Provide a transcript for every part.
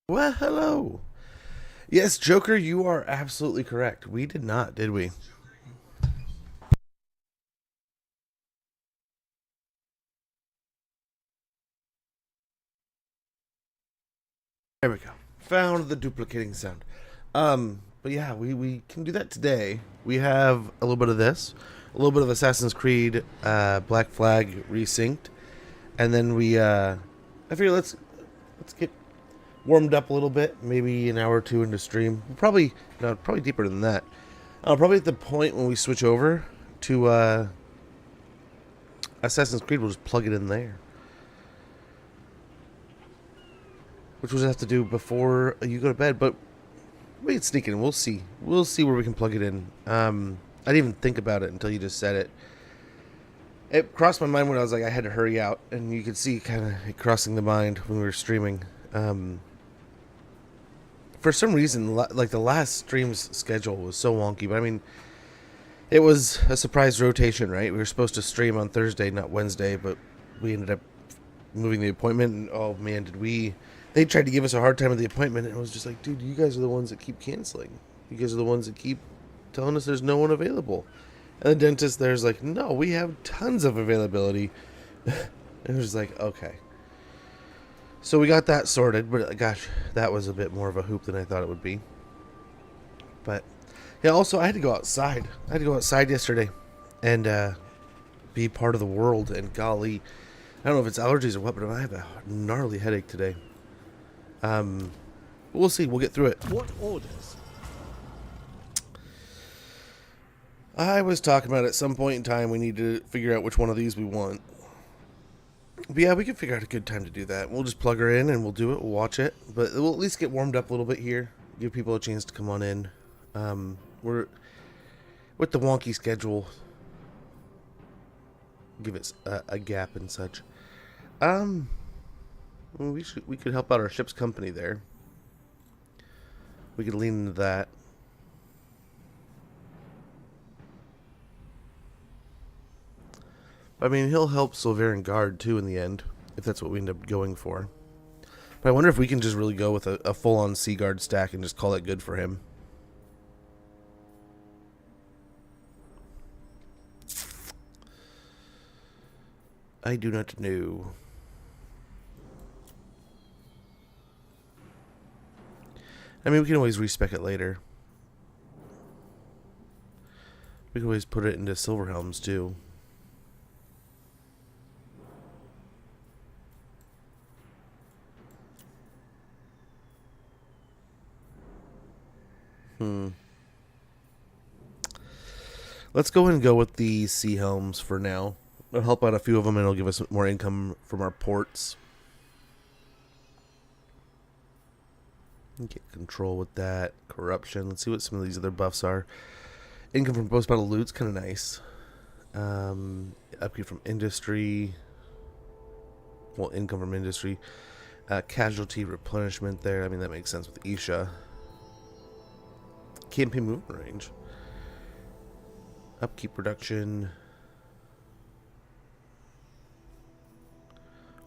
Well, hello. Yes, Joker, you are absolutely correct. We did not, did we? There we go. Found the duplicating sound. But yeah, we can do that today. We have a little bit of this, a little bit of Assassin's Creed, Black Flag resynced, and then I figure let's get warmed up a little bit. Maybe an hour or two into stream. Probably no, probably deeper than that. Probably at the point when we switch over to Assassin's Creed, we'll just plug it in there. Which we'll have to do before you go to bed. But we can sneak it in. We'll see. We'll see where we can plug it in. I didn't even think about it until you just said it. It crossed my mind when I was like, I had to hurry out, and you could see kind of it crossing the mind when we were streaming. For some reason, like the last stream's schedule was so wonky. But I mean, it was a surprise rotation, right? We were supposed to stream on Thursday, not Wednesday, but we ended up moving the appointment. And oh man, did we? They tried to give us a hard time at the appointment, and it was just like, dude, you guys are the ones that keep canceling. You guys are the ones that keep telling us there's no one available. And the dentist there's like, no, we have tons of availability. And it was like, okay. So we got that sorted, but gosh, that was a bit more of a hoop than I thought it would be. But yeah, also I had to go outside. I had to go outside yesterday and be part of the world. And golly, I don't know if it's allergies or what, but I have a gnarly headache today. We'll see. We'll get through it. What orders? I was talking about at some point in time we need to figure out which one of these we want. But yeah, we can figure out a good time to do that. We'll just plug her in and we'll do it. We'll watch it. But we'll at least get warmed up a little bit here. Give people a chance to come on in. We're with the wonky schedule. Give it a gap and such. Well, we could help out our ship's company there. We could lean into that. I mean, he'll help Silverian Guard too in the end, if that's what we end up going for. But I wonder if we can just really go with a full-on Sea Guard stack and just call it good for him. I do not know. I mean, we can always respec it later. We can always put it into Silver Helms too. Let's go ahead and go with the Sea Helms for now. It'll help out a few of them and it'll give us more income from our ports. Get control with that. Corruption. Let's see what some of these other buffs are. Income from post-battle loot's kind of nice. Upgrade from industry. Well, income from industry. Casualty replenishment there. I mean, that makes sense with Isha. Campaign movement range. Upkeep production.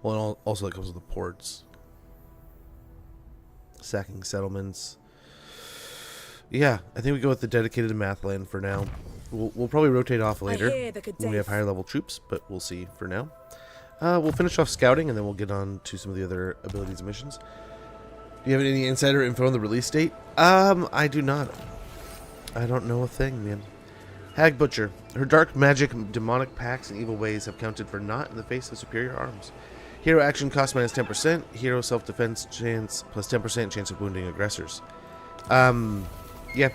Well, and also that comes with the ports. Sacking settlements. Yeah, I think we go with the dedicated Mathland for now. We'll probably rotate off later when we have higher level troops, but we'll see for now. We'll finish off scouting and then we'll get on to some of the other abilities and missions. Do you have any insider info on the release date? I do not. I don't know a thing, man. Hag Butcher. Her dark magic, demonic pacts, and evil ways have counted for naught in the face of superior arms. Hero action cost minus 10%. Hero self-defense chance plus 10% chance of wounding aggressors. Yeah.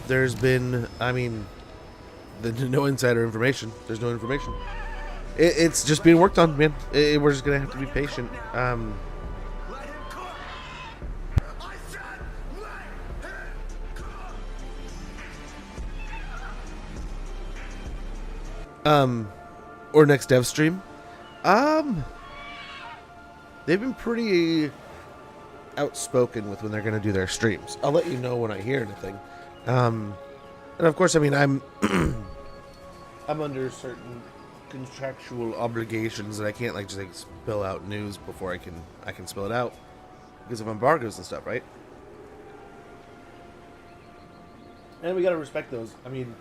There's been, I mean, no insider information. There's no information. It's just being worked on, man. We're just going to have to be patient. Or next dev stream. They've been pretty outspoken with when they're going to do their streams. I'll let you know when I hear anything. And of course, I mean, I'm under certain contractual obligations that I can't just spill out news before I can spill it out. because of embargoes and stuff, right? And we gotta respect those. I mean,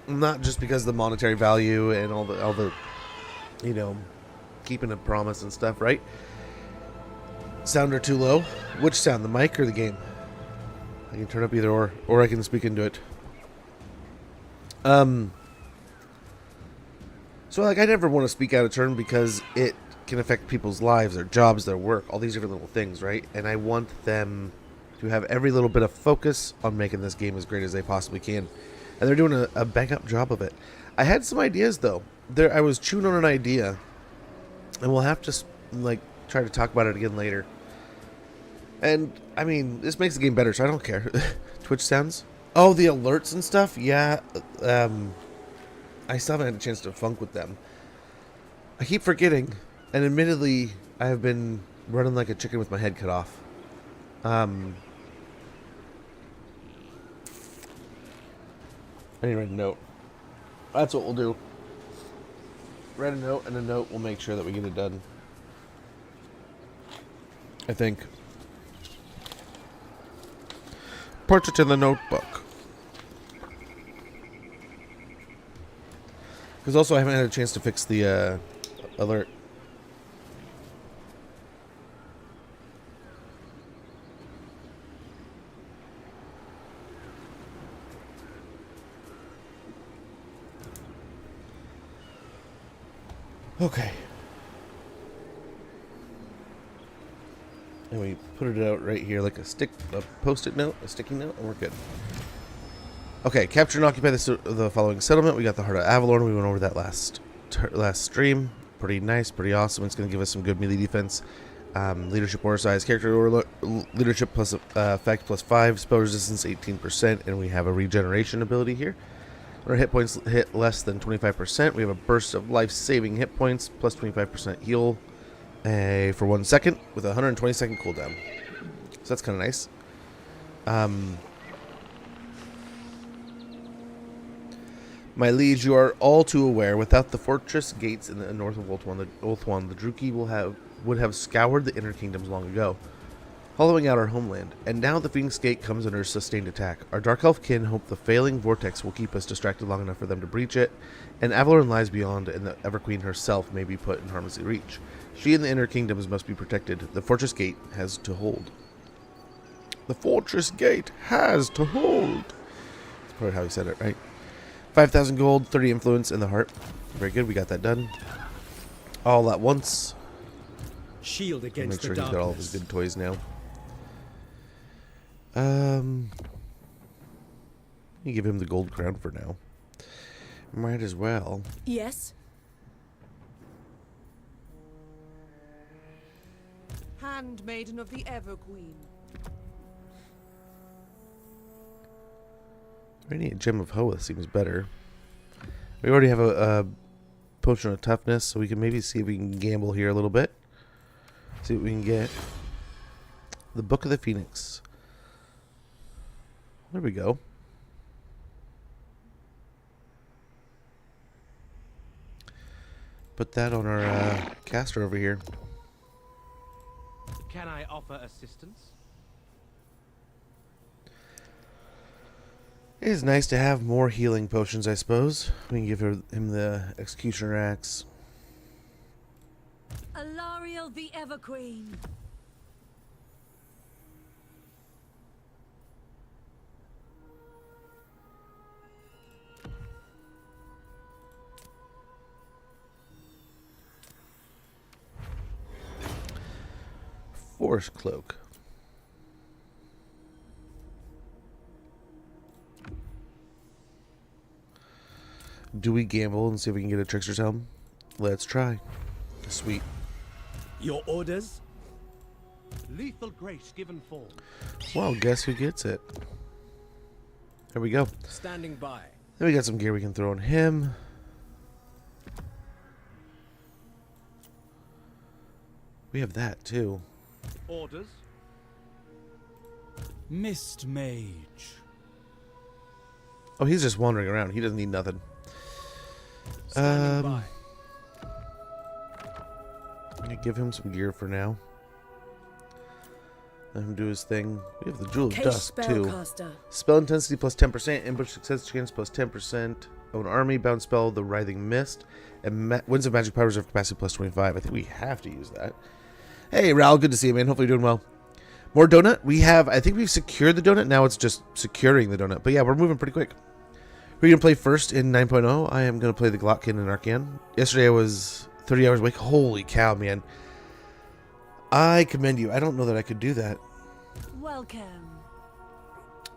not just because of the monetary value and all the you know, keeping a promise and stuff, right? Sound or too low? Which sound, the mic or the game? I can turn up either or I can speak into it. So like I never want to speak out of turn because it can affect people's lives, their jobs, their work, all these different little things, right? And I want them to have every little bit of focus on making this game as great as they possibly can. And they're doing a bang up job of it. I had some ideas though. I was chewing on an idea, and we'll have to like try to talk about it again later. And I mean, this makes the game better, so I don't care. Twitch sounds. Oh, the alerts and stuff. Yeah. I still haven't had a chance to funk with them. I keep forgetting, and admittedly, I have been running like a chicken with my head cut off. I need to write a note. That's what we'll do. Write a note, and a note will make sure that we get it done. I think. Put it in the notebook. Because also I haven't had a chance to fix the alert. Okay. And we put it out right here like a post-it note, a sticky note, and we're good. Okay, capture and occupy the following settlement. We got the Heart of Avalon. We went over that last stream. Pretty nice, pretty awesome. It's going to give us some good melee defense. Leadership or size, character or leadership plus effect plus 5, spell resistance 18%, and we have a regeneration ability here. When our hit points hit less than 25%, we have a burst of life-saving hit points plus 25% heal for 1 second with a 120-second cooldown. So that's kind of nice. My liege, you are all too aware. Without the fortress gates in the north of Ulthuan, the Druki would have scoured the inner kingdoms long ago, hollowing out our homeland. And now the Phoenix Gate comes under sustained attack. Our Dark Elf kin hope the failing vortex will keep us distracted long enough for them to breach it, and Avalon lies beyond, and the Everqueen herself may be put in harmless reach. She and the inner kingdoms must be protected. The fortress gate has to hold. The fortress gate has to hold. That's probably how he said it, right? 5,000 gold, 30 influence in the heart. Very good, we got that done. All at once. Shield against make sure the he's got all of his good toys now. You give him the gold crown for now. Might as well. Yes. Handmaiden of the Everqueen. Radiant Gem of Hoa seems better. We already have a potion of toughness, so we can maybe see if we can gamble here a little bit. See what we can get. The Book of the Phoenix. There we go. Put that on our caster over here. Can I offer assistance? It is nice to have more healing potions, I suppose. We can give him the Executioner Axe. Alariel the Everqueen. Forest Cloak. Do we gamble and see if we can get a Trickster's Helm? Let's try. Sweet. Your orders? Lethal grace given full. Well, guess who gets it? There we go. Standing by. Then we got some gear we can throw on him. We have that too. Orders? Mist Mage. Oh, he's just wandering around. He doesn't need nothing. Standing by. I'm gonna give him some gear for now. Let him do his thing. We have the Jewel of Case Dusk, too. spellcaster. Spell intensity plus 10%, ambush success chance plus 10%, own army, bound spell, the Writhing Mist, and Winds of Magic Power Reserve capacity plus 25. I think we have to use that. Hey, Raul, good to see you, man. Hopefully you're doing well. More donut. I think we've secured the donut. Now it's just securing the donut. But yeah, we're moving pretty quick. Who are you going to play first in 9.0? I am going to play the Glotkin and Arcan. Yesterday I was 30 hours awake. Holy cow, man. I commend you. I don't know that I could do that. Welcome.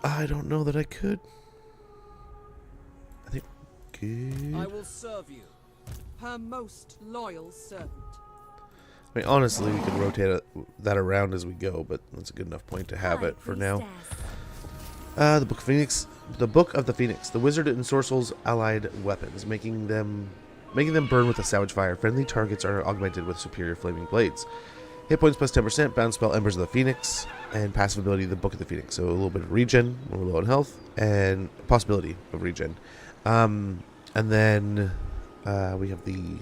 I don't know that I could. I think I will serve you. Her most loyal servant. I mean, honestly, we can rotate that around as we go, but that's a good enough point to have it for now. The Book of Phoenix. The Book of the Phoenix. The wizard ensorcels allied weapons, making them burn with a savage fire. Friendly targets are augmented with superior flaming blades. Hit points plus 10%, bound spell Embers of the Phoenix, and passive ability the Book of the Phoenix. So a little bit of regen when we're low on health, and possibility of regen. And then we have the...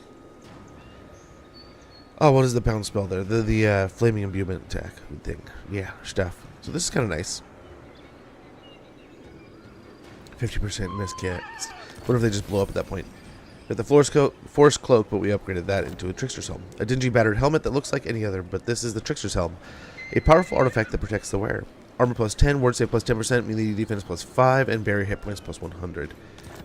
Oh, what is the bound spell there? The flaming imbuement attack thing. Yeah, stuff. So this is kind of nice. 50% miscast. What if they just blow up at that point? We have the Force Cloak, but we upgraded that into a Trickster's Helm. A dingy battered helmet that looks like any other, but this is the Trickster's Helm. A powerful artifact that protects the wearer. Armor plus 10, ward save plus 10%, melee defense plus 5, and barrier hit points plus 100.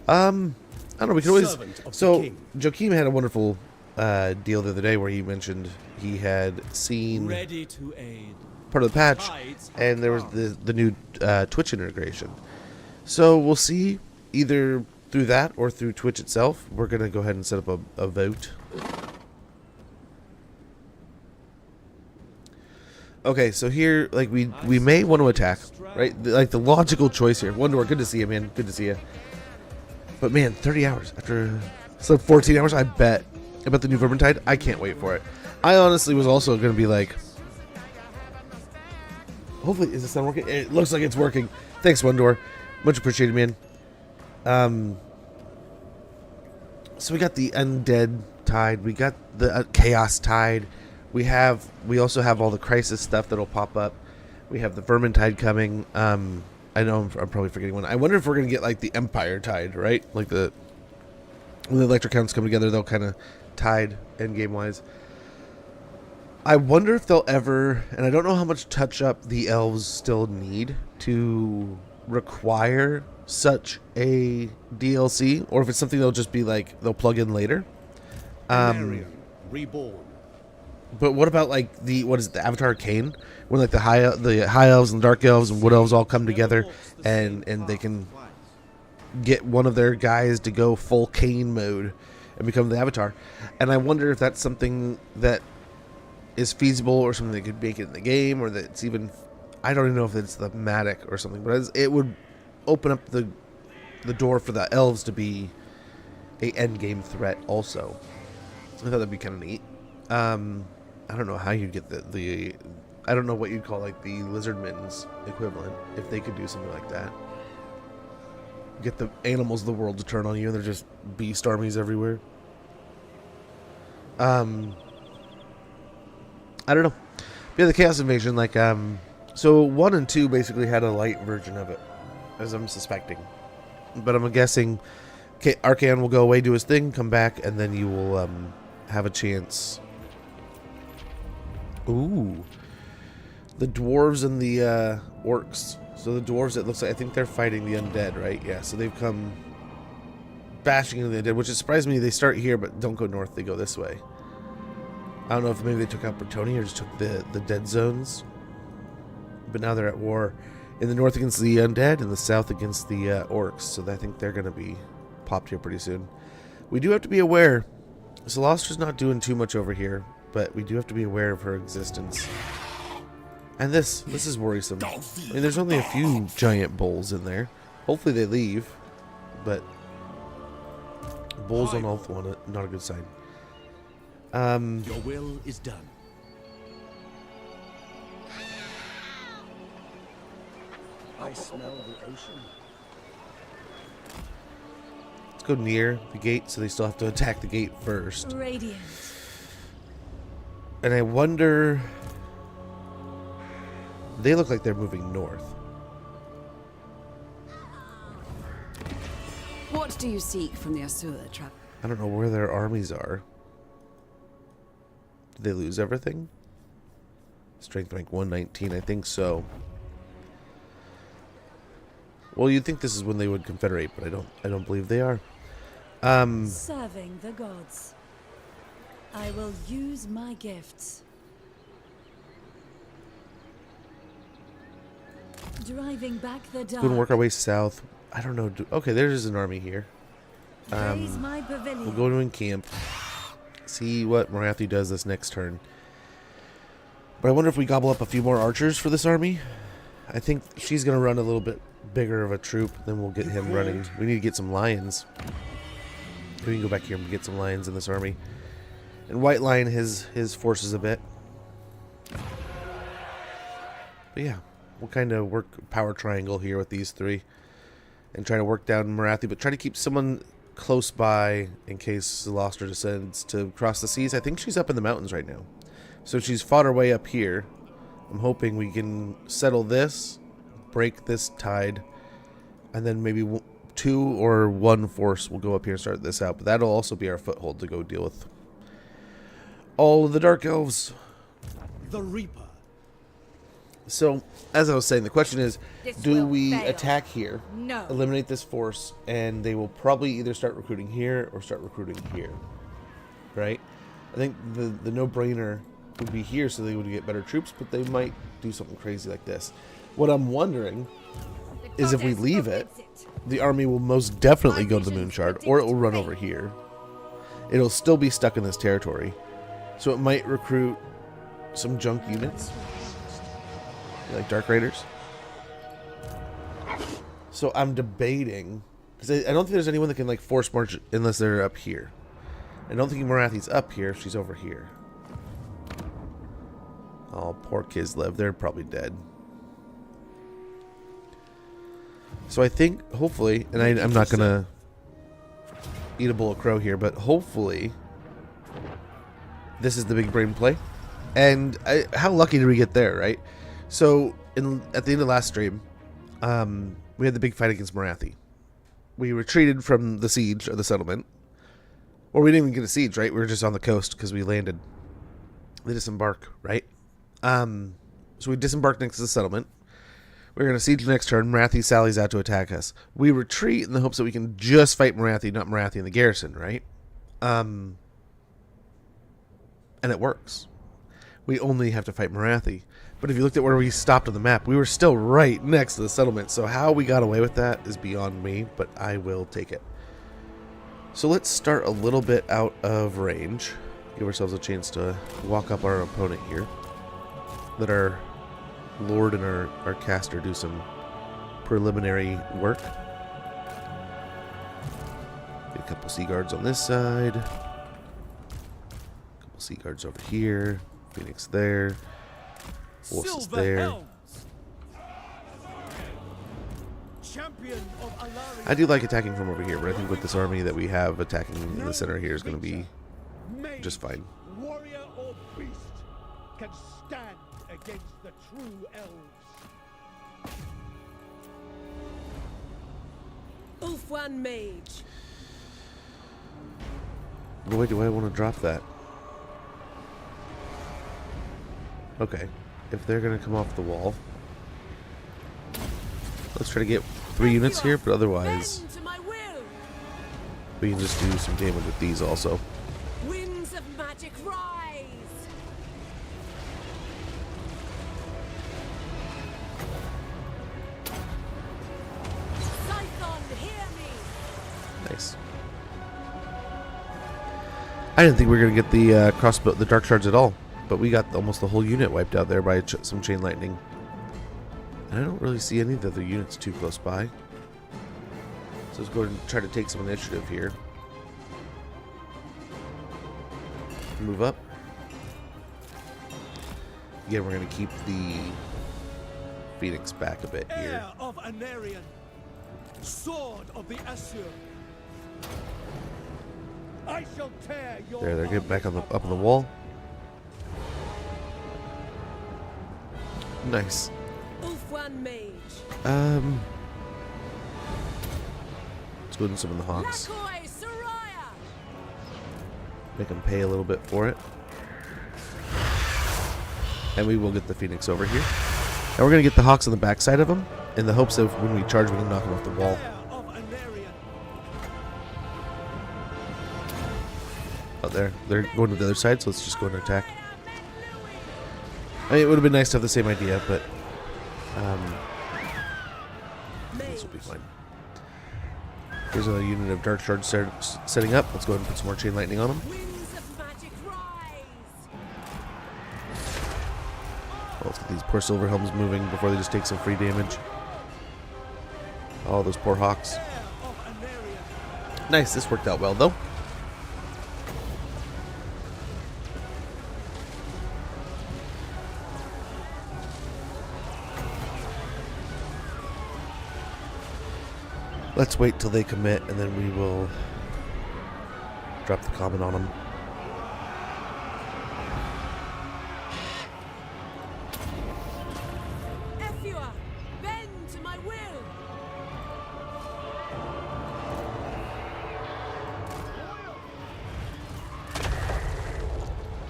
I don't know, we can always... So, Joachim had a wonderful deal the other day where he mentioned he had seen Ready to aid. part of the patch, and there was the new Twitch integration. So we'll see either through that or through Twitch itself. We're going to go ahead and set up a vote. Okay, so here, like, we may want to attack, right? Like, the logical choice here. Wonder, good to see you, man. Good to see you. But, man, 30 hours after... So 14 hours, I bet the new Vermintide. I can't wait for it. I honestly was also going to be like... Hopefully, is this not working? It looks like it's working. Thanks, Wondor. Much appreciated, man. So we got the Undead Tide. We got the Chaos Tide. We also have all the Crisis stuff that'll pop up. We have the Vermintide coming. I know I'm probably forgetting one. I wonder if we're going to get, like, the Empire Tide, right? Like, when the Electric Counts come together, they'll kind of tide endgame-wise. I wonder if they'll ever... And I don't know how much touch-up the elves still need to require such a DLC, or if it's something they'll just be like they'll plug in later. Reborn. But what about like the Avatar Arcane, when like the high elves and dark elves and wood elves all come together and they can get one of their guys to go full Kane mode and become the Avatar. And I wonder if that's something that is feasible or something that could make it in the game, or that's even... I don't even know if it's thematic or something, but it would open up the door for the elves to be a endgame threat also. I thought that'd be kind of neat. I don't know how you'd get the I don't know what you'd call like the Lizardmen's equivalent, if they could do something like that. Get the animals of the world to turn on you and they're just beast armies everywhere. I don't know. Yeah, the Chaos Invasion, like, so 1 and 2 basically had a light version of it, as I'm suspecting. But I'm guessing Arcan will go away, do his thing, come back, and then you will have a chance. Ooh. The dwarves and the orcs. So the dwarves, it looks like, I think they're fighting the undead, right? Yeah, so they've come bashing into the undead, which is surprised me. They start here, but don't go north, they go this way. I don't know if maybe they took out Bretonnia or just took the dead zones. But now they're at war in the north against the undead, in the south against the orcs. So I think they're going to be popped here pretty soon. We do have to be aware. Zolostra's not doing too much over here, but we do have to be aware of her existence. And this is worrisome. I mean, there's only a few giant bulls in there. Hopefully they leave, but bulls on Ulth one, not a good sign. Your will is done. I smell the ocean. Let's go near the gate, so they still have to attack the gate first. Radiant. And I wonder... They look like they're moving north. What do you seek from the Asura trap? I don't know where their armies are. Did they lose everything? Strength rank 119, I think so. Well, you'd think this is when they would confederate, but I don't believe they are. Serving the gods. I will use my gifts. Driving back the dark. We're gonna work our way south. I don't know. Okay, there's an army here. Raise my pavilion. We'll go to encamp. See what Morathi does this next turn. But I wonder if we gobble up a few more archers for this army. I think she's gonna run a little bit bigger of a troop. Then we'll get him running. We need to get some lions. We can go back here and get some lions in this army. And White Lion his forces a bit. But yeah, we'll kind of work power triangle here with these three. And try to work down Morathi, but try to keep someone close by in case Zalostra decides to cross the seas. I think she's up in the mountains right now. So she's fought her way up here. I'm hoping we can settle this, break this tide, and then maybe 2 or 1 force will go up here and start this out. But that'll also be our foothold to go deal with all of the Dark Elves. The Reaper. So, as I was saying, the question is, This do will we fail. attack here, No. eliminate this force, and they will probably either start recruiting here or start recruiting here, right? I think the no-brainer would be here so they would get better troops, but they might do something crazy like this. What I'm wondering is if we leave it, the army will most definitely go to the Moonshard, or it will run over here. It'll still be stuck in this territory, so it might recruit some junk units. Like Dark Raiders. So I'm debating, because I don't think there's anyone that can like force march unless they're up here. I don't think Morathi's up here if she's over here. Oh, poor Kislev. They're probably dead. So I think, hopefully, and I'm not going to eat a bowl of crow here, but hopefully this is the big brain play. And how lucky did we get there, right? So, at the end of last stream, we had the big fight against Morathi. We retreated from the siege of the settlement. Or we didn't even get a siege, right? We were just on the coast because we landed. They disembark, right? So we disembarked next to the settlement. We're going to siege the next turn. Morathi sallies out to attack us. We retreat in the hopes that we can just fight Morathi, not Morathi in the garrison, right? And it works. We only have to fight Morathi. But if you looked at where we stopped on the map, we were still right next to the settlement. So how we got away with that is beyond me, but I will take it. So let's start a little bit out of range. Give ourselves a chance to walk up our opponent here. Let our Lord and our caster do some preliminary work. Get a couple sea guards on this side. A couple sea guards over here. Phoenix there. Wolf is there. I do like attacking from over here, but I think with this army that we have attacking in the center here is going to be just fine. Warrior or beast can stand against the true elves. Ulfwan Mage. Boy, do I want to drop that. Okay, if they're going to come off the wall, let's try to get 3 units here, but otherwise Bend to my will. we can just do some damage with these also. Winds of magic rise. Scython, hear me. Nice. I didn't think we were going to get the crossbow, the dark shards at all, but we got almost the whole unit wiped out there by some chain lightning. And I don't really see any of the other units too close by. So let's go and try to take some initiative here. Move up. Again, we're going to keep the Phoenix back a bit here. Heir of Anarion, sword of the Asur. I shall tear your There, they're getting army back on the up on the wall. Nice. Ulfwan Mage. Let's go ahead and summon the Hawks. Lakoi Soraya. Make them pay a little bit for it. And we will get the Phoenix over here. And we're going to get the Hawks on the backside of them in the hopes of when we charge, we can knock them off the wall. Oh, there. They're going to the other side, so let's just go and attack. I mean, it would have been nice to have the same idea, but this will be fine. Here's a unit of Dark Shards setting up. Let's go ahead and put some more Chain Lightning on them. Winds of magic rise. Let's get these poor Silver Helms moving before they just take some free damage. Oh, those poor Hawks. Nice, this worked out well, though. Let's wait till they commit, and then we will drop the common on them. Ephua, bend to my will.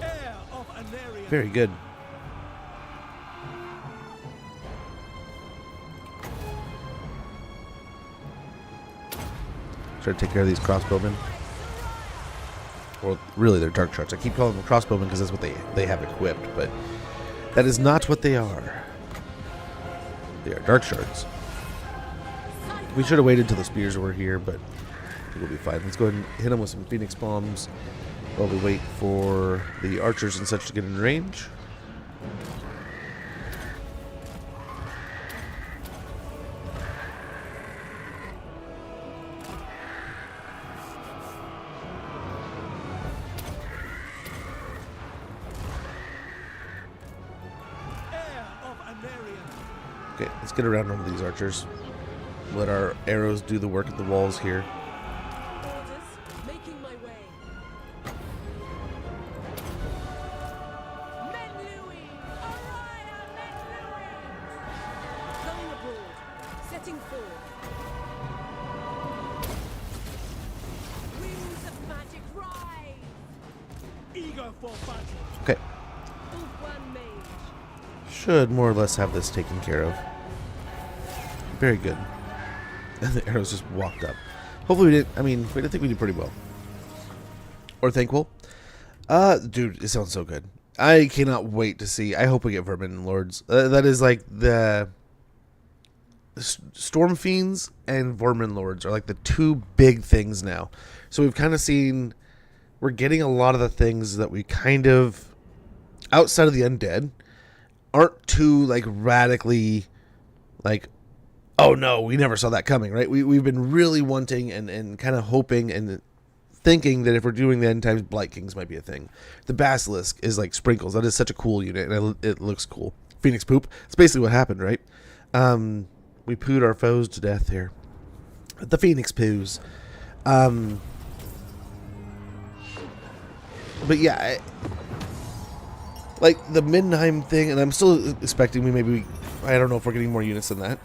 Heir of Anarian. Very good. Try to take care of these crossbowmen. Well, really, they're Dark Shards. I keep calling them crossbowmen because that's what they have equipped, but that is not what they are. They are Dark Shards. We should have waited till the spears were here, but I think we'll be fine. Let's go ahead and hit them with some Phoenix Bombs while we wait for the archers and such to get in range. Okay, let's get around one of these archers. Let our arrows do the work at the walls here. Orders, making my way. Menlui, Araya Menlui. Going abroad, setting forth. Winds of magic rise. Eager for battle. Okay, Ulfwan Mage. should more or less have this taken care of. Very good. And the arrows just walked up. Hopefully we didn't, I think we did pretty well. Or thankful. Dude, it sounds so good. I cannot wait to see. I hope we get Vermin Lords. That is like the Storm Fiends and Vermin Lords are like the two big things now. So we've kind of seen, we're getting a lot of the things that we kind of, outside of the undead, aren't too like radically like, oh no, we never saw that coming, right? We've been really wanting and kind of hoping and thinking that if we're doing the end times, Blight Kings might be a thing. The Basilisk is like sprinkles. That is such a cool unit, and it looks cool. Phoenix poop. It's basically what happened, right? We pooed our foes to death here. The Phoenix poos. But yeah, like the Middenheim thing, and I'm still expecting I don't know if we're getting more units than that.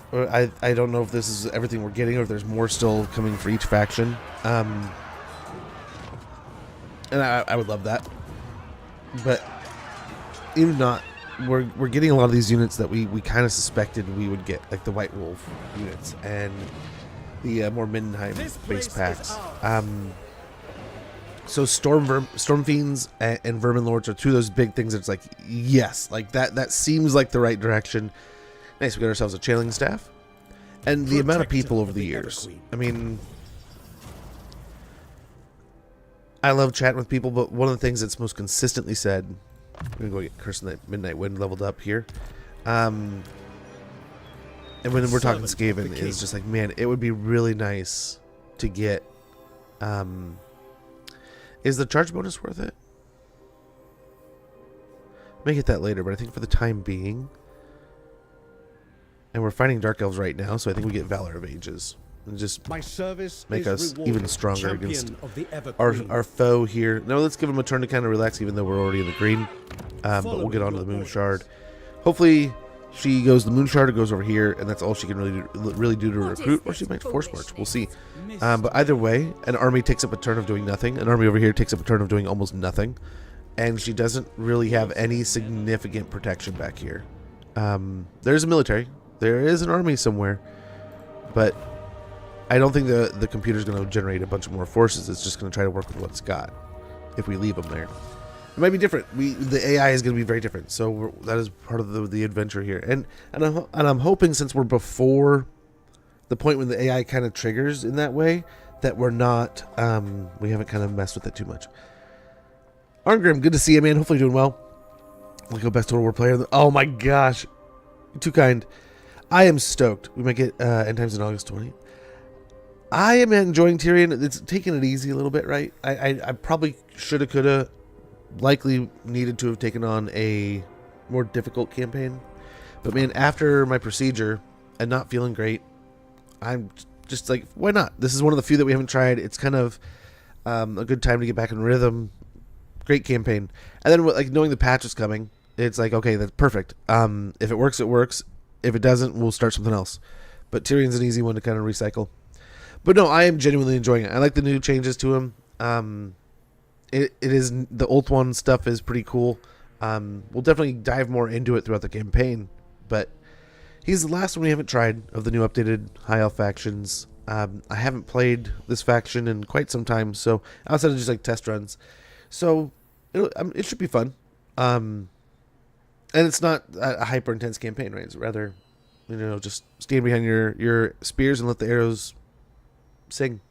I don't know if this is everything we're getting or if there's more still coming for each faction. And I would love that. But even not, we're getting a lot of these units that we kind of suspected we would get, like the White Wolf units and the more Middenheim base packs. So Storm Fiends and Vermin Lords are two of those big things. It's like, yes, like that seems like the right direction. Nice, we got ourselves a channeling staff. And the amount of people over the years. I mean, I love chatting with people, but one of the things that's most consistently said, I'm going to go get Curse of the Midnight Wind leveled up here. And when we're talking Skaven, it's just like, man, it would be really nice to get... is the charge bonus worth it? May get that later, but I think for the time being... And we're fighting Dark Elves right now, so I think we get Valor of Ages. And just My service make us even stronger against our our foe here. No, let's give him a turn to kind of relax, even though we're already in the green. But we'll get onto the Moon Shard. Hopefully she goes the moon shard or goes over here, and that's all she can really do to recruit, or she might force march. We'll see. But either way, an army takes up a turn of doing nothing. An army over here takes up a turn of doing almost nothing, and she doesn't really have any significant protection back here. There's a military. There is an army somewhere, but I don't think the computer's going to generate a bunch of more forces. It's just going to try to work with what it's got if we leave them there. It might be different. The AI is going to be very different. So that is part of the adventure here. And I'm hoping, since we're before the point when the AI kind of triggers in that way, that we're not we haven't kind of messed with it too much. Arngrim, good to see you, man. Hopefully you're doing well. I'll go best Total War player. Oh my gosh, you're too kind. I am stoked. We might get end times in August 20th. I am enjoying Tyrion. It's taking it easy a little bit, right? I probably shoulda, coulda, likely needed to have taken on a more difficult campaign. But man, after my procedure and not feeling great, I'm just like, why not? This is one of the few that we haven't tried. It's kind of a good time to get back in rhythm. Great campaign. And then, like, knowing the patch is coming, it's like, okay, that's perfect. If it works, it works. If it doesn't, we'll start something else. But Tyrion's an easy one to kind of recycle. But no, I am genuinely enjoying it. I like the new changes to him. It is, the Old One stuff is pretty cool. We'll definitely dive more into it throughout the campaign. But he's the last one we haven't tried of the new updated High Elf factions. I haven't played this faction in quite some time, so outside of just like test runs. So it should be fun. And it's not a hyper intense campaign, right? It's rather, just stand behind your spears and let the arrows sing.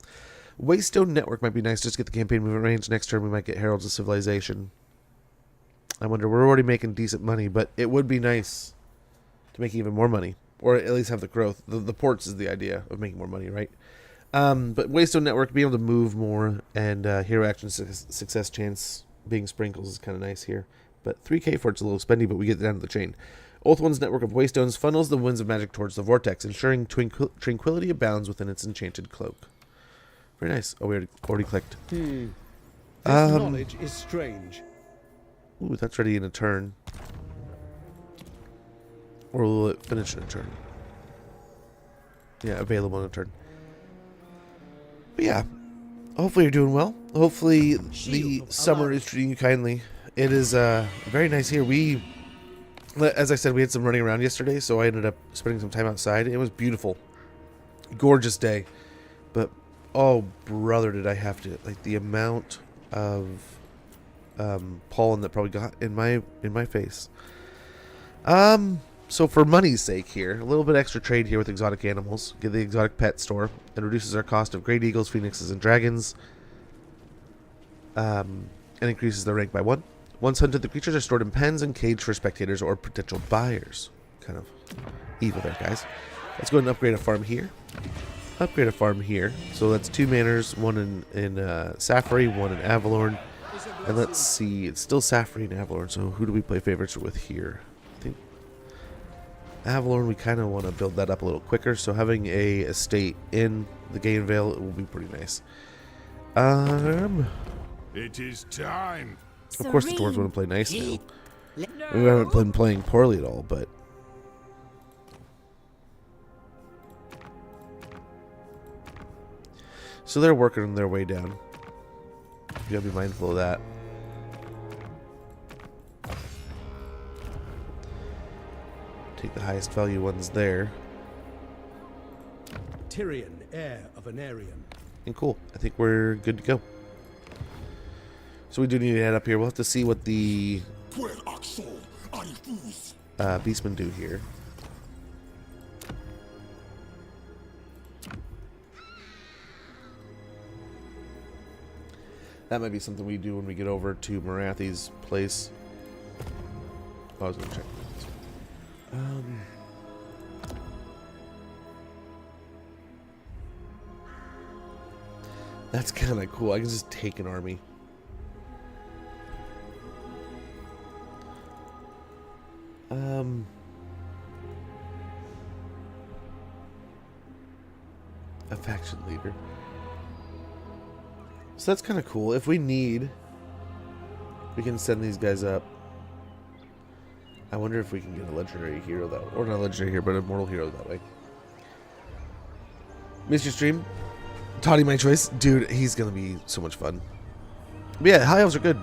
Waystone Network might be nice just to get the campaign movement range. Next turn we might get Heralds of Civilization. I wonder, we're already making decent money, but it would be nice to make even more money, or at least have the growth. The ports is the idea of making more money, right? But Waystone Network, being able to move more, and hero action success chance being sprinkles is kind of nice here. But 3k for it's a little spendy, but we get down to the chain. Oath One's network of Waystones funnels the winds of magic towards the vortex, ensuring tranquility abounds within its enchanted cloak. Very nice. Oh, we already clicked. This knowledge is strange. Ooh, that's ready in a turn. Or will it finish in a turn? Yeah, available in a turn. But yeah, hopefully you're doing well. Hopefully the summer is treating you kindly. It is very nice here. As I said, we had some running around yesterday, so I ended up spending some time outside. It was beautiful. Gorgeous day. But, oh, brother, did I have to. Like, the amount of pollen that probably got in my face. So for money's sake here, a little bit extra trade here with exotic animals. Get the exotic pet store. It reduces our cost of great eagles, phoenixes, and dragons. And increases their rank by 1. Once hunted, the creatures are stored in pens and caged for spectators or potential buyers. Kind of evil there, guys. Let's go ahead and upgrade a farm here. Upgrade a farm here. So that's 2 manors, 1 in Safari, 1 in Avalorn. And let's see, it's still Safari and Avalorn, so who do we play favorites with here? I think Avalorn, we kind of want to build that up a little quicker, so having a estate in the Gainvale will be pretty nice. It is time. Of course the dwarves want to play nice now. We haven't been playing poorly at all, but... So they're working their way down. You gotta be mindful of that. Take the highest value ones there. Tyrion, heir of Anarion. And cool. I think we're good to go. So we do need to head up here. We'll have to see what the beastmen do here. That might be something we do when we get over to Morathi's place. Oh, I was gonna check. That's kind of cool. I can just take an army. A faction leader. So that's kind of cool. If we need, we can send these guys up. I wonder if we can get a legendary hero that, or not a legendary hero, but a mortal hero that way. Missed your stream, Toddy, my choice, dude. He's gonna be so much fun. But yeah, high elves are good.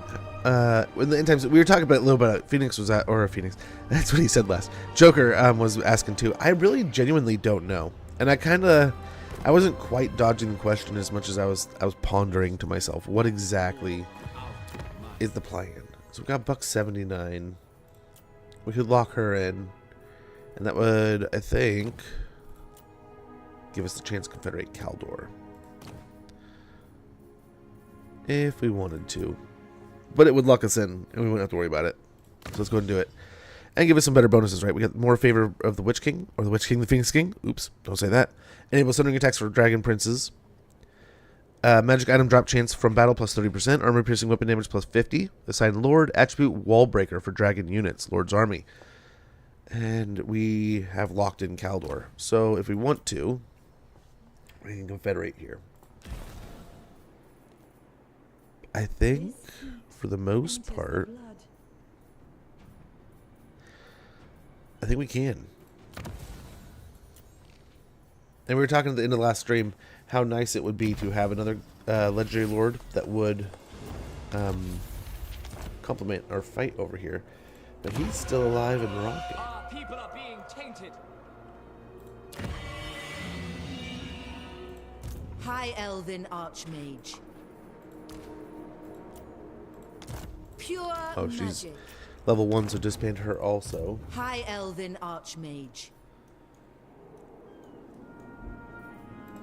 In the end times, we were talking about a little bit. Phoenix was at, or Phoenix. That's what he said last. Joker was asking too. I really genuinely don't know, and I wasn't quite dodging the question as much as I was pondering to myself, what exactly is the plan? So we got buck 79. We could lock her in, and that would, I think, give us the chance to confederate Kaldor. If we wanted to. But it would lock us in, and we wouldn't have to worry about it. So let's go ahead and do it. And give us some better bonuses, right? We got more favor of the Witch King, or the Witch King, the Phoenix King. Oops, don't say that. Enable sundering attacks for Dragon Princes. Magic item drop chance from battle plus 30%. Armor piercing weapon damage plus 50. Assign Lord attribute Wall Breaker for Dragon units. Lord's Army. And we have locked in Kaldor. So if we want to, we can confederate here. I think, for the most part, I think we can. And we were talking at the end of the last stream how nice it would be to have another legendary lord that would complement our fight over here. But he's still alive and rocking. Our people are being tainted. High Elven Archmage. Pure Oh, she's magic. level 1, so disband her also. High Elven Archmage.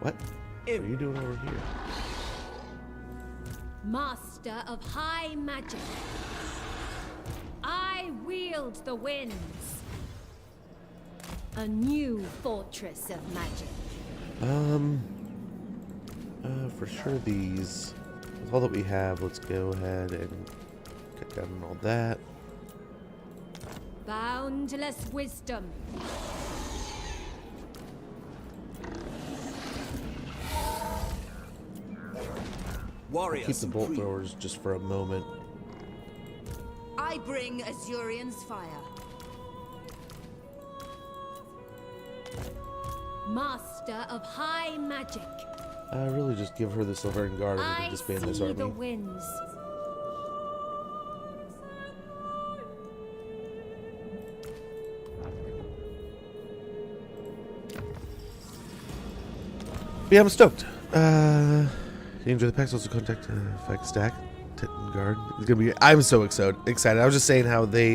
What? What are you doing over here? Master of high magic. I wield the winds. A new fortress of magic. For sure these, with all that we have, let's go ahead and cut down on all that. Boundless wisdom. Warriors. Keep the bolt throwers just for a moment. I bring Azurian's fire. Master of high magic. Really just give her the Silverian Guard and we I can disband this see army. the winds. But yeah, I'm stoked. You enjoy the packs, also contact Fight Stack, Titan Guard. It's gonna be. I'm so excited. I was just saying how they,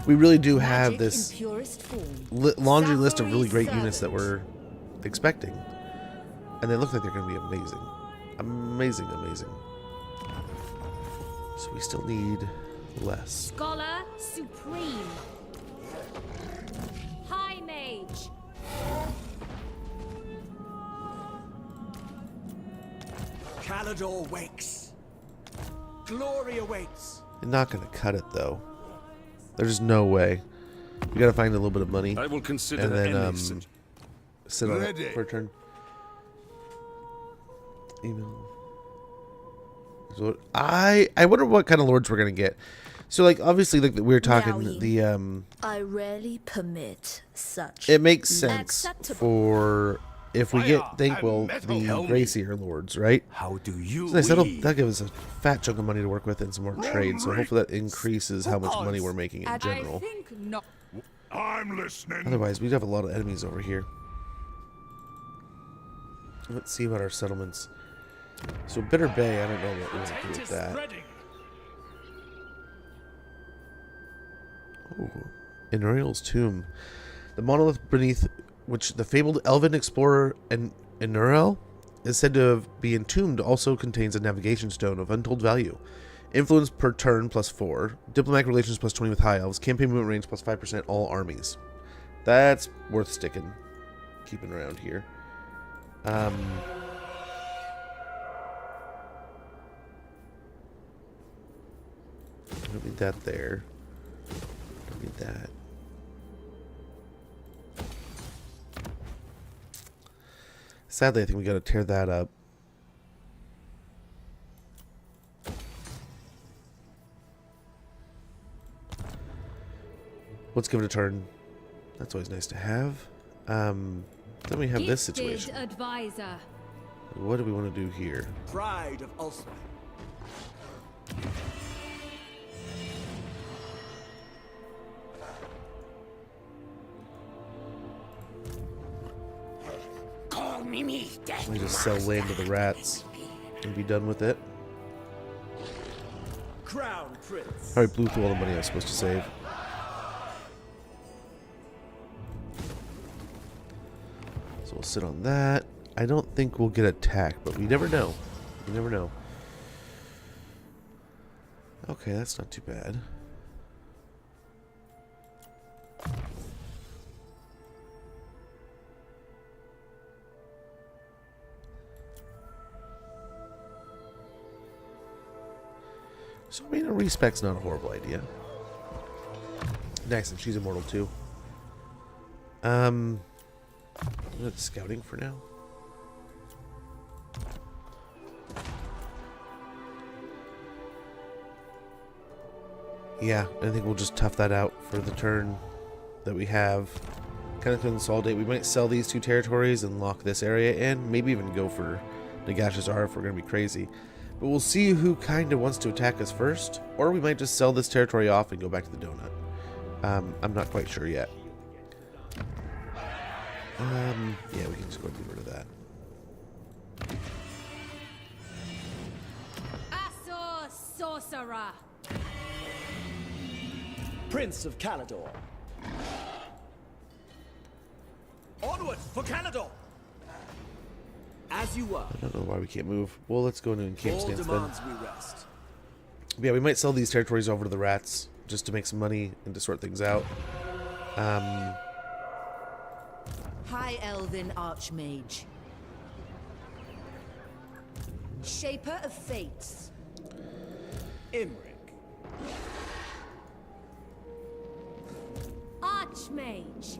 we really do have Magic this in purest form. laundry list of really Savory great units that servant. we're expecting, and they look like they're gonna be amazing, amazing. So we still need less. Scholar supreme. High mage. Kalidor wakes. Glory awaits. They're not gonna cut it though. There's no way. We gotta find a little bit of money I will consider and then any such- sit on Ready. it for a turn. Email. So I wonder what kind of lords we're gonna get. So like obviously like we were talking Yaoi. the I rarely permit such. it makes sense Acceptable. for if we Fire get Thankwell and metal the helmet. Gracier lords, right? How do you So nice. That'll weave? give us a fat chunk of money to work with and some more trade. So hopefully that increases how much money we're making in general. not. I'm listening. Otherwise, we'd have a lot of enemies over here. Let's see about our settlements. So Bitter Bay, I don't know what we want to do with that. Oh, Inuriel's Tomb. The monolith beneath which the fabled elven explorer Inuriel is said to be entombed also contains a navigation stone of untold value. Influence per turn +4. Diplomatic relations +20 with high elves. Campaign movement range +5% all armies. That's worth sticking. Keeping around here. Don't need that there. Don't need that. Sadly, I think we gotta tear that up. Let's give it a turn. That's always nice to have. Then we have this Gifted situation. advisor. What do we want to do here? Pride of Ulster. We just sell land to the rats and be done with it. Crown Prince. Alright, blew through all the money I was supposed to save. So we'll sit on that. I don't think we'll get attacked, but we never know. You never know. Okay, that's not too bad. So, I mean, a respec's not a horrible idea. Nice, and she's immortal too. That's scouting for now. Yeah, I think we'll just tough that out for the turn that we have. Kind of consolidate. We might sell these 2 territories and lock this area in. Maybe even go for Nagash's R if we're going to be crazy. But we'll see who kind of wants to attack us first. Or we might just sell this territory off and go back to the donut. I'm not quite sure yet. Yeah, we can just go and get rid of that. Asor sorcerer. Prince of Calador. Onward for Calador. As you were. I don't know why we can't move. Well, let's go into camp All stance then. demands we rest. Yeah, we might sell these territories over to the rats just to make some money and to sort things out. High Elven Archmage. Shaper of Fates. Imric. Archmage.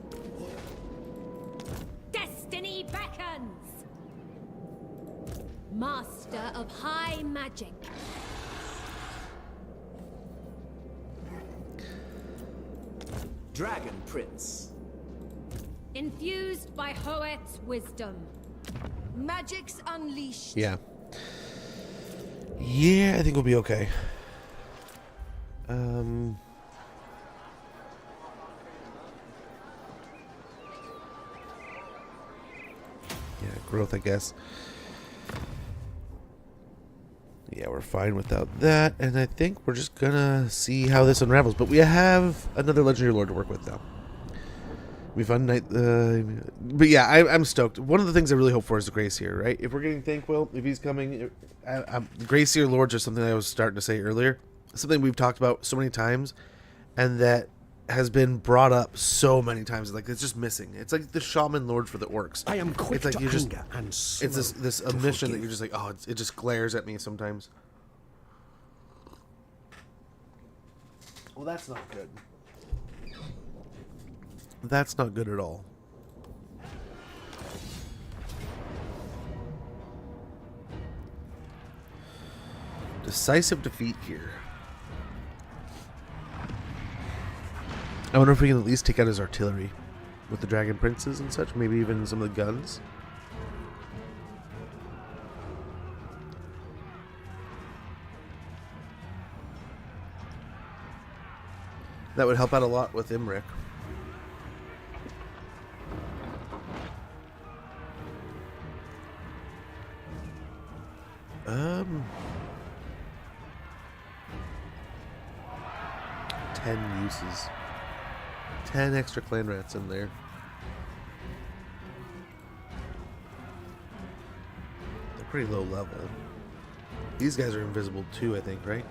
Destiny beckons. Master of high magic. Dragon Prince. Infused by Hoet's wisdom. Magics Unleashed. Yeah. Yeah, I think we'll be okay. Yeah, growth, I guess. Yeah, we're fine without that, and I think we're just gonna see how this unravels. But we have another legendary lord to work with now. We fun night. But yeah, I'm stoked. One of the things I really hope for is the Greyseer, right? If we're getting Thankwill, if he's coming, the Greyseer lords are something I was starting to say earlier. Something we've talked about so many times, and that has been brought up so many times. Like, it's just missing. It's like the shaman lord for the orcs. I am quick It's like to you just. anger and It's slow this to omission that forgive. you're just like, oh, it just glares at me sometimes. Well, that's not good. That's not good at all. Decisive defeat here. I wonder if we can at least take out his artillery with the dragon princes and such. Maybe even some of the guns. That would help out a lot with Imric. Um, 10 uses. 10 extra clan rats in there. They're pretty low level. These guys are invisible too, I think, right?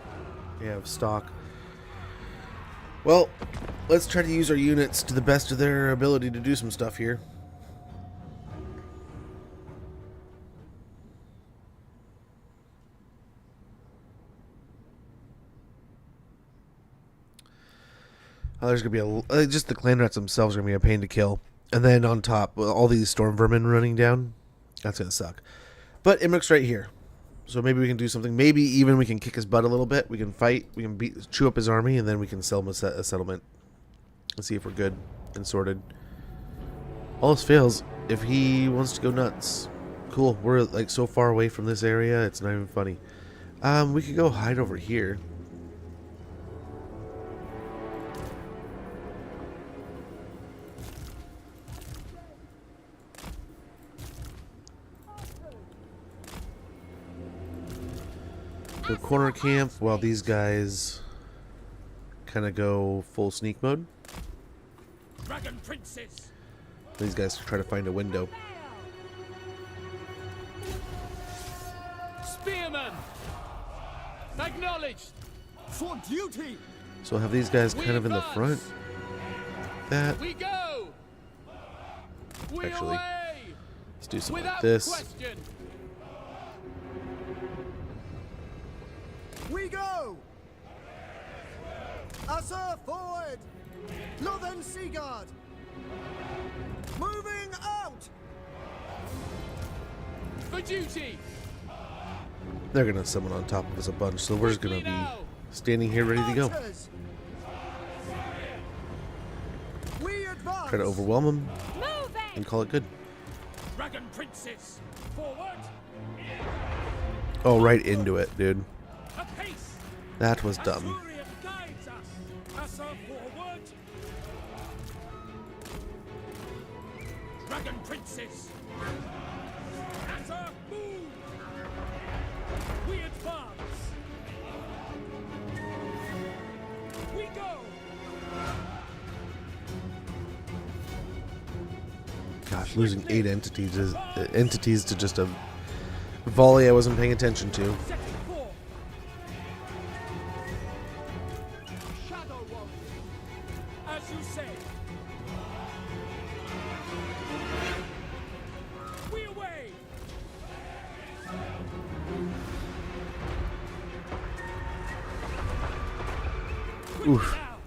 Yeah, of stock. Well, let's try to use our units to the best of their ability to do some stuff here. Oh, there's gonna be just the clan rats themselves are gonna be a pain to kill, and then on top, with all these storm vermin running down, that's gonna suck. But Imric's right here, so maybe we can do something. Maybe even we can kick his butt a little bit. We can fight. We can chew up his army, and then we can sell him a settlement. Let's see if we're good and sorted. All else fails if he wants to go nuts. Cool. We're like so far away from this area, it's not even funny. We could go hide over here. Go corner camp while these guys kind of go full sneak mode. Dragon Princess! These guys try to find a window. Spearman! Acknowledged! For duty! So I'll have these guys kind of in the front. That. We go! We Actually, away! let's do something like Without this. question! We go! Assa forward! Northern Seaguard! Moving out! For duty! They're gonna summon on top of us a bunch, so we're just gonna Quickly be now! standing here ready to go. Archers! We advance! Try to overwhelm them Moving! and call it good. Dragon Princess! Forward! Oh, right into it, dude. Apace! That was dumb. Asturian guides us! Assa forward! Dragon Princess! Assa move! We advance! We go! Gosh, losing 8 entities to just a volley I wasn't paying attention to. Setting forth! Shadow Warrior! As you say! We away! Oof. Now!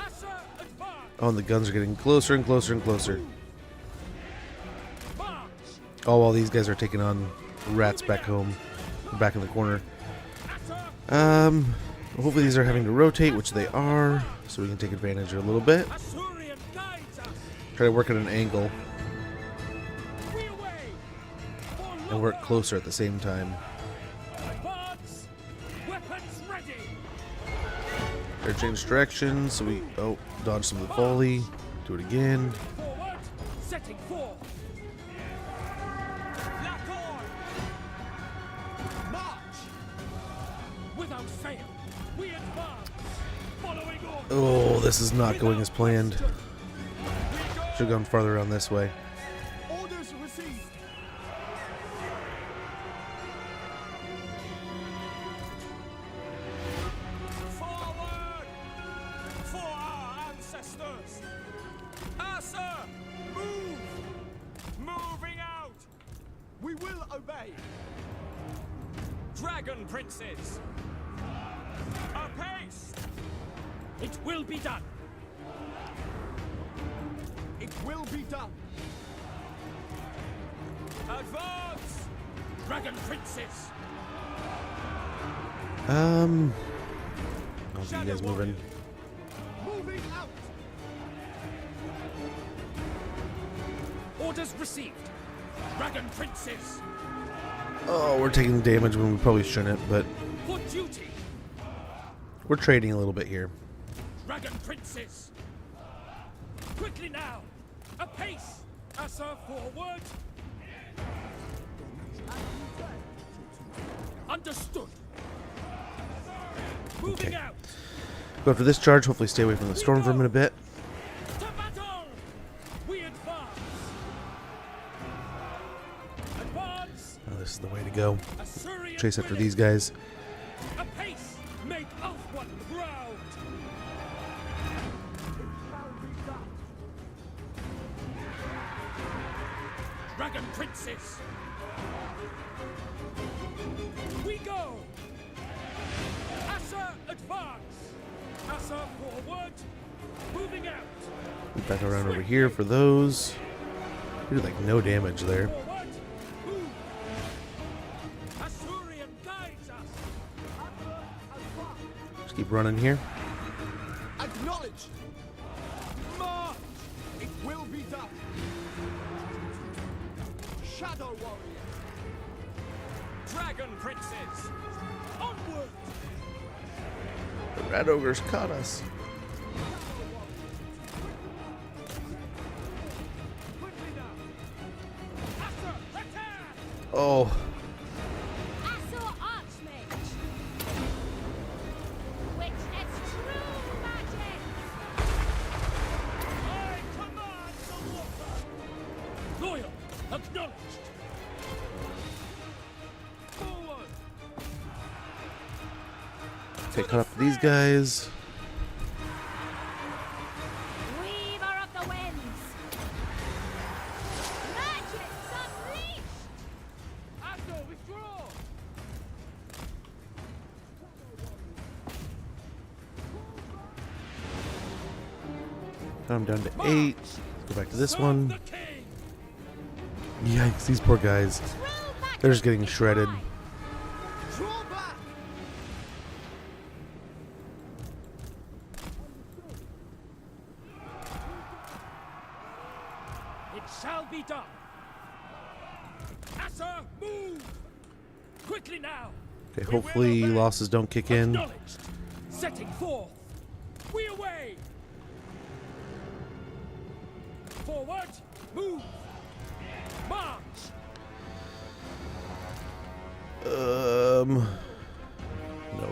Assa advance! Oh, and the guns are getting closer and closer and closer. March! Oh, while these guys are taking on rats back home, back in the corner. Assa Hopefully these are having to rotate, which they are, so we can take advantage a little bit. Asturian guides us! Try to work at an angle We away! For and work London! closer at the same time. Advance! Weapons ready! Try to change direction, so we dodge some of the volley. Do it again. Forward! Setting forth! Lacour! March! Without fail, we advance! Following orders! Oh, this is not going as planned. We go! Should have gone farther around this way. Orders received! Forward! For our ancestors! Assa! Move! Moving out! We will obey! Dragon Princes! Apace! It will be done! It will be done! Advance! Dragon Princes! I'll get you guys moving. Moving out! Orders received! Dragon Princes! Oh, we're taking damage when we probably shouldn't, but For duty! we're trading a little bit here. Dragon Princes! Quickly now! Apace! Assa forward! Understood! Moving Okay. out! Go after this charge, hopefully stay away from the storm vermin a bit. To battle! We advance! Advance! Oh, this is the way to go. Assyrian Chase after willing. these guys. Apace! Make of one ground! Dragon Princess! We go! Assa advance! Assa forward! Moving out! Move back around over here for those. We did like no damage there. Forward! Move! Asturian guides us! Just keep running here. Acknowledge! March! done. Shadow warrior. Dragon princes! Onward! The rat ogres caught us. Quickly now. After! Attack! Oh, Asur Archmage! Witness true magic! I command the water! Loyal! Acknowledged! Forward! okay, caught up to these guys. Weaver of the winds! Magic's unleashed! Asur, withdraw! Got him down to 8. Let's go back to this Serve one. the king! Yikes, these poor guys. True magic They're just getting shredded. divine. Draw back. It shall be done! Asur, move! Quickly now! Okay, We will hopefully obey. losses don't kick in. Acknowledged! Setting forth! We away! Forward! Move! March! No,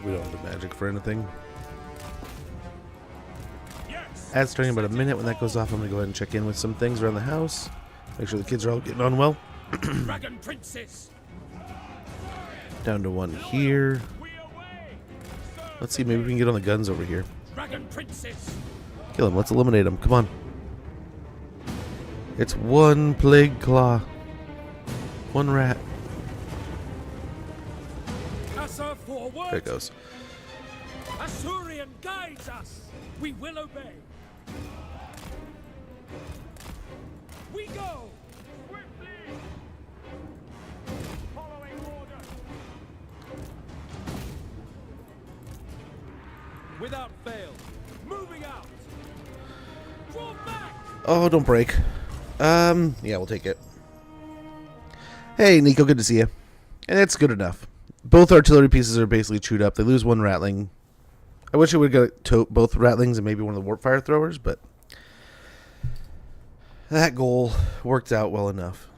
we don't have the magic for anything. Yes! Ad's starting in about a minute. When that goes off, I'm gonna go ahead and check in with some things around the house. Make sure the kids are all getting on well. Dragon princes! Down to 1 here. We away! Let's see, maybe we can get on the guns over here. Dragon princes! Kill him. Let's eliminate him. Come on. It's 1 plague claw. 1 rat. Asur, forward! There it goes. Asurian guides us! We will obey! We go! Swiftly! Following order! Without fail! Moving out! Draw back! Oh, don't break. Yeah, we'll take it. Hey, Nico, good to see you. And it's good enough. Both artillery pieces are basically chewed up. They lose 1 ratling. I wish I would have got both ratlings and maybe one of the warp fire throwers, but that goal worked out well enough.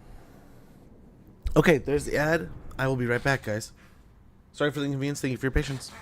Okay, there's the ad. I will be right back, guys. Sorry for the inconvenience. Thank you for your patience.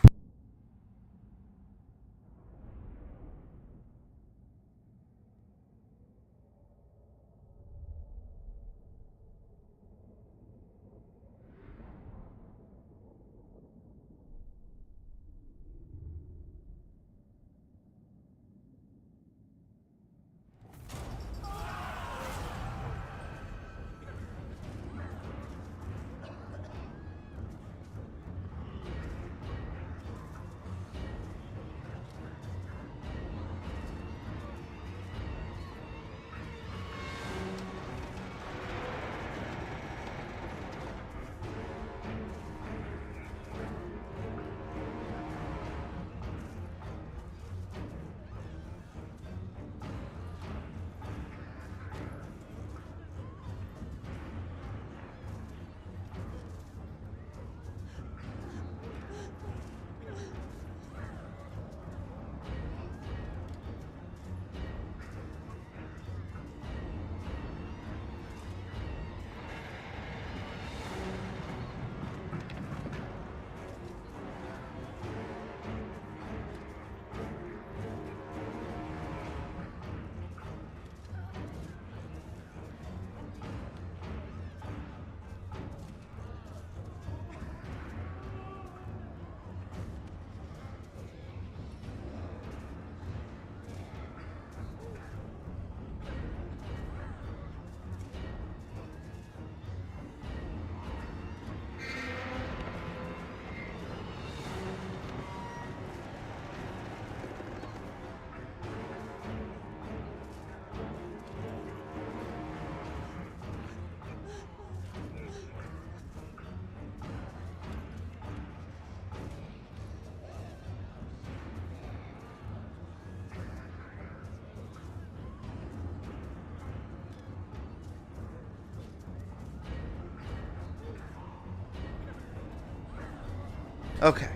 Okay.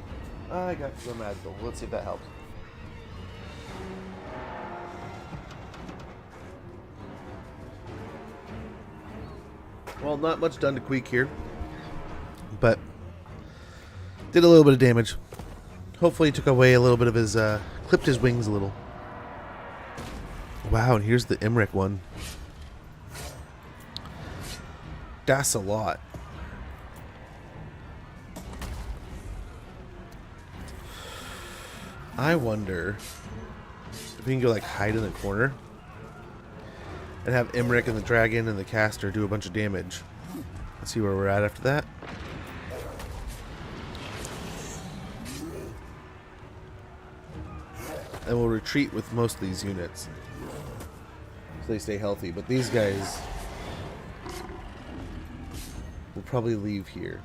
I got the magical. Let's see if that helps. Well, not much done to Queek here, but did a little bit of damage. Hopefully took away a little bit of his, clipped his wings a little. Wow, and here's the Imric one. That's a lot. I wonder if we can go like hide in the corner and have Imric and the dragon and the caster do a bunch of damage. Let's see where we're at after that. And we'll retreat with most of these units so they stay healthy. But these guys will probably leave here.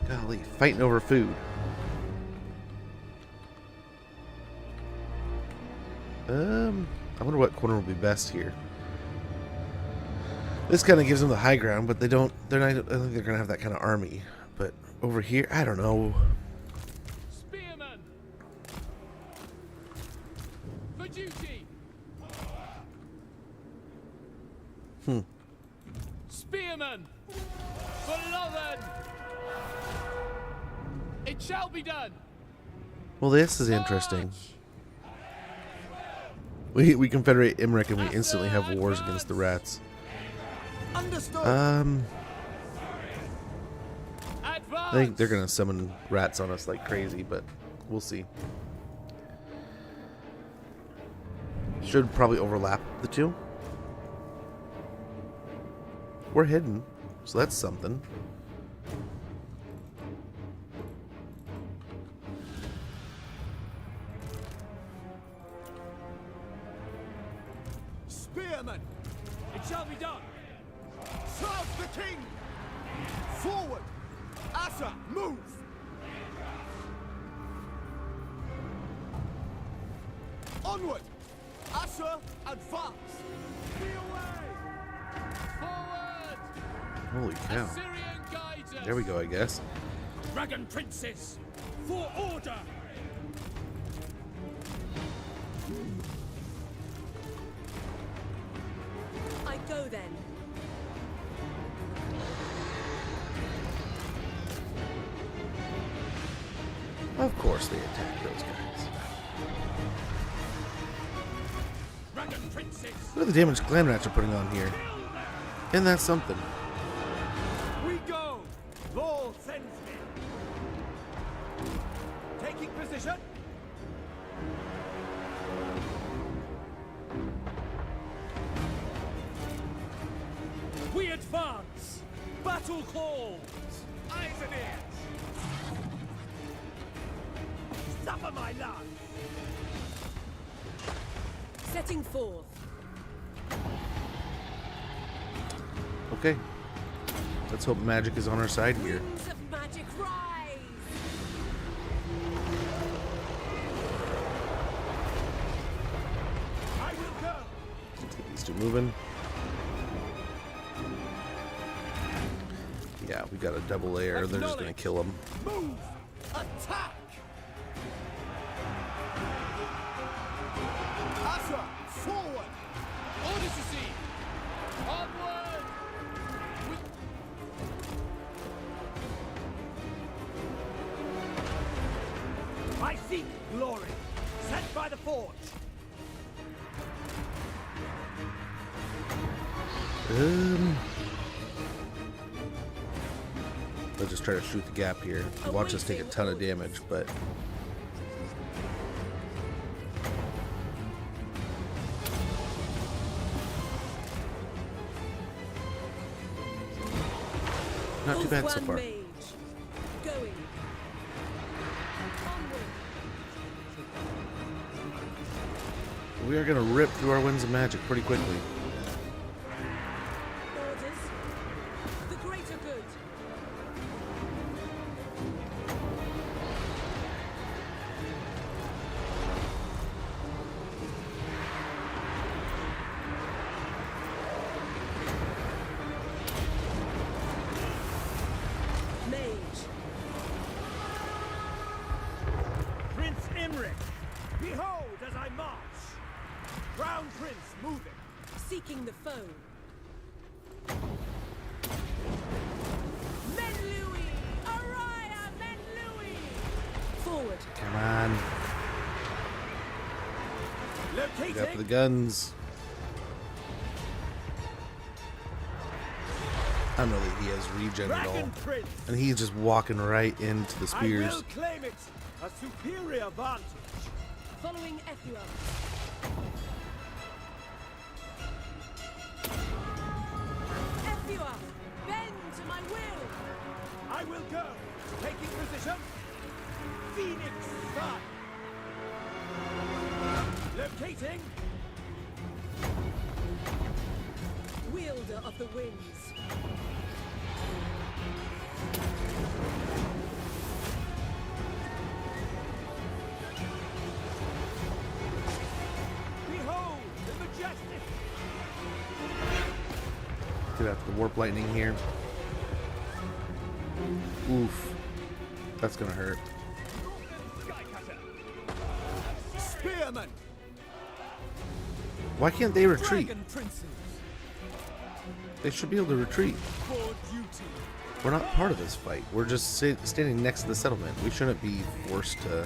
Golly, fighting over food. I wonder what corner will be best here. This kind of gives them the high ground, but they're not, I don't think they're going to have that kind of army. But over here, I don't know. Spearmen! For duty! Spearmen! For Lothern! It shall be done! Well, this is interesting. We confederate Imric and we instantly have wars against the rats. Understood. I Advance! think they're gonna summon rats on us like crazy, but we'll see. Should probably overlap the two. We're hidden, so that's something. Spearmen, It shall be done! serve the king. Forward. Asa, move. Onward. Asa, advance. Be away. Forward! Holy cow. Assyrian guides us! There we go, I guess. Dragon princes! For order! I go then. Of course they attack those guys. Dragon princes! Look at the damage Glam Rats are putting on here. And that's something. We go. Lord sends me. Taking position. We advance! Battle calls! Eyes and ears. Suffer my love. Setting forth. Okay. Let's hope magic is on our side here. Winds of magic rise. I will go. Let's get these two moving. Yeah, we got a double layer. They're just gonna kill them. Move. Attack. Asa, forward. Order to see! Onward! I seek glory. Set by the forge. They'll just try to shoot the gap here. Watch us take a ton of damage, but not too bad so One far. mage. Going. Onward. We are going to rip through our winds of magic pretty quickly. Orders. The greater good. Mage. Prince Imric, behold as I march. Crown Prince moving. Seeking the foe. Men Louis! Araya! Men Louis! Forward. Come on. Get up for Locating. the guns. I don't know that he has regen at all. Dragon Prince. And he's just walking right into the I spears. will claim it. A superior vantage. Following Ethua. Ethua! Bend to my will! I will go. Taking position. Phoenix Sun. Locating. Wielder of the winds. Behold the majestic. Get after the warp lightning here. Oof. That's gonna hurt. Spearman. Why can't they retreat? Dragon Princes. They should be able to retreat. For duty. We're not part of this fight. We're just standing next to the settlement. We shouldn't be forced to...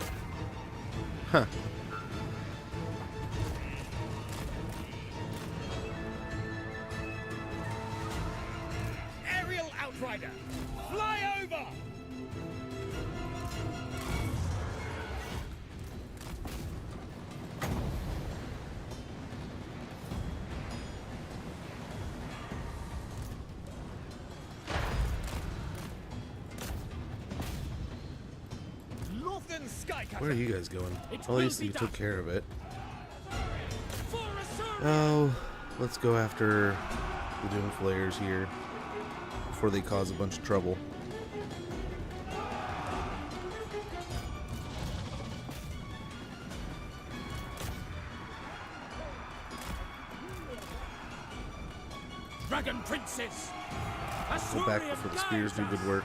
Huh. Aerial Outrider. Fly over. Northern Skycutter. Where are you guys going? It Well, at will least be you done. took care of it. For Assyria! Oh, let's go after the Doom Flayers here before they cause a bunch of trouble. Dragon Princess! Go back before the spears do good work.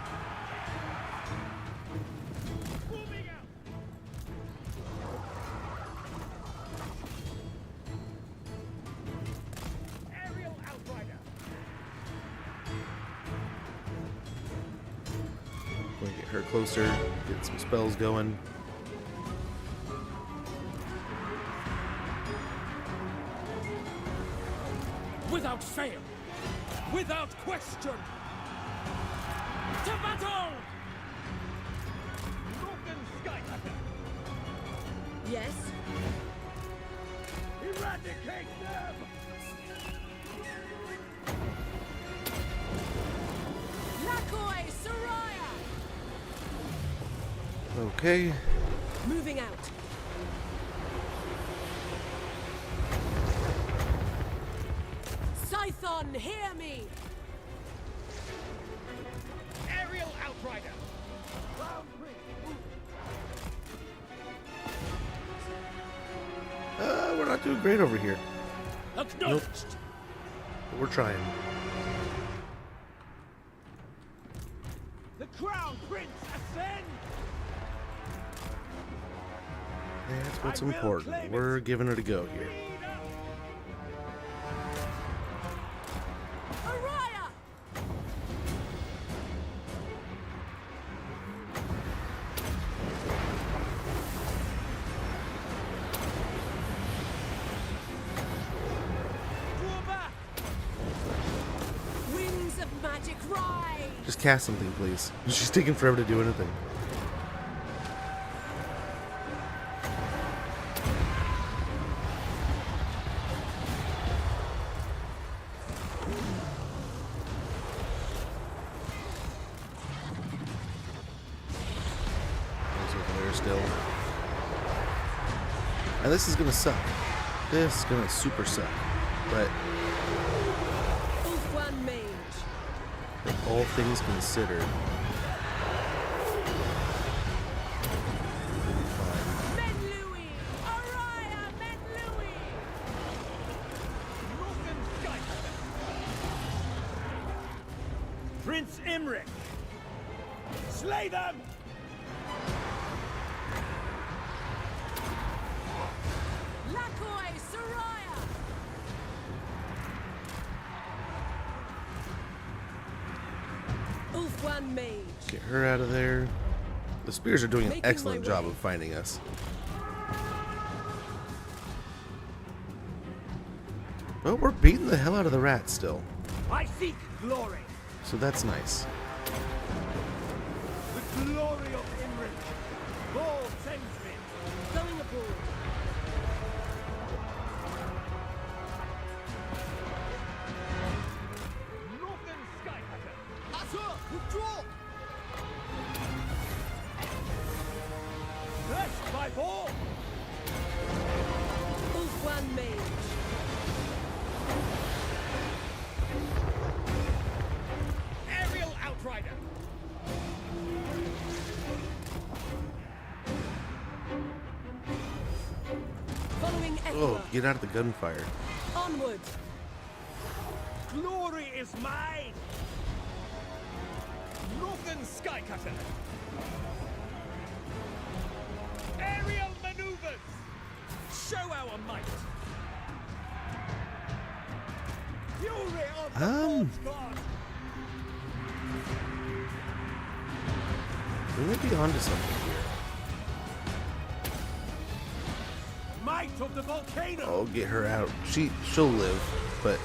Aerial Outrider. Going to get her closer, get some spells going. Without fail! Without question! To battle! Northern Skycutter. Yes? Eradicate them. Lakoi Soraya! Okay. Moving out. Scython, hear me! Aerial Outrider. Crown Prince. We're not doing great over here. Acknowledged! But we're trying. The Crown Prince ascend. That's what's I will important. claim it. We're giving it a go here. Araya! Draw back. Winds of magic rise! Just cast something, please. She's taking forever to do anything. He's over there still. And this is gonna suck. This is gonna super suck. But Ulf one mage. all things considered, we'll be fine. Men Louis! Araya! Men Louis! Prince Imric! Slay them! Lakoi Saraya! Ulf one mage. Get her out of there. The spears are doing an Making excellent my job way. of finding us. Well, we're beating the hell out of the rats still, I seek glory! so that's nice. The glory of Imric! Lord sends me! Going abroad. Northern Skycutter! Azur, withdraw! Blessed by war! Ulf one mage. Aerial Outrider! Following Oh, Eithra. get out of the gunfire. Onward. Glory is mine! Northern Skycutter! Aerial maneuvers! Show our might! Fury of the Lord God! We might be onto something here. Might of the volcano! Oh, get her out. She'll live, but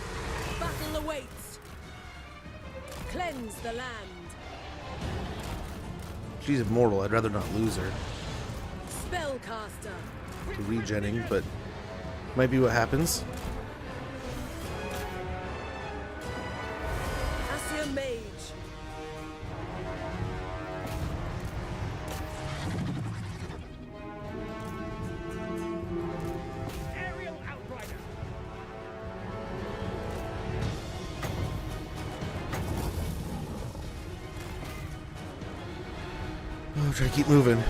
Battle awaits. Cleanse the land. she's immortal. I'd rather not lose her Spellcaster. to regenning, but might be what happens. Asir mage. Aerial Outrider! Oh, try to keep moving.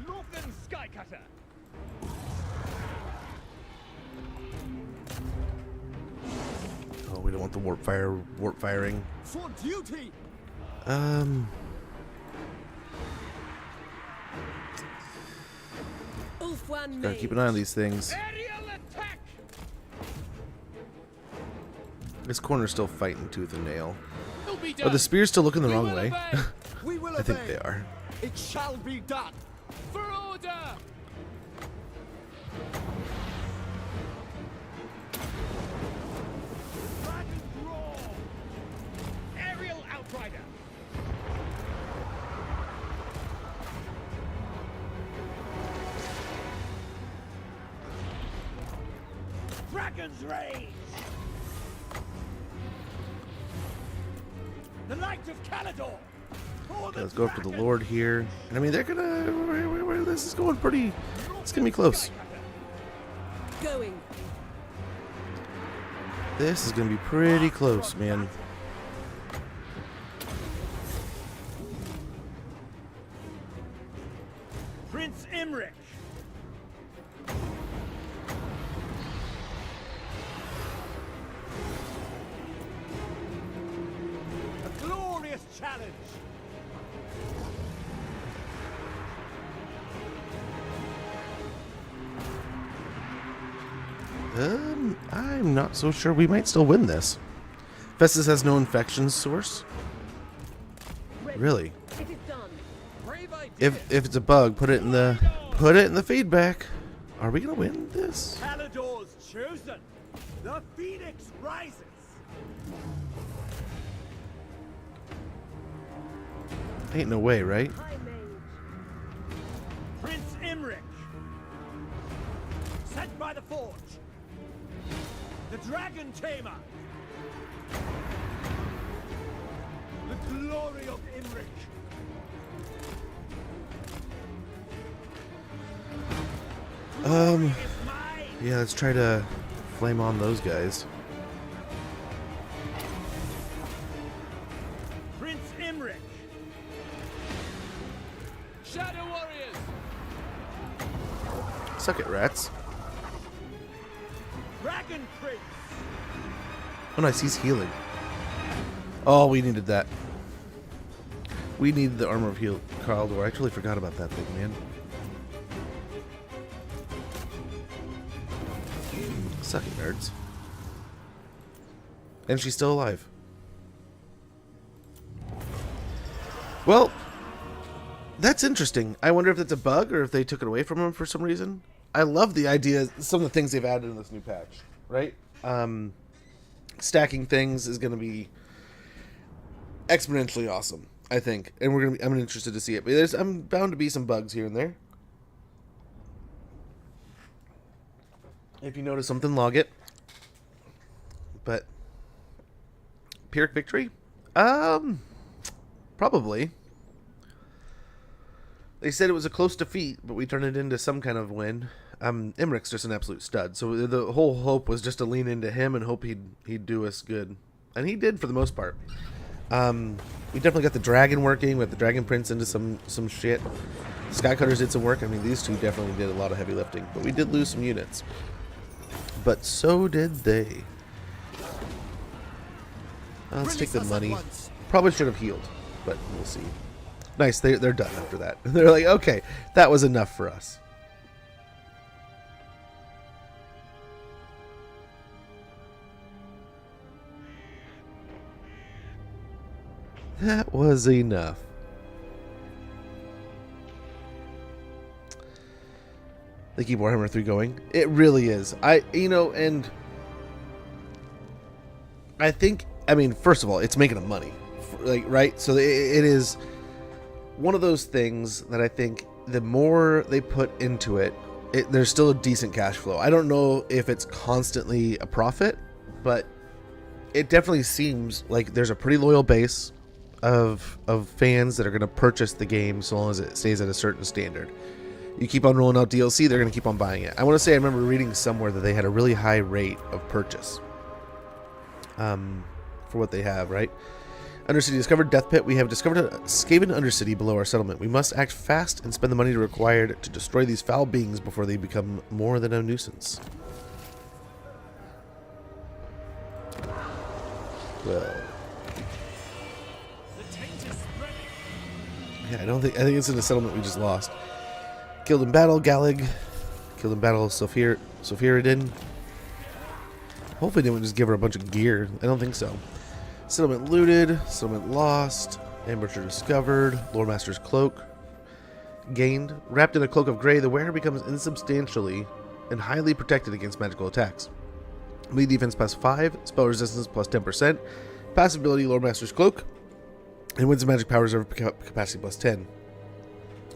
Northern Skycutter! Oh, we don't want the warp firing. For duty! Ulf one Gotta mage. keep an eye on these things. Aerial attack! This corner's still fighting tooth and nail. It'll be Are done. the spears still looking the We wrong will way? obey. We will I think obey. they are. It shall be done! For order. Dragon's Roar! Aerial Outrider! Dragon's Rage! The Light of Caledor! For the Let's go after the dragon! Lord here. And I mean, they're gonna. This is going pretty. It's gonna be close. Going. This is gonna be pretty close, man. Prince Imric! A glorious challenge! I'm not so sure. We might still win this. Festus has no infection source. Really? It is done. Brave idea. If it's a bug, put it in the feedback. Are we gonna win this? Palador's chosen. The phoenix rises. Ain't no way, right? High mage. Prince Imric. Sent by the forge. The dragon tamer. The glory of Imric. Is mine. Yeah, let's try to flame on those guys. Prince Imric. Shadow Warriors! Suck it, rats. Dragon Prince. Oh, nice, he's healing. Oh, we needed that. We needed the armor of heal. Caldor. I totally forgot about that thing, man. Suck it, nerds. And she's still alive. Well, that's interesting. I wonder if that's a bug or if they took it away from him for some reason. I love the idea, some of the things they've added in this new patch, right? Stacking things is going to be exponentially awesome, I think. And I'm interested to see it. But I'm bound to be some bugs here and there. If you notice something, log it. But Pyrrhic victory? Probably. They said it was a close defeat, but we turned it into some kind of win. Imric's just an absolute stud. So the whole hope was just to lean into him and hope he'd do us good. And he did for the most part. We definitely got the dragon working. We got the dragon prince into some shit. Skycutters did some work. I mean, these two definitely did a lot of heavy lifting. But we did lose some units. But so did they. Let's take the money. Probably should have healed, but we'll see. Nice, they're done after that. They're like, okay, that was enough for us. That was enough. They keep Warhammer 3 going. It really is. And I think, first of all, it's making them money. Right? So it is one of those things that I think the more they put into it, there's still a decent cash flow. I don't know if it's constantly a profit, but it definitely seems like there's a pretty loyal base of fans that are going to purchase the game so long as it stays at a certain standard. You keep on rolling out DLC, they're going to keep on buying it. I want to say I remember reading somewhere that they had a really high rate of purchase for what they have, right? Undercity discovered. Death Pit. We have discovered a Skaven Undercity below our settlement. We must act fast and spend the money required to destroy these foul beings before they become more than a nuisance. Well, yeah, I think it's in the settlement we just lost. Killed in battle, Galig. Killed in battle, Eataine. Hopefully they didn't just give her a bunch of gear. I don't think so. Settlement looted. Settlement lost. Ambusher discovered. Loremaster's cloak gained. Wrapped in a cloak of gray, the wearer becomes insubstantially and highly protected against magical attacks. Melee defense plus 5. Spell resistance plus 10%. Passive ability, Loremaster's cloak. And wins of magic power reserve capacity plus 10.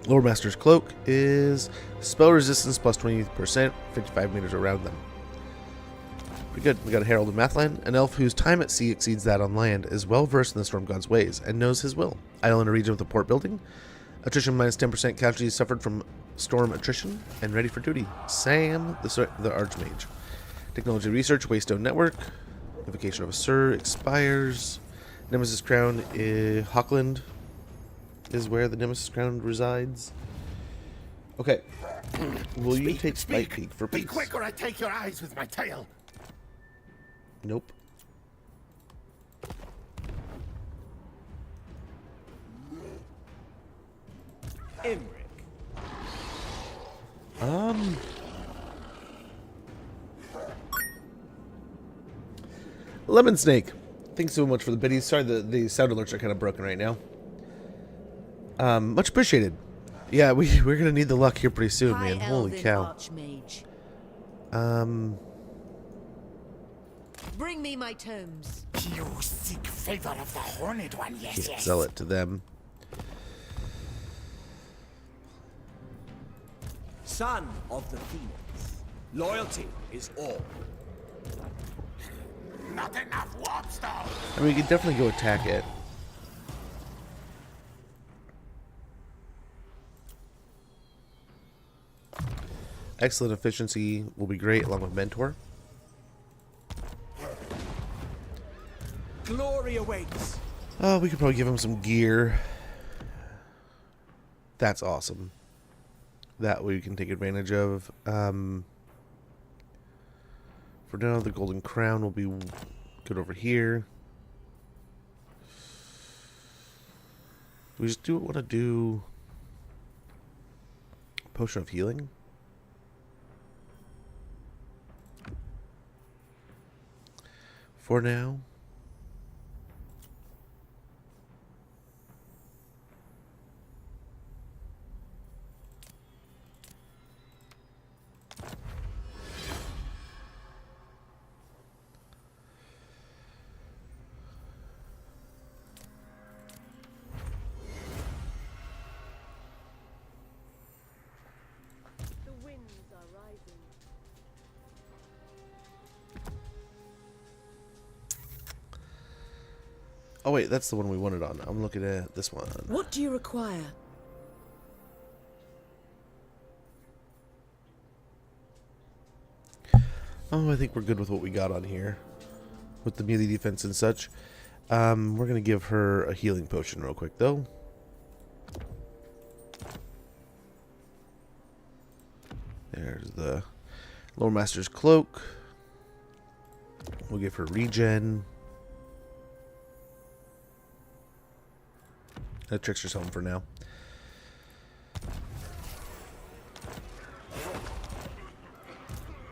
Loremaster's cloak is spell resistance plus 20%, 55 meters around them. Pretty good. We got a Herald in Mathland, an elf whose time at sea exceeds that on land, is well versed in the Storm God's ways and knows his will. Idle in a region with a port building. Attrition minus 10% casualties suffered from storm attrition and ready for duty. Sam, the Archmage. Technology research, Waystone Network. Invocation of a Sir expires. Nemesis Crown, Hockland is where the Nemesis Crown resides. Okay. Will you take Spike Peak for peace? Be quick or I take your eyes with my tail. Nope. Imric. Lemon Snake. Thanks so much for the biddies. Sorry, the sound alerts are kind of broken right now. Much appreciated. Yeah, we're gonna need the luck here pretty soon, High man. Holy Elven cow. Archmage. Bring me my tomes. You seek favor of the Horned One, yes, yes. Sell it to them. Son of the Phoenix. Loyalty is all. Not enough warpstone. I mean, we could definitely go attack it. Excellent efficiency will be great along with Mentor. Glory awaits. Oh, we could probably give him some gear. That's awesome. That we can take advantage of. For now, the Golden Crown will be good over here. We just do want to do Potion of Healing. For now. The winds are rising. Oh wait, that's the one we wanted on. I'm looking at this one. What do you require? Oh, I think we're good with what we got on here. With the melee defense and such. We're going to give her a healing potion real quick, though. There's the Lore Master's Cloak. We'll give her regen. That Trickster's home for now.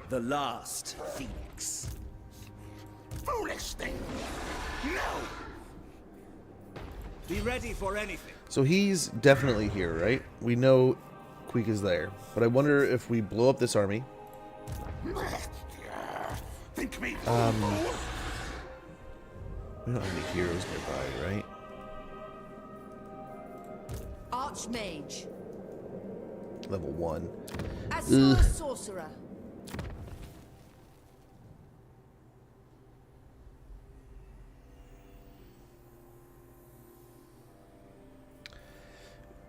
The last Phoenix. Foolish thing. No. Be ready for anything. So he's definitely here, right? We know Queek is there. But I wonder if we blow up this army. Think me. We don't have any heroes nearby, right? Archmage. Level 1. Asura Sorcerer.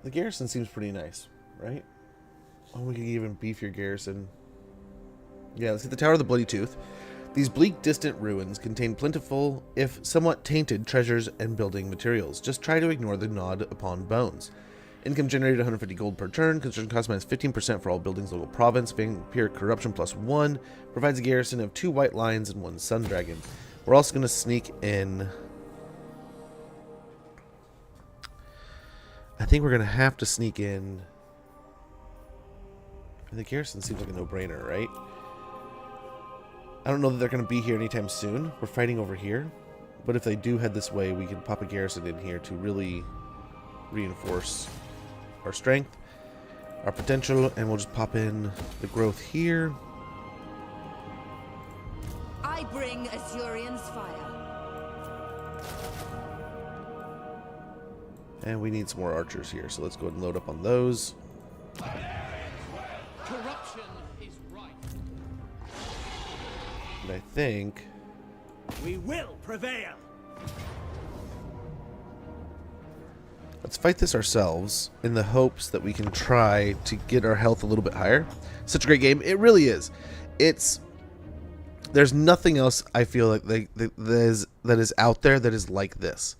The garrison seems pretty nice, right? Oh, we could even beef your garrison. Yeah, let's hit the Tower of the Bloody Tooth. These bleak, distant ruins contain plentiful, if somewhat tainted, treasures and building materials. Just try to ignore the nod upon bones. Income generated 150 gold per turn. Construction cost minus 15% for all buildings, local province. Vampire corruption +1. Provides a garrison of 2 white lions and 1 sun dragon. We're also going to sneak in. I think we're going to have to sneak in. The garrison seems like a no-brainer, right? I don't know that they're going to be here anytime soon. We're fighting over here. But if they do head this way, we can pop a garrison in here to really reinforce our strength, our potential, and we'll just pop in the growth here. I bring Azurian's fire. And we need some more archers here, so let's go ahead and load up on those. Corruption is right. And I think We will prevail. let's fight this ourselves in the hopes that we can try to get our health a little bit higher. Such a great game. It really is. There's nothing else I feel like that is out there that is like this.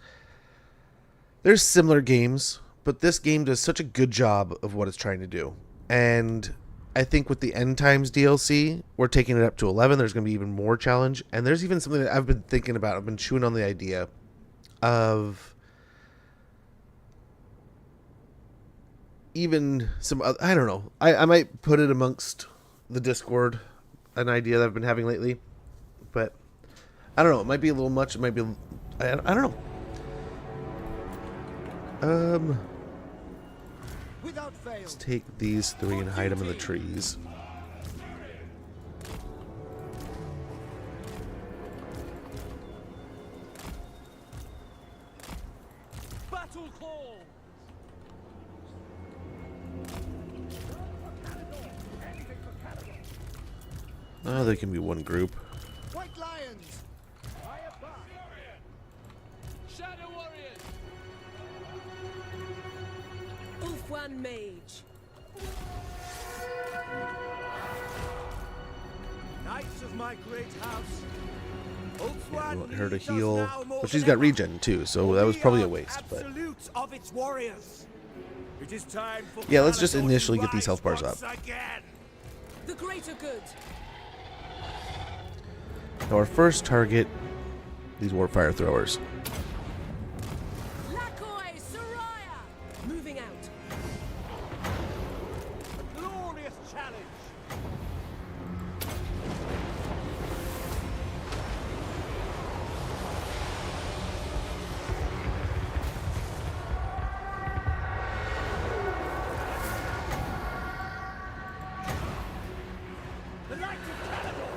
There's similar games, but this game does such a good job of what it's trying to do. And I think with the End Times DLC, we're taking it up to 11. There's going to be even more challenge. And there's even something that I've been thinking about. I've been chewing on the idea of even some, I don't know. I might put it amongst the Discord, an idea that I've been having lately. But I don't know. It might be a little much. It might be, I don't know. Without fail. Let's take these 3 and hide them in the trees. Battle call. Oh, they can be one group. White lions! Shadow warriors. Ulfwan Mage. Knights of my great house. Yeah, we want her to heal, but she's got regen too, so that was probably a waste. But Absolute of its warriors. It is time for yeah, let's just Palador to initially get these rise health bars once up. again. The greater good. Now our first target, these warfire throwers. Lakoi Soraya. Moving out. A glorious challenge. The Knights of Palador.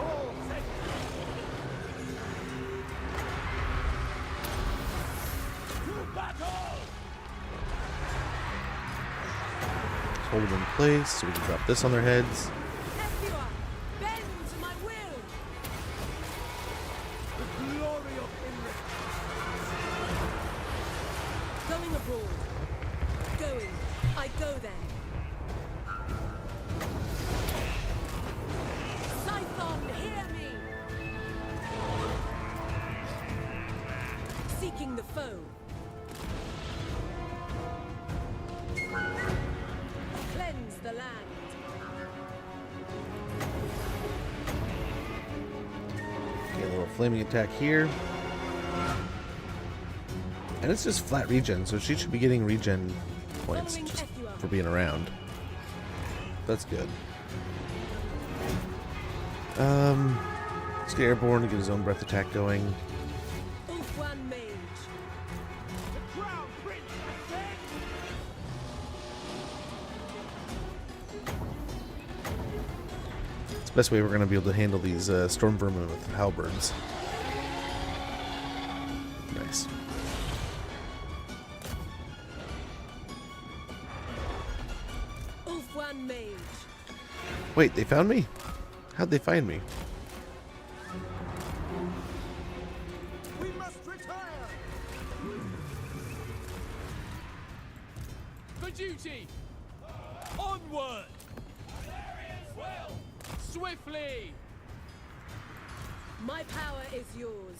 All set. To battle! Hold them in place so we can drop this on their heads. Ephua. Bend to my will. The glory of Imric. Going abroad. Going. I go there. Scython, hear me. Seeking the foe. Cleanse the land. Okay, a little flaming attack here. And it's just flat regen, so she should be getting regen points Following just Ephua. for being around. That's good. Let's get airborne to get his own breath attack going. Ulfwan Mage. The crown prince again! It's the best way we're going to be able to handle these storm vermin with halberds. Nice. Ulfwan Mage. Wait, they found me? How'd they find me? We must retire! For duty. Onward. Swiftly. My power is yours.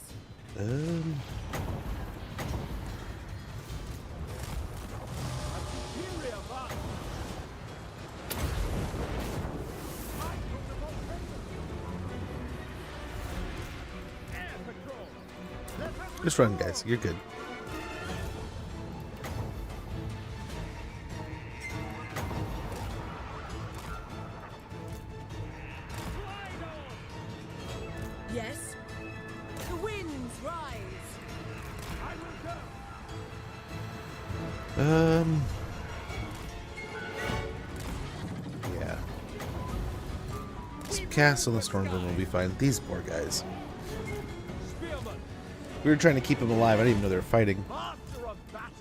Superior march! Air patrol! Let us Just run, guys. You're good. Yes. The winds rise. I will go! Yeah. Some casts on the storm vermin will be fine. These poor guys. Spearman! We were trying to keep them alive. I didn't even know they were fighting. Master of battle!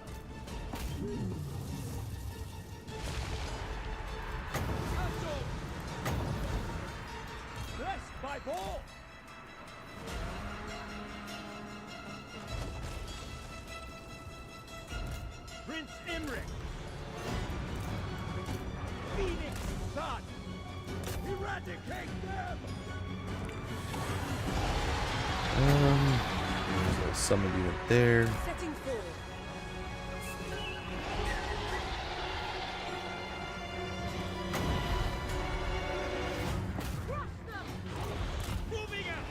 Assault! Blessed by ball! Prince Imric! Phoenix Sun! Eradicate them! There's a little summon unit there. Setting forth. Moving out!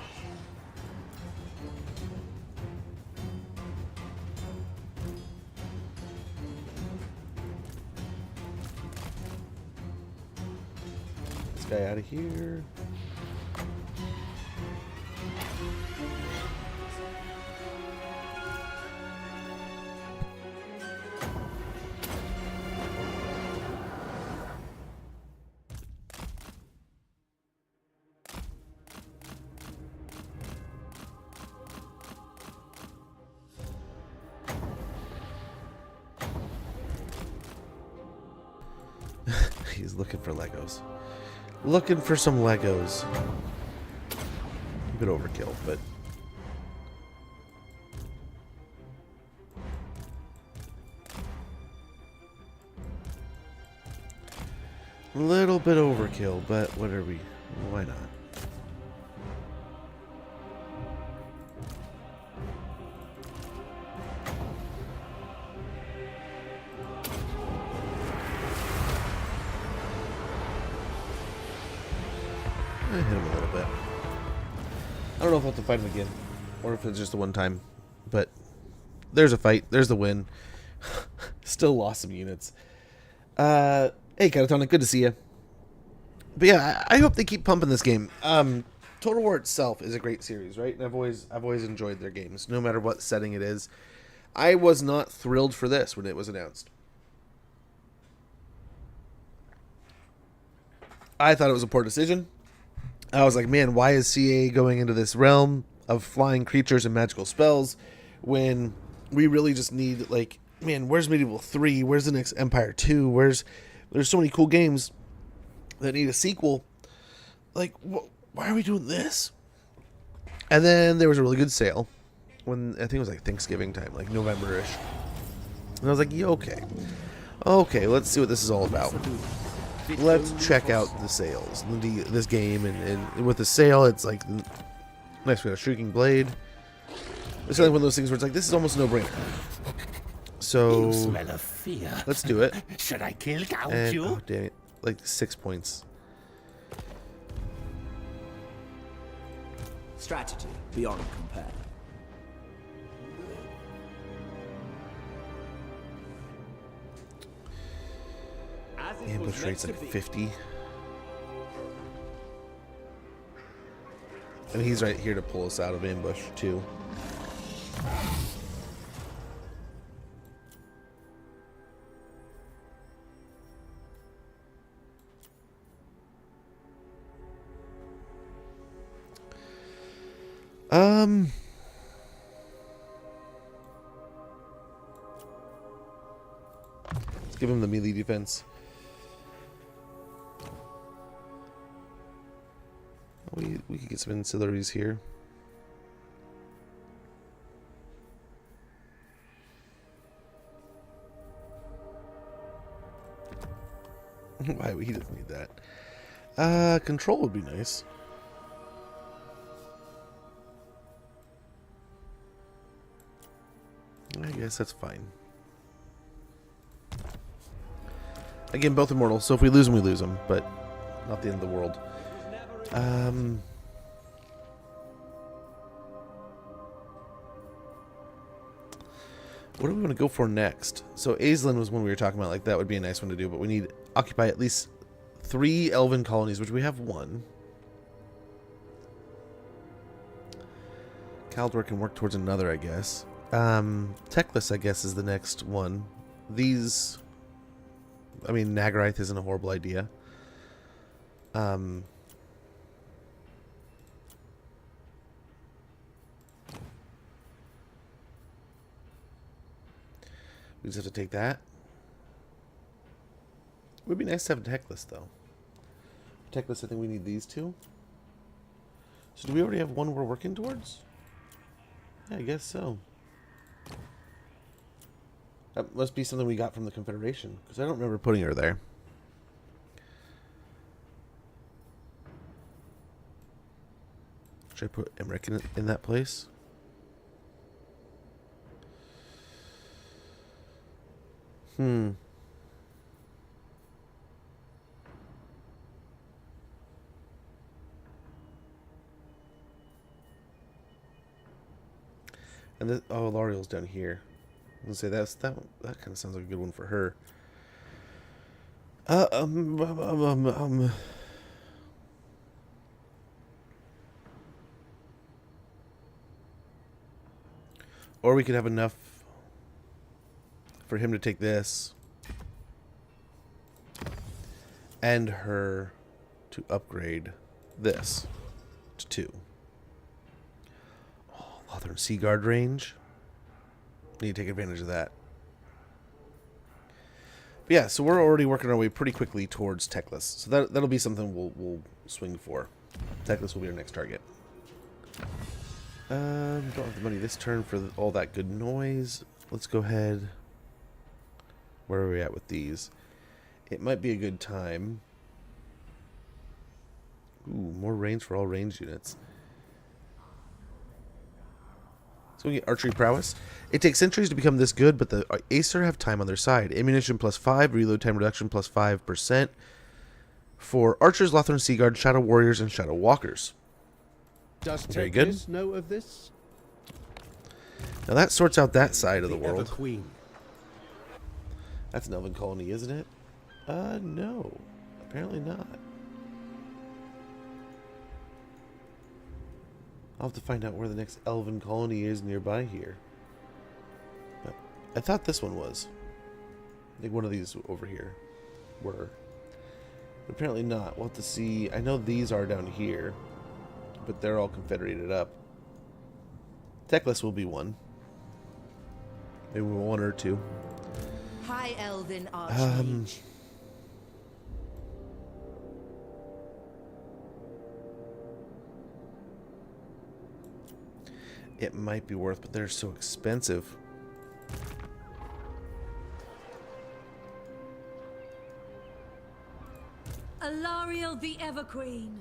This guy out of here. He's looking for Legos. Looking for some Legos. A bit overkill, but... a little bit overkill, but what are we? Why not? I hit him a little bit. I don't know if I'll have to fight him again, or if it's just the one time, but there's a fight. There's the win. Still lost some units. Hey, Catatonic, good to see you. But yeah, I hope they keep pumping this game. Total War itself is a great series, right? And I've always enjoyed their games, no matter what setting it is. I was not thrilled for this when it was announced. I thought it was a poor decision. I was like, man, why is CA going into this realm of flying creatures and magical spells when we really just need, like, man, where's Medieval 3? Where's the next Empire 2? There's so many cool games that need a sequel. Like, why are we doing this? And then there was a really good sale when, I think it was like Thanksgiving time, like November-ish. And I was like, yeah, okay, let's see what this is all about. Let's check out the sales, this game, and with the sale, it's like, nice, we got a Shrieking Blade. It's like one of those things where it's like, this is almost a no-brainer. So, You smell of fear. let's do it. Should I kill And, you? oh, damn it, like 6 points. Strategy beyond compare. As it was Ambush rate's meant like to be. 50. And he's right here to pull us out of ambush, too. Let's give him the melee defense. We could get some ancillaries here. Why? He doesn't need that. Control would be nice. I guess that's fine. Again, both immortal, so if we lose them, we lose them, but not the end of the world. What do we want to go for next? So Aislinn was one we were talking about, like that would be a nice one to do, but we need occupy at least 3 elven colonies, which we have 1. Kaldor can work towards another, I guess. Teclis, I guess, is the next one. These, I mean, Nagarath isn't a horrible idea. We just have to take that. It would be nice to have a Teclis, though. Teclis, I think we need these 2. So do we already have one we're working towards? Yeah, I guess so. That must be something we got from the Confederation, because I don't remember putting her there. Should I put Emmerich in that place? And this, oh, L'Oreal's down here. I was gonna say that kind of sounds like a good one for her. Or we could have enough for him to take this and her to upgrade this to 2. Oh, Lothern Sea Guard range. Need to take advantage of that. But yeah, so we're already working our way pretty quickly towards Teclis. So that'll be something we'll swing for. Teclis will be our next target. Don't have the money this turn for all that good noise. Let's go ahead. Where are we at with these? It might be a good time. Ooh, more range for all range units. So we get archery prowess. It takes centuries to become this good, but the Acer have time on their side. Ammunition +5, reload time reduction +5% for archers, Lothran Seaguard, Shadow Warriors, and Shadow Walkers. Does Very good. Teclis know of this? Now that sorts out that side of the Ever world. Queen. That's an elven colony, isn't it? No. Apparently not. I'll have to find out where the next elven colony is nearby here. But I thought this one was. I think one of these over here were. But apparently not. We'll have to see. I know these are down here, but they're all confederated up. Teclis will be one. Maybe one or two. High Elven Archmage. It might be worth, but they're so expensive. Alariel the Everqueen.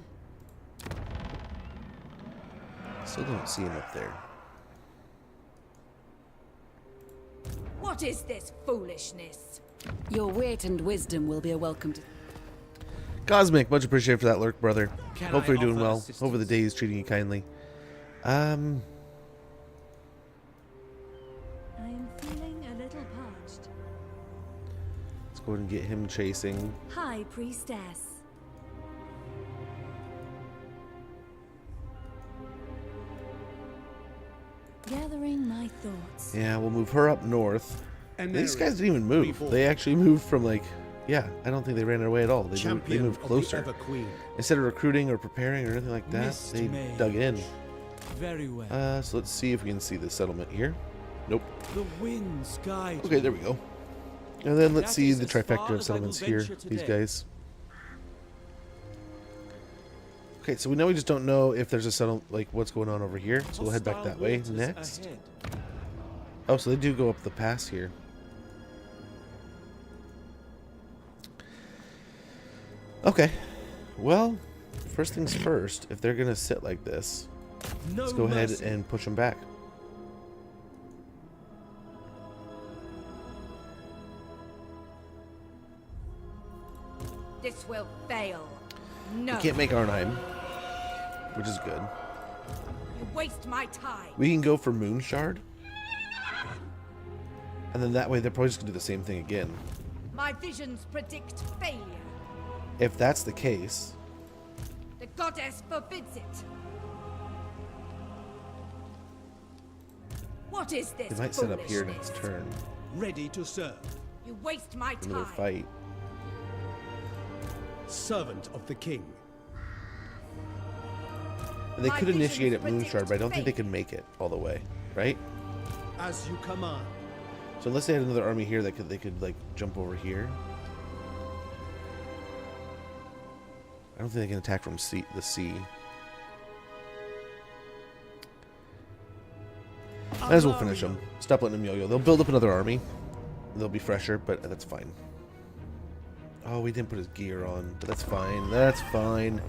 Still don't see him up there. What is this foolishness? Your wit and wisdom will be a welcome to... Cosmic, much appreciated for that lurk, brother. Can Hope I you're doing offer well. assistance? Hope the day is treating you kindly. I am feeling a little parched. Let's go ahead and get him chasing. High Priestess. Gathering my thoughts. Yeah, we'll move her up north. And These guys didn't even move. They actually moved from like, yeah, I don't think they ran away at all. They moved closer. Of the Ever Queen. Instead of recruiting or preparing or anything like that, Mist they Mage. dug in. Very well. So let's see if we can see the settlement here. Nope. The winds guide. Okay, there we go. And then let's That see is the as far trifecta of as I will settlements here. venture These today. guys. Okay, so we know we just don't know if there's a like what's going on over here. So we'll head back that way Hostile next. waters ahead. Oh, so they do go up the pass here. Okay. Well, first things first, if they're going to sit like this, No let's go ahead mercy. and push them back. This will fail. No. We can't make Arnheim, which is good. You waste my time. We can go for Moon Shard. And then that way they're probably just going to do the same thing again. My visions predict failure. If that's the case, The goddess forbids it. What is this they might set up here foolishness? next turn. Ready to serve. You waste my Another time. fight. Servant of the king. And they My could initiate at visions Moon Shard, but I don't think they predict can make it all the way, right? As you command. So unless they had another army here, they could like jump over here. I don't think they can attack from the sea. Might as well finish them. Stop letting them yo-yo. They'll build up another army. They'll be fresher, but that's fine. Oh, we didn't put his gear on, but that's fine. That's fine.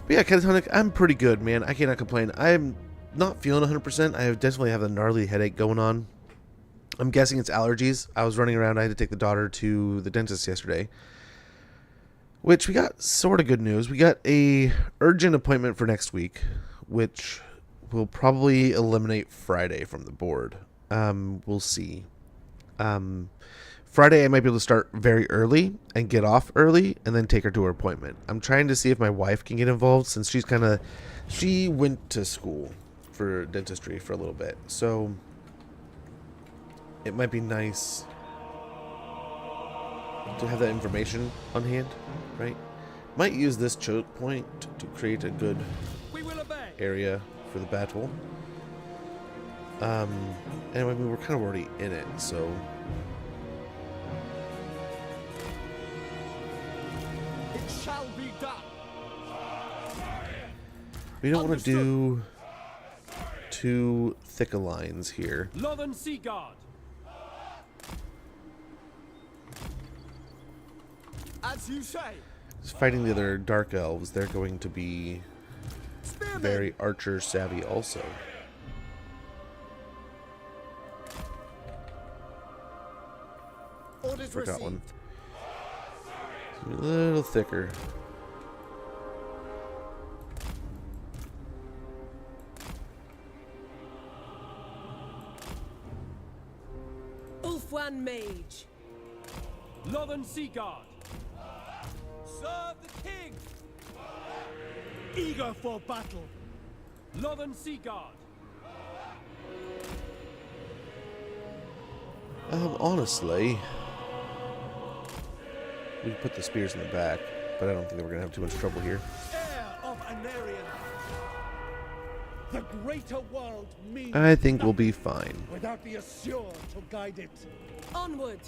But yeah, Catatonic, I'm pretty good, man. I cannot complain. I'm not feeling 100%. I definitely have a gnarly headache going on. I'm guessing it's allergies. I was running around. I had to take the daughter to the dentist yesterday. Which we got sort of good news. We got a urgent appointment for next week, which will probably eliminate Friday from the board. We'll see. Friday I might be able to start very early and get off early and then take her to her appointment. I'm trying to see if my wife can get involved since she went to school for dentistry for a little bit. So it might be nice to have that information on hand, right? Might use this choke point to create a good We will obey. area for the battle. And I mean, we're kind of already in it, so shall be done. We don't want to do too thick of lines here. Lothern Sea Guard. As you say. Just fighting the other dark elves, they're going to be Spearmen. very archer savvy also. Orders Forgot received. one. A little thicker. Ulfwan Mage. Lothern Sea Guard. Serve the king. Eager for battle. Lothern Sea Guard. Honestly, we put the spears in the back, but I don't think that we're gonna have too much trouble here. Heir of Anarion. The greater world means I think we'll be fine. without the Assure to guide it. Onward.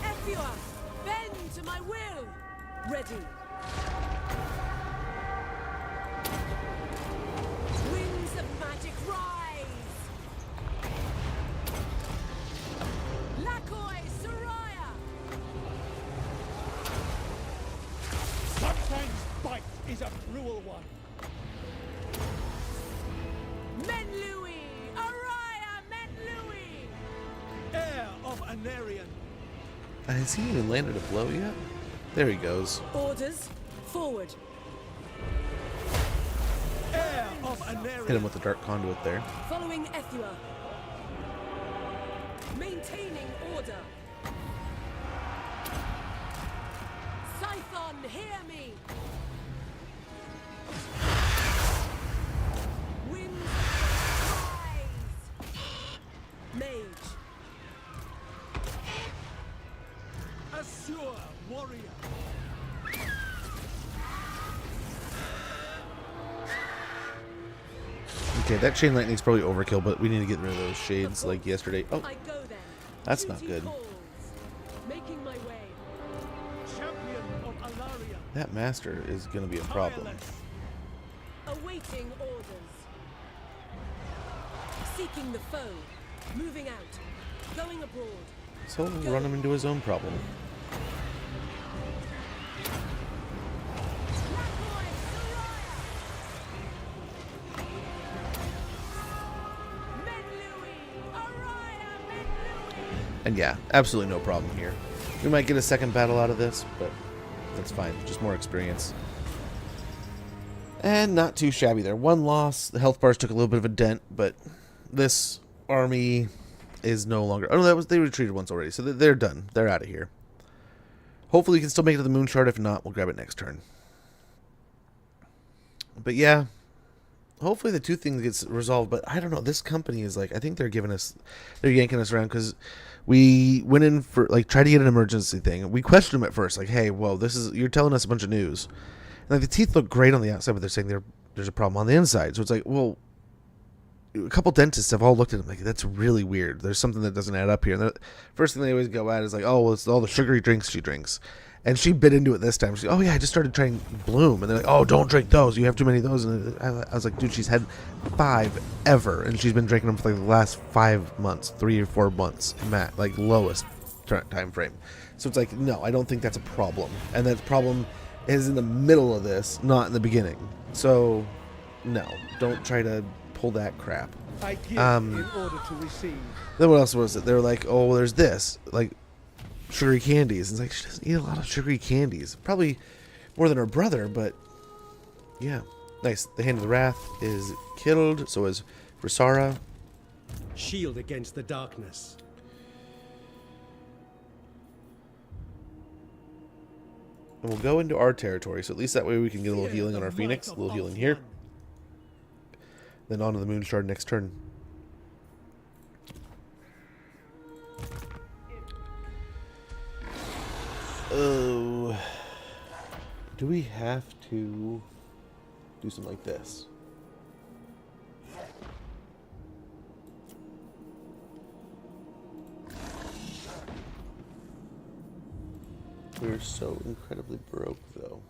Ephua, bend to my will. Ready. Winds of magic rise. Lakoi Soraya. Sometimes bite is a cruel one. Menlui. Araya Menlui. Heir of Anarion. Has he even landed a blow yet? There he goes. Orders. Forward. Heir of Anarion. Hit him with the dark conduit there. Following Ephua. Maintaining order. Scython, hear me. Winds rise. Mage. Assure warrior. Okay, that chain lightning's probably overkill, but we need to get rid of those shades like yesterday. Oh, I go then. that's not Duty good. calls. Making my way. Champion of Alaria. That master is going to be a problem. Tireless. Awaiting orders. Seeking the foe. Moving out. Going abroad. So we'll run him into his own problem. Lakoi Soraya. Menlui. Araya Menlui. And yeah, absolutely no problem here. We might get a second battle out of this, but that's fine. Just more experience. And not too shabby there. One loss. The health bars took a little bit of a dent, but this army is no longer... Oh, no, they retreated once already, so they're done. They're out of here. Hopefully we can still make it to the moon shard. If not, we'll grab it next turn. But yeah, hopefully the two things gets resolved. But I don't know. This company is like, I think they're yanking us around because we went in for tried to get an emergency thing. We questioned them at first, like, hey, whoa, you're telling us a bunch of news. And the teeth look great on the outside, but they're saying there's a problem on the inside. So it's like, well, a couple dentists have all looked at them like, that's really weird. There's something that doesn't add up here. And the first thing they always go at is like, oh, well, it's all the sugary drinks she drinks. And she bit into it this time. She's like, oh yeah, I just started trying Bloom. And they're like, oh, don't drink those. You have too many of those. And I was like, dude, she's had 5 ever. And she's been drinking them for the last 5 months, 3 or 4 months, lowest time frame. So it's like, no, I don't think that's a problem. And that problem is in the middle of this, not in the beginning. So, no, don't try to pull that crap. I give in order to receive. Then what else was it? They were like, oh, well, there's this, sugary candies. And it's like, she doesn't eat a lot of sugary candies. Probably more than her brother, but yeah. Nice. The Hand of the Wrath is killed, so is Rosara. Shield against the darkness. And we'll go into our territory, so at least that way we can get a little healing on our Phoenix, a little healing here. Then on to the Moon Shard next turn. Oh. Do we have to do something like this? We're so incredibly broke, though.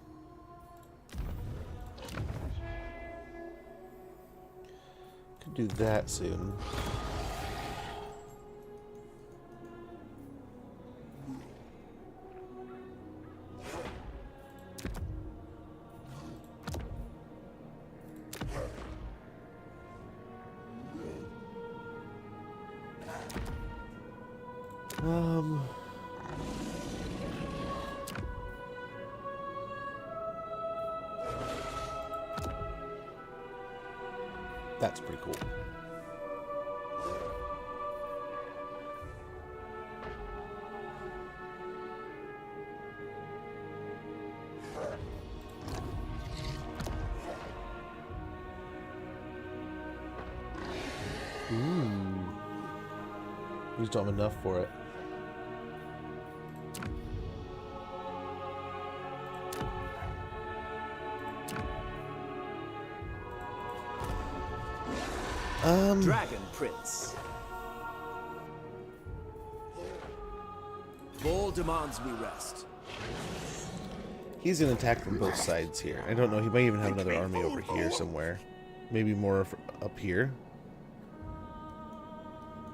Could do that soon. That's pretty cool. We just don't have enough for it. Dragon Prince. Bull demands we rest. He's gonna attack from both sides here. I don't know. He might even have another army over here somewhere. Maybe more up here.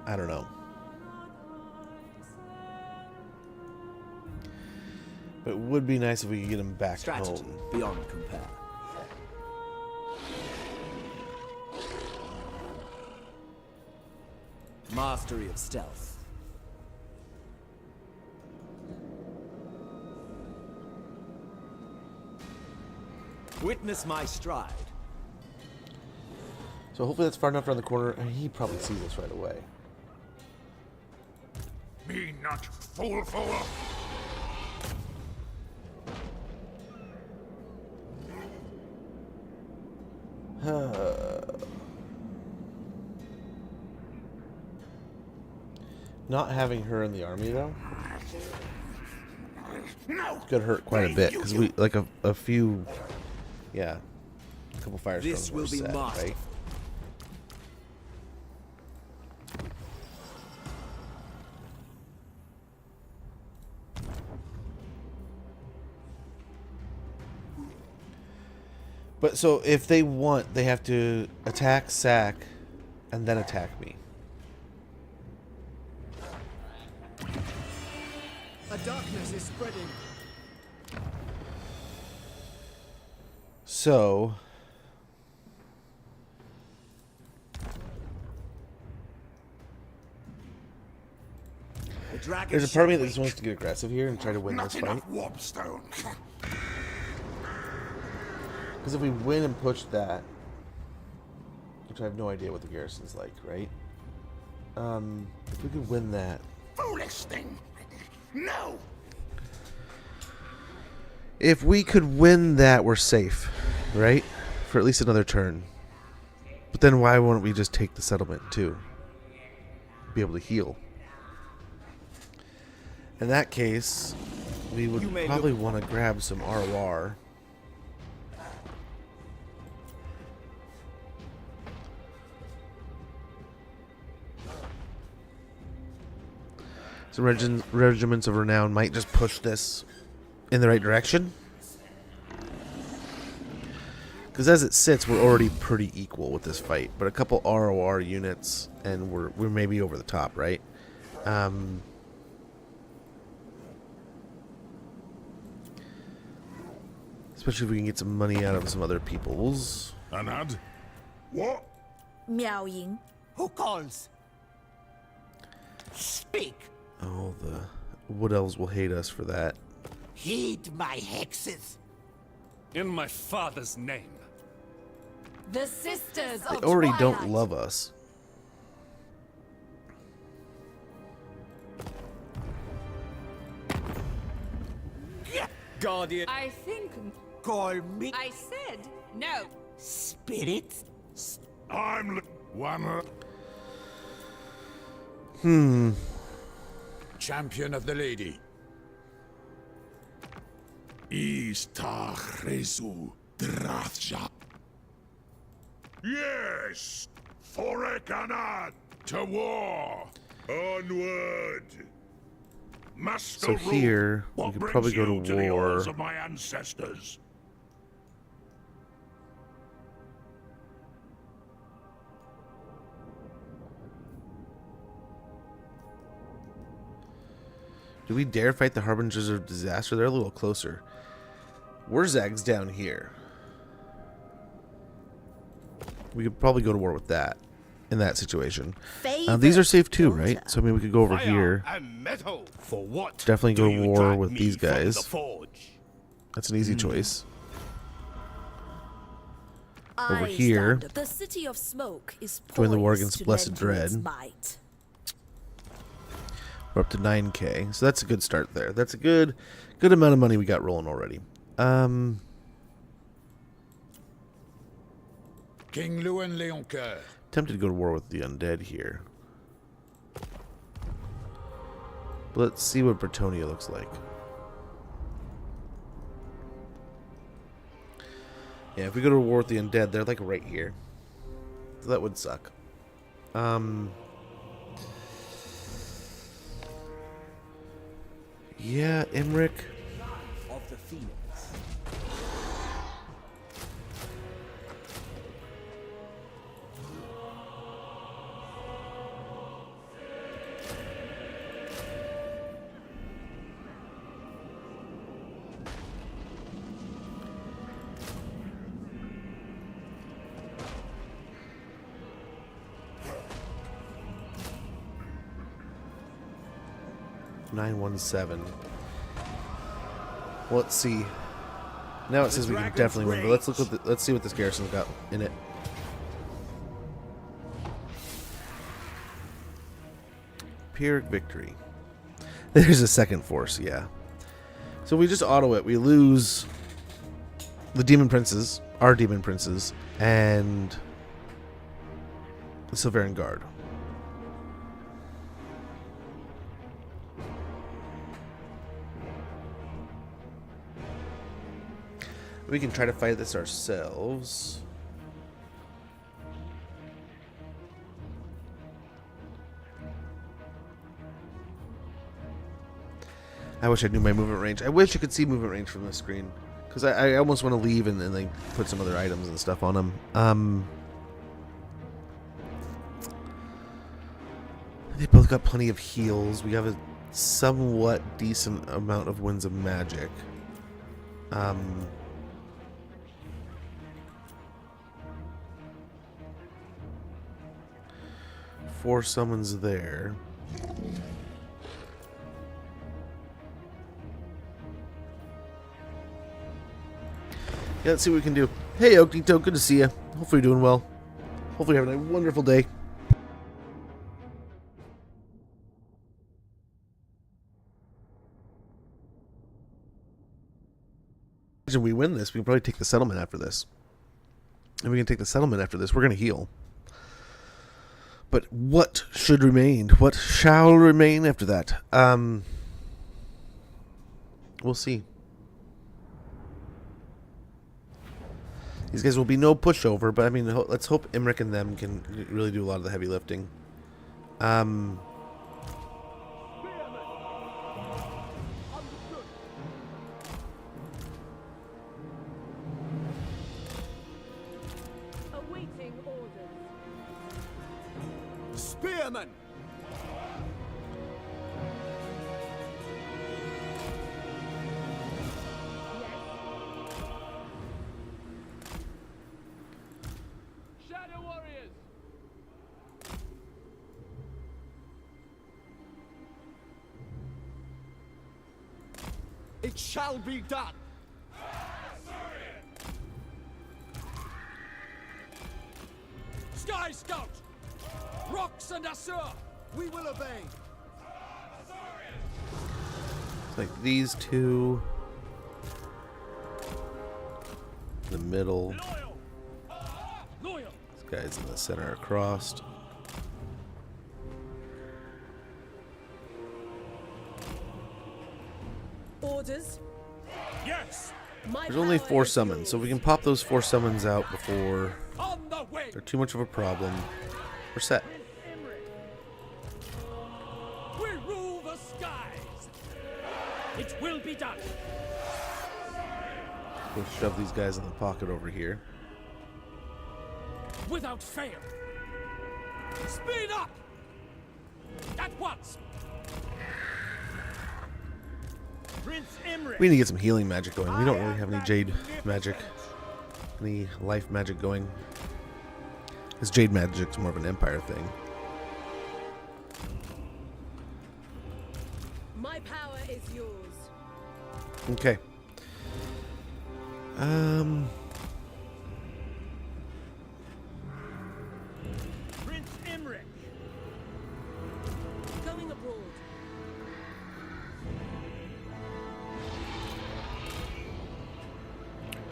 I don't know. But it would be nice if we could get him back Strategy home. beyond compare. Mastery of stealth. Witness my stride. So hopefully that's far enough around the corner. I mean, he probably sees us right away. Be not foolful. Not having her in the army though No. could hurt quite a bit because we like a few, yeah, a couple firestorms. This will be set, mastered. right? But so if they want, they have to attack, sack, and then attack me. A darkness is spreading. So The dragon there's a part of me that shall just wants to get aggressive here and try to win Not this fight. enough warpstone. Because if we win and push that, which I have no idea what the garrison's like, right? If we could win that, Foolish thing. No. if we could win that, we're safe, right? For at least another turn. But then why won't we just take the settlement too? Be able to heal. In that case, we would You may probably want to grab some ROR. Some regiments of renown might just push this in the right direction. Because as it sits, we're already pretty equal with this fight. But a couple ROR units, and we're maybe over the top, right? Especially if we can get some money out of some other people's. Anad? What? Miao Ying. Who calls? Speak. Oh, the wood elves will hate us for that. Heed my hexes. In my father's name. The sisters They of already Twilight. don't love us. Guardian. I think Call me I said no. spirits. I'm one. Champion of the lady. Istahresu Drathja. Yes! For Ekanad! To war! Onward! Master So Rule, here, we what could brings probably go you to the war. halls of my ancestors? Do we dare fight the Harbingers of Disaster? They're a little closer. Wurzag's down here. We could probably go to war with that in that situation. These are safe too, right? So I mean, we could go over here. And metal. For what? Definitely go do to you war drag with me these from guys. the forge? That's an easy choice. I Over here. stand. The city of smoke is Join the war poised against to Blessed lend you its Dread. might. We're up to 9k, so that's a good start there. That's a good amount of money we got rolling already. King Lewin Leoncoeur. Tempted to go to war with the undead here. But let's see what Bretonia looks like. Yeah, if we go to war with the undead, they're like right here. So that would suck. Yeah, Imric. Of the Phoenix. $917. Well, let's see. Now it says we can definitely win, but let's look at let's see what this garrison's got in it. Pyrrhic victory. There's a second force, yeah. So we just auto it. We lose the demon princes, our demon princes, and the Silverian Guard. We can try to fight this ourselves. I wish I knew my movement range. I wish I could see movement range from this screen. Because I almost want to leave and like put some other items and stuff on them. They both got plenty of heals. We have a somewhat decent amount of Winds of Magic. Four summons there. Yeah, let's see what we can do. Hey, Oaktito, good to see you. Hopefully you're doing well. Hopefully you're having a wonderful day. Imagine we win this, we can probably take the settlement after this. And we can take the settlement after this. We're going to heal. But what should remain? What shall remain after that? We'll see. These guys will be no pushover, but I mean, let's hope Imric and them can really do a lot of the heavy lifting. Awaiting orders. Spearman! Shadow Warriors! It shall be done! Sky Scout! Rocks and Assur! We will obey. It's like these two. In the middle. Loyal! Loyal! This guy's in the center across. Orders. Yes! My There's only power 4 is summons, so yours. we can pop those 4 summons out before On the way! they're too much of a problem. We're set. We rule the skies! It will be done. We'll shove these guys in the pocket over here. Without fail. Speed up! At once! Prince Imre. We need to get some healing magic going. We don't really have any jade magic, any life magic going. This jade magic's more of an empire thing. My power is yours. Okay. Prince Imre. Going abroad.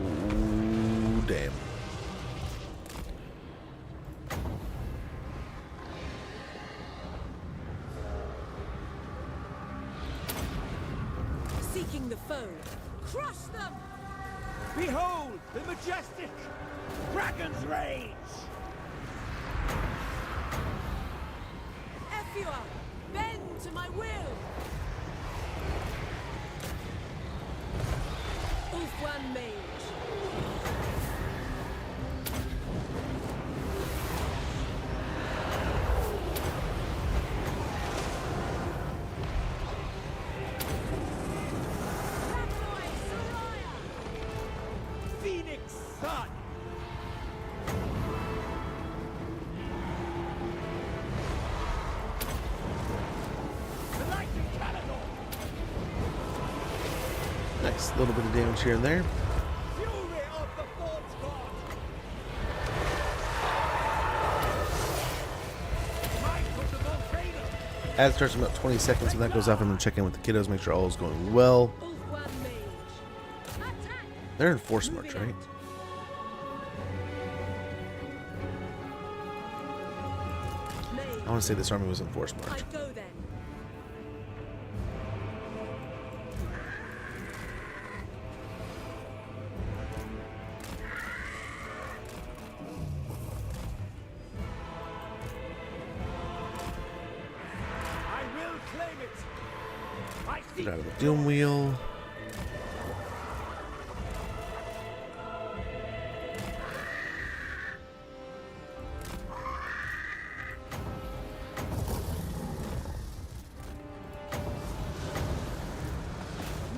Ooh, damn. Seeking the foe. Crush them! Behold the majestic dragon's rage! Ephua, bend to my will! Ulfwan Mage. Phoenix Sun! The light of Caledon! Nice little bit of damage here and there. Fury of the Forge God! Might of the volcano! Ad starts in about 20 seconds. When that goes off, I'm going to check in with the kiddos, make sure all is going well. Ulfwan Mage. Attack! They're in force march, right? I want to say this army was in force I march. go then. I will claim it! I seek Get out of the doom wheel.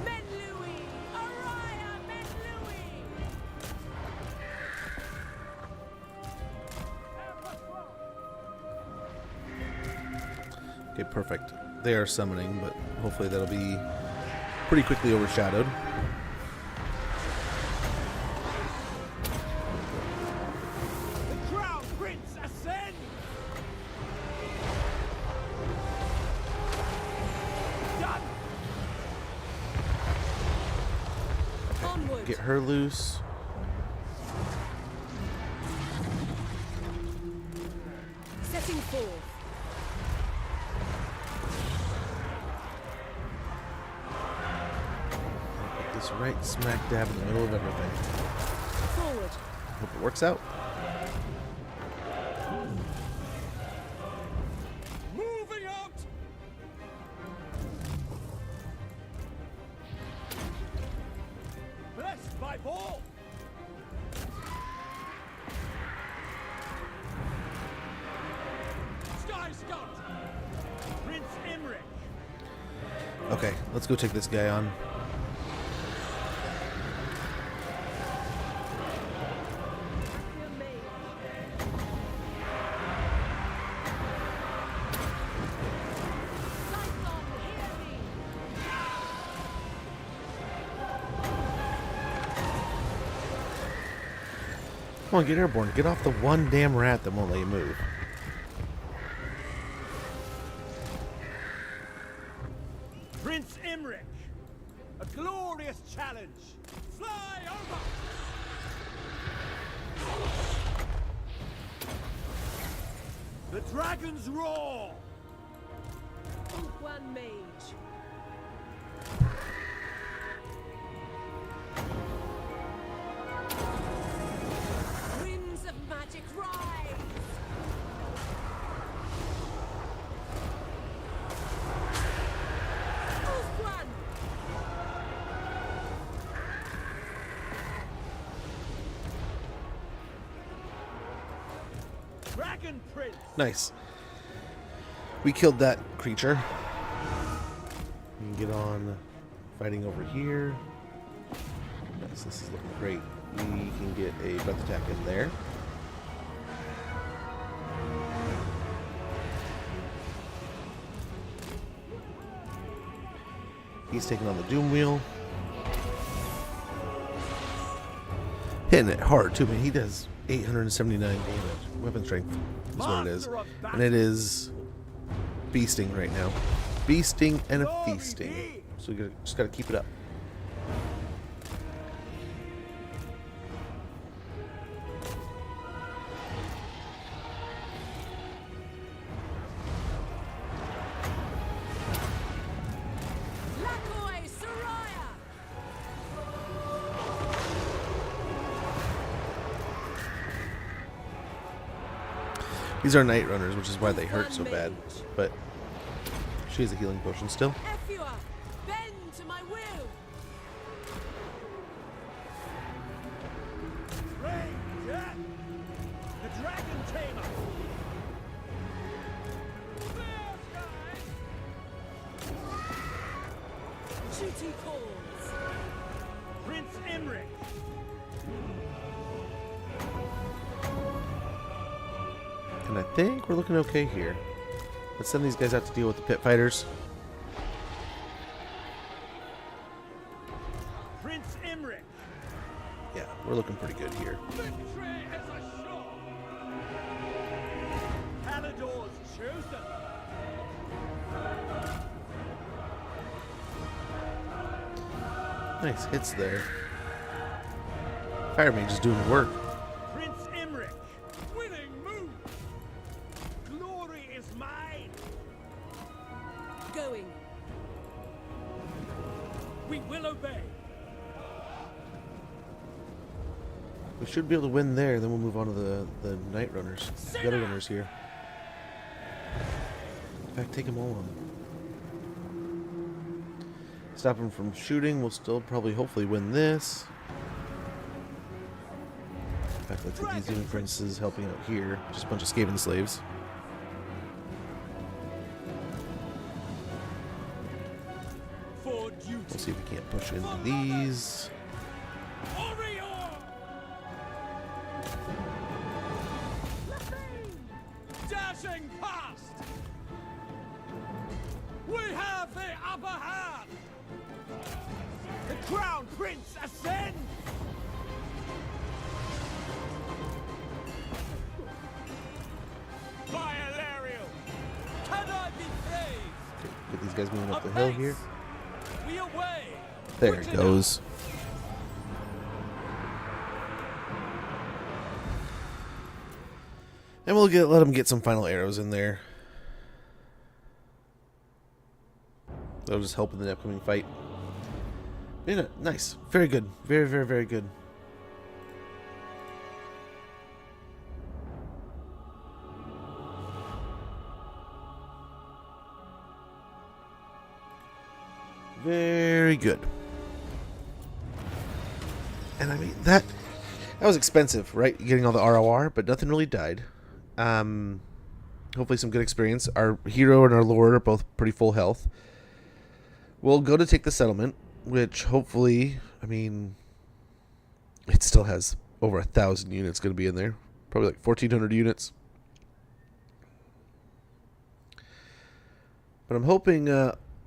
Menlui! Araya Menlui! Okay, perfect. They are summoning, but hopefully that'll be pretty quickly overshadowed. the crown prince ascend! Done! Onward! Get her loose. Setting forth. Put this right smack dab in the middle of everything. Forward. Hope it works out. Moving out! Blessed by Paul! Sky Scott! Prince Imre! Okay, let's go take this guy on. Your mage. Lifelong, hear me! Come on, get airborne. Get off the one damn rat that won't let you move. Prince Imre! A glorious challenge! Fly over! The dragon's roar! Ulfwan Mage. Winds of magic rise! Dragon Prince. Nice. We killed that creature. We can get on fighting over here. Nice, this is looking great. We can get a breath attack in there. He's taking on the Doom Wheel. Hitting it hard too, man. He does 879 damage. Weapon strength is what it is. And it is beasting right now. Beasting and a feasting. So we just gotta keep it up. These are night runners, which is why they hurt so bad. But she has a healing potion still. Efua, bend to my will. Rain death. The Dragon Tamer. Duty calls. Prince Imric. And I think we're looking okay here. Let's send these guys out to deal with the pit fighters. Prince Imric. Yeah, we're looking pretty good here. Victory is assured. Palador's chosen. Nice hits there. Fire Mage is doing the work. Prince Imric. Winning move. Glory is mine. Going. We will obey. We should be able to win there, then we'll move on to the Night Runners. The Gutter Runners here. In fact, take them all on. Stop him from shooting. We'll still probably, hopefully, win this. In fact, let's take these Demon Princes helping out here. Just a bunch of Skaven slaves. For duty. We'll see if we can't push into these. Orion. Dashing past. We have the upper hand. The Crown Prince ascends. Valerial. Can I be praised? Get these guys moving up the hill here. We away. There it goes. And we'll let them get some final arrows in there. That'll just help in the upcoming fight. Yeah, nice. Very good. Very, very, very good. Very good. And I mean, that was expensive, right? Getting all the ROR, but nothing really died. Hopefully some good experience. Our hero and our lord are both pretty full health. We'll go to take the settlement, which hopefully, I mean, it still has over 1,000 units going to be in there. Probably like 1,400 units. But I'm hoping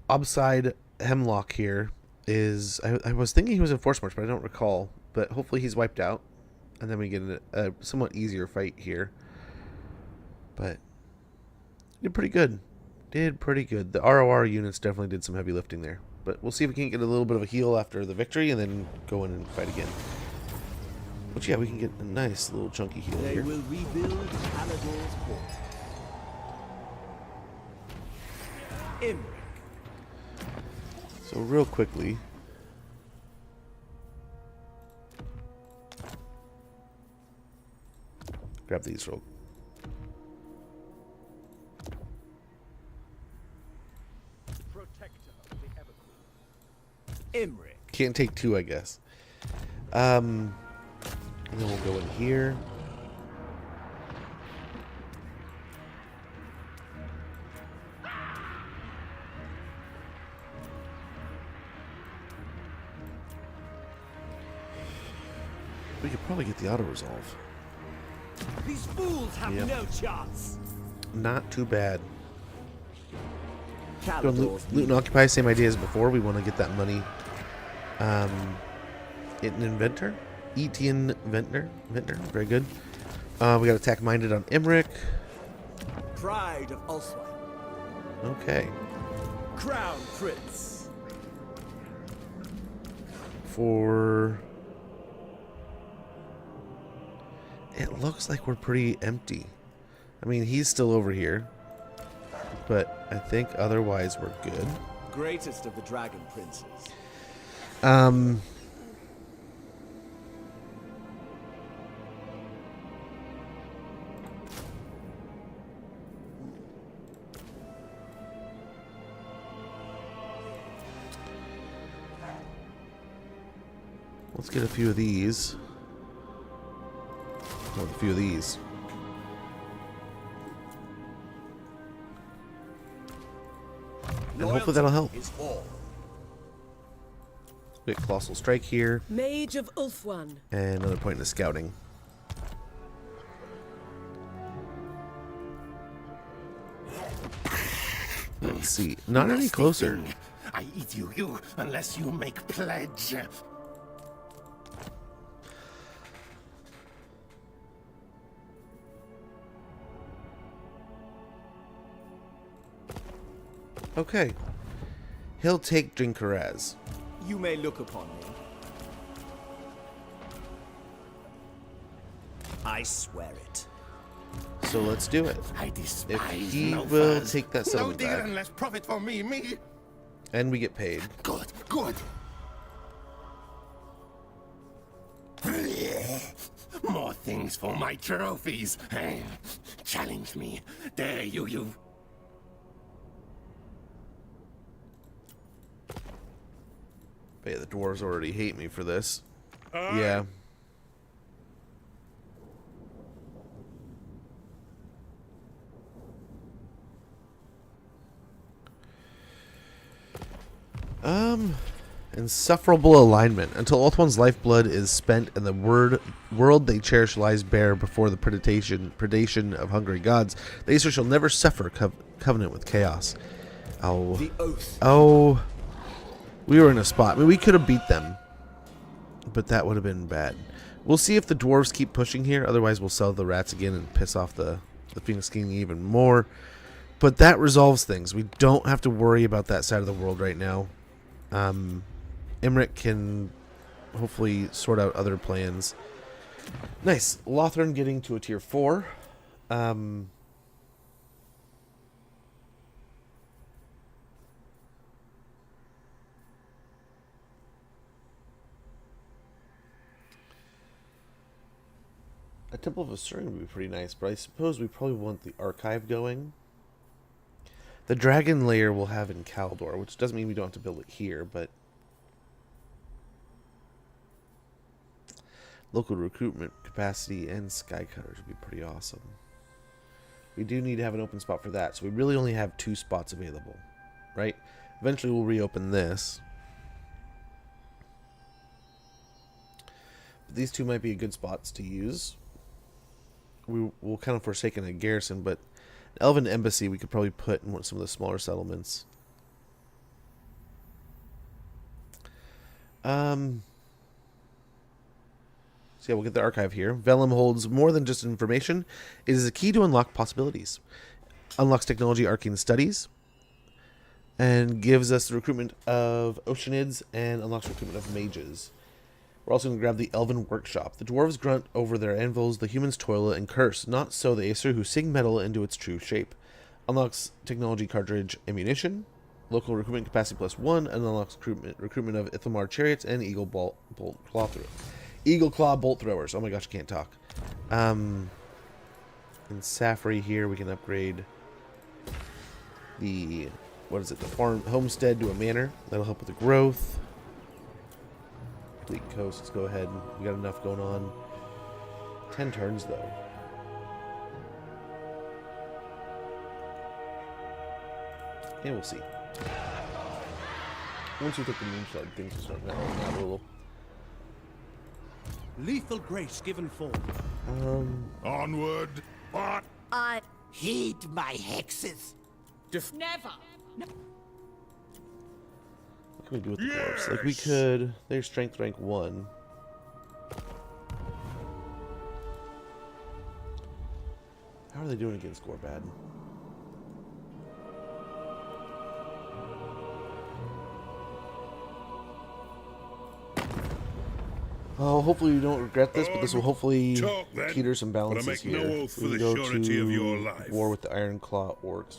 Obside Hemlock here is... I was thinking he was in Force March, but I don't recall. But hopefully he's wiped out. And then we get a somewhat easier fight here. But did pretty good. Did pretty good. The ROR units definitely did some heavy lifting there. But we'll see if we can get a little bit of a heal after the victory and then go in and fight again. Which, yeah, we can get a nice little chunky heal They here. will rebuild Palador's port. Imric. So real quickly, grab these real. Protector of the Everqueen. Imric. Can't take two, I guess. And then we'll go in here. We could probably get the auto resolve. These fools have Yep. no chance. Not too bad. Go and Calidor's loot and occupy, same idea as before. We want to get that money. An inventor? Eataine Ventnor. Very good. We got attack minded on Emmerich. pride of Ulswine. Okay. Crown Prince. For... It looks like we're pretty empty. I mean, he's still over here. But I think otherwise we're good. Greatest of the Dragon Princes. Let's get a few of these. Well, a few of these. And hopefully that'll help. Is all. Get Colossal Strike here. Mage of Ulfwan. And another point in the scouting. Let's see. Not any closer. I eat you unless you make pledge. Okay. He'll take Drinkaraz. You may look upon me. I swear it. So let's do it. I despise He no will furs. take that No settlement deal back. unless profit for me. And we get paid. Good, good. More things for my trophies. Challenge me. Dare you. But yeah, the dwarves already hate me for this. Yeah. Insufferable alignment. Until Ulthuan's lifeblood is spent and the world they cherish lies bare before the predation of hungry gods, the Aesir shall never suffer covenant with chaos. Oh. The oath. Oh. We were in a spot. I mean, we could have beat them. But that would have been bad. We'll see if the dwarves keep pushing here. Otherwise, we'll sell the rats again and piss off the Phoenix King even more. But that resolves things. We don't have to worry about that side of the world right now. Emmerich can hopefully sort out other plans. Nice. Lothran getting to a tier 4. A Temple of Assyrian would be pretty nice, but I suppose we probably want the archive going. The dragon lair we'll have in Caldor, which doesn't mean we don't have to build it here, but local recruitment capacity and skycutters would be pretty awesome. We do need to have an open spot for that, so we really only have 2 spots available, right? Eventually we'll reopen this. But these 2 might be good spots to use. We'll kind of forsaken a garrison, but an elven embassy we could probably put in some of the smaller settlements. So yeah, we'll get the archive here. Vellum holds more than just information. It is a key to unlock possibilities. Unlocks technology arcane studies. And gives us the recruitment of Oceanids and unlocks recruitment of mages. We're also going to grab the Elven Workshop. The dwarves grunt over their anvils, the humans toil and curse. Not so the Aesir, who sing metal into its true shape. Unlocks technology cartridge ammunition, local recruitment capacity +1, and unlocks recruitment of Ithamar chariots and Eagle Claw bolt throwers. Oh my gosh, I can't talk. In Safri here, we can upgrade the, the farm homestead to a manor. That'll help with the growth. Fleet Coast, let's go ahead. We got enough going on. 10 turns though. And we'll see. Once we take the moon shard, things will start mattering out a little. Lethal grace given forth. Onward. What? I Heed my hexes. Never. What can we do with the dwarves? Like we could. They're strength rank 1. How are they doing against Gorbad? Oh, hopefully we don't regret this, but this will hopefully Talk, then, teeter some but I balances make here. no oath for We the go surety to of your life. war with the Iron Claw orcs.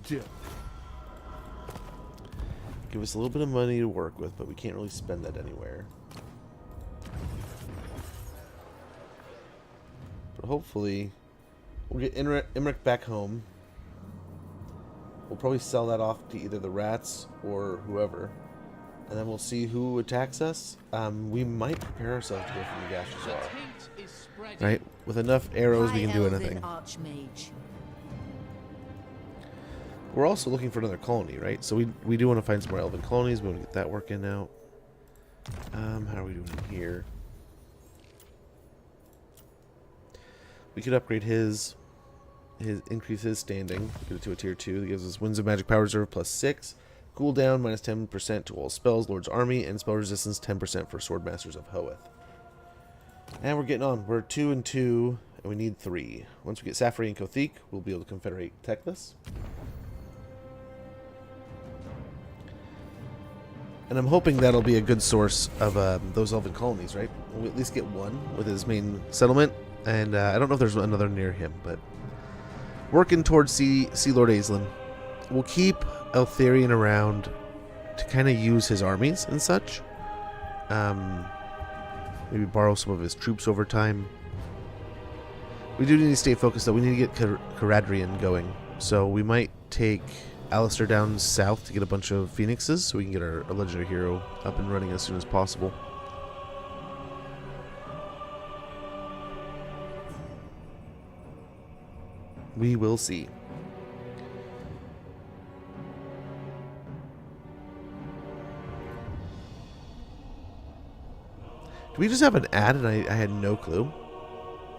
Deal. Give us a little bit of money to work with, but we can't really spend that anywhere. But hopefully, we'll get Imric back home. We'll probably sell that off to either the rats or whoever. And then we'll see who attacks us. We might prepare ourselves to go from the Gashazar. Right? With enough arrows, we can do anything. Archmage. We're also looking for another colony, right? So we do want to find some more elven colonies. We want to get that working out. How are we doing here? We could upgrade his increase his standing. Get it to a tier 2. That gives us Winds of Magic Power Reserve +6. Cooldown minus 10% to all spells, Lord's Army, and spell resistance 10% for Swordmasters of Hoeth. And we're getting on. We're 2 and 2, and we need 3. Once we get Safri and Kothik, we'll be able to Confederate Teclis. And I'm hoping that'll be a good source of those elven colonies, right? We'll at least get one with his main settlement, and I don't know if there's another near him, but working towards Sea Lord Aisling. We'll keep Eltharion around to kind of use his armies and such. Maybe borrow some of his troops over time. We do need to stay focused, though. We need to get Caradrian going. So we might take Alistair down south to get a bunch of phoenixes so we can get our legendary hero up and running as soon as possible. We will see. Do we just have an ad and I had no clue?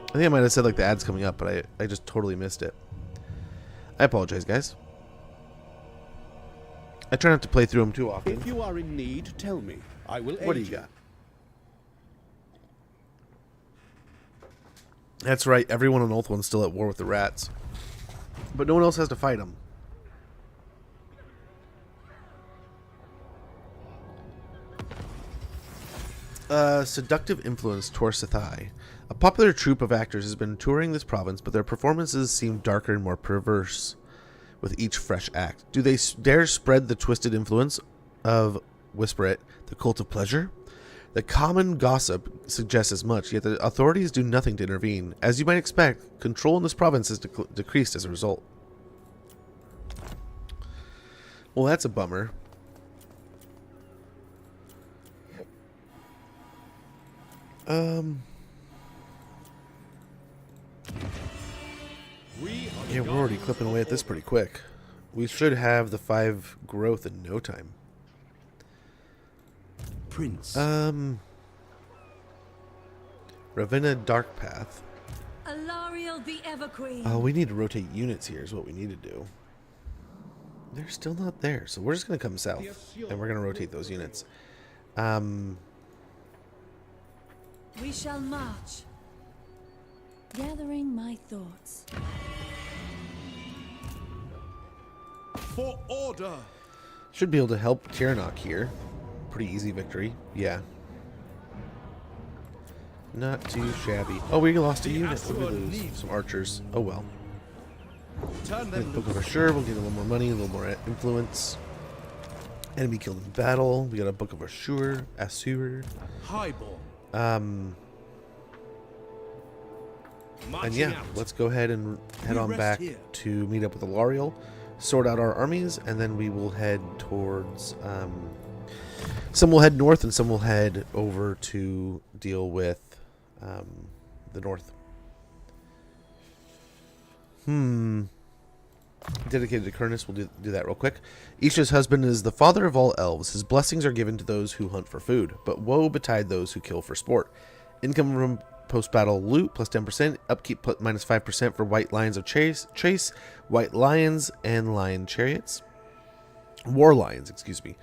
I think I might have said like the ad's coming up, but I just totally missed it. I apologize, guys. I try not to play through them too often. If you are in need, tell me. I will aid What do you got? That's right. Everyone on Ulthuan's still at war with the rats. But no one else has to fight them. Seductive Influence Torsathai. A popular troupe of actors has been touring this province, but their performances seem darker and more perverse with each fresh act. Do they dare spread the twisted influence of, whisper it, the cult of pleasure? The common gossip suggests as much, yet the authorities do nothing to intervene. As you might expect, control in this province has decreased as a result. Well, that's a bummer. Yeah, we're already clipping away at this pretty quick. We should have the 5 growth in no time. Prince. Ravenna Darkpath. Alariel the Everqueen. Oh, we need to rotate units here is what we need to do. They're still not there, so we're just going to come south, and we're going to rotate those units. We shall march. Gathering my thoughts. For order. Should be able to help Tyrannok here. Pretty easy victory. Yeah. Not too shabby. Oh, we lost a unit. What did we lose? Some archers. Oh well. Turn them Book of Assure. We'll get a little more money, a little more influence. Enemy killed in battle. We got a Book of Assure. highborn. And yeah, let's go ahead and head on back to meet up with Alariel, sort out our armies, and then we will head towards... some will head north and some will head over to deal with the north. dedicated to Kurnus. We'll do that real quick. Isha's husband is the father of all elves. His blessings are given to those who hunt for food, but woe betide those who kill for sport. Income from post-battle loot plus 10%. Upkeep minus 5% for white lions of chase, white lions, and lion chariots. War lions, excuse me.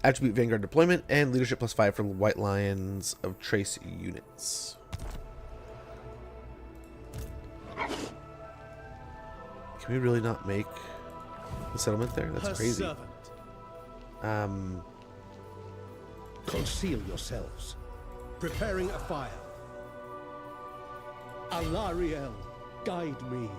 Attribute Vanguard deployment, and leadership plus 5 for white lions of trace units. Can we really not make the settlement there? That's Her crazy. servant. Conceal yourselves. Preparing a fire. Alariel, guide me.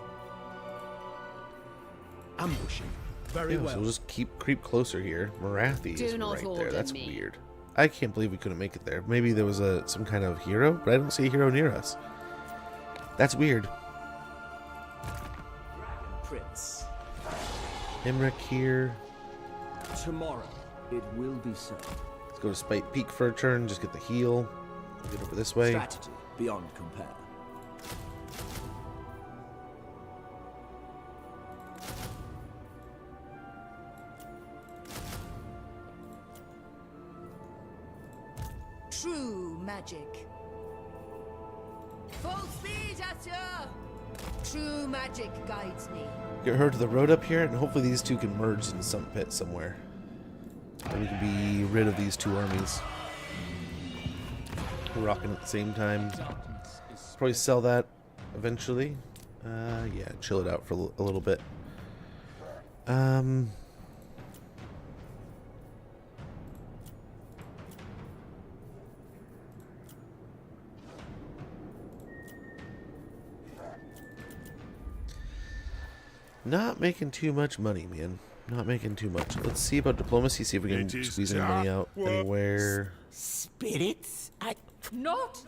Ambushing. Very Yeah, well. so we'll just creep closer here. Morathi is Do not right there. order That's me. weird. I can't believe we couldn't make it there. Maybe there was some kind of hero, but I don't see a hero near us. That's weird. Prince. Imric here. Tomorrow it will be so. Let's go to Spite Peak for a turn. Just get the heal. Get over this way. Strategy beyond compare. True magic. Full speed, Asher! True magic guides me. Get her to the road up here, and hopefully these two can merge in some pit somewhere. And we can be rid of these two armies. We're rocking at the same time. Probably sell that eventually. Yeah, chill it out for a little bit. Not making too much money, man. Not making too much. Let's see about diplomacy, see if we can It is squeeze any money out dark anywhere. Spirits, Not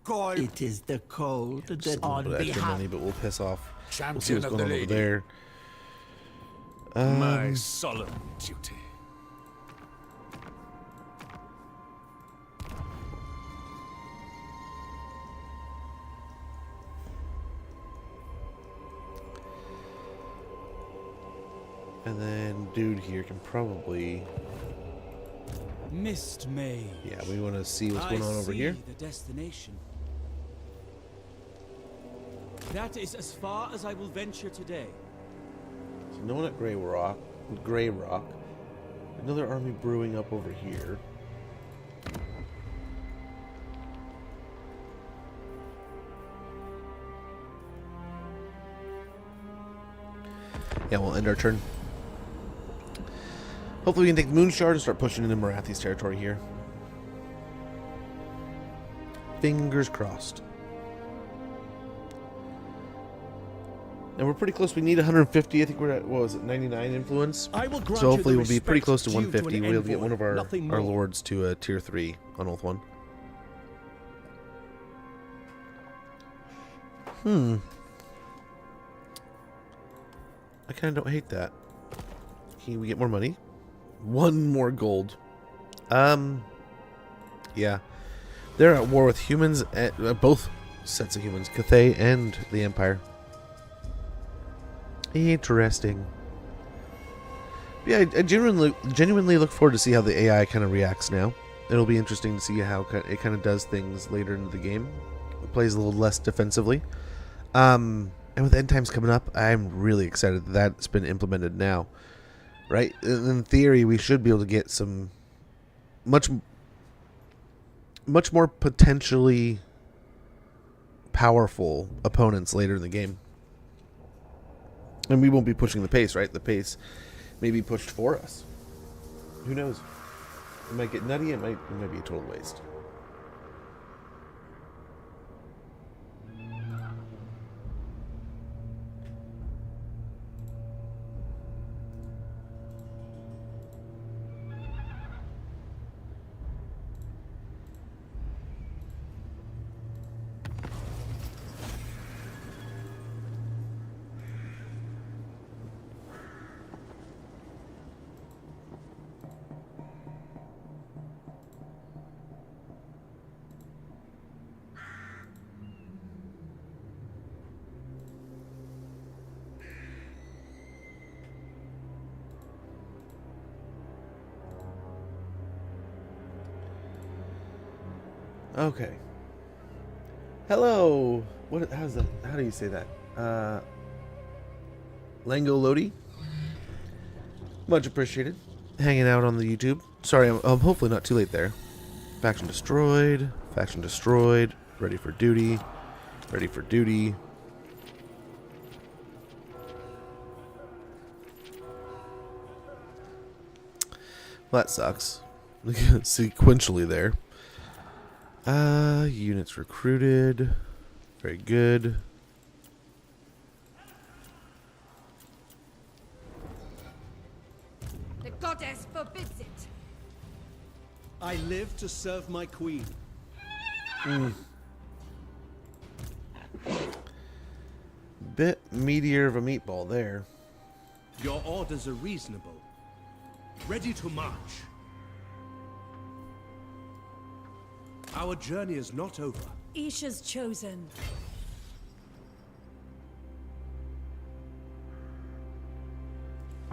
Call it is the cold Just that a little on bit of extra behalf money, but we'll piss off. We'll see Champion what's of going the on over lady. there. My solemn duty. And then dude here can probably... Mist Mage. Yeah, we want to see what's going on over here. The destination. That is as far as I will venture today. So no one at Grey Rock. Another army brewing up over here. Yeah, we'll end our turn. Hopefully we can take the Moon Shard and start pushing into Morathi's territory here. Fingers crossed. And we're pretty close. We need 150. I think we're at, what was it, 99 influence? I will grant So you hopefully the we'll be pretty respect close to due 150. an We'll get envoy, one of our nothing more. lords to a tier 3 on Oath 1. I kind of don't hate that. Can we get more money? 1 more gold. Yeah. They're at war with humans, both sets of humans, Cathay and the Empire. Interesting. Yeah, I genuinely look forward to see how the AI kind of reacts now. It'll be interesting to see how it kind of does things later into the game. It plays a little less defensively. And with end times coming up, I'm really excited that that's been implemented now. Right? In theory, we should be able to get some much more potentially powerful opponents later in the game. And we won't be pushing the pace, right? The pace may be pushed for us. Who knows? It might get nutty, it might be a total waste. Okay. Hello. What? How's that? How do you say that? Lango Lodi. Much appreciated. Hanging out on the YouTube. Sorry, I'm hopefully not too late there. Faction destroyed. Faction destroyed. Ready for duty. Ready for duty. Well, that sucks. Sequentially there. Units recruited. Very good. The goddess forbids it. I live to serve my queen. Bit meatier of a meatball there. Your orders are reasonable. Ready to march. Our journey is not over. Isha's chosen.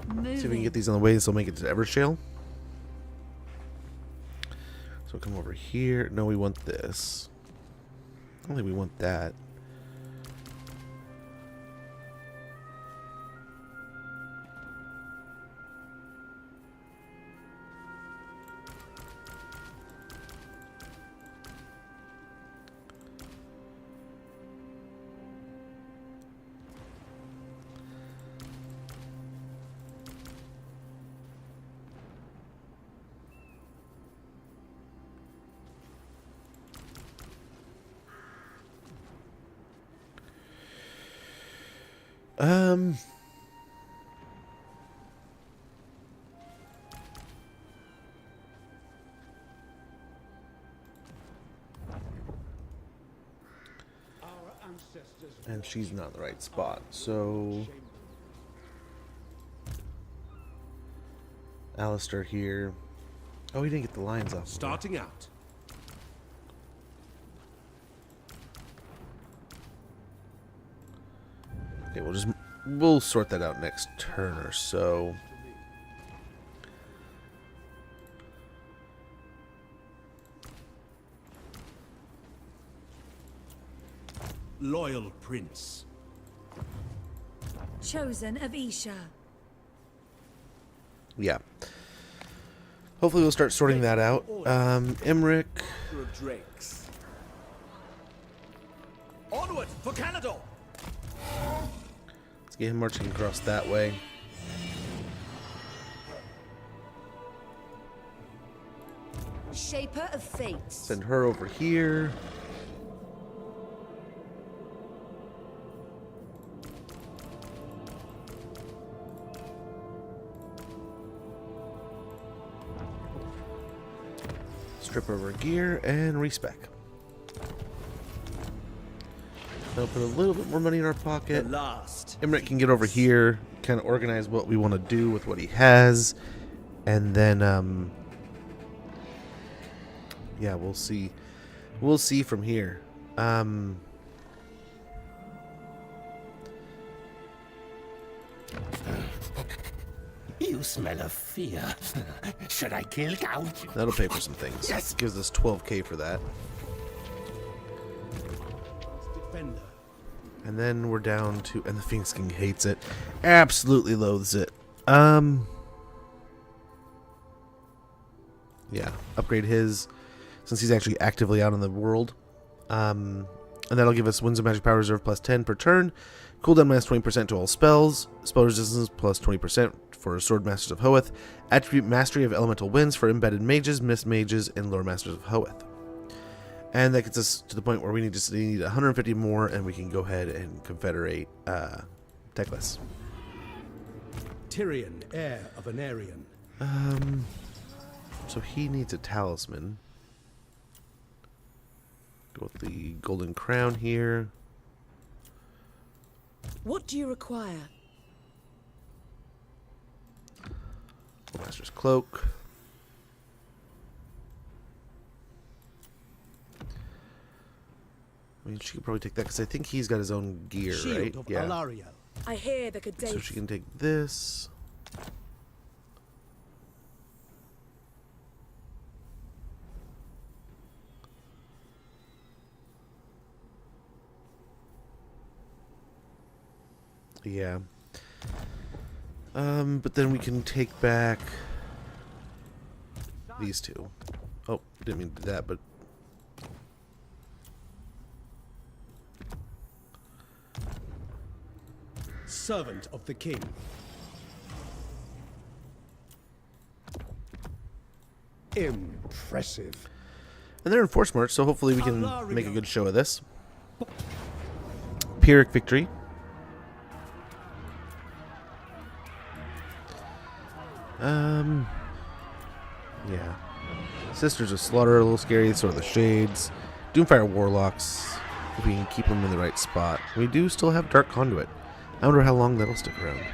See if we can Moving. get these on the way. This will make it to Evershale. So we'll come over here. No, we want this. I don't think we want that. Our ancestors. And she's not in the right spot, so Alistair here. Oh, he didn't get the lines off. Starting out. Okay, we'll sort that out next turn or so. Loyal prince. Chosen of Isha. Yeah. Hopefully we'll start sorting that out. Emmerich. Drakes. Onward for Canada. Let's get him marching across that way. Shaper of fate. Send her over here. Strip over gear and respec. That'll put a little bit more money in our pocket. The last. Emmerich can get over here, kind of organize what we want to do with what he has, and then, yeah, we'll see. We'll see from here. You smell of fear. Should I kill Count? That'll pay for some things. Yes. Gives us 12k for that. Defender. And then we're down to, and the Phoenix King hates it. Absolutely loathes it. Yeah, upgrade his, since he's actually actively out in the world. And that'll give us Winds of Magic Power Reserve plus 10 per turn. Cooldown minus 20% to all spells. Spell resistance plus 20% for Sword Masters of Hoeth. Attribute Mastery of Elemental Winds for Embedded Mages, Mist Mages, and Lore Masters of Hoeth. And that gets us to the point where we need 150 more, and we can go ahead and confederate Teclis. Tyrion, heir of an Aryan. So he needs a talisman. Go with the golden crown here. What do you require? Master's cloak. I mean, she could probably take that because I think he's got his own gear, Shield right? of Yeah. Alariel. I hear the good days. So she can take this. Yeah. But then we can take back these two. Oh, didn't mean to do that, but Servant of the king. Impressive. and they're in force march, so hopefully we can make a good show of this. Pyrrhic victory. Yeah. Sisters of Slaughter, a little scary. Sort of the Shades. Doomfire Warlocks. If we can keep them in the right spot. We do still have Dark Conduit. I wonder how long that'll stick around.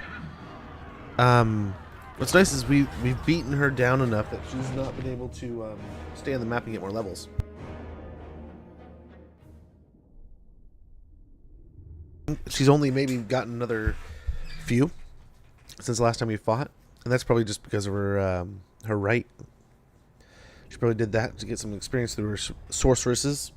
What's nice is we've beaten her down enough that she's not been able to stay on the map and get more levels. She's only maybe gotten another few since the last time we fought, and that's probably just because of her her right. She probably did that to get some experience through her sorceresses.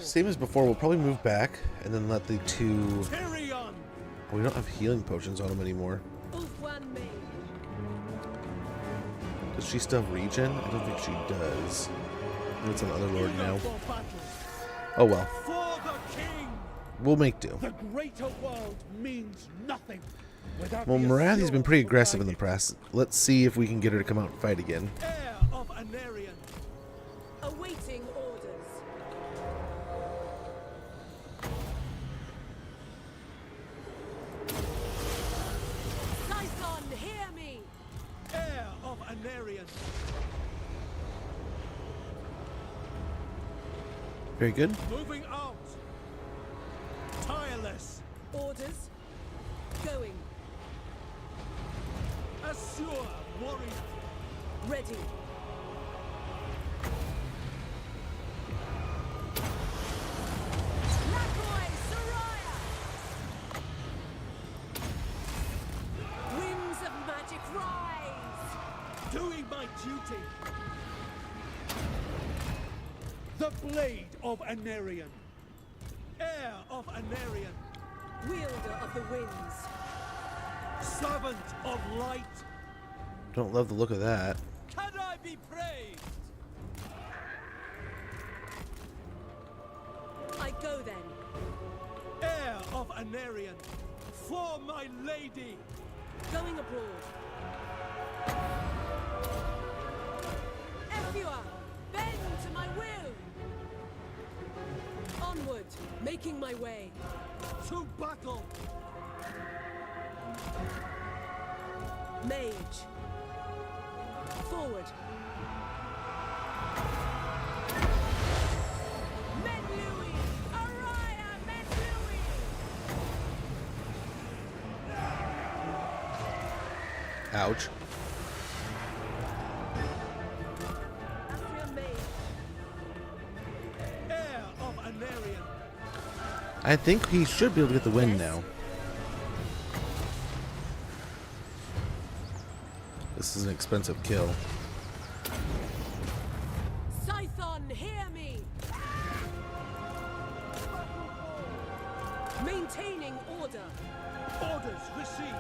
Same as before, we'll probably move back and then let the two... Tyrion! Oh, we don't have healing potions on them anymore. Does she still have regen? I don't think she does. It's an Otherlord now. Oh well. For the king! We'll make do. The greater world means nothing without Well, the Morathi's been pretty assurance aggressive in the of press. Let's see if we can get her to come out and fight again. heir of Anarion. Awaiting orders. Tyson, hear me! Heir of Anarion. Very good. Moving out. Tireless. Orders. Going. Assure warrior. Ready. Lakoi, Soraya! Winds of magic rise! Doing my duty. The blade of Anarion. Heir of Anarion. Wielder of the winds. Servant of light. Don't love the look of that. Can I be praised? I go then. Heir of Anarion. For my lady. Going abroad. Efua, bend to my will. Onward, making my way. To battle. Mage. Forward. Menlui! Araya Menlui! Ouch. After Mage. Heir of Anarion. I think he should be able to get the win now. This is an expensive kill. Scython, hear me! Maintaining order. Orders received.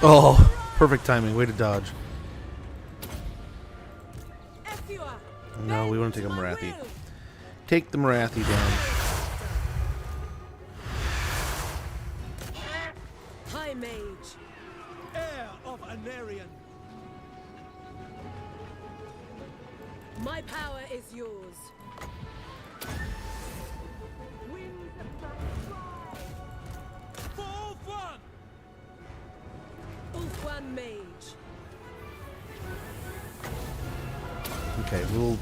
Oh, perfect timing. Way to dodge. Efua, No, we want to take a my Morathi. will. Take the Morathi down. High Mage. Heir of Anarion. My power is yours. Winds of magic rise. For fun. Ulfwan Mage. Okay, we'll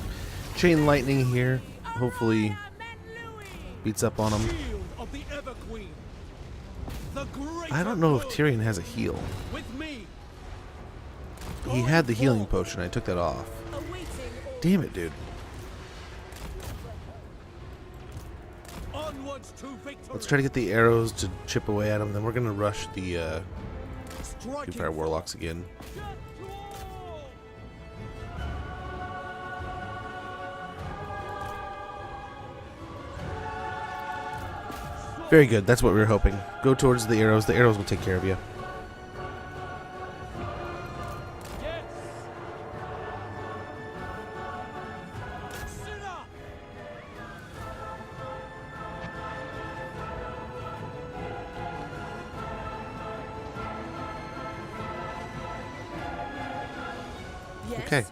chain lightning here. Hopefully Araya Menlui! beats up on him. Shield of the Everqueen. The greater I don't know if world. Tyrion has a heal. With me. He had the healing potion. I took that off. Awaiting orders. Damn it, dude. Onwards to victory. Let's try to get the arrows to chip away at them. Then we're gonna rush the Doomfire Warlocks again. Very good. That's what we were hoping. Go towards the arrows. The arrows will take care of you. Yes. Sinner. Yes. Okay.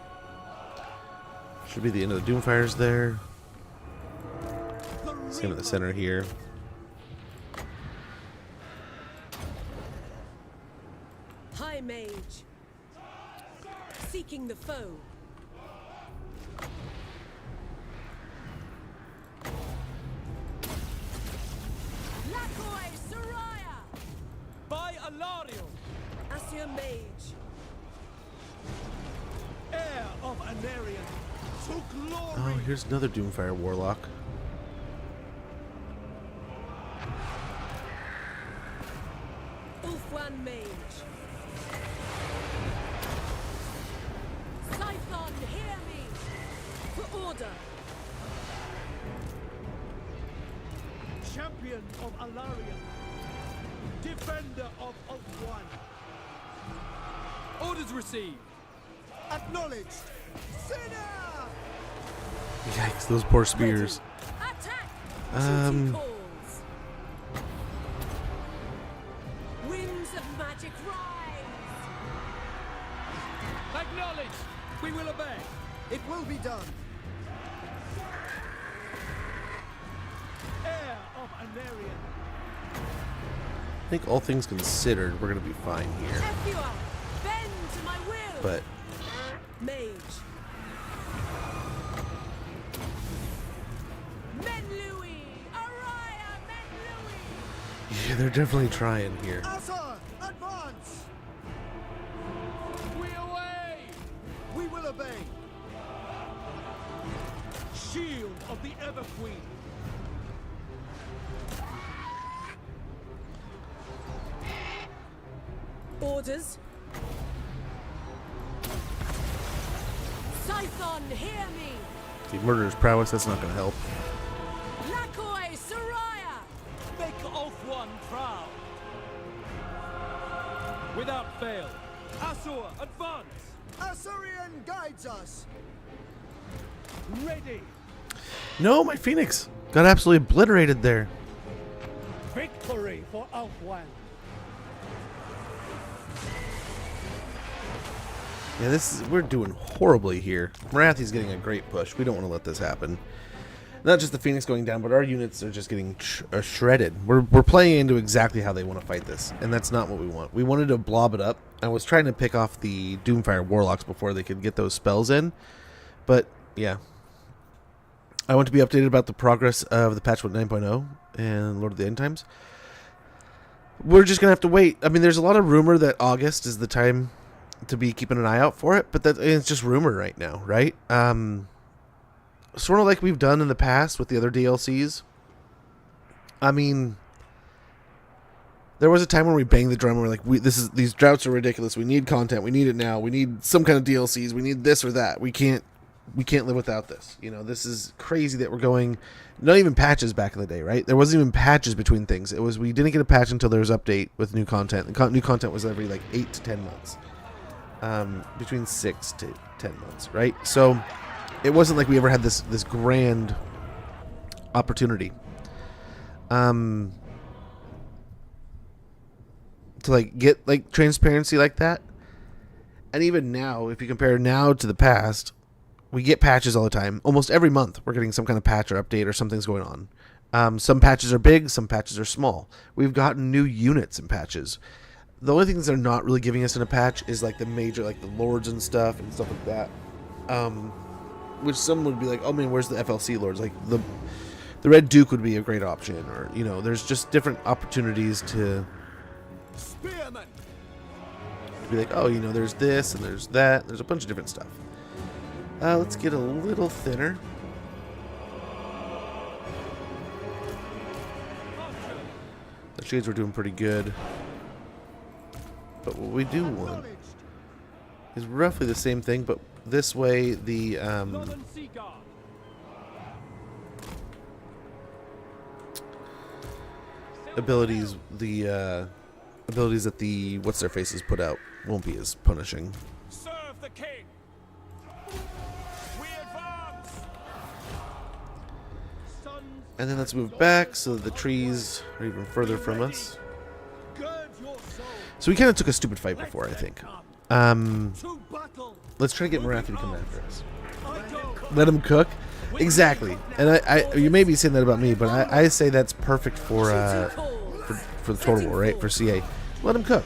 Should be the end of the Doomfires there. Same at the center here. High Mage. Seeking the foe. Lakoi Soraya. By Alario, Asir Mage. heir of Anarion, to glory. Oh, here's another Doomfire Warlock. Ulfwan Mage. Scython, hear me! For order. Champion of Alarion, defender of Ulfwan. Orders received. Acknowledged. Sinner! Yikes, those poor spears. Attack! Um, Duty calls. Winds of magic rise! Acknowledged. We will obey. It will be done. Heir of Anarion. I think all things considered, we're gonna be fine here. Tefua, bend to my will! But Mage. Menlui! Araya Menlui! yeah, they're definitely trying here. Asa, advance! We away! We will obey. Shield of the Ever Queen. Orders. Scython, hear me! The Murderer's Prowess, that's not gonna help. Lakoi Soraya! Make Ulfwan proud. Without fail. Asur, advance! Asurian guides us. Ready. No, my Phoenix got absolutely obliterated there. Victory for Ulfwan. Yeah, we're doing horribly here. Morathi's getting a great push. We don't want to let this happen. Not just the Phoenix going down, but our units are just getting shredded. We're playing into exactly how they want to fight this, and that's not what we want. We wanted to blob it up. I was trying to pick off the Doomfire Warlocks before they could get those spells in, but yeah. I want to be updated about the progress of the patch 9.0 and Lord of the End Times. We're just going to have to wait. I mean, there's a lot of rumor that August is the time to be keeping an eye out for it, but it's just rumor right now, right? Sort of like we've done in the past with the other DLCs. I mean, there was a time when we banged the drum and we're like, these droughts are ridiculous. We need content. We need it now. We need some kind of DLCs. We need this or that. We can't live without this. You know, this is crazy that we're going, not even patches back in the day, right? There wasn't even patches between things. It was, we didn't get a patch until there was update with new content. New content was every like 8 to 10 months. Between 6 to 10 months, right? So it wasn't like we ever had this grand opportunity to like get like transparency like that. And even now, if you compare now to the past, we get patches all the time. Almost every month we're getting some kind of patch or update or something's going on. Some patches are big, some patches are small. We've gotten new units and patches. The only things they're not really giving us in a patch is like the major, like the lords and stuff like that. Which some would be like, oh man, where's the FLC lords? Like the Red Duke would be a great option, or you know, there's just different opportunities to Spearman. be like, oh, you know, there's this and there's that. There's a bunch of different stuff. Let's get a little thinner. The shades were doing pretty good. But what we do want is roughly the same thing, but this way the abilities that the what's their faces put out won't be as punishing. Serve the king. We advance. Sons, And then let's move back so that the trees are even further from us. gird your soul. So we kind of took a stupid fight before, I think. To battle. Let's try to get Morathi to come after us. I go. Let him cook. Exactly. And I you may be saying that about me, but I say that's perfect for the Total War, right? For CA. Let him cook.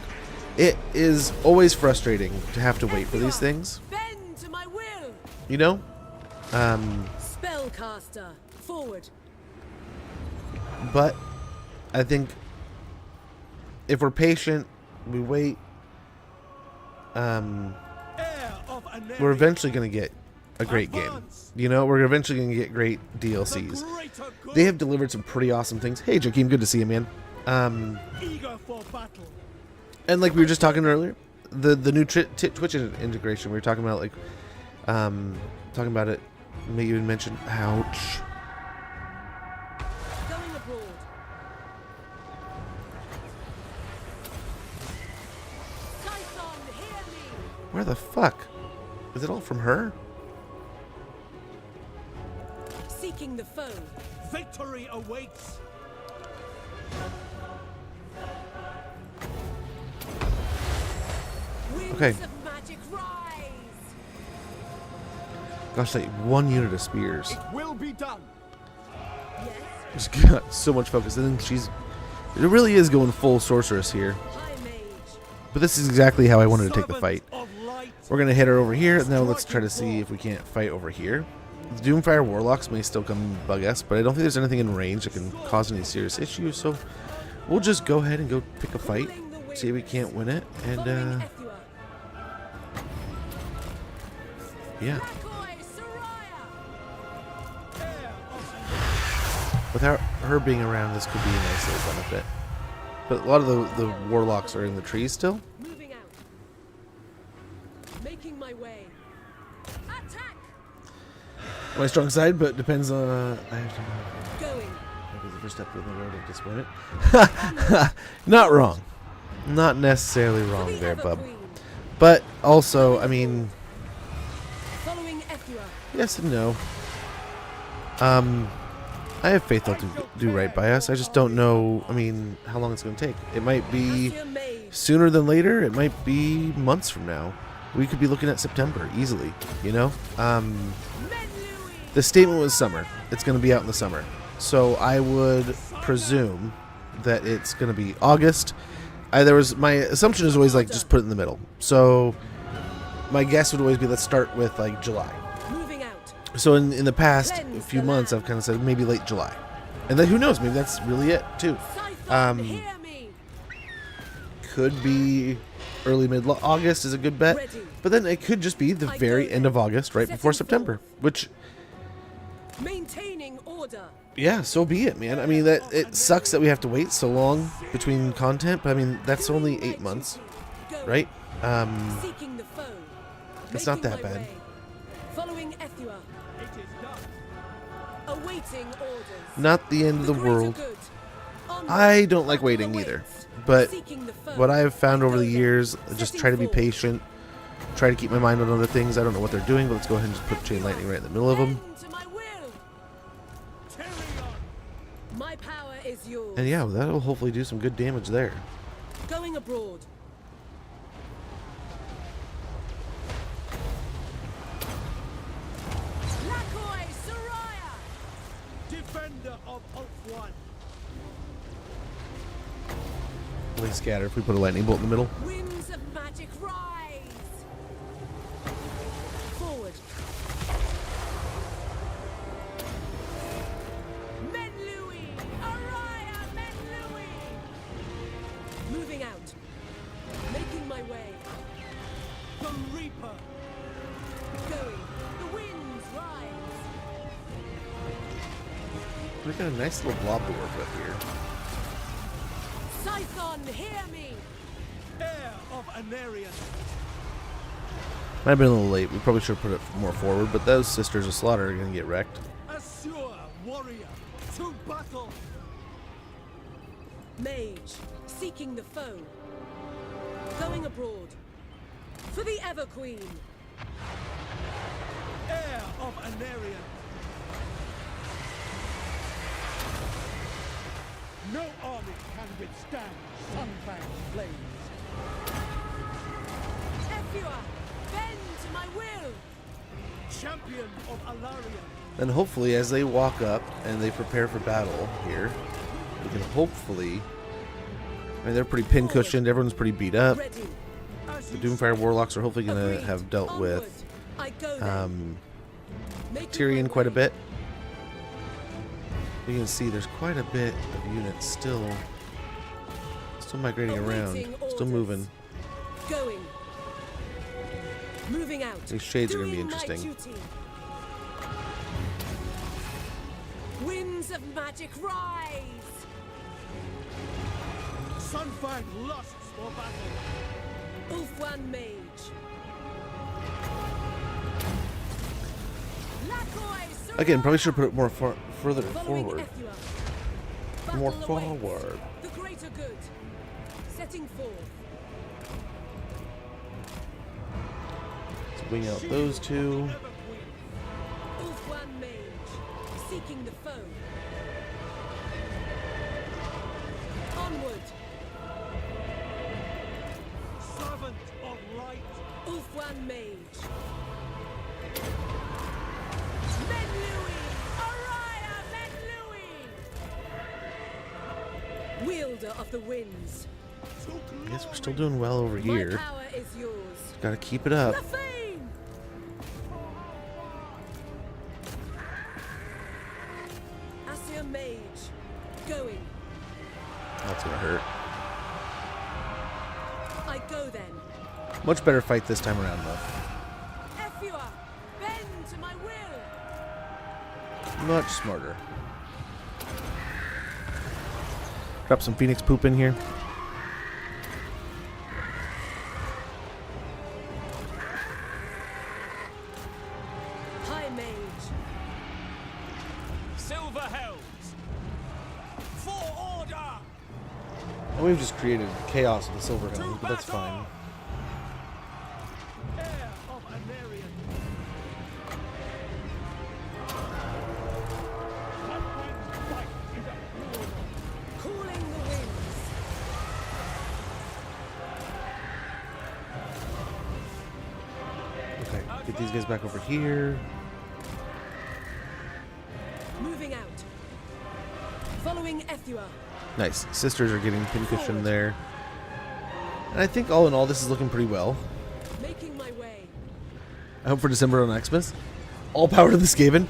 It is always frustrating to have to wait for these things. Bend to my will. You know? Spellcaster, forward. But I think if we're patient, we wait, Heir of an we're eventually going to get a great game. You know, we're eventually going to get great DLCs. greater good. They have delivered some pretty awesome things. Hey, Jakeem, good to see you, man. Eager for battle. And like we were just talking earlier, the new Twitch integration, we were talking about, like, talking about it. Maybe even mention, ouch. Going abroad. Typhon, hear me. Where the fuck? Is it all from her? Seeking the foe. Victory awaits. Winds Okay. of magic rise. Gosh, that one unit of spears. It will be done. Yes. Just got so much focus. And then it really is going full sorceress here. High mage. But this is exactly how I wanted to take the Servant fight. of light. We're going to hit her over here. Now let's try to see if we can't fight over here. The Doomfire Warlocks may still come bug us, but I don't think there's anything in range that can cause any serious issues. So we'll just go ahead and go pick a fight. See if we can't win it. And, Following Ethua. yeah. Rakoi, Soraya. Heir of Without her being around, this could be a nice little benefit. But a lot of the Warlocks are in the trees still. Moving out. Making my way. Attack. My strong side, but depends on... Going. Maybe the first step in the road of disappointment. Not wrong. Not necessarily wrong The there, bub. Everqueen. But also, I mean, Following Ethua. yes and no. I have faith they'll do right by us. I just don't know, I mean, how long it's going to take. It might be Asir Mage. sooner than later. It might be months from now. We could be looking at September easily, you know? Menlui. The statement was summer. It's going to be out in the summer. So I would presume that it's going to be August. My assumption is always like just put it in the middle. So my guess would always be let's start with like July. Moving out. So in the past few months, I've kind of said maybe late July, and then who knows? Maybe that's really it too. Typhon, hear me. Could be early mid August is a good bet, Ready. but then it could just be the very end of August, right before September. Which, Maintaining order. yeah, so be it, man. I mean, that it sucks that we have to wait so long between content, but I mean that's only 8 months, Going. right? Seeking the foe. It's not Making that my bad. way. Following Ethua. it is done. Awaiting orders. Not the end of the greater world. good. Onward. I don't like Battle waiting awaits. either, but Seeking the foe. what I've found over the Going. years, just Setting try to be forward. patient, try to keep my mind on other things. I don't know what they're doing, but let's go ahead and just put Chain Lightning right in the middle of them. Bend to my will. Tyrion. My power is yours. And yeah, that'll hopefully do some good damage there. Going abroad. Rakoi, Soraya. Defender of Ulthuan. Really scatter if we put a lightning bolt in the middle. Winds of magic rise. Forward. Menlui. Araya Menlui. Moving out. Making my way. The Reaper. Going. The winds rise. We got a nice little blob to work with here. Scython, hear me! Heir of Anarion. Might have been a little late. We probably should have put it more forward, but those Sisters of Slaughter are going to get wrecked. Assure, warrior. To battle. Mage, seeking the foe. Going abroad. For the Ever Queen. Heir of Anarion. No army can withstand Sunfang's flames. Ephua, bend to my will! Champion of Alarion. Then hopefully, as they walk up and they prepare for battle here, we can hopefully... I mean, they're pretty pin-cushioned. Everyone's pretty beat up. Ready. The Doomfire Warlocks are hopefully going to Agreed. have dealt Onward. with I go then. Making Tyrion my quite a way. bit. You can see there's quite a bit of units still migrating around, Awaiting still orders. moving. Going. Moving out. These shades are gonna be Doing my interesting. duty. Winds of magic rise. Sunfang lusts for battle. Ulfwan Mage. Lakoi, Again, probably should have put it more further following forward. Ephua. More Battle awaits. forward. The greater good. Setting forth. Let's wing out those two. Ulfwan Mage. Seeking the foe. Onward. Servant of light. Ulfwan Mage. Menlui! Araya Menlui! Wielder of the winds. I guess we're still doing well over My here. power is yours. Gotta keep it up. Lafane! Asir Mage. Going. That's gonna hurt. I go then. Much better fight this time around, though. Ephua! Bend to my will! Much smarter. Drop some Phoenix poop in here. High Mage. Silver Helms. For order. And we've just created chaos with the Silver Helms, but that's fine. Heir of Anarion. Sunfang's fight is a war. Cooling the winds. Okay, get these guys back over here. Moving out. Following Ephua. Nice. Sisters are getting pincushion there. And I think all in all, this is looking pretty well. Making my way. I hope for December on Xmas. All power to the Skaven.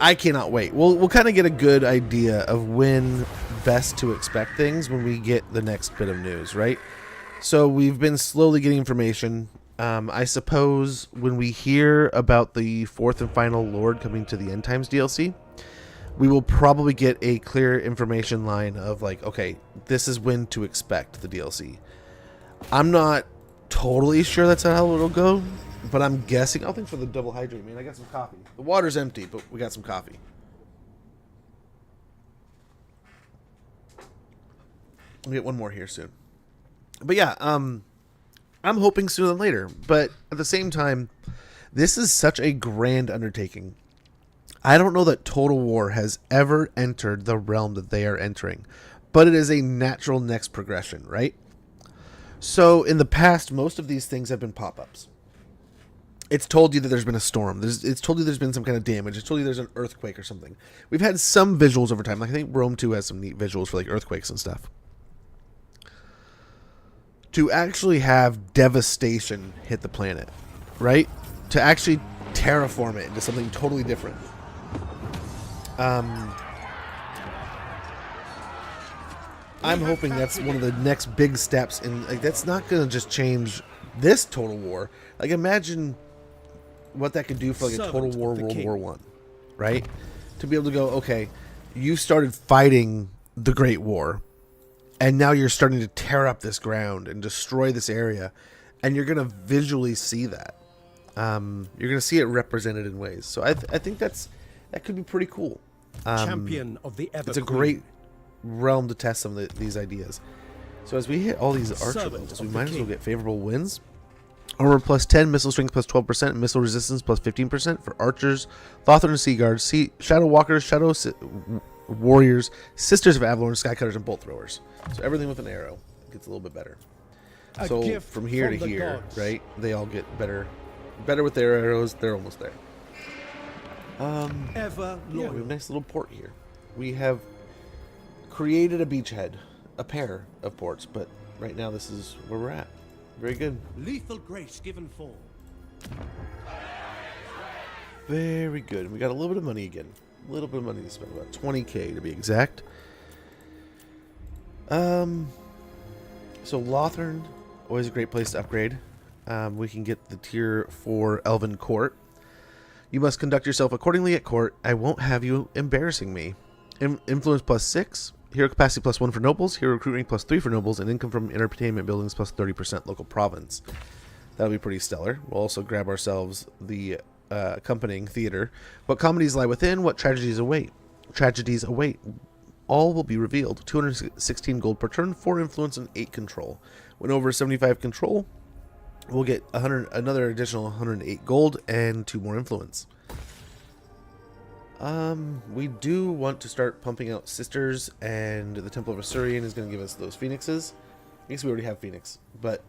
I cannot wait. We'll kind of get a good idea of when best to expect things when we get the next bit of news, right? So we've been slowly getting information. I suppose when we hear about the fourth and final Lord coming to the End Times DLC, we will probably get a clear information line of like, okay, this is when to expect the DLC. I'm not totally sure that's how it'll go, but I'm guessing. Oh, thanks for the double hydrate, man. I got some coffee. The water's empty, but we got some coffee. We'll get one more here soon. But yeah, I'm hoping sooner than later. But at the same time, this is such a grand undertaking. I don't know that Total War has ever entered the realm that they are entering, but it is a natural next progression, right? So in the past, most of these things have been pop-ups. It's told you that there's been a storm. It's told you there's been some kind of damage. It's told you there's an earthquake or something. We've had some visuals over time. Like I think Rome 2 has some neat visuals for like earthquakes and stuff. To actually have devastation hit the planet, right? To actually terraform it into something totally different. I'm hoping that's one of the next big steps in, like, that's not going to just change this Total War. Like, imagine what that could do for, like, a Total War World War One, right? To be able to go, okay, you started fighting the Great War. And now you're starting to tear up this ground and destroy this area. And you're going to visually see that. You're going to see it represented in ways. So I think that could be pretty cool. Champion of the Ever It's a great realm to test some of these ideas. So as we hit all these archer levels, we might as well get favorable wins. Armor plus 10, missile strength plus 12%, missile resistance plus 15% for archers, Lothern Sea Guards, Shadow Walkers, Warriors, Sisters of Avalorn, Skycutters, and Bolt Throwers. So everything with an arrow gets a little bit better. So from here to here, right, they all get better with their arrows. They're almost there. Yeah, we have a nice little port here. We have created a beachhead, a pair of ports, but right now this is where we're at. Very good. Lethal grace given fall. Very good. We got a little bit of money again. A little bit of money to spend, about 20k to be exact. So Lothern, always a great place to upgrade. We can get the tier 4 Elven Court. You must conduct yourself accordingly at court. I won't have you embarrassing me. Influence plus 6. Hero capacity plus 1 for nobles. Hero recruiting plus 3 for nobles. And income from entertainment buildings plus 30% local province. That'll be pretty stellar. We'll also grab ourselves the accompanying theater. What comedies lie within? What tragedies await? Tragedies await. All will be revealed. 216 gold per turn, 4 influence, and 8 control. When over 75 control, we'll get another additional 108 gold and 2 more influence. We do want to start pumping out Sisters, and the Temple of Assyrian is going to give us those Phoenixes. I guess we already have Phoenix, but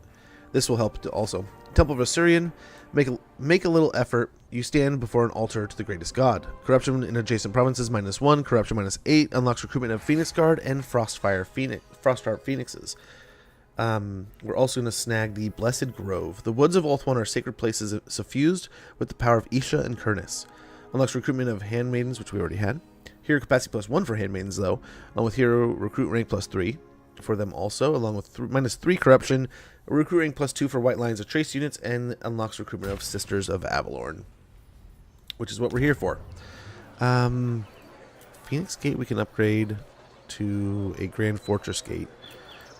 this will help also. Temple of Assyrian, make a little effort. You stand before an altar to the greatest god. Corruption in adjacent provinces -1, corruption -8, unlocks recruitment of Phoenix Guard and Frostheart Phoenixes. We're also going to snag the Blessed Grove. The woods of Ulthuan are sacred places suffused with the power of Isha and Kurnus. Unlocks recruitment of handmaidens, which we already had. Hero capacity plus 1 for handmaidens, though, along with hero recruit rank plus 3 for them also, along with -3 corruption, recruit rank plus 2 for White Lions of Trace units, and unlocks recruitment of Sisters of Avalorn, which is what we're here for. Phoenix Gate we can upgrade to a Grand Fortress Gate,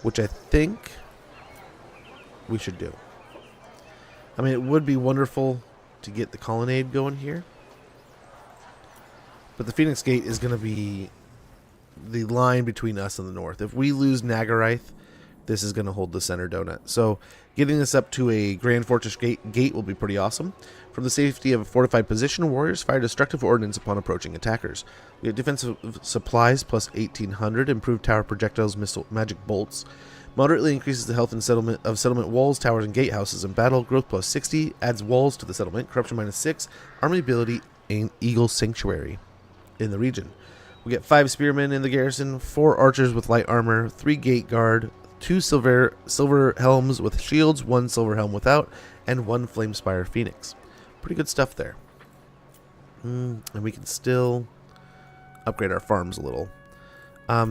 which I think we should do. I mean, it would be wonderful to get the colonnade going here, but the Phoenix Gate is going to be the line between us and the north. If we lose Nagaraith, this is going to hold the center donut. So getting this up to a Grand Fortress gate will be pretty awesome. From the safety of a fortified position, warriors fire destructive ordnance upon approaching attackers. We have defensive supplies plus 1800, improved tower projectiles, missile, magic bolts. Moderately increases the health and settlement walls, towers, and gatehouses in battle. Growth plus 60, adds walls to the settlement. Corruption -6, army ability, Eagle Sanctuary in the region. We get 5 spearmen in the garrison, 4 archers with light armor, 3 gate guard, 2 silver helms with shields, 1 silver helm without, and 1 flamespire phoenix. Pretty good stuff there. And we can still upgrade our farms a little.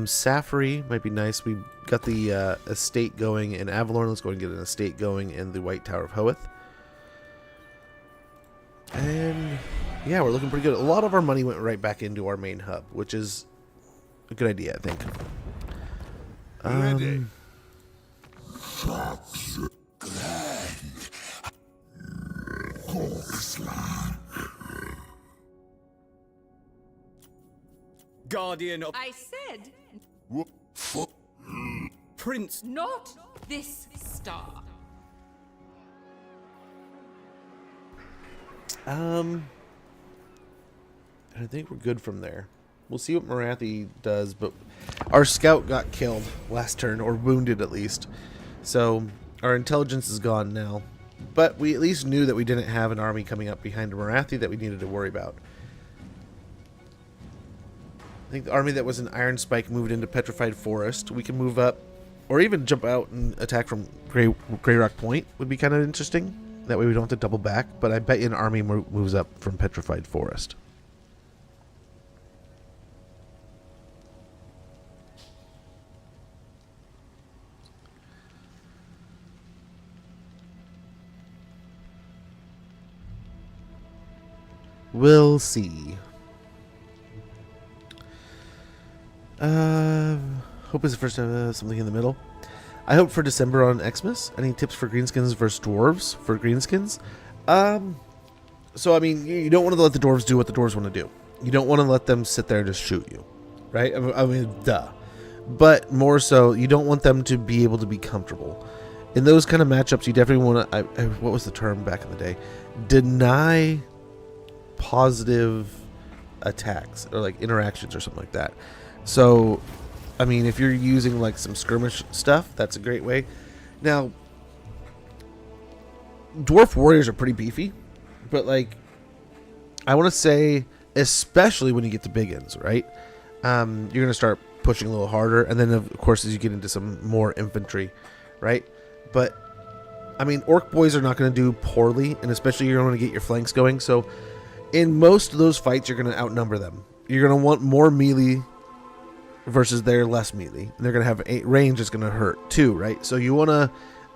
Safari might be nice. We got the estate going in Avalorn. Let's go and get an estate going in the White Tower of Hoeth. And yeah, we're looking pretty good. A lot of our money went right back into our main hub, which is a good idea, I think. Ready. Guardian of... I said, Prince... not this star. I think we're good from there. We'll see what Morathi does, but our scout got killed last turn, or wounded at least. So our intelligence is gone now. But we at least knew that we didn't have an army coming up behind Morathi that we needed to worry about. I think the army that was in Iron Spike moved into Petrified Forest. We can move up, or even jump out and attack from Grey Rock Point would be kind of interesting. That way we don't have to double back, but I bet you an army moves up from Petrified Forest. We'll see. Hope is the first something in the middle. I hope for December on Xmas. Any tips for greenskins versus dwarves for greenskins? So I mean, you don't want to let the dwarves do what the dwarves want to do. You don't want to let them sit there and just shoot you, right? I mean, duh. But more so, you don't want them to be able to be comfortable. In those kind of matchups, you definitely want to, what was the term back in the day? Deny positive attacks or like interactions or something like that. So, I mean, if you're using like some skirmish stuff, that's a great way. Now, dwarf warriors are pretty beefy, but like, I want to say, especially when you get to big ends, right? You're going to start pushing a little harder, and then of course as you get into some more infantry, right? But I mean, orc boys are not going to do poorly, and especially you're going to get your flanks going. So in most of those fights, you're going to outnumber them. You're going to want more melee versus their less melee, and they're going to have range is going to hurt too, right? So you want to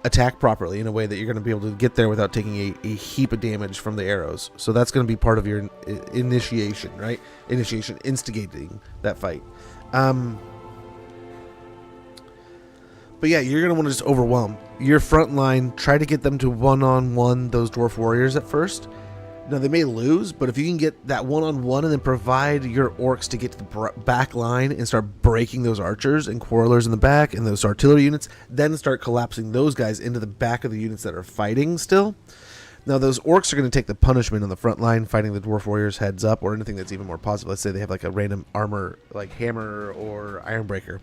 attack properly in a way that you're going to be able to get there without taking a heap of damage from the arrows. So that's going to be part of your initiation, right? Initiation, instigating that fight. But yeah, you're going to want to just overwhelm your front line. Try to get them to one-on-one those dwarf warriors at first. Now, they may lose, but if you can get that one-on-one and then provide your orcs to get to the back line and start breaking those archers and quarrelers in the back and those artillery units, then start collapsing those guys into the back of the units that are fighting still. Now, those orcs are going to take the punishment on the front line, fighting the dwarf warriors heads up, or anything that's even more positive. Let's say they have like a random armor, like hammer or ironbreaker.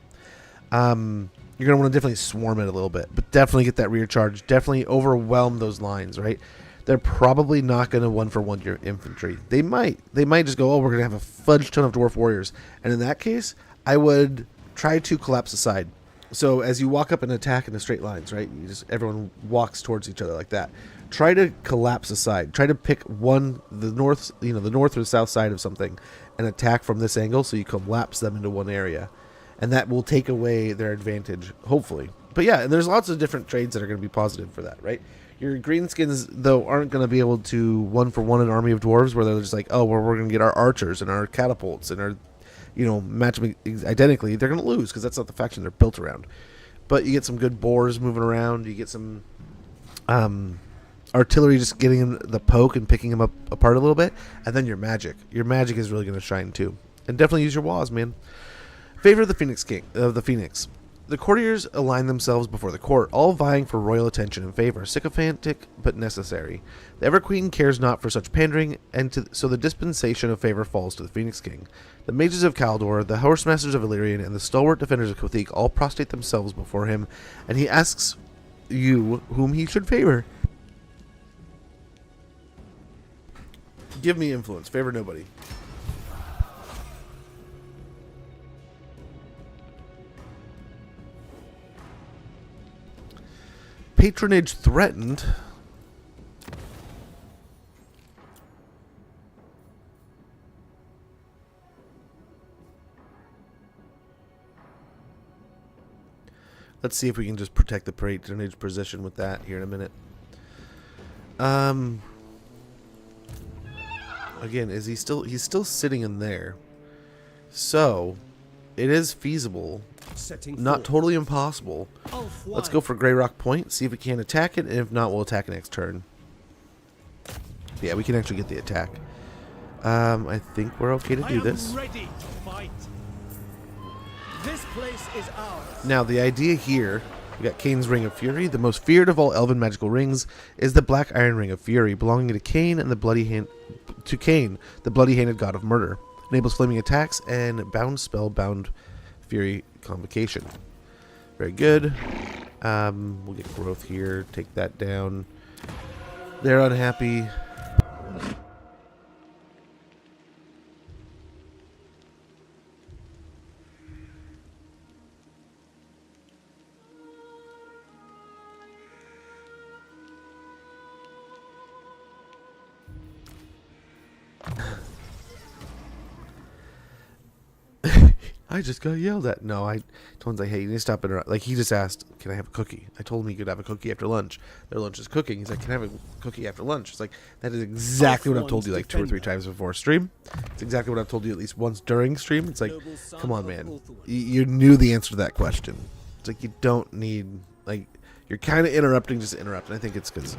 You're going to want to definitely swarm it a little bit, but definitely get that rear charge. Definitely overwhelm those lines, right? They're probably not going to one-for-one your infantry. They might just go, oh, we're going to have a fudge ton of dwarf warriors. And in that case, I would try to collapse aside. So as you walk up and attack in the straight lines, right? Everyone walks towards each other like that. Try to collapse aside. Try to pick the north or the south side of something and attack from this angle, so you collapse them into one area. And that will take away their advantage, hopefully. But yeah, there's lots of different trades that are going to be positive for that, right? Your greenskins, though, aren't going to be able to one-for-one an army of dwarves where they're just like, oh, well, we're going to get our archers and our catapults and our, match them identically. They're going to lose because that's not the faction they're built around. But you get some good boars moving around. You get some artillery just getting in the poke and picking them up apart a little bit. And then your magic. Your magic is really going to shine, too. And definitely use your walls, man. Favor of the Phoenix King of the Phoenix. The courtiers align themselves before the court, all vying for royal attention and favor, sycophantic but necessary. The Ever-Queen cares not for such pandering, so the dispensation of favor falls to the Phoenix King. The mages of Caldor, the horsemasters of Illyrian, and the stalwart defenders of Kothik all prostrate themselves before him, and he asks you whom he should favor. Give me influence. Favor nobody. Patronage threatened. Let's see if we can just protect the patronage position with that here in a minute. Again, is he's still sitting in there. So, it is feasible. Not totally impossible. Let's go for Grey Rock Point, see if we can attack it, and if not, we'll attack next turn. Yeah, we can actually get the attack. I think we're okay to do this. Ready to fight. This place is ours. Now, the idea here, we got Kane's Ring of Fury. The most feared of all elven magical rings is the Black Iron Ring of Fury, belonging to Kane and the bloody-handed god of murder. Enables flaming attacks and bound spell, bound Fury convocation. Very good. We'll get growth here. Take that down. They're unhappy. I just got yelled at. No, I told him, like, hey, you need to stop interrupting. Like, he just asked, can I have a cookie? I told him he could have a cookie after lunch. Their lunch is cooking. He's like, can I have a cookie after lunch? It's like, that is exactly what I've told you like 2 or 3 times before stream. It's exactly what I've told you at least once during stream. It's like, come on, man. You knew the answer to that question. It's like, you don't need, like, you're kind of interrupting, just interrupt. And I think it's because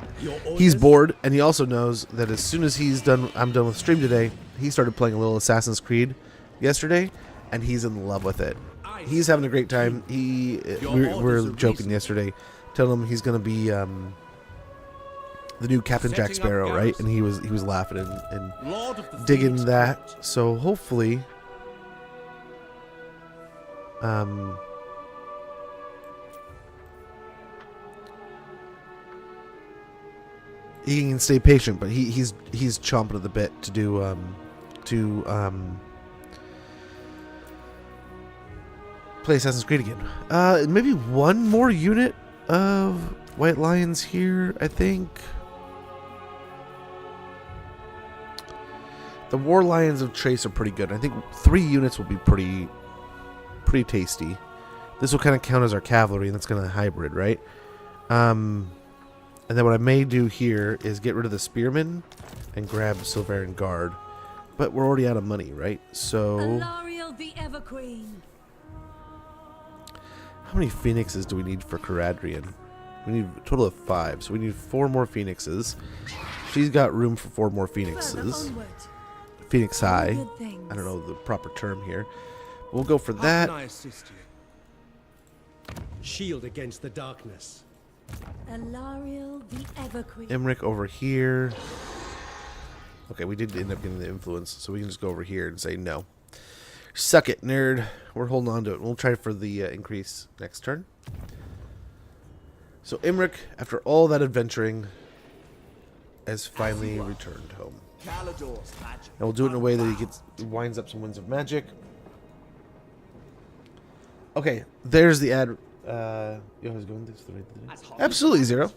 he's bored, and he also knows that as soon as I'm done with stream today, he started playing a little Assassin's Creed yesterday, and he's in love with it. He's having a great time. We were joking yesterday, telling him he's going to be the new Captain Jack Sparrow, right? And he was laughing and digging that. So hopefully, he can stay patient, but he's chomping at the bit to do play Assassin's Creed again. Maybe one more unit of White Lions here, I think. The War Lions of Trace are pretty good. I think 3 units will be pretty tasty. This will kind of count as our cavalry, and that's going to hybrid, right? And then what I may do here is get rid of the Spearmen and grab Silverian Guard. But we're already out of money, right? So Alariel the Everqueen. How many Phoenixes do we need for Caradrian? We need a total of 5, so we need 4 more Phoenixes. She's got room for 4 more Phoenixes. Phoenix High. I don't know the proper term here. We'll go for that. How can I assist you? Shield against the darkness. Alariel the Everqueen. Emmerich over here. Okay, we did end up getting the influence, so we can just go over here and say no. Suck it, nerd. We're holding on to it. We'll try for the increase next turn. So Emmerich, after all that adventuring, has finally returned home. Calador's magic. And we'll do it in a way that he winds up some Winds of Magic. Okay, there's the ad. Yo, who's going this the right thing? Absolutely, Zero.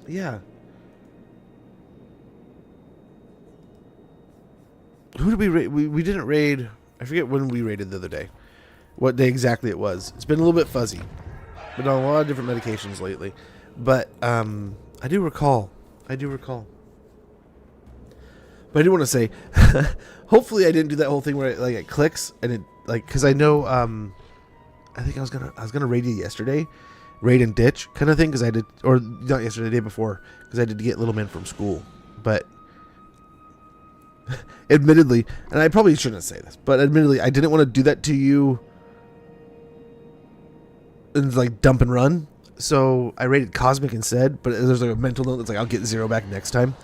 Yeah. Who did we raid? We didn't raid. I forget when we raided the other day. What day exactly it was. It's been a little bit fuzzy. Been on a lot of different medications lately. But I do recall. But I do want to say, hopefully I didn't do that whole thing where it clicks and it because I know I think I was gonna raid you yesterday, raid and ditch kind of thing because I did, or not yesterday, the day before, because I did get Little Man from school, but. Admittedly, and I probably shouldn't say this, but admittedly, I didn't want to do that to you and dump and run. So I rated Cosmic instead, but there's a mental note that's I'll get 0 back next time.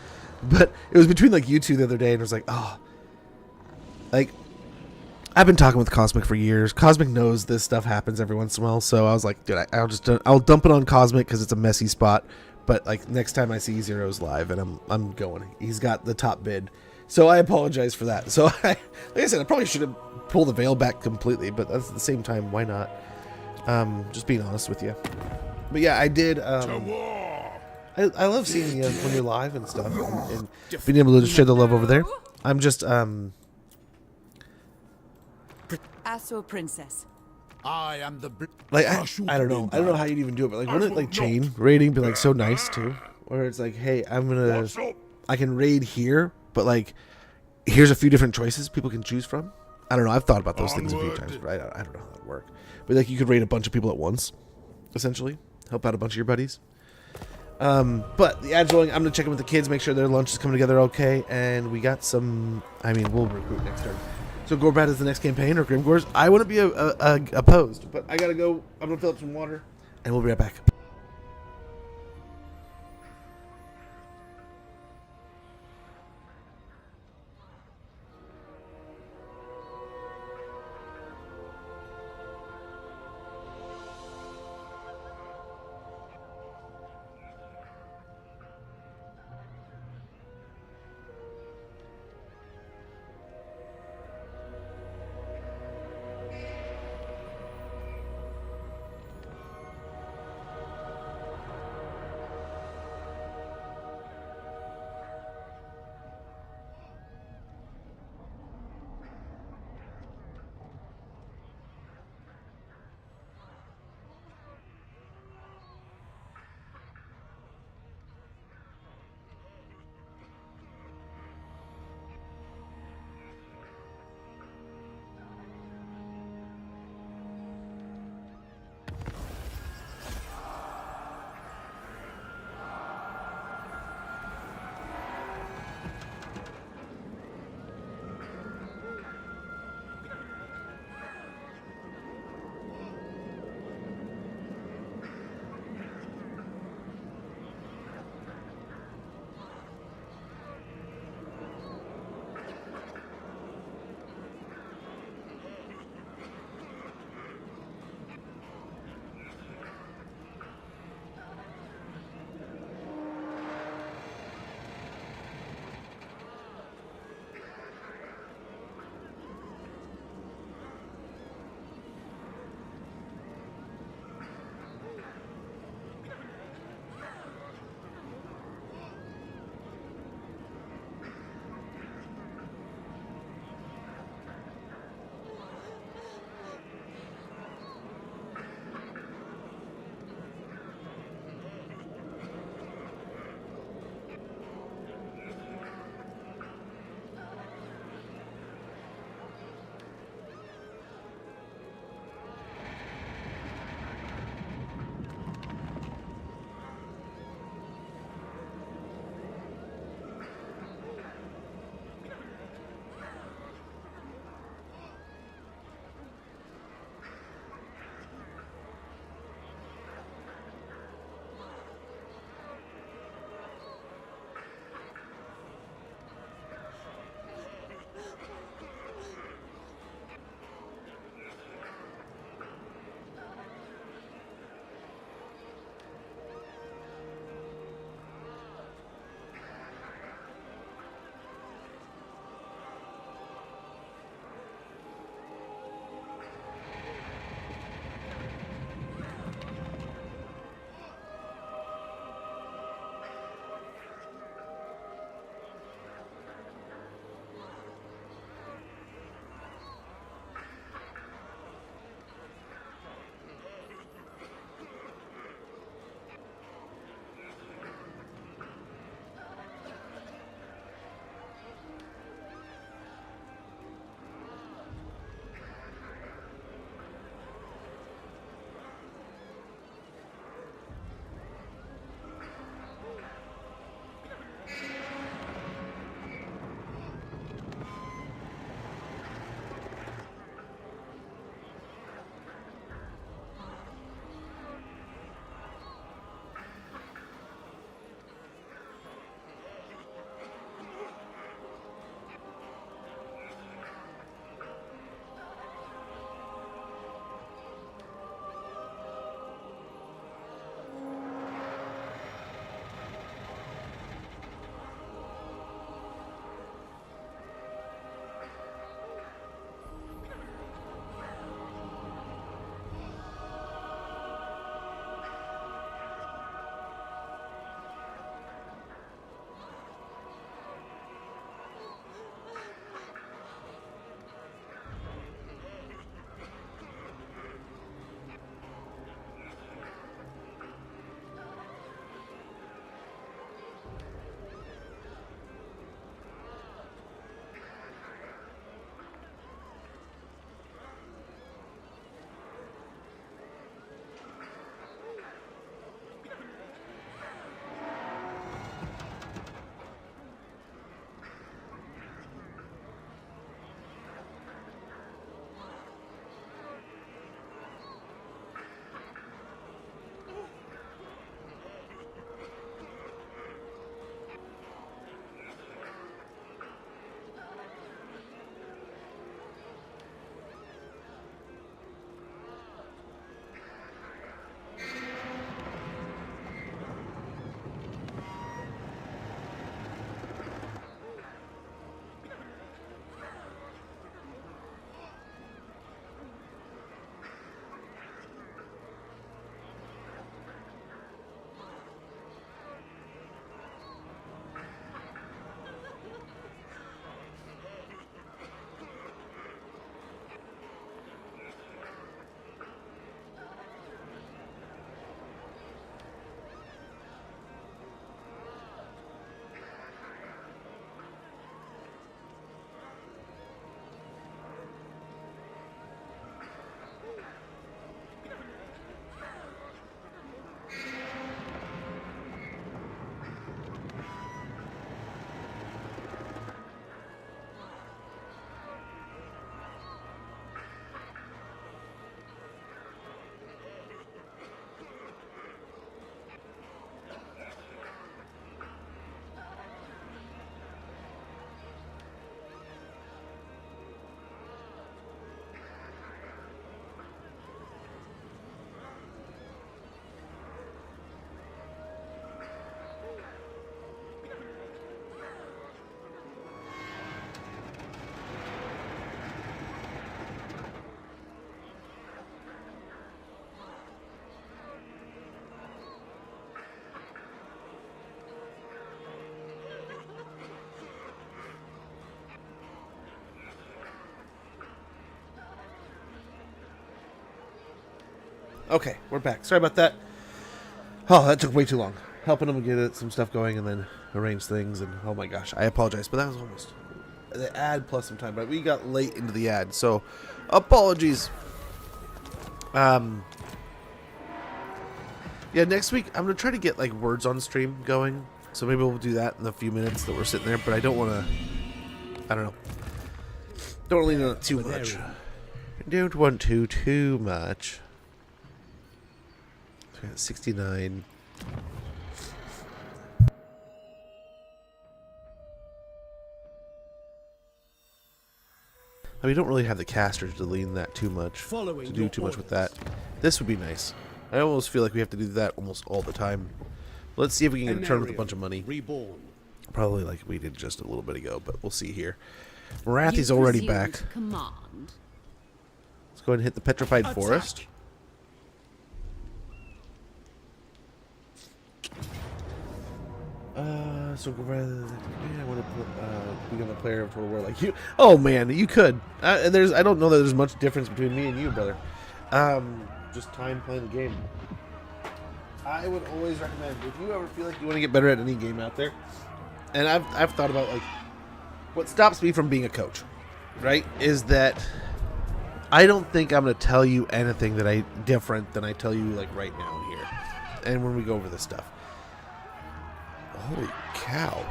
But it was between you two the other day, and it was I've been talking with Cosmic for years. Cosmic knows this stuff happens every once in a while, so I was like, dude, I'll dump it on Cosmic because it's a messy spot. But next time I see Zero's live, and I'm going, he's got the top bid. So I apologize for that. So like I said, I probably should have pulled the veil back completely, but at the same time, why not? Just being honest with you. But yeah, I did. I love seeing you when you're live and stuff, and being able to share the love over there. I'm just Asso Princess. I am the I don't know. I don't know how you'd even do it, but wouldn't it chain raiding be so nice too? Where it's hey, I can raid here, but here's a few different choices people can choose from. I don't know. I've thought about those things a few times, but I don't know how that would work. But you could raid a bunch of people at once, essentially. Help out a bunch of your buddies. But the ad's rolling. I'm going to check in with the kids, make sure their lunch is coming together okay. And we got some... we'll recruit next turn. So Gorbad is the next campaign, or Grimgors. I wouldn't be opposed, but I got to go. I'm going to fill up some water, and we'll be right back. Okay, we're back. Sorry about that. Oh, that took way too long. Helping them get some stuff going and then arrange things. And oh my gosh, I apologize, but that was almost the ad plus some time. But we got late into the ad, so apologies. Yeah, next week I'm gonna try to get like words on stream going. So maybe we'll do that in the few minutes that we're sitting there. But I don't want to. I don't know. Don't really know too much. Don't want to too much. 69. We don't really have the casters to lean that too much, to do too much with that. This would be nice. I almost feel like we have to do that almost all the time. Let's see if we can get a turn with a bunch of money. Reborn. Probably like we did just a little bit ago, but we'll see here. Morathi's already back. Command. Let's go ahead and hit the Petrified Forest. So I want to become a player of Total War like you. Oh man, you could. I don't know that there's much difference between me and you, brother. Just time playing the game. I would always recommend if you ever feel like you want to get better at any game out there. And I've thought about like what stops me from being a coach, right? Is that I don't think I'm going to tell you anything that I different than I tell you like right now here, and when we go over this stuff. Holy cow.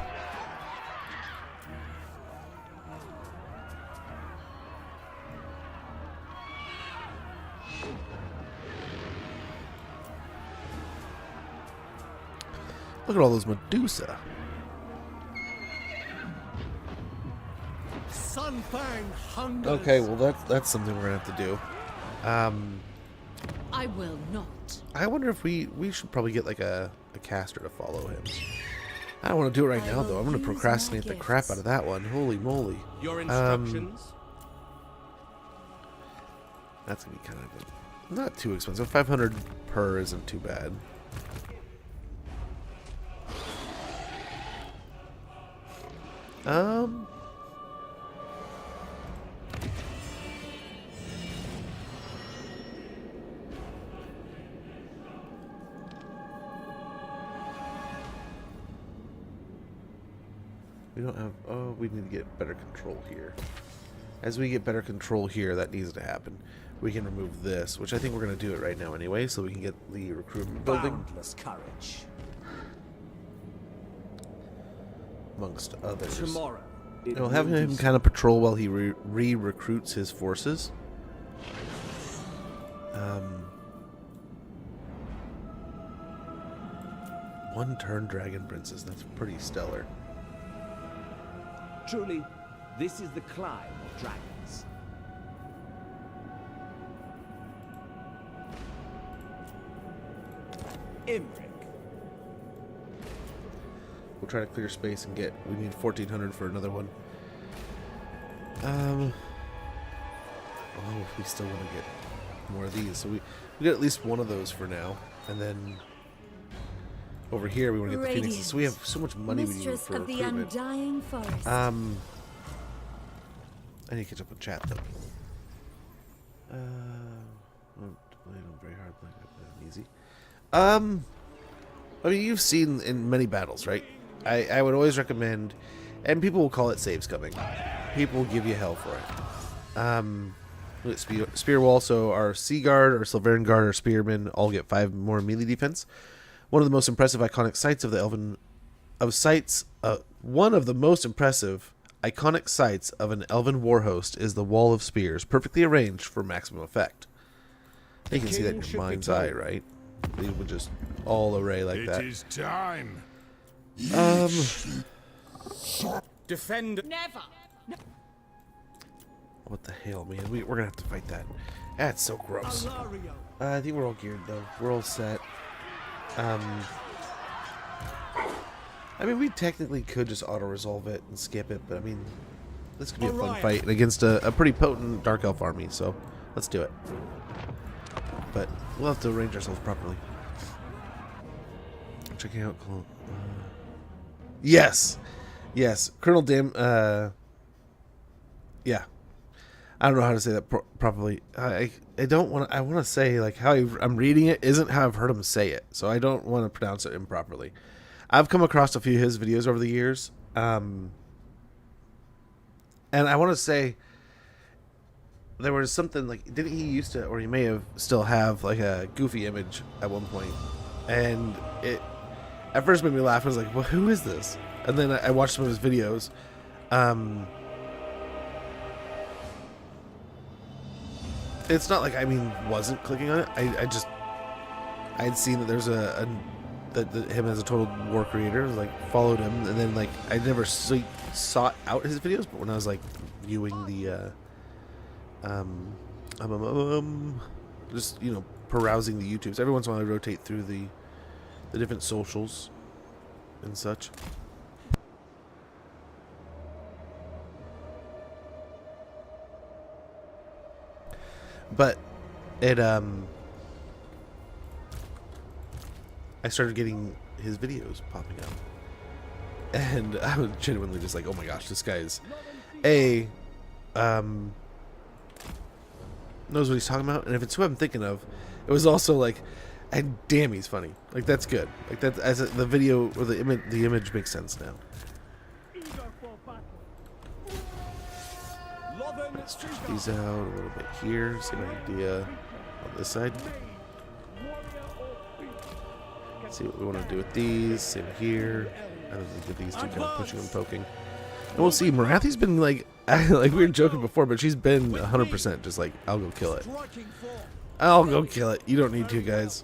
Look at all those Medusa. Okay, well that's something we're gonna have to do. I will not. I wonder if we should probably get like a caster to follow him. I don't want to do it right now though. I'm gonna procrastinate the crap out of that one. Holy moly. Your instructions. That's gonna be kind of not too expensive. 500 per isn't too bad. We don't have... Oh, we need to get better control here. As we get better control here, that needs to happen. We can remove this, which I think we're going to do it right now anyway, so we can get the recruitment building. Boundless courage. Amongst others. Tomorrow. We'll have him kind of patrol while he re-recruits his forces. One turn Dragon Princess. That's pretty stellar. Truly, this is the climb of dragons. Imric. We'll try to clear space and get... We need 1,400 for another one. Oh, we still want to get more of these. So we get at least one of those for now. And then... Over here, we want to get the phoenixes. So we have so much money we need for recruitment. Of the undying forest. I need to catch up with chat though. Played on very hard, playing easy. I mean, you've seen in many battles, right? I would always recommend, and people will call it saves coming. People will give you hell for it. Spear wall. So our Sea Guard, our Silverian Guard, our Spearmen all get 5 more melee defense. One of the most impressive iconic sights of the one of the most impressive iconic sights of an elven war host is the wall of spears, perfectly arranged for maximum effect. You can see that in your mind's eye, right? They would just all array like that. It is time. Defend. Never. What the hell, man? We're gonna have to fight that. That's so gross. I think we're all geared though. We're all set. I mean, we technically could just auto-resolve it and skip it, but I mean, this could be a fun fight against a pretty potent Dark Elf army, so let's do it. But we'll have to arrange ourselves properly. Checking out... Yes! Yes, Colonel Dim... Yeah. I don't know how to say that properly. I don't want. I want to say like how I'm reading it isn't how I've heard him say it, so I don't want to pronounce it improperly. I've come across a few of his videos over the years, and I want to say there was something like, didn't he used to, or he may have still have like a Goofy image at one point, and it at first made me laugh. I was like, well, who is this? And then I watched some of his videos. It's not like wasn't clicking on it. I had seen that there's that him as a total war creator. Like followed him, and then like I never sought out his videos, but when I was like viewing the just perusing the YouTubes, every once in a while I rotate through the different socials and such. But it I started getting his videos popping up, and I was genuinely just like, oh my gosh, this guy is knows what he's talking about, and if it's who I'm thinking of, it was also like, and damn, he's funny. Like that's good. Like that as the video or the image makes sense now. Let's stretch these out a little bit here. Same idea on this side. Let's see what we want to do with these. Same here. I don't think these two kind of pushing and poking. And we'll see. Morathi's been like we were joking before, but she's been 100% just like, I'll go kill it. I'll go kill it. You don't need to, guys.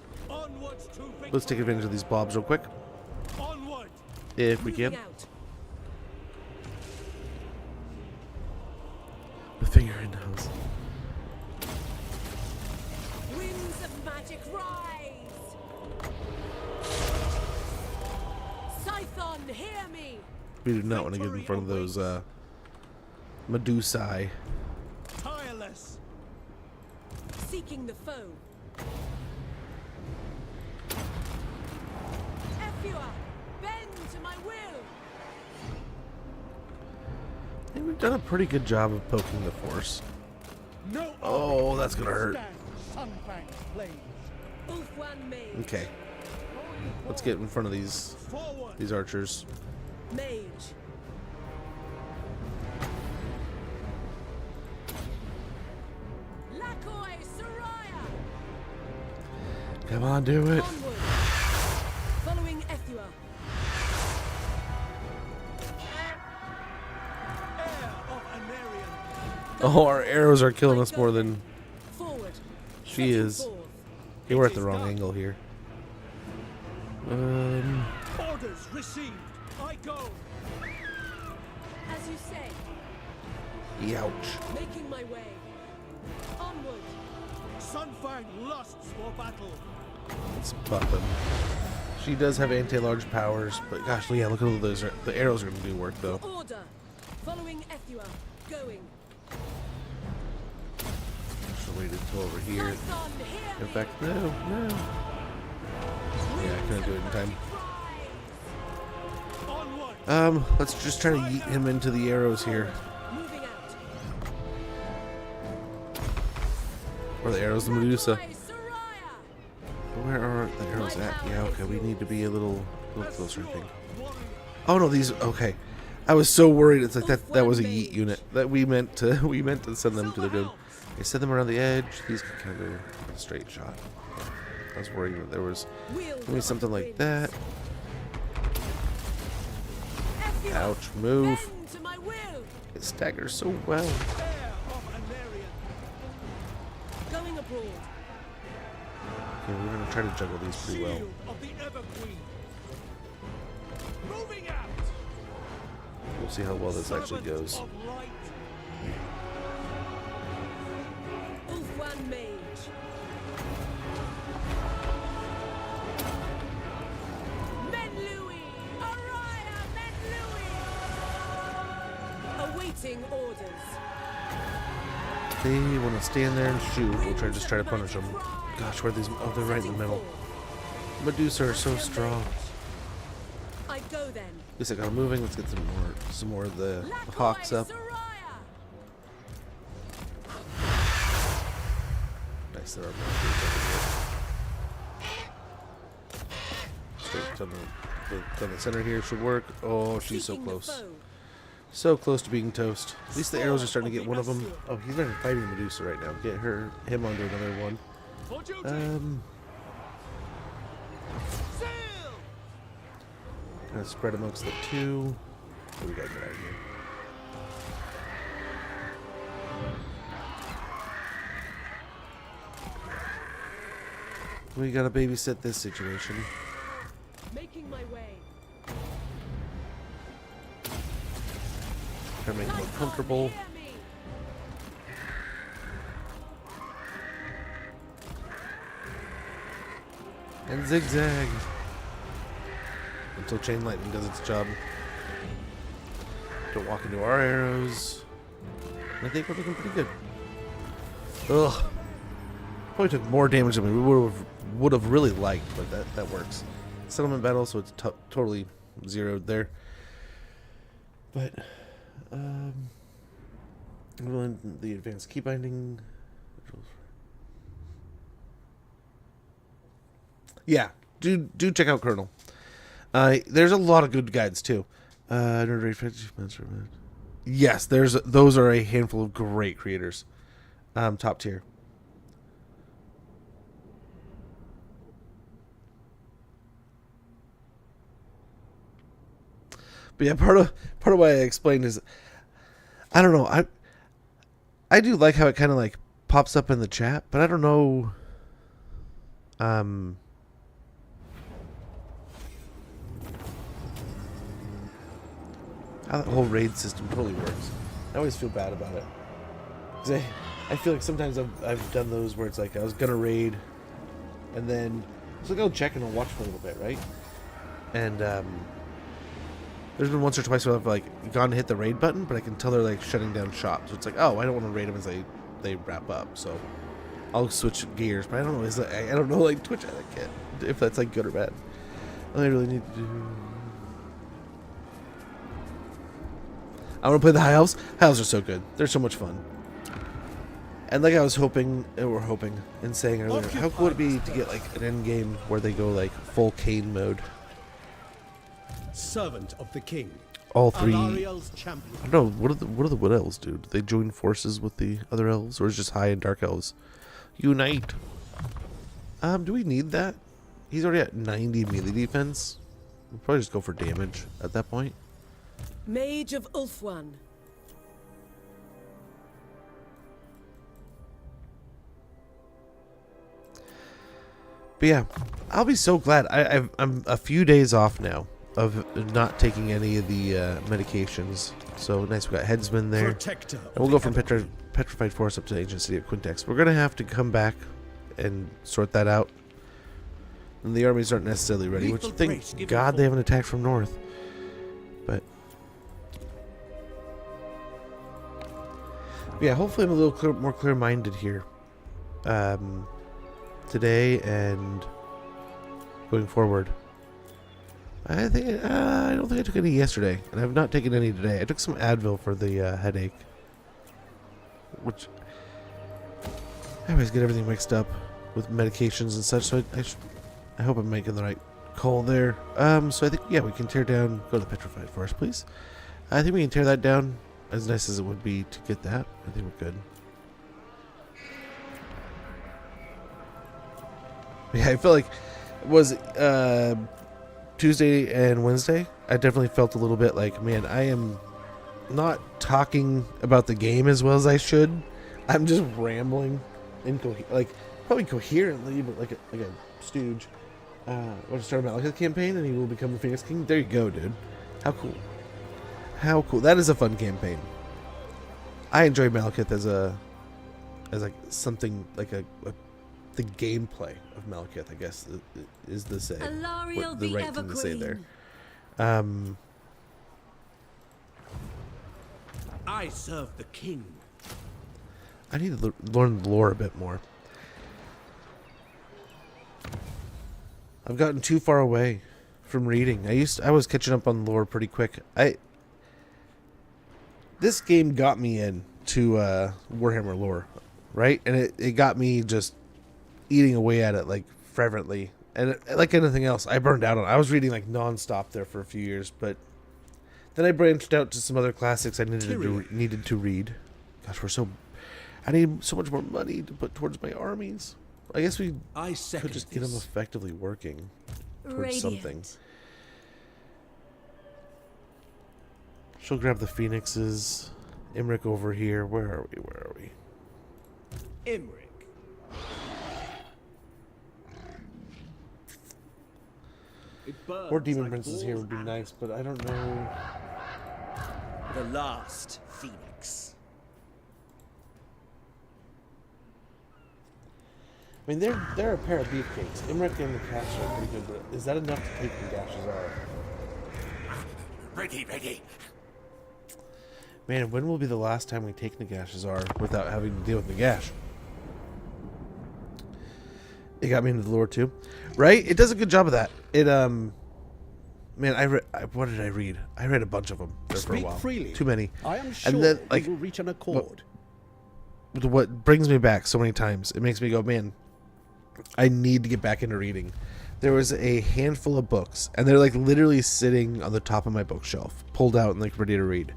Let's take advantage of these blobs real quick, if we can. The finger and nose. Winds of magic rise. Scython, hear me. We do not want to get in front of those Medusae. Tireless. Seeking the foe. Ephua, bend to my will. I think we've done a pretty good job of poking the force. No. Oh, that's gonna hurt. Okay, let's get in front of these archers. Mage. Lakoi Soraya. Come on, do it. Onward. Following Ephua. Oh, our arrows are killing us more than Forward. she is. Okay, we're at the wrong angle here. Orders received. I go. As you say. Ouch. Making my way. Onward. Sunfang lusts for battle. Let's buff him. She does have anti-large powers, but gosh, yeah, look at all those. The arrows are going to do work, though. Order. Following Ephua. Going. Should wait until over here. Scython, hear In me. fact, no. Yeah, I couldn't do it in time. Onward. Let's just try to yeet him into the arrows here. Moving out. Or the arrows, the Medusa. Lakoi Soraya. Where are the arrows at? Yeah, okay, we need to be a little closer, I think. Oh no, these. Okay, I was so worried. It's like that was a yeet unit that we meant to send them to the doom. I set them around the edge. These can kind of go a straight shot. I was worried that there was maybe something like that. Ouch! Move. Bend to my will. It staggers so well. Heir of Anarion. Going abroad. Okay, we're gonna try to juggle these pretty well. Shield of the Everqueen. Moving out. We'll see how well this actually Servant goes. of light. Ulfwan Mage. Menlui. Araya Menlui. Awaiting orders. They want to stand there and shoot. We'll just try to punish them. Gosh, where are these? Oh, they're right in the middle. Medusa are so strong. I go then. At least I got them moving. Let's get some more of the hawks up. Soraya. Yes, there are more dudes over here. Straight down the center here should work. Oh, she's so close. So close to being toast. At least the arrows are starting to get one of them. Oh, he's not fighting Medusa right now. Get him onto another one. Kind of spread amongst the two. Oh, we gotta get out of here. We gotta babysit this situation. Making my way. Try to make it more comfortable. And zigzag until chain lightning does its job. Don't walk into our arrows. I think we're looking pretty good. Ugh. Probably took more damage than we would have really liked, but that works. Settlement battle, so it's totally zeroed there. But the advanced key binding. Yeah, do check out Colonel. There's a lot of good guides too. Yes, those are a handful of great creators. Top tier. But yeah, part of what I explained is, I don't know, I do like how it kind of like pops up in the chat, but I don't know, how that whole raid system totally works. I always feel bad about it, 'cause I feel like sometimes I've done those where it's like I was gonna raid, and then it's like I'll check and I'll watch for a little bit, right? And there's been once or twice where I've like gone to hit the raid button, but I can tell they're like shutting down shop. So it's like, oh, I don't want to raid them as they wrap up. So I'll switch gears. But I don't know. I don't know like Twitch etiquette, if that's like good or bad. All I really need to do. I want to play the high elves. High elves are so good. They're so much fun. And like I was hoping, and saying earlier, how cool would it be to get like an end game where they go like full Cain mode? Servant of the king. All three. Alariel's champion. I don't know. What do the wood elves do? Do they join forces with the other elves, or is it just high and dark elves unite? Do we need that? He's already at 90 melee defense. We'll probably just go for damage at that point. Mage of Ulfwan. But yeah, I'll be so glad. I'm a few days off now of not taking any of the medications. So nice, we got Headsman there. Protector And we'll go from Petrified Forest up to Ancient City of Quintex. We're going to have to come back and sort that out. And the armies aren't necessarily ready, which thank God they haven't attacked from north. But yeah, hopefully I'm a little more clear-minded here today and going forward. I don't think I took any yesterday, and I've not taken any today. I took some Advil for the headache, which I always get everything mixed up with medications and such. So I hope I'm making the right call there. So I think we can tear down. Go to the Petrified Forest, please. I think we can tear that down. As nice as it would be to get that, I think we're good. Yeah, I feel like it was Tuesday and Wednesday, I definitely felt a little bit like, man, I am not talking about the game as well as I should. I'm just rambling, like probably coherently, but like a stooge. We'll start about like a campaign, and he will become the Phoenix King. There you go, dude. How cool! How cool! That is a fun campaign. I enjoy Malekith as like something like the gameplay of Malekith, I guess, is the say. Alariel the the right thing to say there. I serve the king. I need to learn the lore a bit more. I've gotten too far away from reading. I was catching up on lore pretty quick. This game got me into Warhammer lore, right? And it got me just eating away at it like fervently, and like anything else, I burned out on. I was reading like nonstop there for a few years, but then I branched out to some other classics I needed to read. Gosh, I need so much more money to put towards my armies. I guess we could just get them effectively working towards something. She'll grab the phoenixes. Imric over here. Where are we? Imric. More demon princes here would be nice, but I don't know. The last phoenix. I mean, they're a pair of beefcakes. Imric and the Cash are pretty good, but is that enough to take the Gashes out? Ready. Man, when will be the last time we take Nagashazar without having to deal with Nagash? It got me into the lore too, right? It does a good job of that. It man, what did I read? I read a bunch of them there for a while. Freely. Too many. I am sure and then, like, we will reach an accord. What brings me back so many times? It makes me go, man, I need to get back into reading. There was a handful of books, and they're like literally sitting on the top of my bookshelf, pulled out and like ready to read.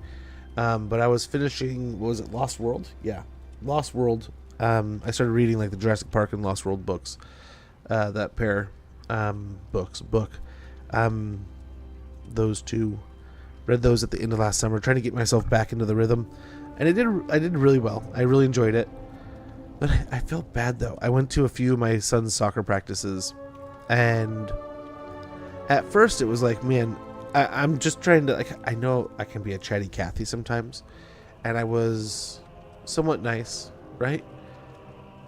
But I was finishing, what was it, Lost World? Yeah, Lost World. I started reading like the Jurassic Park and Lost World books. That pair book. Those two. Read those at the end of last summer, trying to get myself back into the rhythm. And I did really well. I really enjoyed it. But I felt bad though. I went to a few of my son's soccer practices, and at first it was like, man, I'm just trying to, like, I know I can be a chatty Cathy sometimes, and I was somewhat nice, right?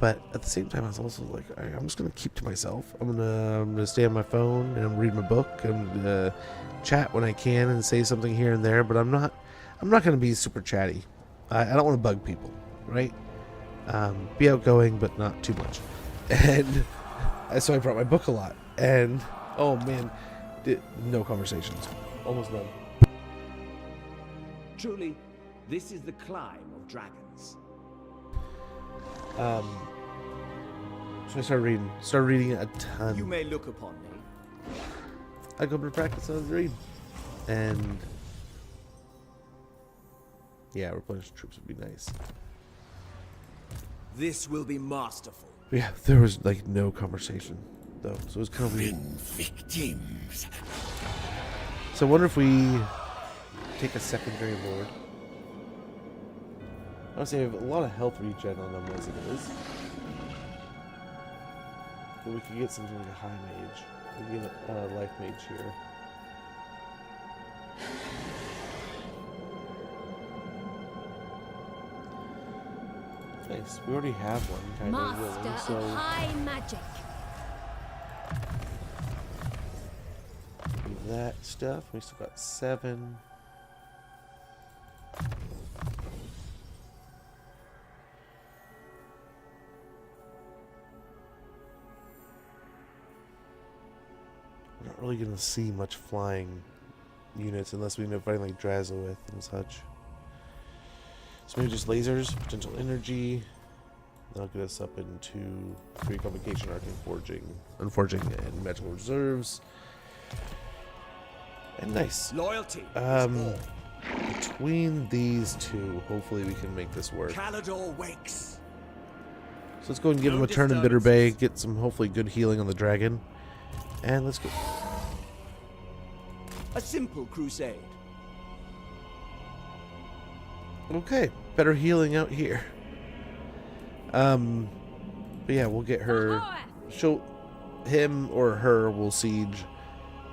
But at the same time, I was also like, I'm just gonna keep to myself. I'm gonna stay on my phone and read my book and chat when I can and say something here and there. But I'm not gonna be super chatty. I don't want to bug people, right? Be outgoing, but not too much. And so I brought my book a lot. And oh man, no conversations, almost none. Truly, this is the climb of dragons. So I started reading a ton. You may look upon me. I go to practice and read. And yeah, replenish troops would be nice. This will be masterful. But yeah, there was like no conversation though, so it was kind of weird. Victims. So I wonder if we take a secondary lord. Honestly, I have a lot of health regen on them as it is. But we could get something like a high mage. We can get a life mage here. Nice. We already have one kind of willing, Master so of high magic. do that stuff. We still got 7. We're not really going to see much flying units unless we end up fighting like Drazowith and such. So maybe just lasers, potential energy. That'll get us up into 3 Convocation Arc and Forging and Magical Reserves. And nice. Loyalty. Between these two, hopefully we can make this work. Calador wakes. So let's go and give him a turn in Bitter Bay, get some hopefully good healing on the dragon. And let's go. A simple crusade. Okay, better healing out here. But yeah, we'll get her. Him or her will siege,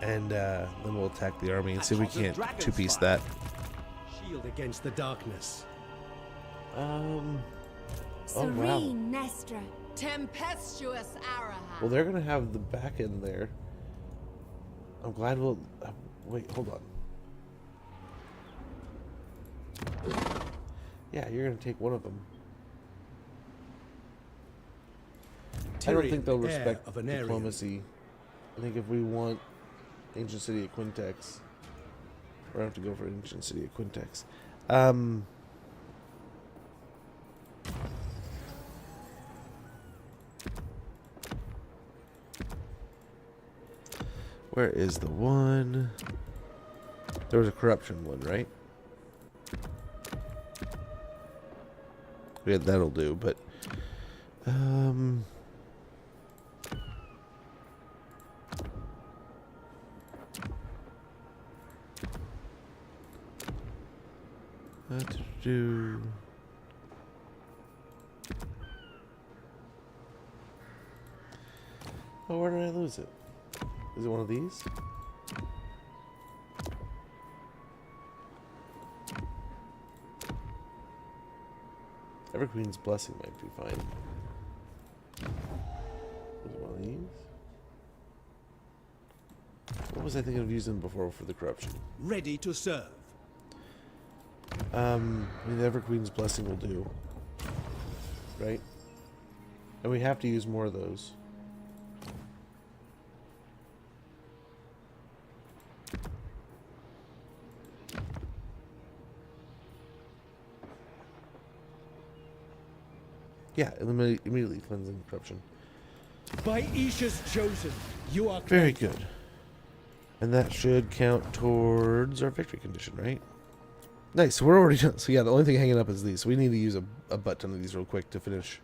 and then we'll attack the army and see if we can't two-piece that. Shield against the darkness. Serene Nestra. Tempestuous Arahat. Well, they're gonna have the back end there. I'm glad we'll. Wait, hold on. Yeah, you're gonna take one of them. I don't think they'll respect diplomacy. I think if we want Ancient City of Quintex, we're gonna have to go for Ancient City of Quintex. Where is the one? There was a corruption one, right? Yeah, that'll do, but let's do oh, where did I lose it? Is it one of these? Everqueen's Blessing might be fine. Was it one of these? What was I thinking of using before for the corruption? Ready to serve. I mean, the Everqueen's Blessing will do. Right? And we have to use more of those. Yeah, immediately cleansing corruption. By Isha's chosen, you are Very cleansed. good. And that should count towards our victory condition, right? Nice, so we're already done. So yeah, the only thing hanging up is these. So we need to use a butt ton of these real quick to finish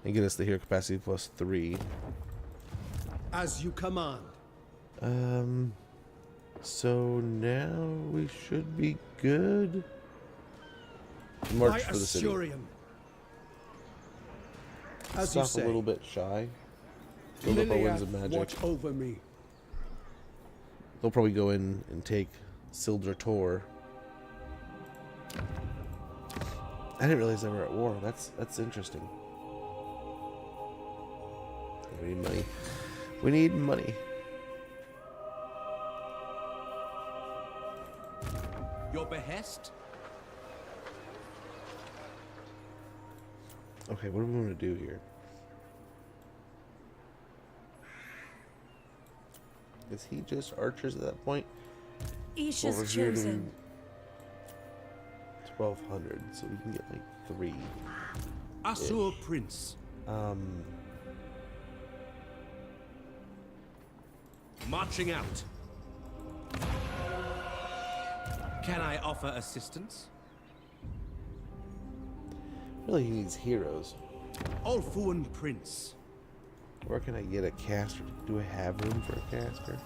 and get us the hero capacity +3. As you command. So now we should be good. March for the city. Assyrian. As you Stop say. a little bit shy. Build up our winds of magic. Watch over me. They'll probably go in and take Sildra Tor. I didn't realize they were at war. That's interesting. We need money. We need money. Your behest? Okay, what do we want to do here? Is he just archers at that point? Isha's Over here to chosen. 1,200, so we can get like 3. Assur Prince. Marching out. Can I offer assistance? Really, he needs heroes. Ulfuan Prince. Where can I get a caster? Do I have room for a caster?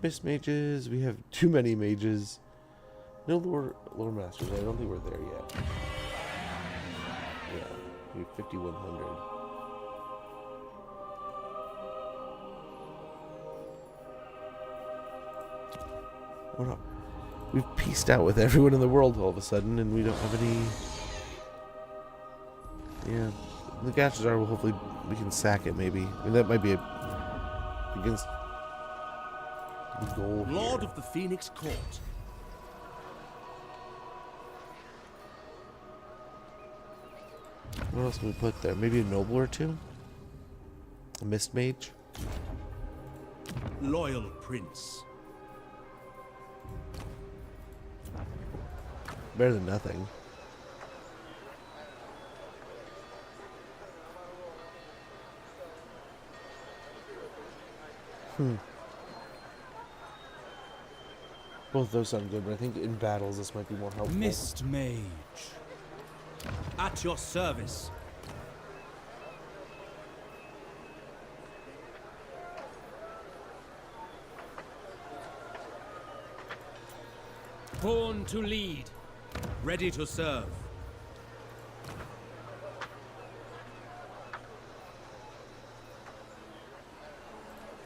Mist mages. We have too many mages. No lore masters. I don't think we're there yet. Yeah, we have 5,100. What up? We've pieced out with everyone in the world all of a sudden, and we don't have any. Yeah, the gashes are. Well, hopefully we can sack it. Maybe. I mean, that might be against the goal. Lord here. of the Phoenix Court. What else can we put there? Maybe a noble or two? A mist mage? Loyal Prince. Better than nothing. Both those sound good, but I think in battles this might be more helpful. Mist Mage. At your service. Born to lead. Ready to serve.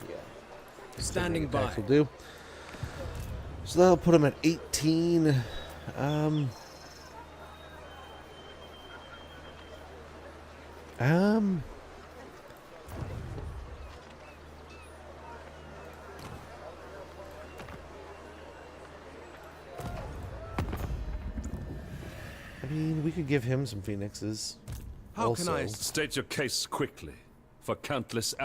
Yeah. Standing by. Will do. So that'll put him at 18. I mean, we could give him some phoenixes. How also. can I State your case quickly, for countless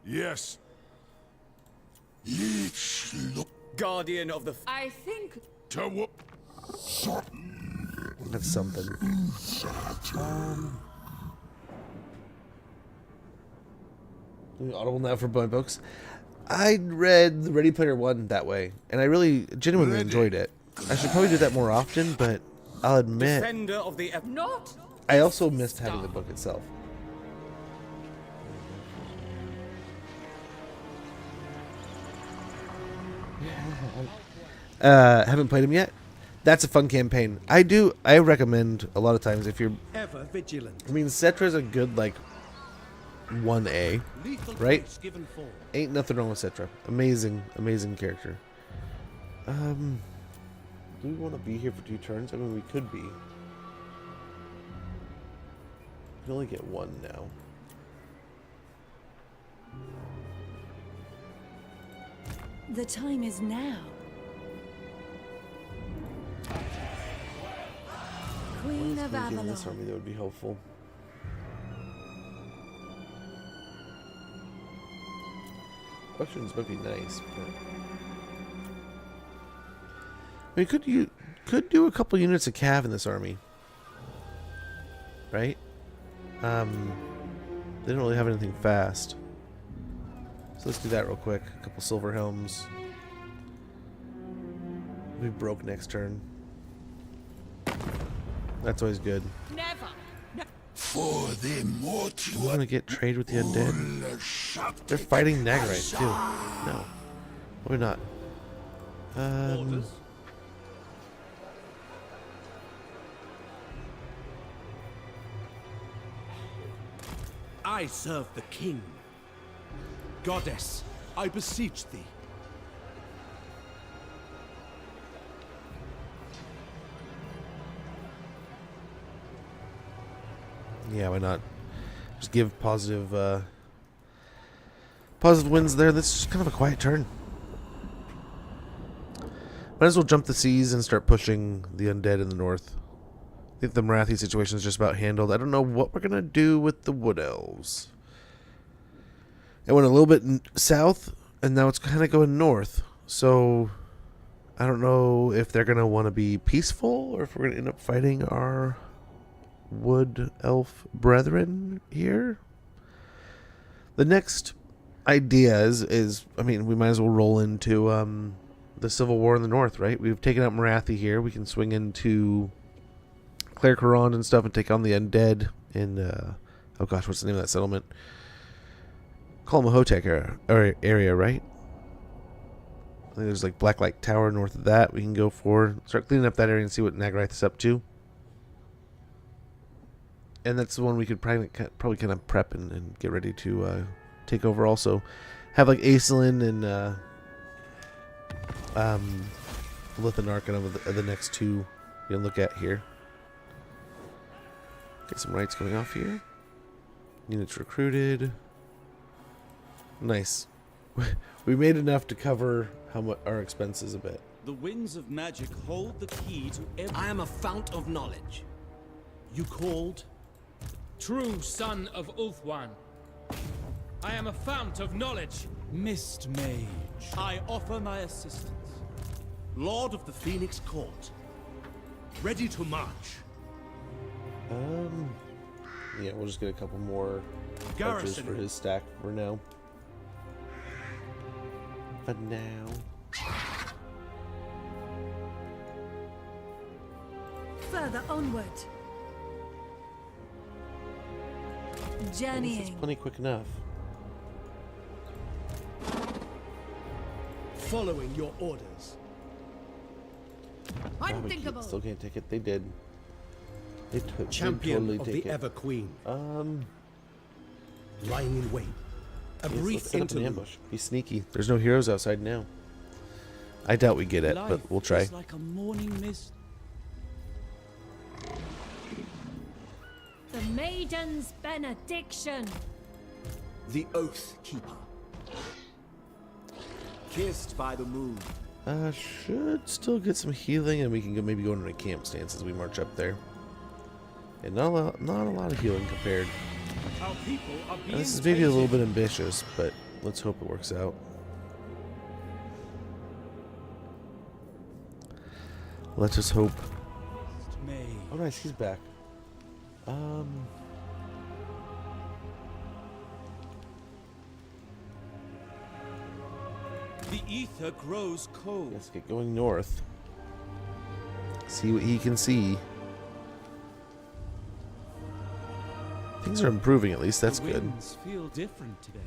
Yes. Guardian of the... I think That's something. Audible now for my books. I read the Ready Player One that way, and I really genuinely enjoyed it. I should probably do that more often, but I'll admit, Defender of the Not. I also missed having the book itself. Haven't played him yet. That's a fun campaign. I recommend a lot of times if you're. Ever vigilant. I mean, Cetra's a good like 1A, right? Ain't nothing wrong with Cetra. Amazing, amazing character. Do we want to be here for 2 turns? I mean, we could be. We can only get 1 now. The time is now. Queen of Maybe in this Avalon. army that would be helpful. Questions might be nice, but we could do a couple units of cav in this army, right? They don't really have anything fast, so let's do that real quick. A couple silver helms. We broke next turn. That's always good. Never. For the mortal. We want to get trade with the undead. They're fighting Nagarites too. No, we're not. Orders? I serve the king. Goddess, I beseech thee. Yeah, why not? Just give positive wins there. This is just kind of a quiet turn. Might as well jump the seas and start pushing the undead in the north. I think the Morathi situation is just about handled. I don't know what we're gonna do with the wood elves. It went a little bit south, and now it's kind of going north. So I don't know if they're gonna want to be peaceful or if we're gonna end up fighting our wood elf brethren here. The next idea is I mean, we might as well roll into the Civil War in the north, right? We've taken out Morathi here. We can swing into Claire Caron and stuff and take on the undead in oh gosh, what's the name of that settlement? Kalmahotek area, right? I think there's like Blacklight Tower north of that we can go for. Start cleaning up that area and see what Nagarith is up to. And that's the one we could probably kind of prep and get ready to take over also. Have like Aesolin and Lithanarch kind of the next 2 you can look at here. Get some rights going off here. Units recruited. Nice. We made enough to cover how much our expenses a bit. The winds of magic hold the key to every... I am a fount of knowledge. You called? True son of Ulthwan. I am a fount of knowledge. Mist Mage. I offer my assistance. Lord of the Phoenix Court. Ready to march. Yeah, we'll just get a couple more archers for his stack for now. For now. Further onward. Journeying. Plenty quick enough. Following your orders. Unthinkable. Still can't take it. They did. They Champion totally of take the it. Ever Queen. Um, Lying in wait. A yes, brief let's set up an interlude. ambush. Be sneaky. There's no heroes outside now. I doubt we get it, but we'll try. Life is like a morning mist. The maiden's benediction. The Oath Keeper. Kissed by the moon. Should still get some healing, and we can maybe go into a camp stance as we march up there. And not a lot of healing compared. Our people are Now, being this is maybe a little tainted. bit ambitious, but let's hope it works out. Let's just hope. Oh, nice, he's back. ether grows cold. Let's get going north. See what he can see. Things are improving, at least. That's the good. winds feel different today.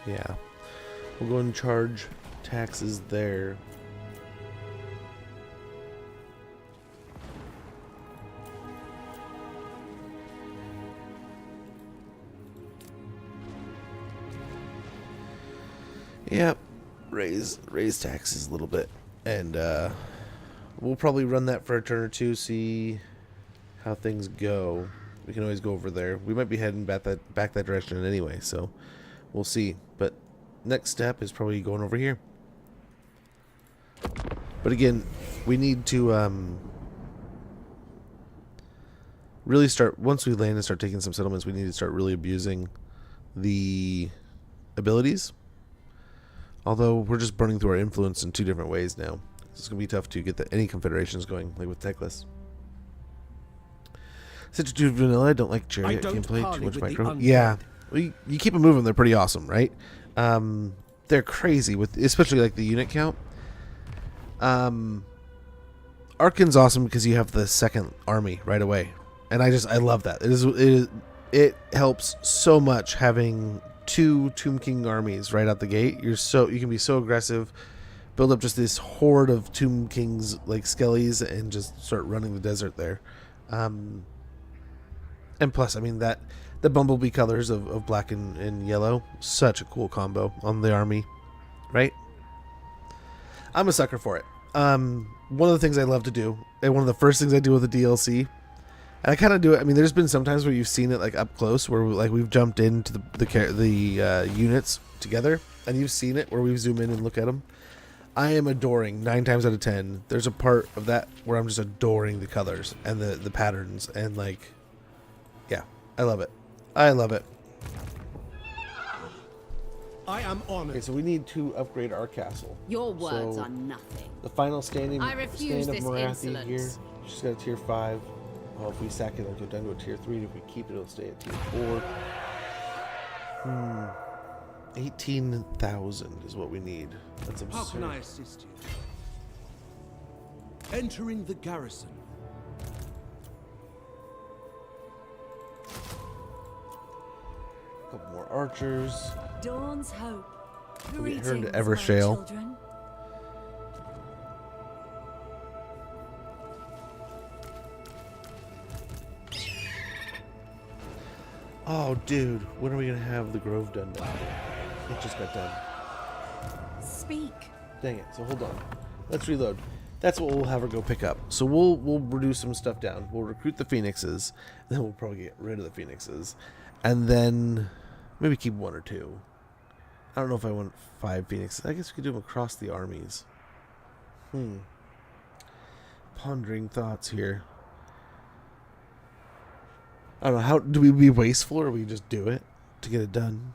Yeah. We'll go and charge taxes there. Yep. Raise taxes a little bit. And we'll probably run that for a turn or two, see how things go. We can always go over there. We might be heading back that direction anyway, so we'll see. But next step is probably going over here. But again, we need to really start, once we land and start taking some settlements, we need to start really abusing the abilities. Although we're just burning through our influence in two different ways now. It's going to be tough to get any confederations going, like with Teclis. Such a vanilla, I don't like chariot gameplay, too much micro. Yeah, well, you keep them moving, they're pretty awesome, right? They're crazy, with especially like the unit count. Arkan's awesome because you have the second army right away. And I love that. It helps so much having two Tomb King armies right out the gate. You can be so aggressive, build up just this horde of Tomb Kings like skellies and just start running the desert there. And plus, I mean, the bumblebee colors of black and yellow, such a cool combo on the army, right? I'm a sucker for it. One of the things I love to do, and one of the first things I do with the DLC, and I kind of do it. I mean, there's been some times where you've seen it like up close, where we've jumped into the units together, and you've seen it where we zoom in and look at them. I am adoring 9 times out of 10. There's a part of that where I'm just adoring the colors and the patterns, and like, yeah, I love it. I love it. I am honored. Okay, so we need to upgrade our castle. Your words are nothing. The final stand I refuse of this Morathi insolence. here. She's got a tier 5. Oh, if we sack it, it'll go down to a tier 3. If we keep it, it'll stay at tier 4. 18,000 is what we need. That's absurd. How can I assist you? Entering the garrison. A couple more archers. Dawn's hope. We get her into Greetings, my Evershale. children. Oh, dude, when are we gonna have the Grove done now? It just got done. Speak. Dang it. So hold on. Let's reload. That's what we'll have her go pick up. So we'll reduce some stuff down. We'll recruit the Phoenixes, then we'll probably get rid of the Phoenixes, and then maybe keep 1 or 2. I don't know if I want 5 Phoenixes. I guess we could do them across the armies. Pondering thoughts here. I don't know. How do we be wasteful, or we just do it to get it done,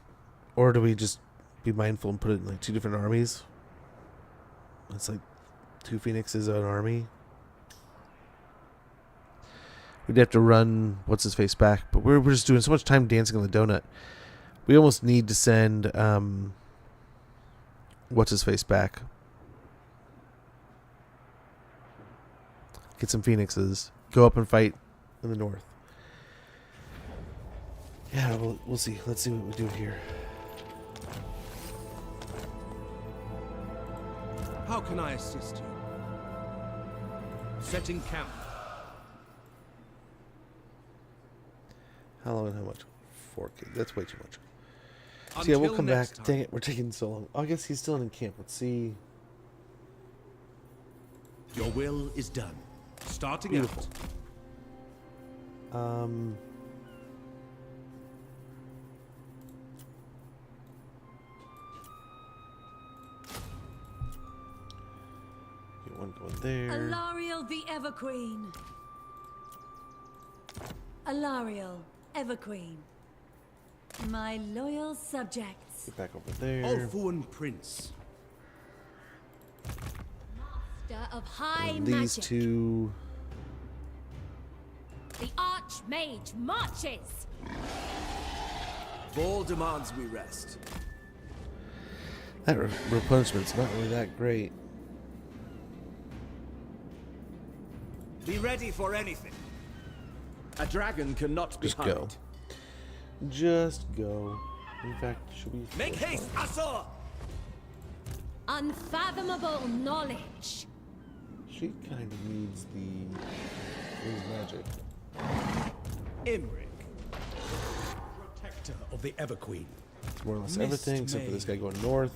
or do we just be mindful and put it in like 2 different armies? It's like 2 Phoenixes an army. We'd have to run what's his face back, but we're just doing so much time dancing on the donut. We almost need to send what's his face back. Get some Phoenixes. Go up and fight in the north. Yeah, we'll see. Let's see what we do here. How can I assist you? Setting camp. How long and how much? 4K. That's way too much. So yeah, we'll come back. Time. Dang it, we're taking so long. Oh, I guess he's still in camp. Let's see. Your will is done. Starting Beautiful. out. Get one going there. Alariel the Everqueen. Alariel, Everqueen. My loyal subjects. Get back over there. Ulfuan Prince. master of high And these magic. two. The Archmage marches. Vol demands we rest. That replenishment's not really that great. Be ready for anything. A dragon cannot be Just hurried. go. Just go. In fact, should we Make haste, Asur! Unfathomable knowledge. She kind of needs the magic. Imric, protector of the Everqueen. It's more or less Mist everything except for this guy Maid. going north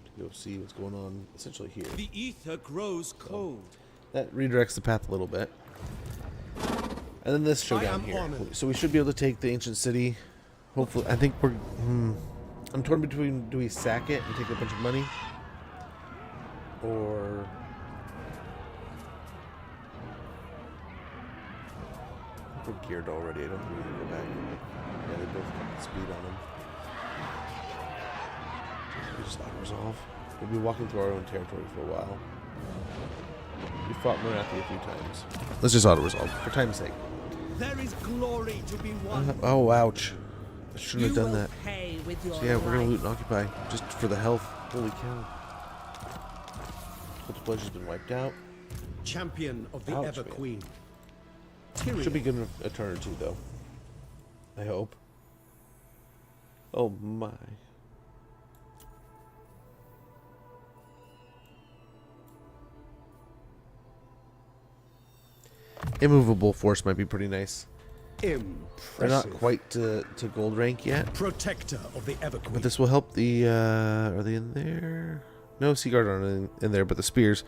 to go see what's going on essentially here. The ether grows cold. That redirects the path a little bit. And then this showdown am here. honored. So we should be able to take the ancient city. Hopefully, I think we're. I'm torn between, do we sack it and take a bunch of money, or we're geared already. I don't think we need to go back. Yeah, they both got the speed on them. We just auto resolve. We'll be walking through our own territory for a while. We fought Morathi a few times. Let's just auto resolve for time's sake. There is glory to be won. Oh, ouch. I shouldn't have You done will that. pay with your So yeah, we're gonna life. loot and occupy just for the health. Holy cow. Cult of Pleasure's been wiped out. Champion of the Ouch, Everqueen. Should be good in a turn or two, though. I hope. Oh my. Immovable force might be pretty nice. They're not Impressive. quite to gold rank yet, Protector of the Everqueen. but this will help the. Are they in there? No, Seaguard aren't in there, but the spears,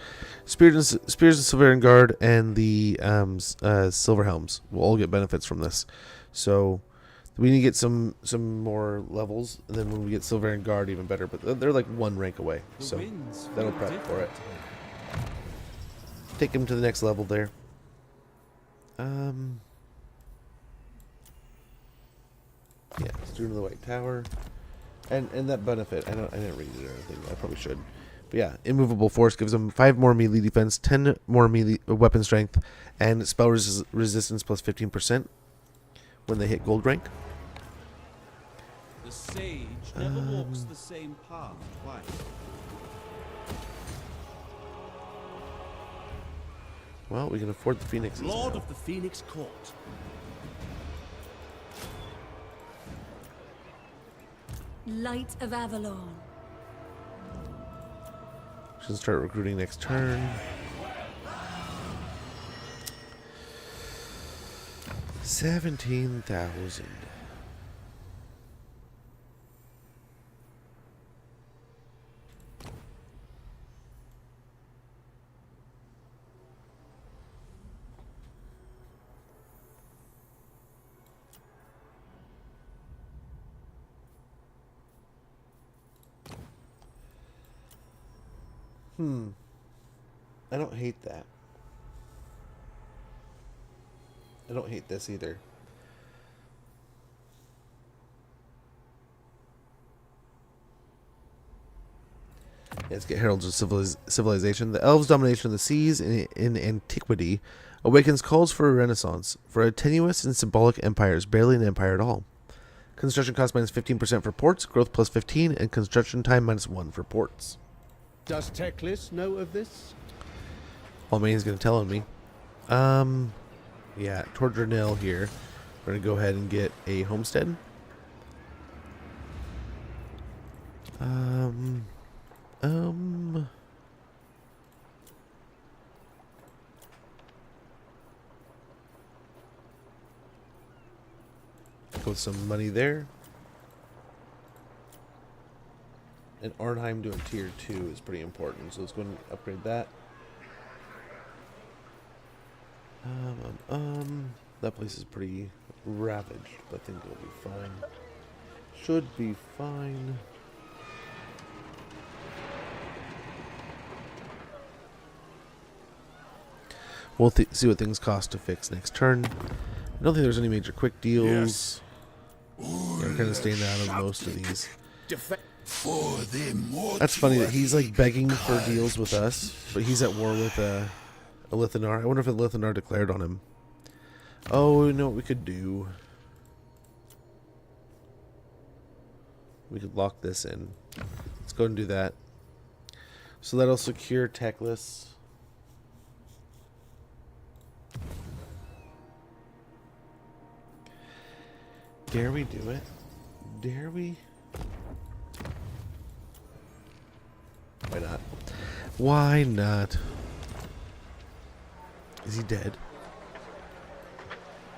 spears and Silverian Guard, and the Silver Helms will all get benefits from this. So we need to get some more levels, and then when we get Silverian Guard, even better. But they're like one rank away, so that'll prep for it. Take him to the next level there. Yeah, Student of the White Tower, and that benefit. I didn't read it or anything. I probably should. But yeah, immovable force gives them 5 more melee defense, 10 more melee weapon strength, and spell resistance plus 15% when they hit gold rank. The sage never walks the same path twice. Well, we can afford the Phoenixes Lord now. of the Phoenix Court. Light of Avalon. Should start recruiting next turn. $17,000. I don't hate that. I don't hate this either. Yeah, let's get Heralds of Civilization. The elves' domination of the seas in antiquity awakens calls for a renaissance. For a tenuous and symbolic empire is barely an empire at all. Construction cost minus 15% for ports, growth plus 15, and construction time minus 1 for ports. Does Teclis know of this? Almain's going to tell on me. Yeah, Tordranil here. We're going to go ahead and get a homestead. Put some money there. And Arnheim doing tier 2 is pretty important, so let's go and upgrade that. That place is pretty ravaged, but I think it'll be fine. Should be fine. We'll see what things cost to fix next turn. I don't think there's any major quick deals. We're kind of staying out of most of these. For the mortuary. That's funny that he's like begging for deals with us, but he's at war with Eataine. I wonder if Eataine declared on him. Oh, you know what we could do? We could lock this in. Let's go and do that. So that'll secure Techless. Dare we do it? Dare we? Why not? Why not? Is he dead?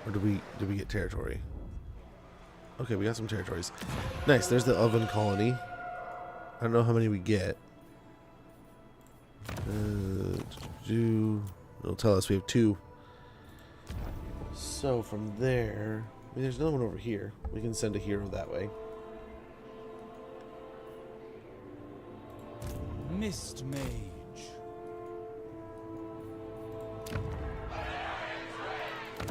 Or do we get territory? Okay, we got some territories. Nice, there's the oven colony. I don't know how many we get. It'll tell us we have 2. So from there, I mean, there's another one over here. We can send a hero that way. Mist Mage.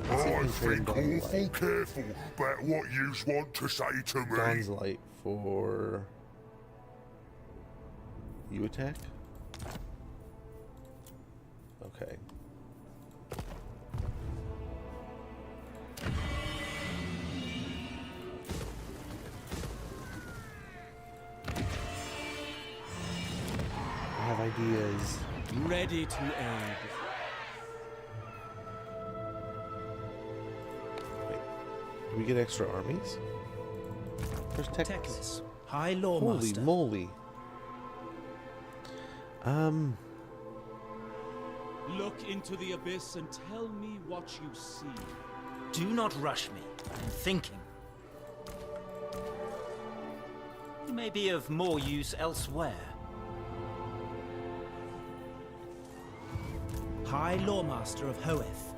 Let's see if we I can trade think Dawn's awful Light. careful about what yous want to say to me. Dawn's Light for you attack. Okay. I have ideas. Ready to aid. Wait, do we get extra armies? Where's Techless? Techless, High Law Holy Master. moly. Look into the abyss and tell me what you see. Do not rush me. I'm thinking. You may be of more use elsewhere. High Law Master of Hoeth.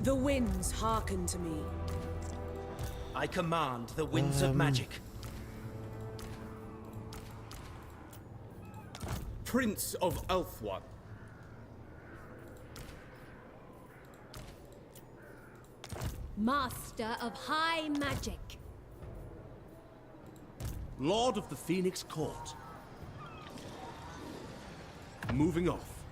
The winds hearken to me. I command the winds of magic. Prince of Ulthuan. Master of high magic. Lord of the Phoenix Court. Moving off.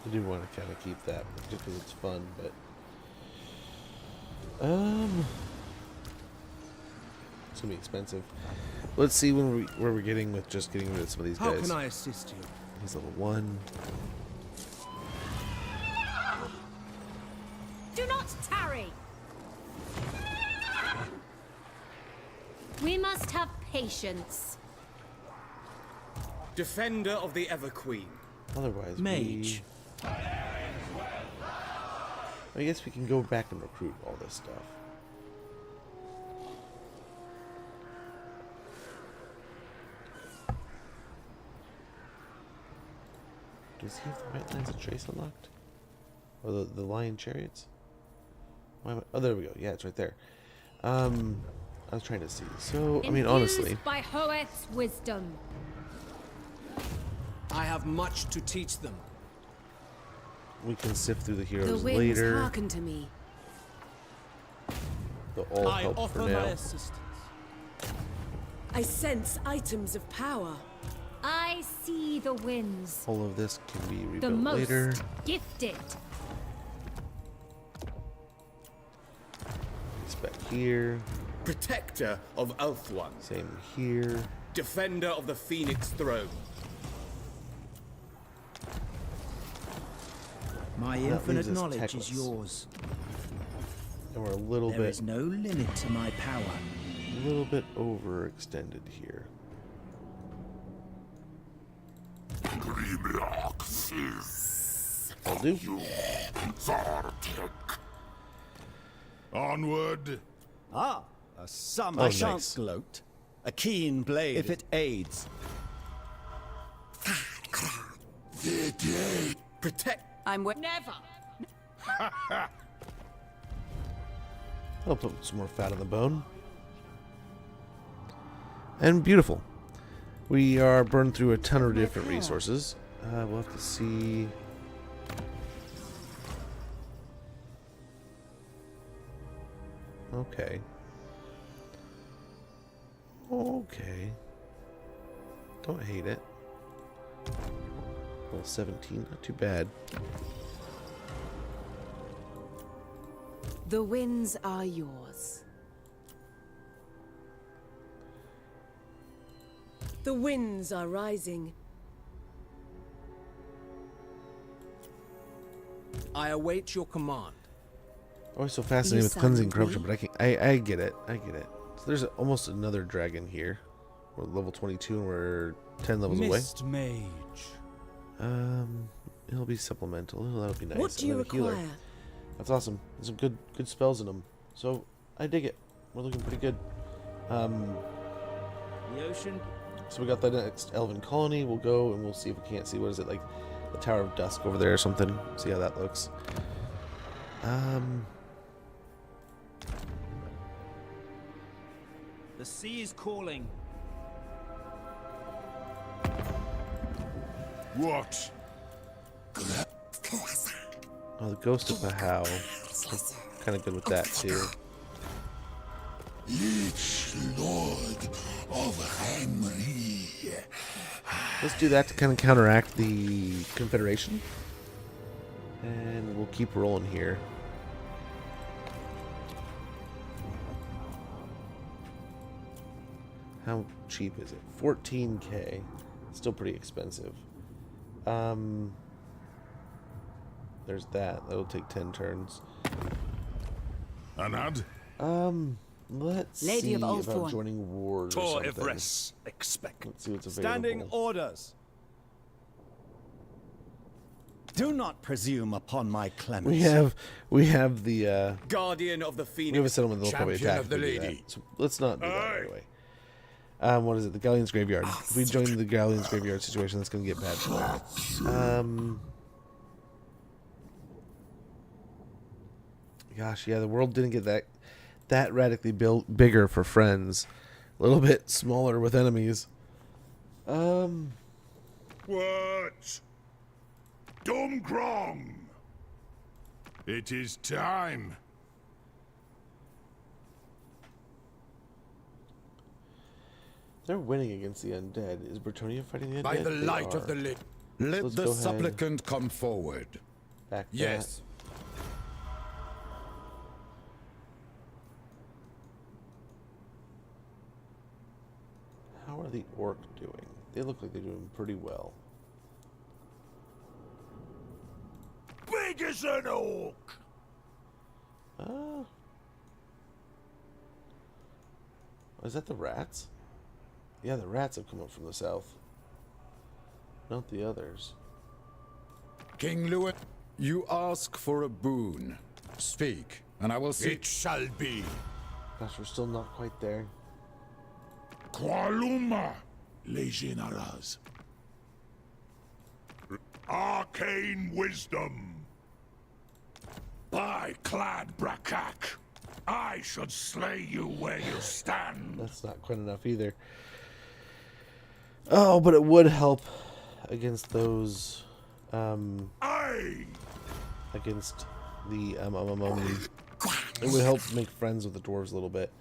I do want to kind of keep that just because it's fun, but it's gonna be expensive. Let's see where we're getting with just getting rid of some of these How guys. can I assist you? He's level 1. Do not tarry. We must have patience. Defender of the Everqueen. Otherwise, Mage. I guess we can go back and recruit all this stuff. Does he have the White Lands of Trace unlocked? Or the Lion Chariots? Why am I, oh, there we go. Yeah, it's right there. I was trying to see. So, I mean, honestly, Infused by Hoeth's wisdom. I have much to teach them. we can sift through the The heroes winds later. hearken to me. They'll all I help offer for my now. assistance. I sense items of power. I see the winds. All of this can be The rebuilt most later. gifted. It's back here. Protector of Ulthuan. Same here. Defender of the Phoenix Throne. My That infinite leaves us knowledge Techless. is yours. And we're a little There bit is no limit to my power. overextended here. I'll do. Onward. Ah, a sum Oh, I shan't nice. gloat. A keen blade if it aids. Protect. Never. I'll put some more fat on the bone. And beautiful. We are burned through a ton of different resources. We'll have to see. Okay. Okay. Don't hate it. Well, 17, not too bad. The winds are yours. The winds are rising. I await your command. Always so fascinated with cleansing corruption, but I get it. I get it. So there's almost another dragon here. We're level 22 and we're 10 levels Mist away. Mage. It'll be supplemental. That'll be nice. What do you require? That's awesome. There's some good spells in them. So I dig it. We're looking pretty good. The ocean. So we got the next elven colony. We'll go and we'll see if we can't see, what is it, like the Tower of Dusk over there or something. See how that looks. The sea is calling. What? Oh, the Ghost of Bahau. Kind of good with that too. Lich Lord of Henry. Let's do that to kind of counteract the Confederation. And we'll keep rolling here. How cheap is it? 14k. Still pretty expensive. There's that. That'll take 10 turns. Anad? Let's Lady see of about Ulthuan. joining wars or something. Let's see what's available. Standing orders. Do not presume upon my clemency. We have the Guardian of the Phoenix. we have a settlement that'll probably Champion attack of the if we do lady. that. So let's not do that right away. What is it? The Galleon's Graveyard. If we join the Galleon's Graveyard situation, that's gonna get bad. Gosh, yeah, the world didn't get that radically bigger for friends. A little bit smaller with enemies. What? Dumgrong! It is time. They're winning against the undead. Is Bretonia fighting the undead? By the They light of are. the lit. Let's Let go the ahead. supplicant come forward. Back Yes. that. How are the orc doing? They look like they're doing pretty well. Big as an orc! Is that the rats? Yeah, the rats have come up from the south. Not the others. King Louis, you ask for a boon. Speak, and I will see. It shall be. Gosh, we're still not quite there. Qualuma, les généraux. Arcane wisdom. By Clad Brakak, I should slay you where you stand. That's not quite enough either. Oh, but it would help against those. Against the it would help make friends with the dwarves a little bit.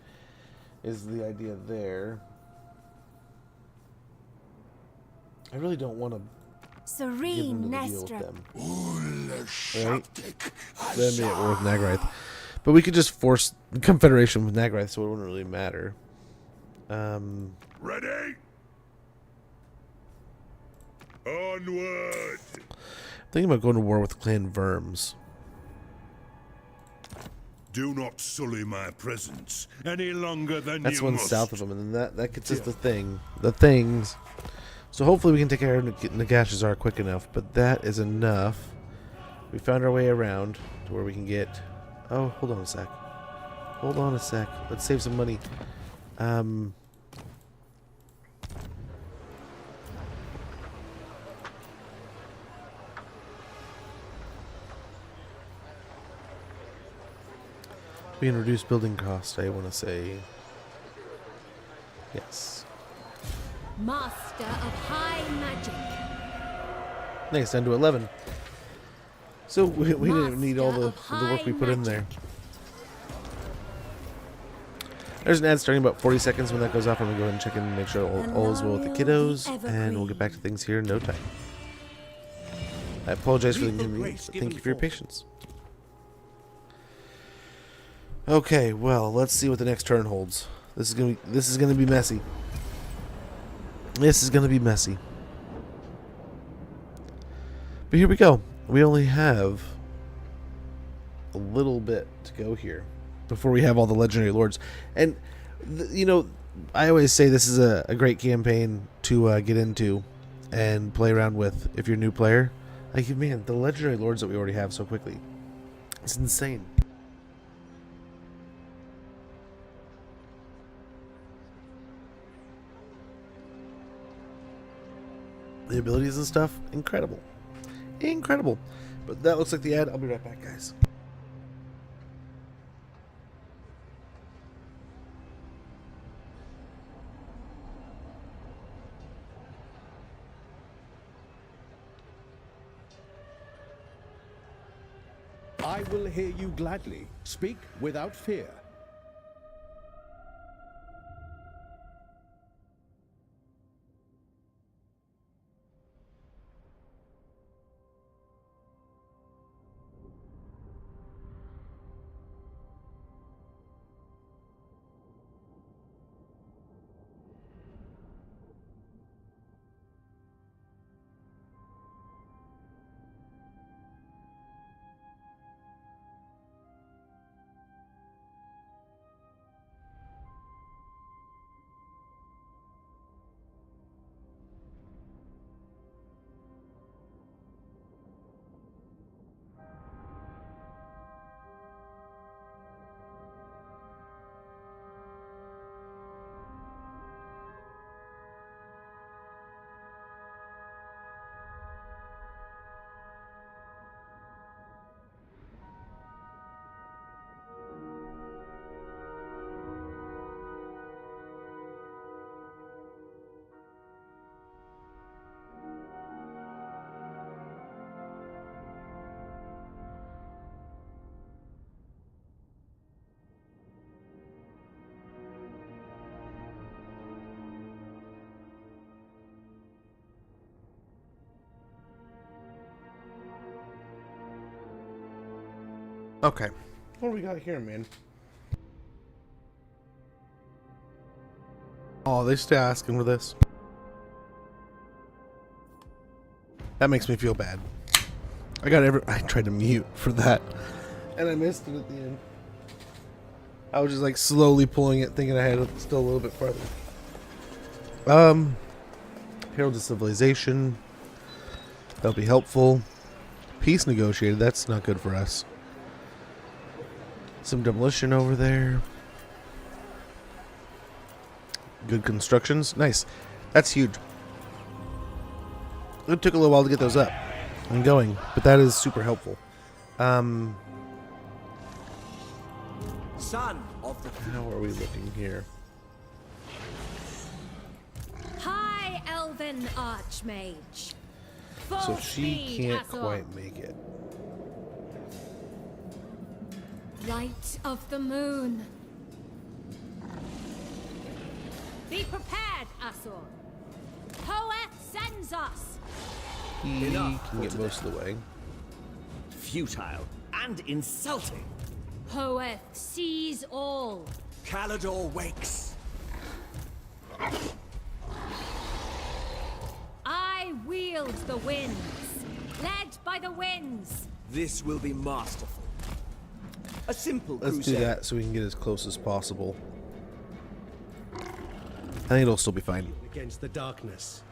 Is the idea there? I really don't want to Serene give them to the deal with Nestra. them. Right? Then be at war with Nagarith. But we could just force the Confederation with Nagarith, so it wouldn't really matter. Ready? Onward! Thinking about going to war with Clan Verms. Do not sully my presence any longer than That's you one must. south of them, and then that gets us the things. So hopefully we can take care of Nagashazar quick enough, but that is enough. We found our way around to where we can get... Oh, hold on a sec. Hold on a sec. Let's save some money. We can reduce building cost, I want to say. Yes. Master of high magic. Nice, down to 11. So we didn't even need all the Master of work we high put in there. magic. There's an ad starting about 40 seconds. When that goes off, I'm going to go ahead and check in and make sure all is well with the kiddos. And we'll get back to things here in no time. I apologize for the inconvenience. Thank you for your patience. Okay, well, let's see what the next turn holds. This is gonna be messy. This is gonna be messy. But here we go. We only have a little bit to go here before we have all the legendary lords. And you know, I always say this is a great campaign to get into and play around with if you're a new player. Like, man, the legendary lords that we already have so quickly, it's insane. The abilities and stuff, incredible. Incredible. But that looks like the ad. I'll be right back, guys. I will hear you gladly. Speak without fear. Okay. What do we got here, man? Oh, they still asking for this? That makes me feel bad. I tried to mute for that, and I missed it at the end. I was just like slowly pulling it, thinking I had it still a little bit farther. Herald of Civilization. That'll be helpful. Peace negotiated. That's not good for us. Some demolition over there. Good constructions. Nice. That's huge. It took a little while to get those up and going, but that is super helpful. Son of the How are we looking here? High Elven Archmage. So Full she speed, can't Assault. quite make it. Light of the moon. Be prepared, Asor. Hoeth sends us. He Enough can for get today. most of the way. futile and insulting. Hoeth sees all. Calidor wakes. I wield the winds, led by the winds. This will be masterful. A simple Let's crusade. do that so we can get as close as possible. I think it'll still be fine. Against the darkness.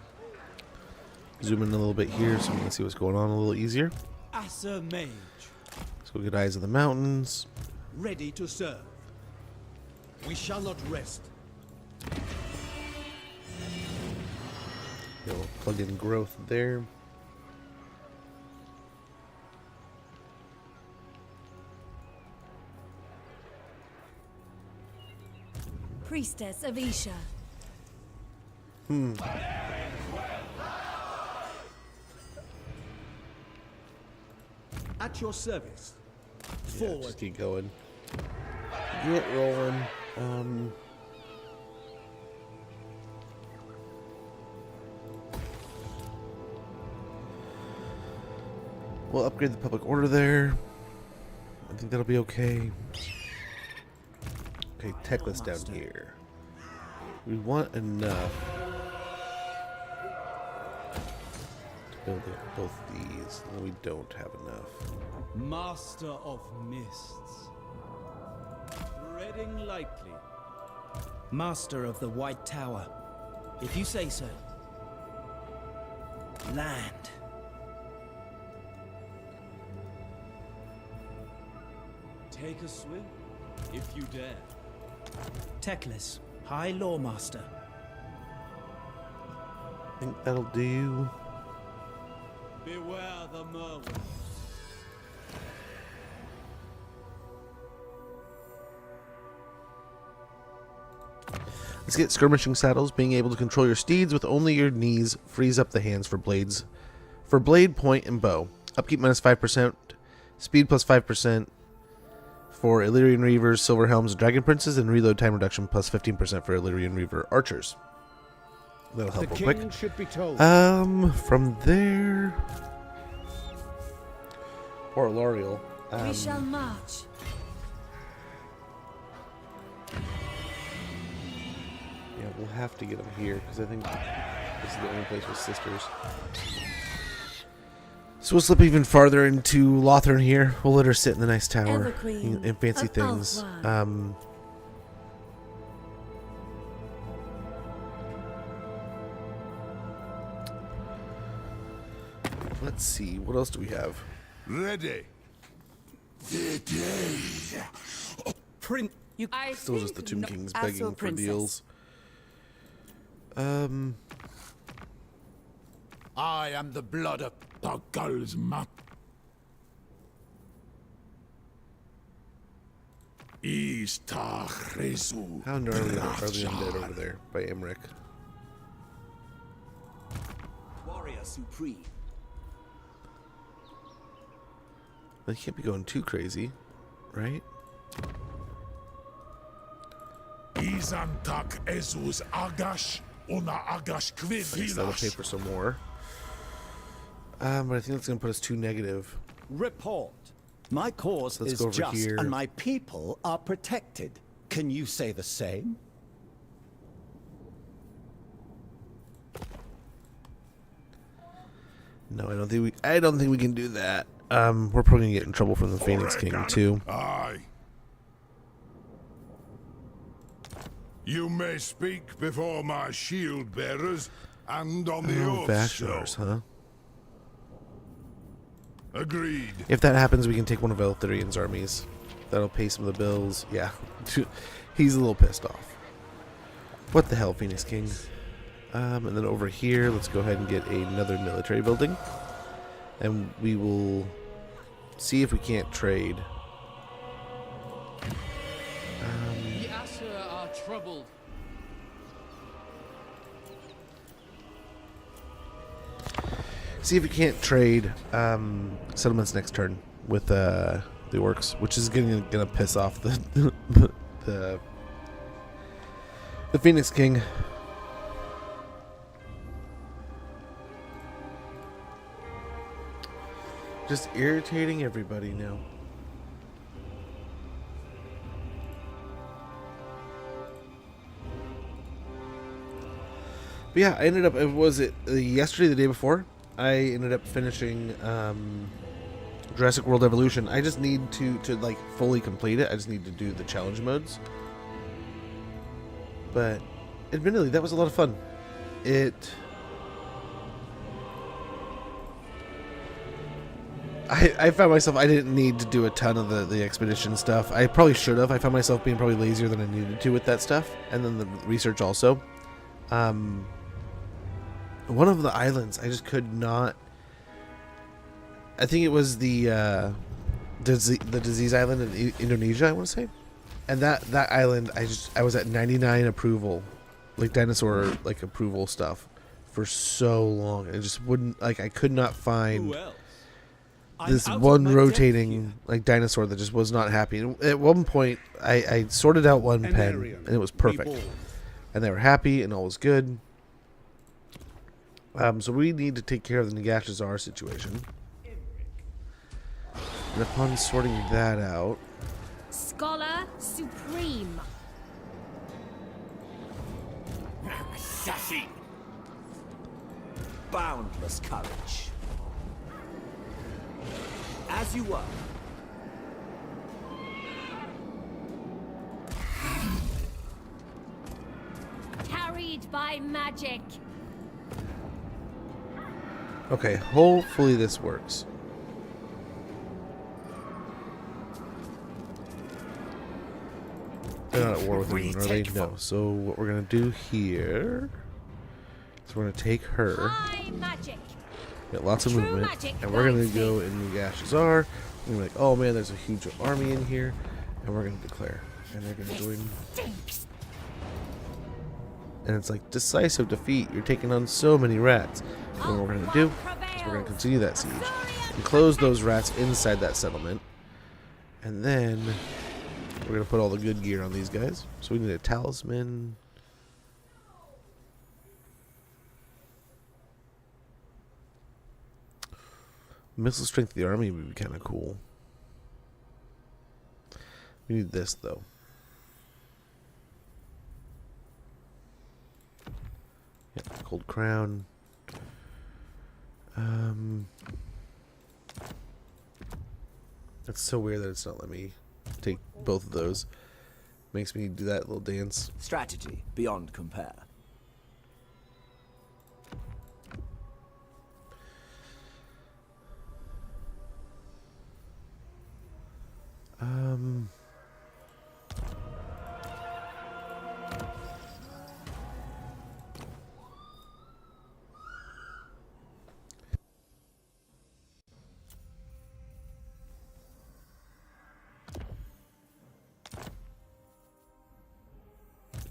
Zoom in a little bit here so we can see what's going on a little easier. Asa Mage, Let's go get eyes of the mountains. Ready to serve. We shall not rest. We'll plug in growth there. Priestess of Isha. At your service. Yeah, Forward. just keep going. Get rolling. We'll upgrade the public order there. I think that'll be okay. Okay, tech list down here. We want enough to build both these. And we don't have enough. Master of mists. Treading lightly. Master of the White Tower. If you say so. Land. Take a swim, if you dare. Teclis, High Lawmaster. I think that'll do. Beware the Merwin. Let's get skirmishing saddles. Being able to control your steeds with only your knees frees up the hands for blades. For blade, point, and bow. Upkeep minus 5%. Speed plus 5%. For Illyrian Reavers, Silver Helms, and Dragon Princes, and reload time reduction plus 15% for Illyrian Reaver archers. That'll help real quick. Should be told. From there, or L'Oreal. We shall march. Yeah, we'll have to get them here because I think this is the only place with sisters. So we'll slip even farther into Lothern here. We'll let her sit in the nice tower Everqueen and fancy of things. Ulthuan. Let's see. What else do we have? Ready. Prince. Still just the Tomb Kings begging for deals. I am the blood of Pagal's map. How gnarly are the undead over there by Emmerich? Warrior supreme. They can't be going too crazy, right? Izantak ezus agash una agash Nice, that'll pay for some more. But I think that's going to put us too negative. Report. My cause Let's is go over just, here. and my people are protected. Can you say the same? No, I don't think we can do that. We're probably gonna get in trouble from the Phoenix King too. Aye. You may speak before my shield bearers and on the Oh, oath Vashnars, show. huh? Agreed. If that happens, we can take one of Eltharion's armies. That'll pay some of the bills. Yeah, he's a little pissed off. What the hell, Phoenix King? And then over here, let's go ahead and get another military building, and we will see if we can't trade. The Asher are troubled. See if we can't trade settlements next turn with the orcs, which is gonna piss off the Phoenix King. Just irritating everybody now. But yeah, I ended up. Was it yesterday, the day before? I ended up finishing Jurassic World Evolution. I just need to like fully complete it. I just need to do the challenge modes. But admittedly, that was a lot of fun. I found myself, I didn't need to do a ton of the expedition stuff. I probably should have. I found myself being probably lazier than I needed to with that stuff. And then the research also. One of the islands, I just could not. I think it was the disease island in Indonesia, I want to say. And that island, I was at 99 approval like dinosaur like approval stuff for so long. It just wouldn't, like, I could not find Who else? this I'm out of one my rotating depth like dinosaur that just was not happy. And at one point, I sorted out one An pen area and it was perfect, reborn. and they were happy and all was good. So we need to take care of the Nagashazar situation. And upon sorting that out, Scholar Supreme. Assassin! Boundless courage. As you were. Carried by magic. okay, hopefully this works. They're not at war with anyone, are they? No. So what we're gonna do here is we're gonna take her. High magic. Get lots of True movement, magic and we're gonna guides go me. in Nagashazar. And we're like, oh man, there's a huge army in here, and we're gonna declare, and they're gonna join. And it's like decisive defeat. You're taking on so many rats. And what we're gonna do is we're gonna continue that siege and close those rats inside that settlement, and then we're gonna put all the good gear on these guys. So we need a talisman. Missile strength of the army would be kind of cool. We need this though. Yeah, gold crown. That's so weird that it's not letting me take both of those. Makes me do that little dance. Strategy beyond compare.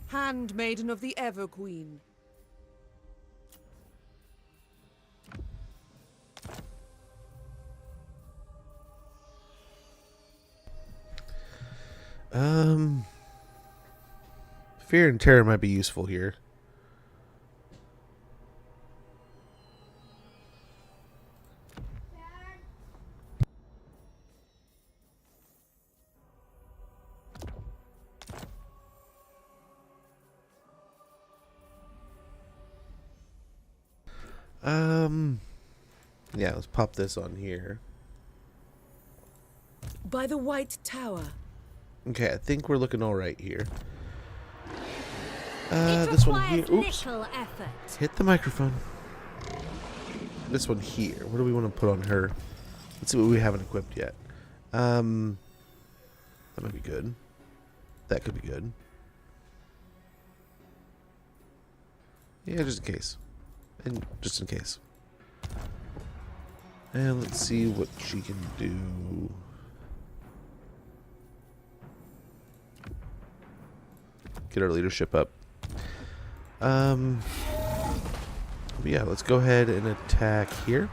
Handmaiden of the Ever Queen. Fear and terror might be useful here. Yeah, let's pop this on here. By the White Tower. Okay, I think we're looking all right here. It This one here. requires Oops. little effort. Hit the microphone. This one here. What do we want to put on her? Let's see what we haven't equipped yet. That might be good. That could be good. Yeah, just in case. And just in case. And let's see what she can do. Get our leadership up. Yeah, let's go ahead and attack here.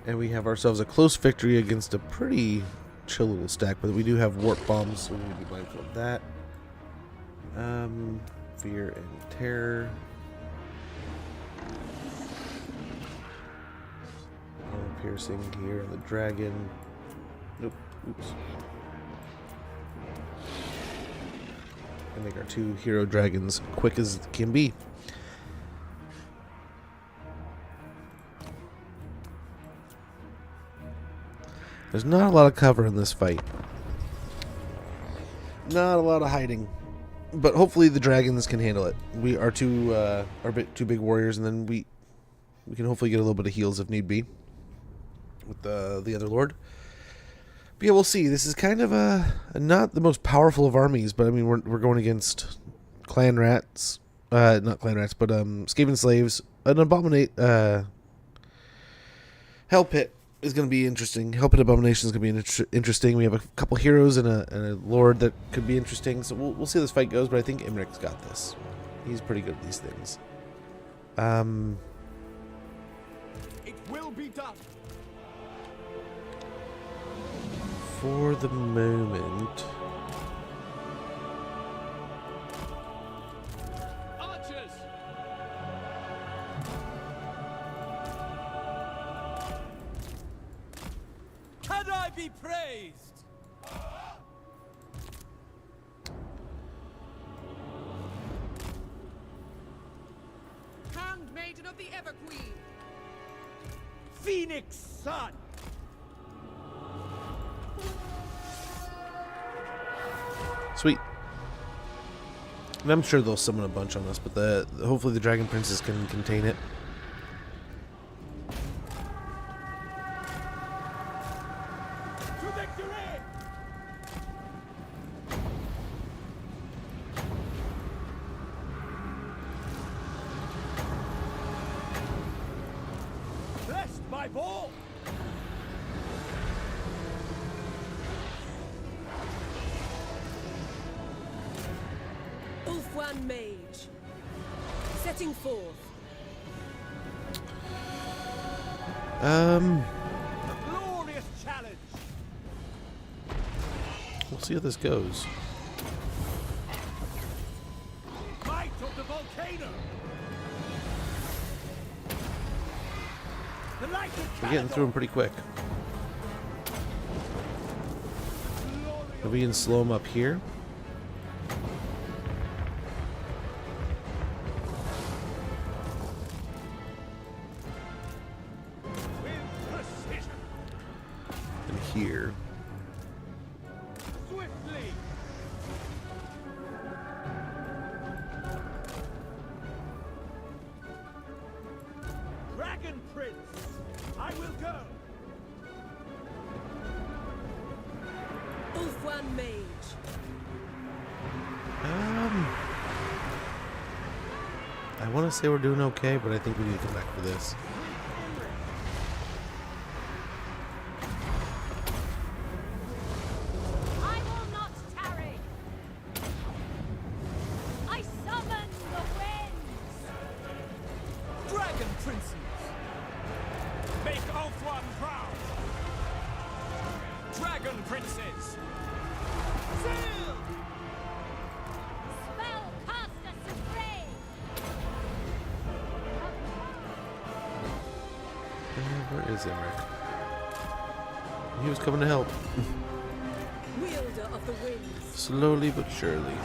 And we have ourselves a close victory against a pretty chill little stack, but we do have warp bombs, so we need to be mindful of that. Fear and terror. Piercing here on the dragon. Nope. Oops. And make our two hero dragons quick as can be. There's not a lot of cover in this fight. Not a lot of hiding. But hopefully the dragons can handle it. We are two two big warriors, and then we can hopefully get a little bit of heals if need be with the other lord. But yeah, we'll see. This is kind of not the most powerful of armies, but I mean we're going against clan rats, not clan rats, but Skaven slaves, an abominate hell pit, is going to be interesting. Helping Abomination is going to be interesting. We have a couple heroes and a lord that could be interesting. So we'll see how this fight goes, but I think Imric's got this. He's pretty good at these things. It will be done. For the moment, Archers! Can I be praised? Handmaiden of the Everqueen. Phoenix Sun! sweet. And I'm sure they'll summon a bunch on us, but hopefully the Dragon Princess can contain it. To victory! Blessed by ball! Ulfwan Mage. Setting forth. A glorious challenge! We'll see how this goes. Might of the volcano! The light of We're getting through them pretty quick. If we can slow them up here. And here. Swiftly! Dragon Prince! I will go! Ulfwan Mage. I want to say we're doing okay, but I think we need to come back for this. I will not tarry. I summon the winds. Dragon Princes! Make Ulfwan proud! Dragon Princes! Sail! Spellcaster supreme. Where is Imric? He was coming to help. Wielder of the winds. Slowly but surely.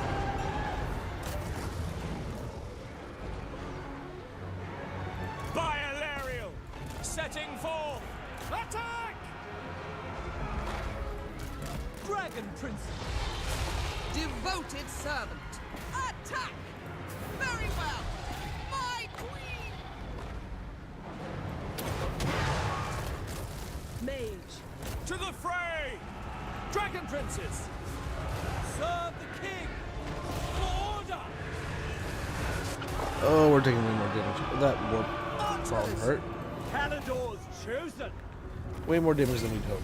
Biolarial! Setting forth! Attack! Dragon Prince! Devoted servant. Attack! Very well. My queen! Mage. To the fray! Dragon Princes! Serve the king! For order! Oh, we're taking way more damage. That warp bomb hurt. Calidor's chosen! Way more damage than we'd hoped.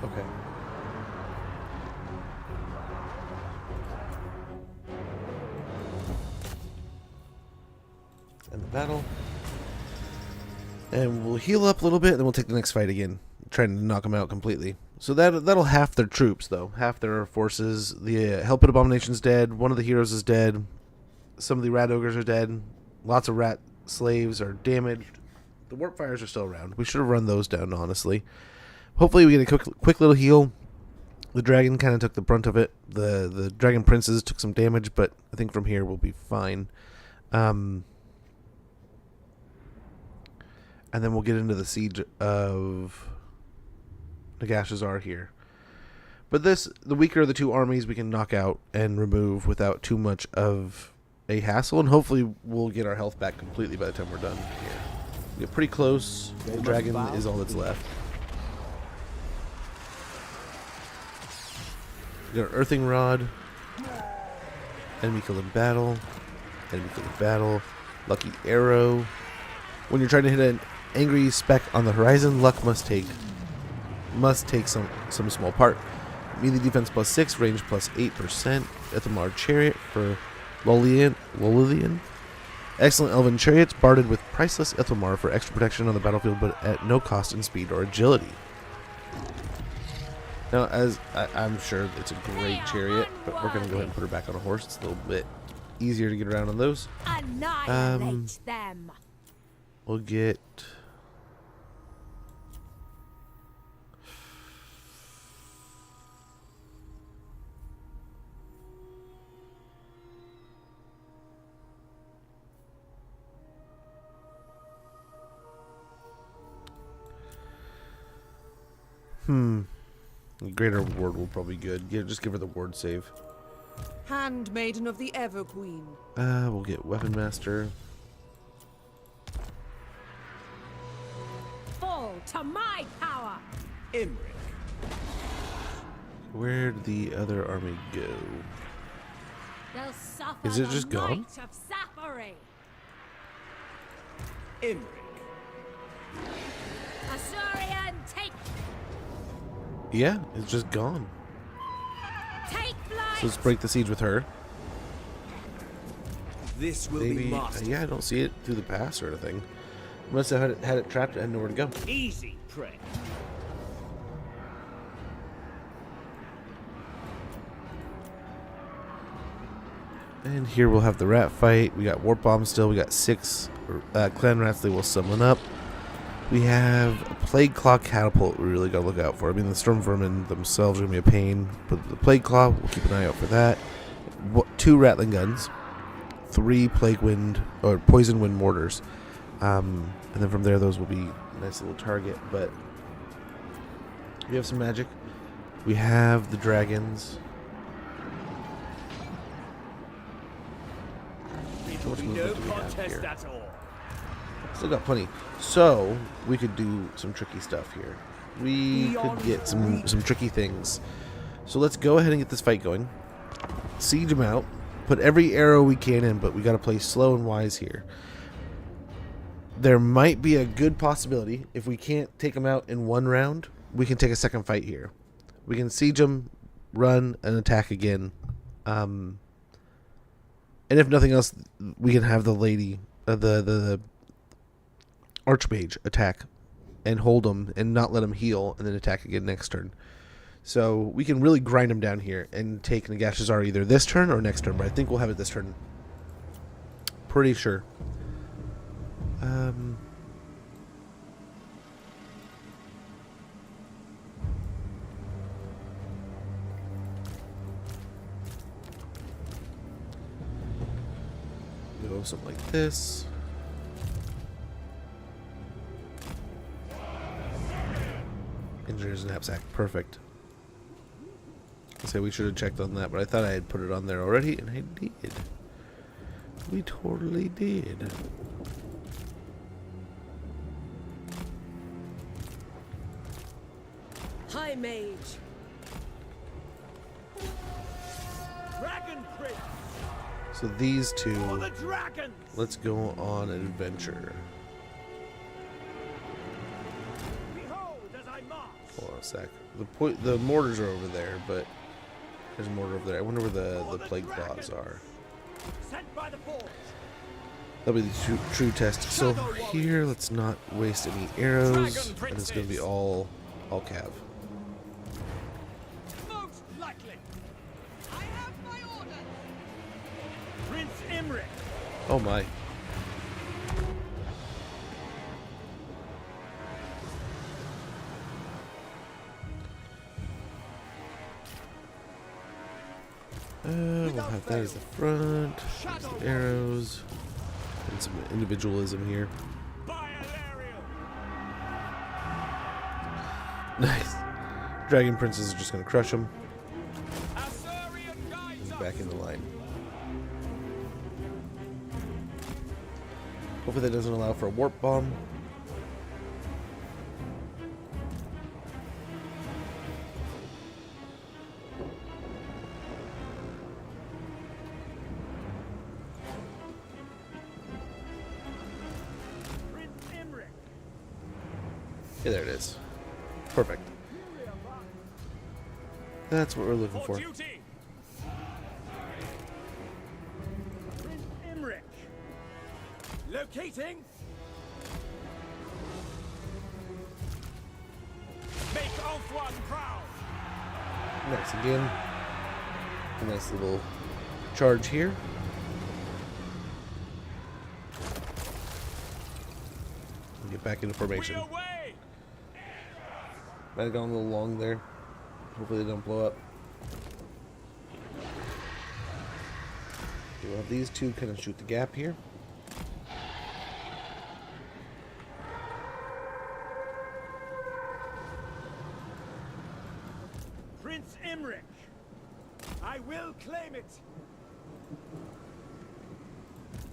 Okay. End the battle. And we'll heal up a little bit, and then we'll take the next fight again. Trying to knock them out completely. So that'll half their troops, though. Half their forces. The Helped Abomination's dead. One of the heroes is dead. Some of the rat ogres are dead. Lots of rat slaves are damaged. The warp fires are still around. We should have run those down, honestly. Hopefully we get a quick little heal. The dragon kind of took the brunt of it. The dragon princes took some damage, but I think from here we'll be fine. And then we'll get into the siege of Nagashazar here. But the weaker of the two armies we can knock out and remove without too much of a hassle, and hopefully we'll get our health back completely by the time we're done here. We get pretty close. The dragon is all that's left. We got our earthing rod. Enemy killed in battle. Enemy killed in battle. Lucky arrow. When you're trying to hit an angry speck on the horizon, luck must take must take some small part. Melee defense +6, range +8%. Ithomar chariot for Lolian. Excellent elven chariots, barded with priceless Ithomar for extra protection on the battlefield, but at no cost in speed or agility. Now, as I'm sure it's a great chariot, but we're going to go ahead and put her back on a horse. It's a little bit easier to get around on those. Annihilate them. We'll get... Greater ward will probably be good. Just give her the ward save. Handmaiden of the Ever Queen. We'll get Weapon Master. Fall to my power. Imric. Where'd the other army go? They'll suffer Is it the just gone? might of Sapphire. Imric. Asuryan, take Yeah, it's just gone. flight. So let's break the siege with her. This will Maybe, be mastered. yeah, I don't see it through the pass or anything. Must have had it trapped and nowhere to go. Easy prey. And here we'll have the rat fight. We got warp bombs still. We got 6 clan rats they will summon up. We have a plague claw catapult we really gotta look out for. I mean, the storm vermin themselves are gonna be a pain, but the plague claw, we'll keep an eye out for that. 2 rattling guns, 3 plague wind or poison wind mortars, and then from there those will be a nice little target. But we have some magic. We have the dragons. It will be no contest at all. Still got plenty. So, we could do some tricky stuff here. We could get some tricky things. So let's go ahead and get this fight going. Siege them out. Put every arrow we can in, but we got to play slow and wise here. There might be a good possibility, if we can't take them out in one round, we can take a second fight here. We can siege them, run, and attack again. And if nothing else, we can have the lady, the Archmage attack and hold them and not let them heal and then attack again next turn. So we can really grind them down here and take Nagashazar either this turn or next turn, but I think we'll have it this turn. Pretty sure. Go something like this. Engineer's knapsack, perfect. I say we should have checked on that, but I thought I had put it on there already, and I did. We totally did. High Mage. Dragon Prince. So these For two, the dragons. let's go on an adventure. Behold as I march. Hold on a sec. The mortars are over there, but there's a mortar over there. I wonder where the plague claws are. Sent by the forge. That'll be the true test. So here, let's not waste any arrows, and it's going to be all cav. Most likely. I have my orders. Prince Imric. Oh my. We'll have that as the front, some arrows, and some individualism here. Nice. Dragon Princess is just going to crush him. He's back in the line. Hopefully that doesn't allow for a warp bomb. Yeah, there it is. Perfect. That's what we're looking For for. duty. Prince Imric. Locating. Make Ulthuan proud. Nice again. A nice little charge here. And get back into formation. Might have gone a little long there. Hopefully they don't blow up. We'll have these two kind of shoot the gap here. Prince Imric. I will claim it.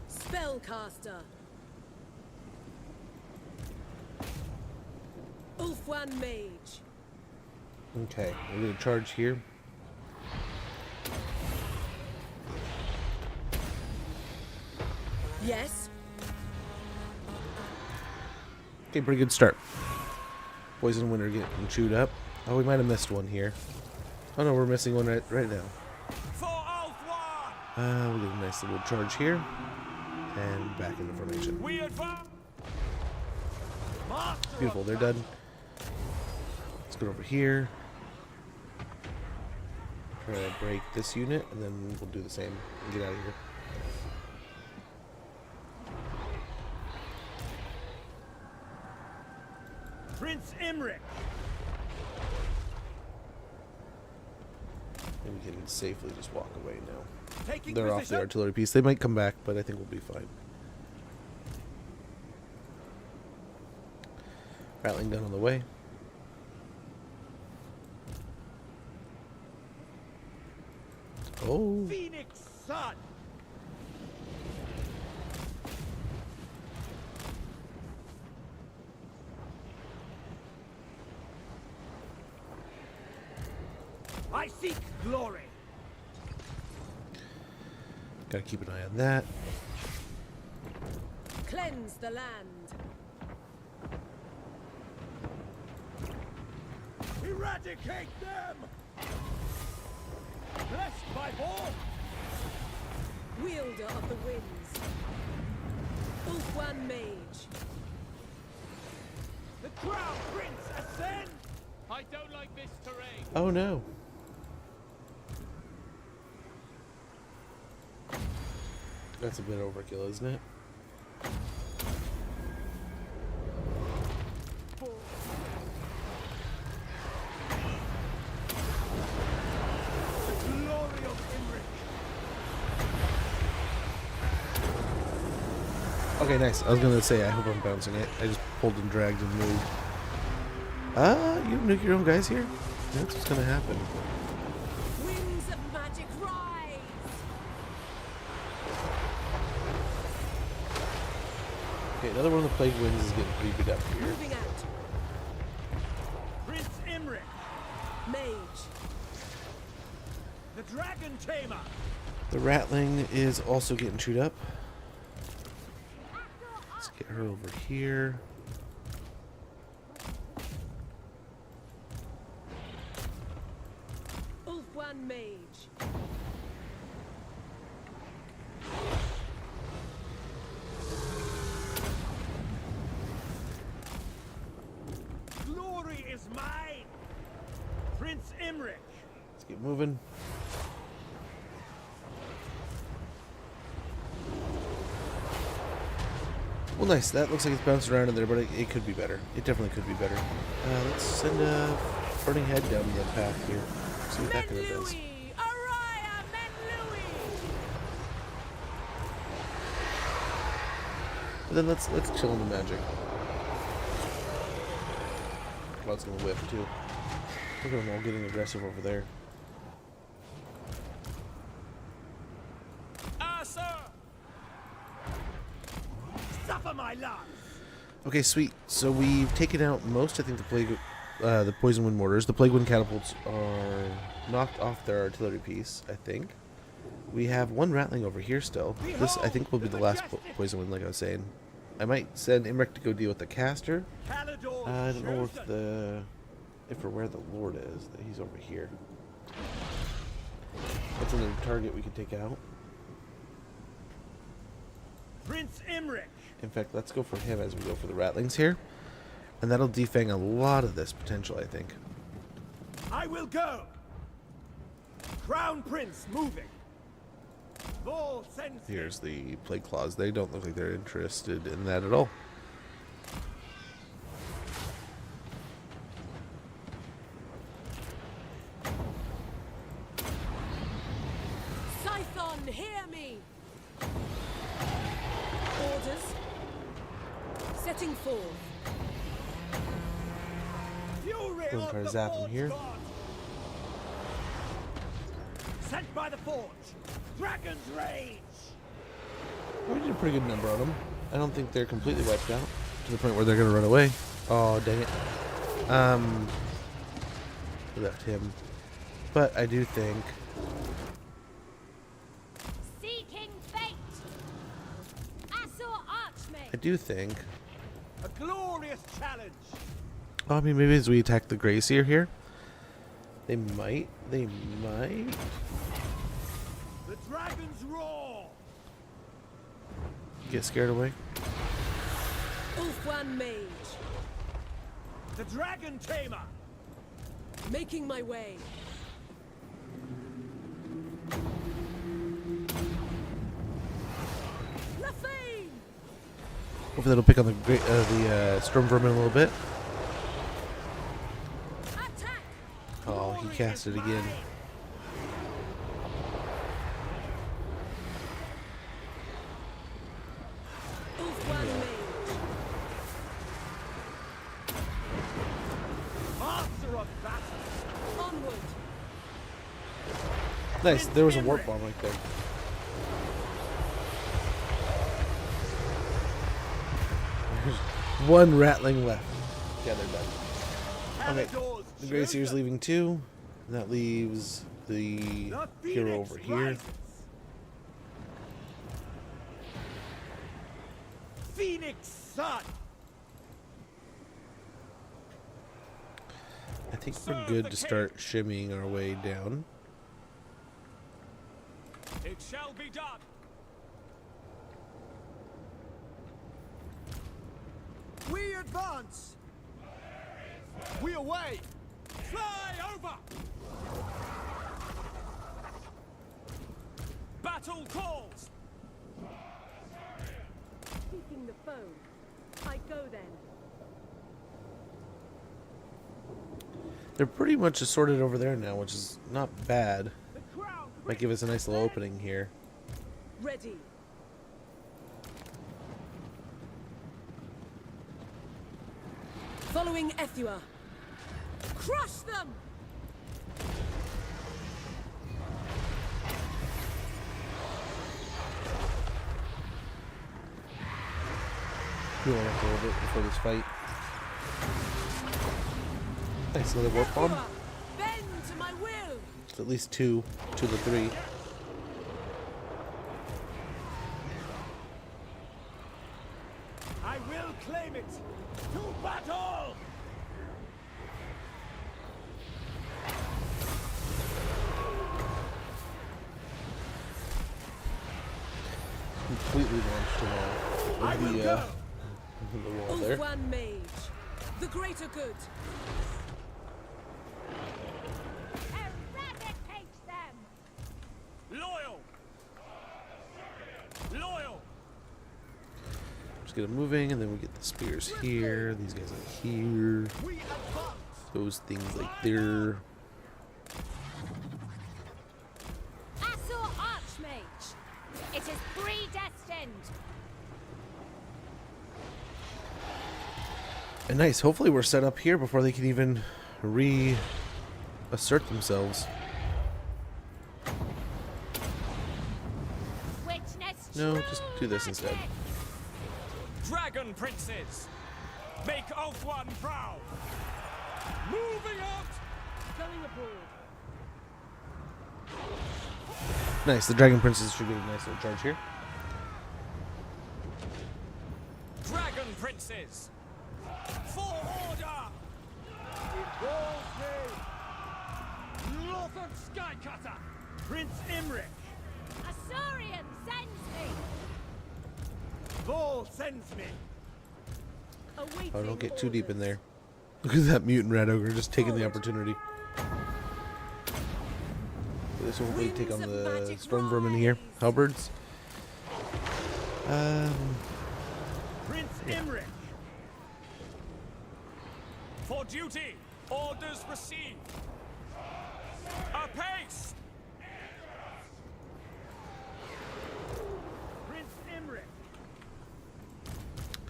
Spellcaster. Ulthuan Mage. Okay, we're going to charge here. Yes. Okay, pretty good start. Poison Winter getting chewed up. Oh, we might have missed one here. Oh no, we're missing one right now. For Ulthuan. We'll get a nice little charge here. And back into formation. We advance. Beautiful, they're done. Let's go over here. Try to break this unit, and then we'll do the same and get out of here. Prince Imric. And we can safely just walk away now. Taking They're off position. the artillery piece. They might come back, but I think we'll be fine. Rattling gun on the way. Oh. Phoenix Sun. I seek glory. Gotta keep an eye on that. Cleanse the land. Eradicate them. Blessed by all. Wielder of the winds. Ulthuan Mage. The Crown Prince ascend. I don't like this terrain. Oh no. That's a bit overkill, isn't it? The glory of Imric. Okay, nice. I was gonna say I hope I'm bouncing it. I just pulled and dragged and moved. You nuke your own guys here? That's what's gonna happen. Winds of magic rise. Okay, another one of the plague winds is getting pretty beat up here. Moving out. Prince Imric. Mage. The Dragon Tamer. The Ratling is also getting chewed up. Let's get her over here. Ulthuan Mage. Glory is mine. Prince Imric. Let's get moving. Well, nice. That looks like it's bouncing around in there, but it could be better. It definitely could be better. Let's send a burning head down the path here. See what that kind of does. Araya Menlui. But then let's chill on the magic. Oh, it's gonna whip too. Look at them all getting aggressive over there. Ah, sir. Suffer my love. Okay, sweet. So we've taken out most, I think, the poison wind mortars. The plague wind catapults are knocked off their artillery piece, I think. We have one rattling over here still. This, I think, will be the last poison wind, like I was saying. I might send Imric to go deal with the caster. I don't know if or where the Lord is. He's over here. That's another target we could take out. Prince Imric. In fact, let's go for him as we go for the ratlings here. And that'll defang a lot of this potential, I think. I will go. Crown Prince moving. Vol sends. Here's the plague claws. They don't look like they're interested in that at all. Scython, hear me! Orders. Setting forth. Fury We'll of try to the zap him Forge here. God. Sent by the Forge. Dragon's Rage. We did a pretty good number on them. I don't think they're completely wiped out to the point where they're going to run away. Oh, dang it. We left him. But I do think... Seeking fate. Assor Archmage. I do think... A glorious challenge. Oh, I mean, maybe as we attack the Gracier here. They might. They might. The dragon's roar. Get scared away. Ulfwan Mage. The dragon tamer. Making my way. Lafane! Hopefully that'll pick on the Storm Vermin a little bit. Attack! Oh, he cast it again. Ulfwan Mage. Master of battle. Onward. Nice. There was a warp bomb right there. There's one rattling left. Yeah, they're done. Okay. Palador's The Gracier's chosen. leaving too. And that leaves the The hero Phoenix over here. rises. Phoenix Sun. I think we're good to start shimmying our way down. It shall be done. We advance. We away. Fly over. Battle calls. Seeking the foe. I go then. They're pretty much assorted over there now, which is not bad. The crown. Might give us a nice little opening here. Ready. Following Ethua. Crush them! Heal up a little bit before this fight. Nice, another warp bomb. Ethua, bend to my will! It's at least two to the three. I will claim it. To battle. Completely launched them all. I will With go. the wall there. Ulfwan Mage. The greater good. Eradicate them. Loyal. Loyal. Just get them moving, and then we get the spears here. These guys like here. We advance. Those things like there. Assor Archmage. It is predestined. And nice. Hopefully we're set up here before they can even reassert themselves. Witness No, true just do this instead. magic. Dragon princes. Make Ulfwan proud. Moving out. Going abroad. Nice. The Dragon Princess should get a nice little charge here. Dragon princes. For order. It calls me. Northern Skycutter. Prince Imric. Asaurian sends me. Vol sends me. Awaiting Oh, don't get too deep in orders. there. Look at that mutant red ogre just taking the opportunity. This will hopefully take on Winds of the magic storm vermin rise. here. Halberds. Prince Imric. For duty. Orders received. Apace. Prince Imric.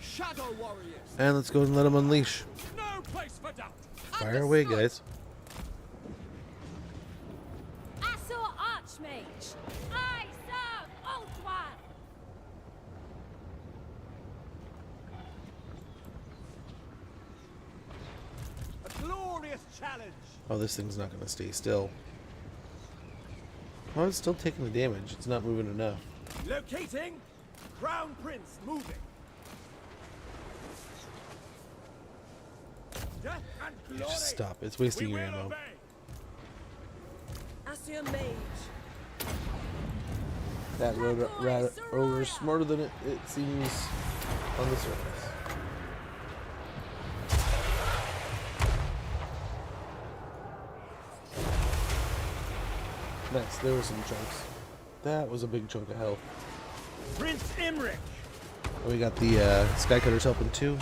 Shadow warriors. And let's go and let him unleash. No place for doubt. Fire away, guys. Asor Archmage. I serve Old One. A glorious challenge. Oh, this thing's not going to stay still. Oh, it's still taking the damage. It's not moving enough. Locating. Crown Prince moving. Death and glory. Just stop. It's wasting We your will ammo. obey. Asir Mage. That rat ogre's smarter than it seems on the surface. Nice. There were some chunks. That was a big chunk of health. Prince Imric. And we got the Skycutters helping too.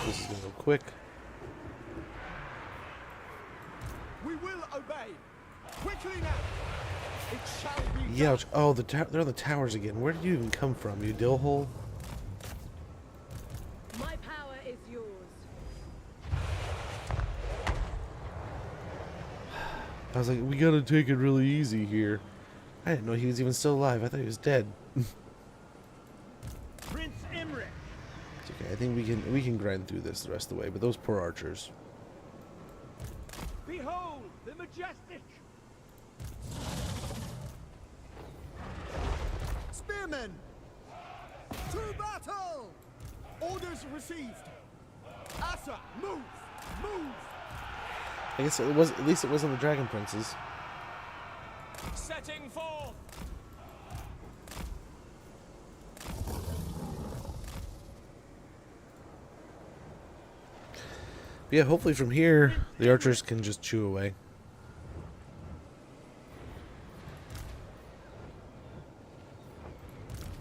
This is going to go quick. We will obey. Quickly now. It shall be Yeah. done. Oh, they're on the towers again. Where did you even come from, you dillhole? My power is yours. I was like, we gotta take it really easy here. I didn't know he was even still alive. I thought he was dead. Prince Imric. It's okay. I think we can grind through this the rest of the way. But those poor archers. Behold the majestic. Spearmen. To battle. Orders received. Asa, move. Move. I guess it was at least it wasn't the dragon princes. Setting forth. But yeah, hopefully from here the archers can just chew away.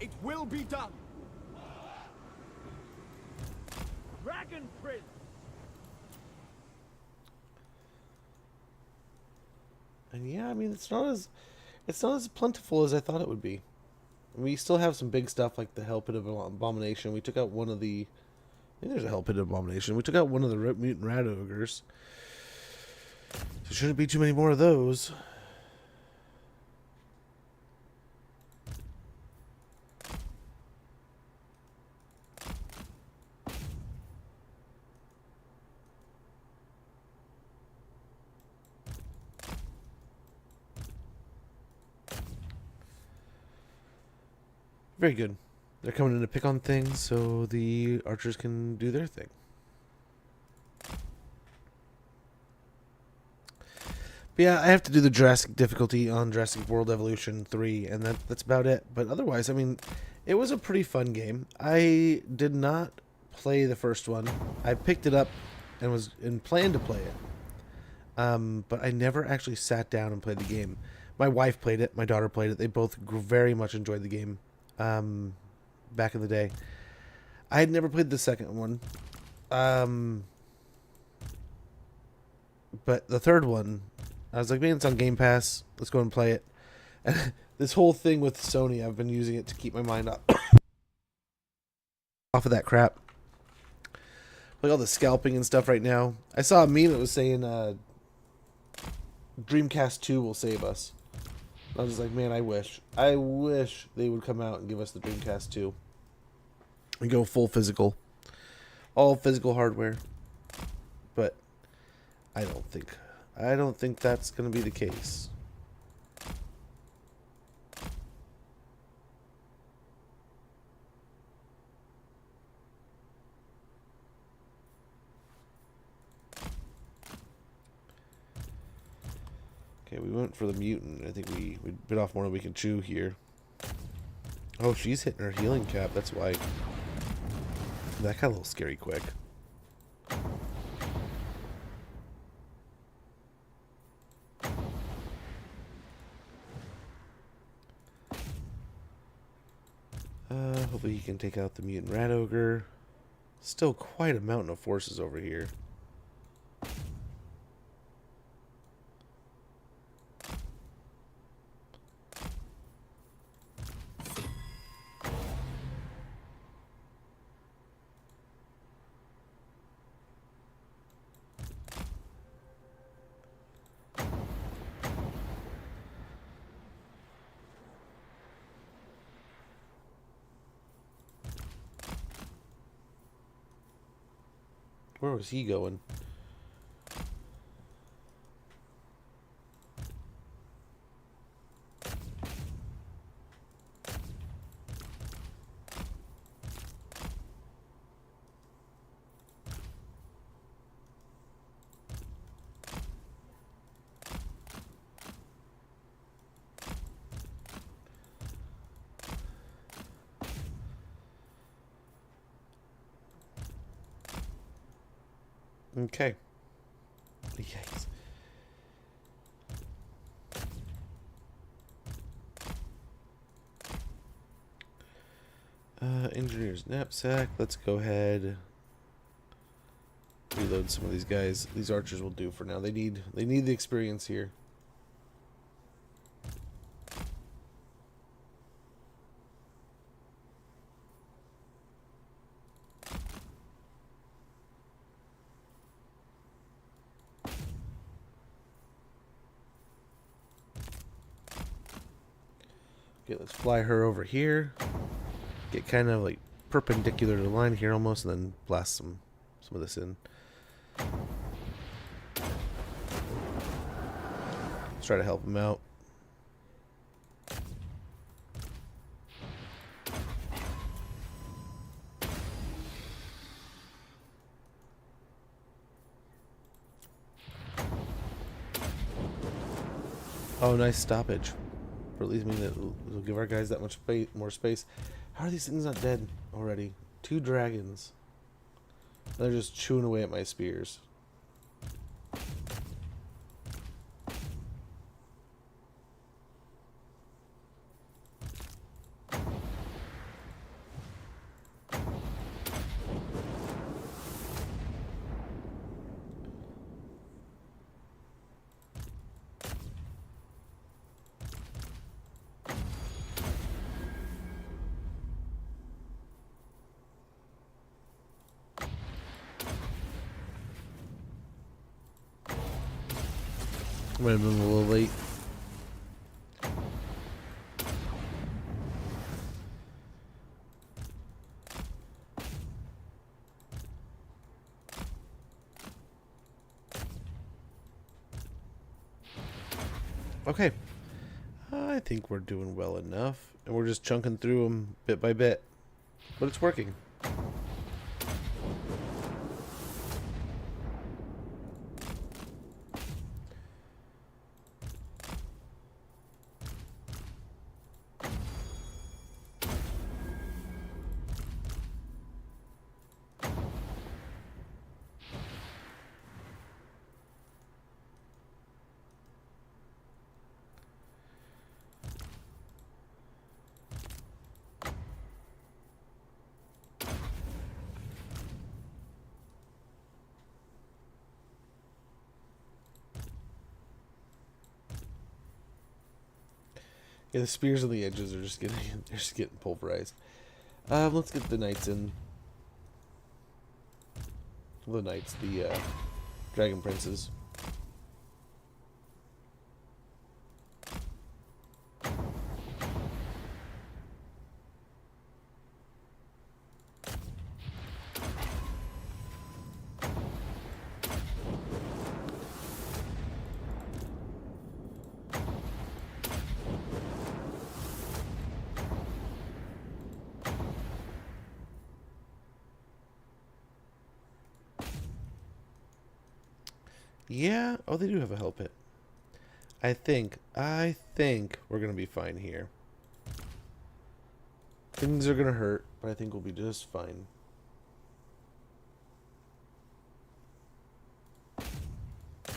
It will be done. Dragon Prince. And yeah, I mean it's not as plentiful as I thought it would be. We still have some big stuff like the Hell Pit of Abomination. We took out one of the. I think there's a Hell Pit of Abomination. We took out one of the mutant rat ogres. There shouldn't be too many more of those. Very good. They're coming in to pick on things so the archers can do their thing. But yeah, I have to do the Jurassic difficulty on Jurassic World Evolution 3, and that's about it. But otherwise, I mean, it was a pretty fun game. I did not play the first one. I picked it up and planned to play it. But I never actually sat down and played the game. My wife played it. My daughter played it. They both very much enjoyed the game. Back in the day. I had never played the second one. But the third one, I was like, man, it's on Game Pass. Let's go and play it. And this whole thing with Sony, I've been using it to keep my mind off of that crap. Like all the scalping and stuff right now. I saw a meme that was saying Dreamcast 2 will save us. I was just like, man, I wish they would come out and give us the Dreamcast 2 and go full physical, all physical hardware. But I don't think that's going to be the case. Okay, Okay, we went for the mutant. I think we bit off more than we can chew here. Oh, she's hitting her healing cap. That's why. That got a little scary quick. Hopefully he can take out the mutant rat ogre. Still quite a mountain of forces over here. Where was he going? Okay. Yikes. Engineer's knapsack. Let's go ahead. Reload some of these guys. These archers will do for now. They need the experience here. Okay, let's fly her over here. Get kind of like perpendicular to the line here almost, and then blast some of this in. Let's try to help him out. Oh, nice stoppage. Or at least mean that it'll give our guys that much more space. How are these things not dead already? 2 dragons. They're just chewing away at my spears. Might have been a little late. Okay. I think we're doing well enough. And we're just chunking through them bit by bit. But it's working. Yeah, the spears on the edges are just getting pulverized. Let's get the knights in. The knights, the dragon princes. Yeah. Oh, they do have a hell pit. I think we're gonna be fine here. Things are gonna hurt, but I think we'll be just fine. So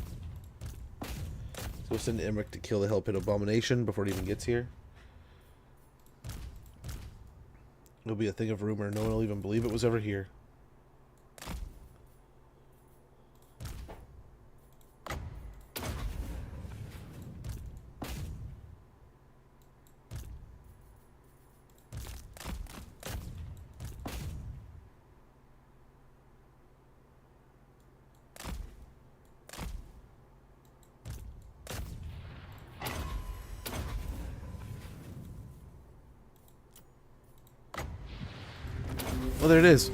we'll send Emmerich to kill the Hell Pit Abomination before it even gets here. It'll be a thing of rumor. No one will even believe it was ever here. Well, there it is.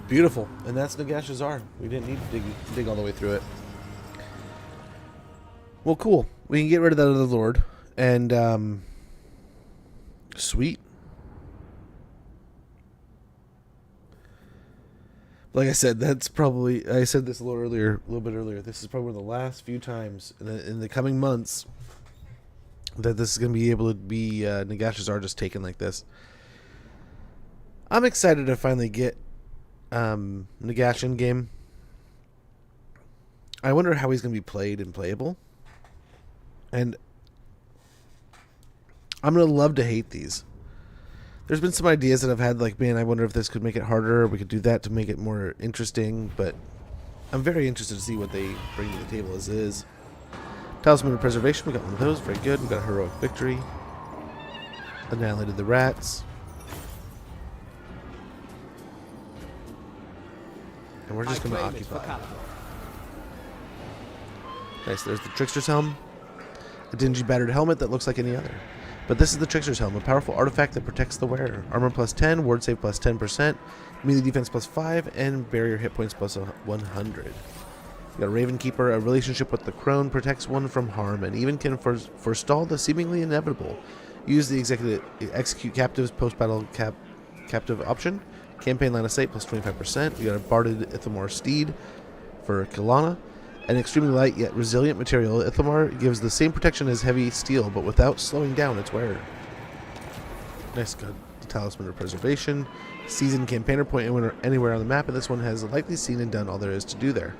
Beautiful. And that's Nagash Azar. We didn't need to dig all the way through it. Well, cool. We can get rid of that other lord. And, sweet. Like I said, that's probably... I said this a little bit earlier. This is probably one of the last few times in the coming months that this is going to be able to be Nagash Azar just taken like this. I'm excited to finally get Nagash in game. I wonder how he's going to be played and playable. And I'm going to love to hate these. There's been some ideas that I've had, like, man, I wonder if this could make it harder, or we could do that to make it more interesting, but I'm very interested to see what they bring to the table as is. Talisman of Preservation, we got one of those, very good. We got a Heroic Victory. Annihilated the Rats. And we're just going to occupy. Nice, there's the Trickster's Helm. A dingy battered helmet that looks like any other. But this is the Trickster's Helm, a powerful artifact that protects the wearer. Armor plus 10, ward save plus 10%, melee defense plus 5, and barrier hit points plus 100. We got a Raven Keeper, a relationship with the crone, protects one from harm, and even can forestall the seemingly inevitable. Use the execute captives post-battle captive option. Campaign line of sight plus 25%. We got a Barded Ithamar Steed for Kilana. An extremely light yet resilient material, Ithamar gives the same protection as heavy steel, but without slowing down its wearer. Nice, got the Talisman of Preservation. Seasoned campaigner point anywhere on the map, and this one has likely seen and done all there is to do there.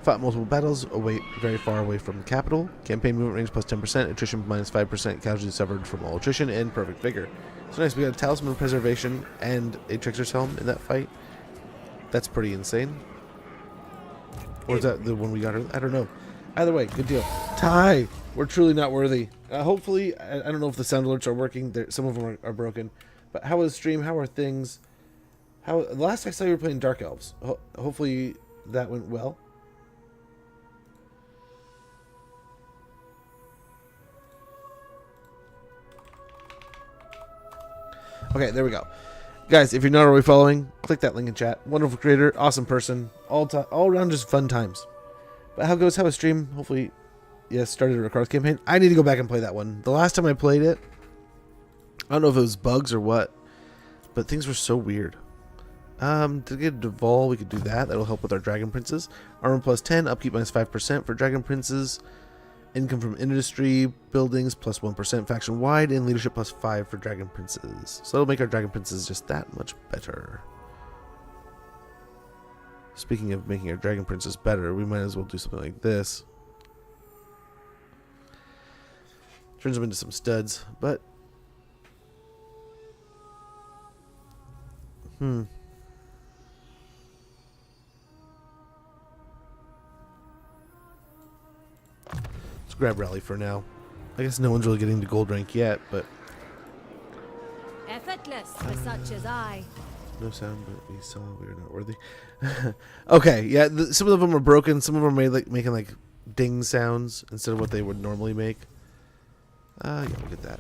Fought multiple battles very far away from the capital. Campaign movement range plus 10%, attrition minus 5%, casualties suffered from all attrition, and perfect vigor. So nice, we got a Talisman of Preservation and a Trickster's Helm in that fight. That's pretty insane. Or is that the one we got? I don't know. Either way, good deal. Tie! We're truly not worthy. Hopefully, I don't know if the sound alerts are working. Some of them are broken. But how is stream? How are things? The last I saw you were playing Dark Elves. Hopefully that went well. Okay, there we go. Guys, if you're not already following, click that link in chat. Wonderful creator, awesome person, all around just fun times. But how goes? How was stream? Hopefully, yes, started a record campaign. I need to go back and play that one. The last time I played it, I don't know if it was bugs or what, but things were so weird. To get a Deval, we could do that. That'll help with our Dragon Princes. Armor plus 10, upkeep minus 5% for Dragon Princes. Income from industry, buildings plus 1% faction wide, and leadership plus 5 for Dragon Princes. So it'll make our Dragon Princes just that much better. Speaking of making our Dragon Princes better, we might as well do something like this. Turns them into some studs, but... grab Rally for now. I guess no one's really getting to gold rank yet, but Effortless for such as I. no sound, but we saw we are not worthy. Okay, yeah, some of them are broken. Some of them are making like ding sounds instead of what they would normally make. Yeah, look at that.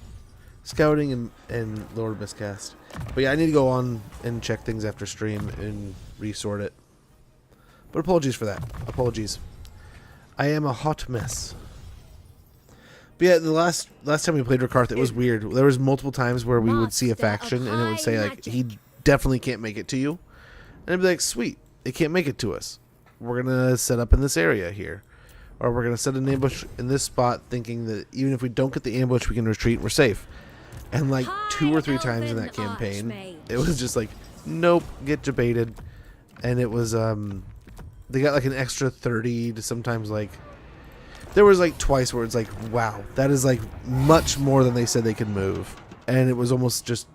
Scouting and lower miscast. But yeah, I need to go on and check things after stream and resort it. But apologies for that. Apologies. I am a hot mess. But yeah, the last time we played Rakarth, it was weird. There was multiple times where we would see a faction and it would say like, he definitely can't make it to you. And I'd be like, sweet, it can't make it to us. We're going to set up in this area here. or we're gonna set an ambush in this spot, thinking that even if we don't get the ambush, we can retreat and we're safe. And like 2 or 3 times in that campaign, it was just like, nope, get debated. And it was they got like an extra 30 to sometimes like. There was like twice where it's like, wow, that is like much more than they said they could move. And it was almost just,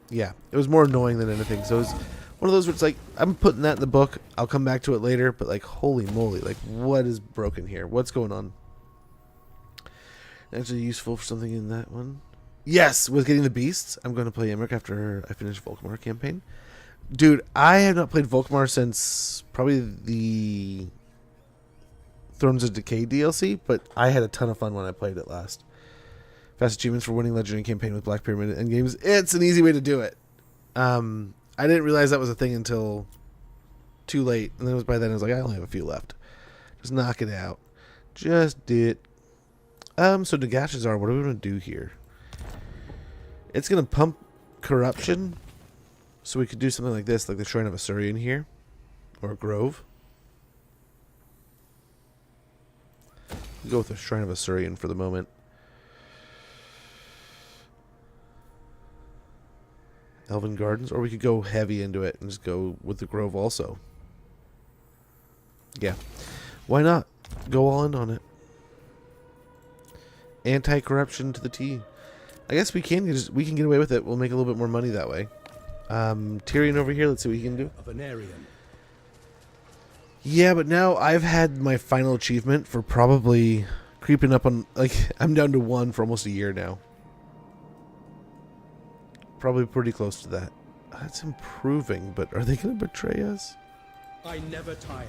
yeah, it was more annoying than anything. So it was one of those where it's like, I'm putting that in the book. I'll come back to it later. But like, holy moly, like what is broken here? What's going on? Actually useful for something in that one. Yes, with getting the beasts. I'm going to play Emmerich after I finish Volkmar campaign. Dude, I have not played Volkmar since probably the Thrones of Decay DLC, but I had a ton of fun when I played it last. Fast achievements for winning legendary campaign with Black Pyramid and games. It's an easy way to do it. I didn't realize that was a thing until too late, and then it was by then I was like, I only have a few left. Just knock it out. Just do it. So Nagashazar, what are we gonna do here? It's gonna pump corruption, so we could do something like this, like the Shrine of Asurion here, or a Grove. Go with the Shrine of Asurion for the moment. Elven Gardens, or we could go heavy into it and just go with the Grove also. Yeah, why not? Go all in on it. Anti-corruption to the T. I guess we can get away with it. We'll make a little bit more money that way. Tyrion over here. Let's see what he can do. Of an Aryan. Yeah, but now I've had my final achievement for probably creeping up on, like, I'm down to 1 for almost a year now. Probably pretty close to that. That's improving, but are they going to betray us? I never tire.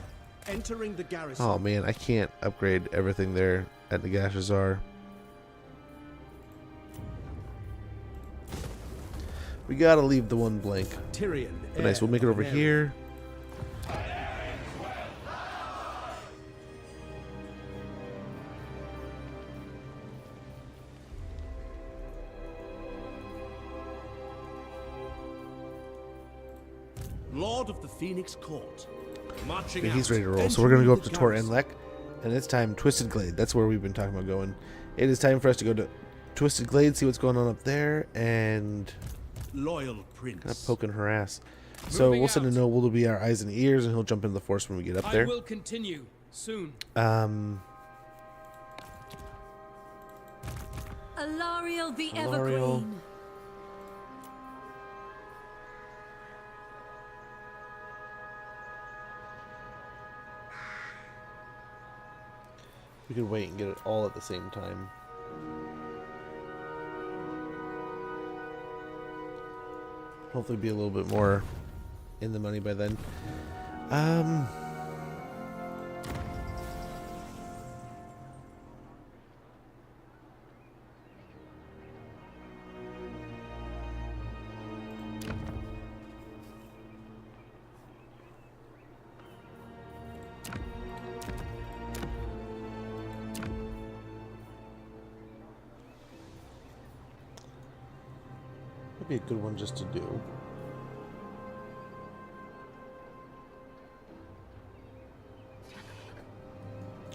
Entering the garrison. Oh man, I can't upgrade everything there at Nagashazar. We gotta leave the one blank. Tyrion. But nice, we'll make it over here. Lord of the Phoenix Court. Marching Okay, he's out. ready to roll. So we're gonna go up to Tor Enlek, and it's time Twisted Glade. That's where we've been talking about going. It is time for us to go to Twisted Glade, see what's going on up there, and Loyal Prince. kind of poke and harass. So we'll send a Noble to be our eyes and ears, and he'll jump into the Force when we get up there. I will continue soon. Alariel the Alariel. Evergreen. We could wait and get it all at the same time. Hopefully be a little bit more in the money by then. Be a good one just to do.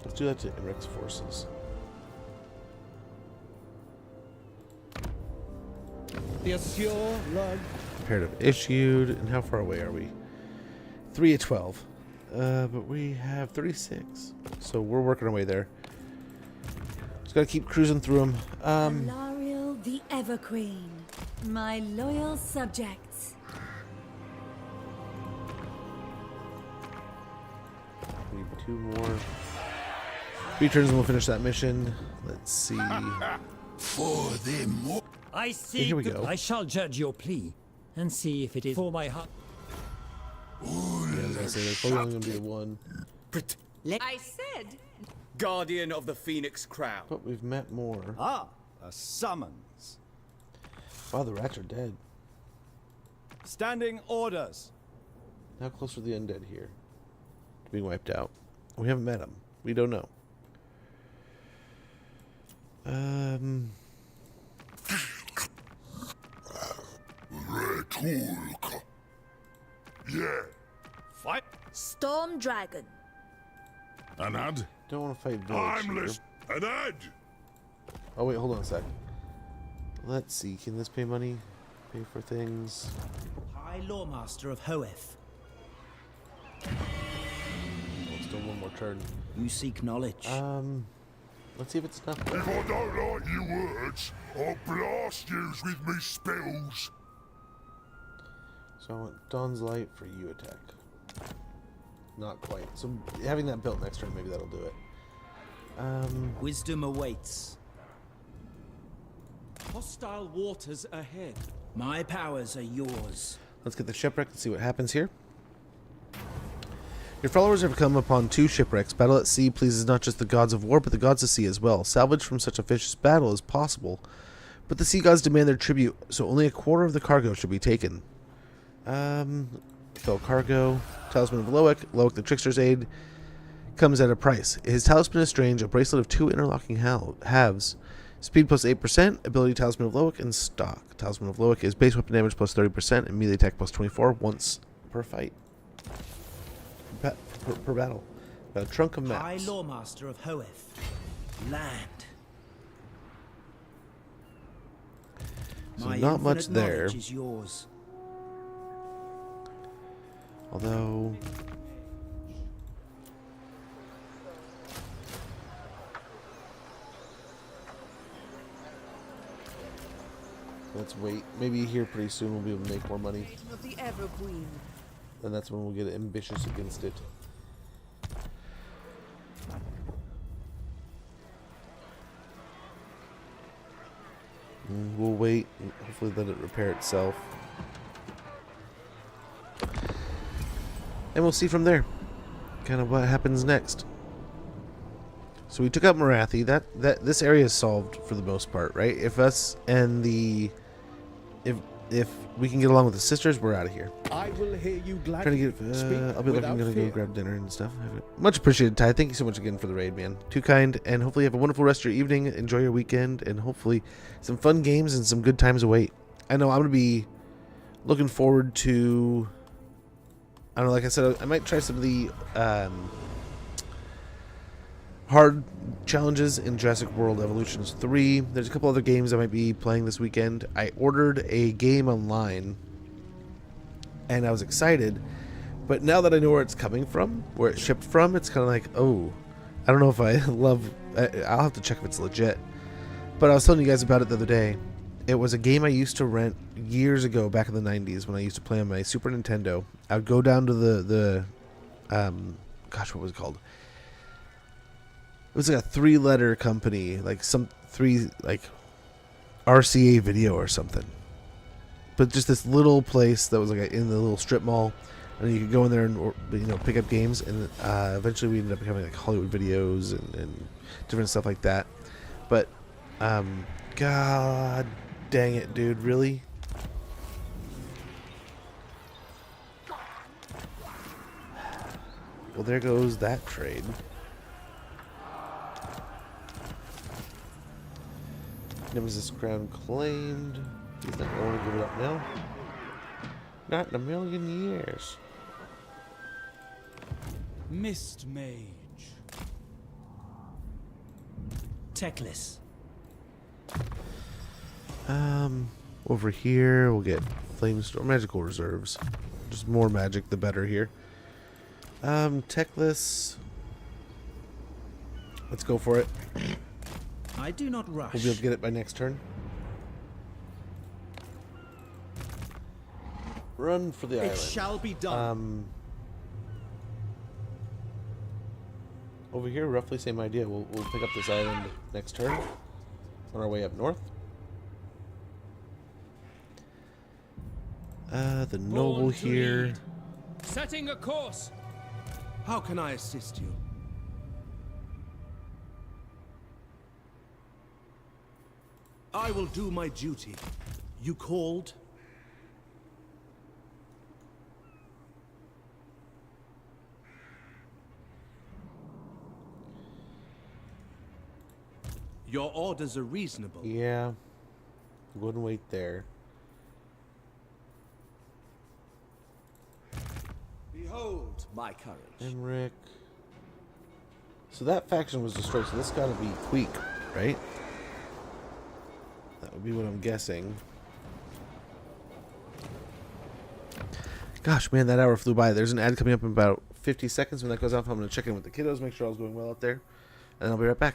Let's do that to Emmerich's forces. Yes, your lord. Imperative issued. And how far away are we? 3 at 12. But we have 36. So we're working our way there. Just gotta keep cruising through them. Alariel the Evergreen. My loyal subjects. We need 2 more. 3 turns and we'll finish that mission. Let's see. For them. I see. Here we go. I shall judge your plea and see if it is for my heart. Yeah, I was gonna say, there's probably only gonna be the one. I said, Guardian of the Phoenix Crown. But we've met more. Ah, a summons. Wow, the rats are dead. Standing orders. How close are the undead here to being wiped out? We haven't met them. We don't know. Yeah. Fight. Storm Dragon. Anad? don't want to fight village here. An ad! Oh wait, hold on a sec. Let's see. Can this pay money? Pay for things. High Lawmaster of Hoeth. Still one more turn. You seek knowledge. Let's see if it's enough. If I don't like your words, I'll blast yous with me spells. So I want Dawn's Light for you attack. Not quite. So having that built next turn, maybe that'll do it. Wisdom awaits. Hostile waters ahead. My powers are yours. Let's get the shipwreck and see what happens here. Your followers have come upon 2 shipwrecks. Battle at sea pleases not just the gods of war, but the gods of sea as well. Salvage from such a vicious battle is possible, but the sea gods demand their tribute, so only a quarter of the cargo should be taken. Fill cargo. Talisman of Loic. Loic the Trickster's Aid comes at a price. His talisman is strange, a bracelet of 2 interlocking halves. Speed plus 8%, ability Talisman of Loic, and stock. Talisman of Loic is base weapon damage plus 30%, and melee attack plus 24 once per fight. Per battle. Got a trunk of maps. High Lawmaster of Hoeth. Land. So My not much infinite there. knowledge is yours. Although let's wait. Maybe here pretty soon we'll be able to make more money. Of the Evergreen. And that's when we'll get ambitious against it. We'll wait and hopefully let it repair itself. And we'll see from there kind of what happens next. So we took out Morathi. This area is solved for the most part, right? If us and the if we can get along with the sisters, we're out of here. I will hear you gladly. Trying to get. I'll be looking. Gonna go grab dinner and stuff. Much appreciated, Ty. Thank you so much again for the raid, man. Too kind, and hopefully you have a wonderful rest of your evening. Enjoy your weekend, and hopefully some fun games and some good times await. I know I'm gonna be looking forward to. I don't know. Like I said, I might try some of the hard challenges in Jurassic World Evolutions 3. There's a couple other games I might be playing this weekend. I ordered a game online, and I was excited, but now that I know where it's coming from, where it's shipped from, it's kind of like, oh, I don't know if I I'll have to check if it's legit. But I was telling you guys about it the other day. It was a game I used to rent years ago, back in the 90s, when I used to play on my Super Nintendo. I would go down to the gosh, what was it called? It was like a 3-letter company, like some RCA Video or something. But just this little place that was like in the little strip mall, and you could go in there and pick up games. And eventually we ended up becoming like Hollywood Videos and different stuff like that. But god dang it, dude, really? Well, there goes that trade. Nemesis crown claimed. He's not going to give it up now. Not in a million years. Mist Mage. Techless. Over here we'll get flame storm magical reserves. Just more magic, the better here. Techless. Let's go for it. I do not rush. We'll be able to get it by next turn. Run for the island. It shall be done. Over here, roughly same idea. We'll pick up this island next turn on our way up north. The noble here. Setting a course. How can I assist you? I will do my duty. You called? Your orders are reasonable. Yeah. Wouldn't wait there. Behold my courage. Emric. So that faction was destroyed, so this gotta be Queek, right? That would be what I'm guessing. Gosh, man, that hour flew by. There's an ad coming up in about 50 seconds. When that goes off, I'm going to check in with the kiddos, make sure all's going well out there, and I'll be right back.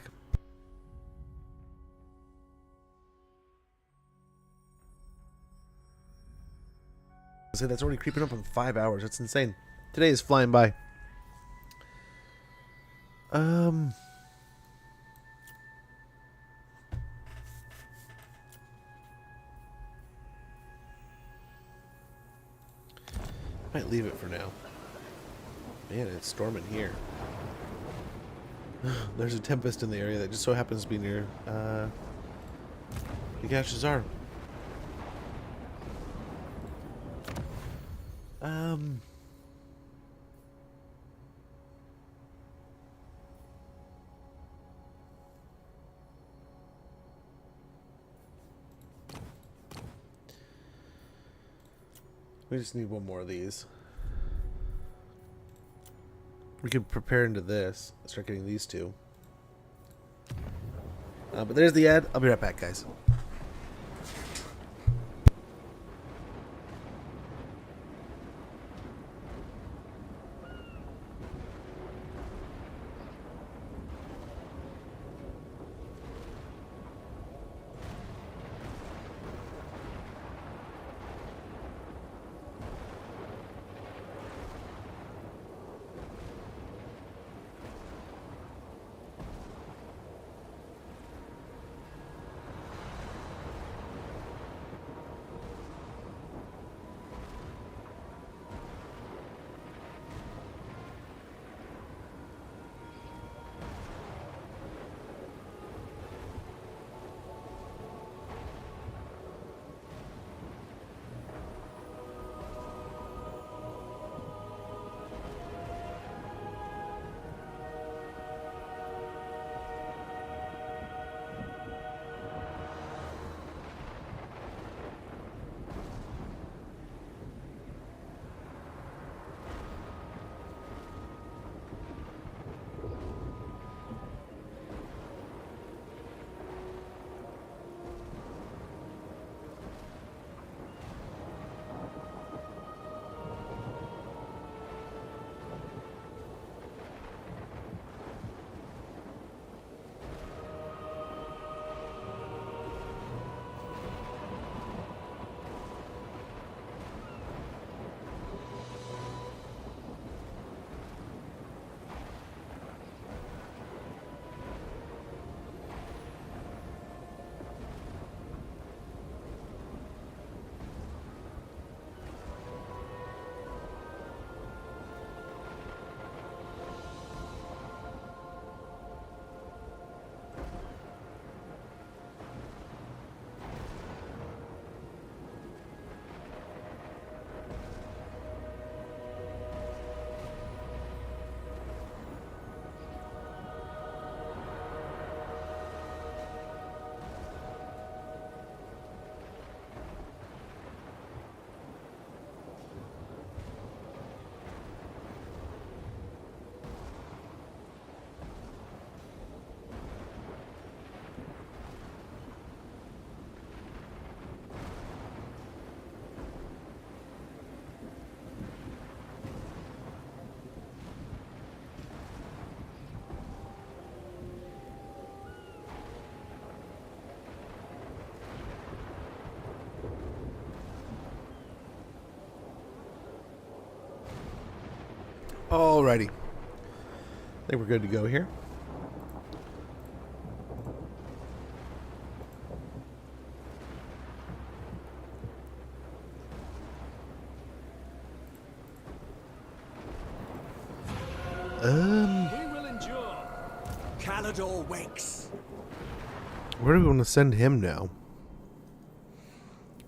I say that's already creeping up on 5 hours. That's insane. Today is flying by. Might leave it for now. Man, it's storming here. There's a tempest in the area that just so happens to be near Shazar. We just need one more of these. We could prepare into this. Start getting these two. But there's the ad. I'll be right back, guys. Alrighty. I think we're good to go here. We will endure. Calador wakes. Where do we want to send him now?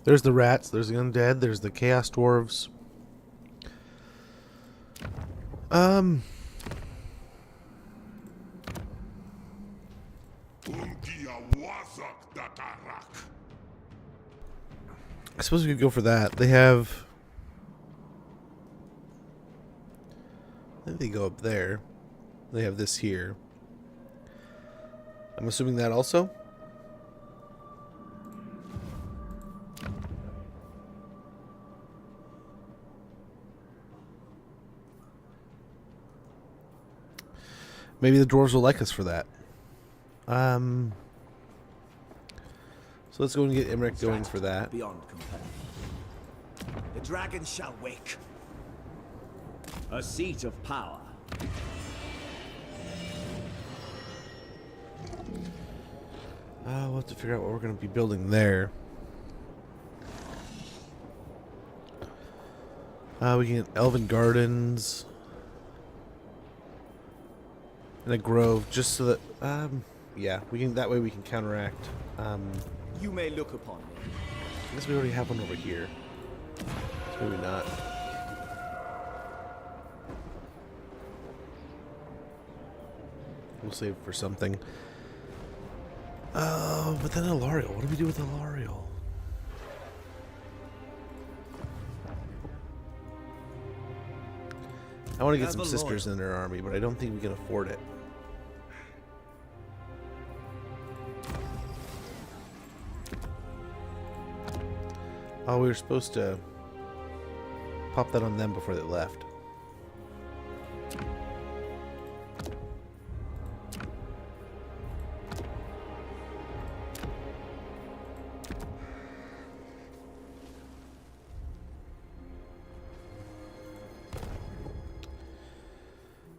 There's the rats, there's the undead, there's the chaos dwarves. I suppose we could go for that. They have... I think they go up there. They have this here. I'm assuming that also. Maybe the dwarves will like us for that. So let's go and get Imric going for that. Beyond compare. The dragon shall wake. A seat of power. We'll have to figure out what we're going to be building there. We can get Elven Gardens and a grove, just so that, yeah, we can. That way we can counteract. You may look upon me. I guess we already have one over here. So maybe not. We'll save for something. But then Alariel. What do we do with Alariel? I want to get some sisters in their army, but I don't think we can afford it. Oh, we were supposed to pop that on them before they left.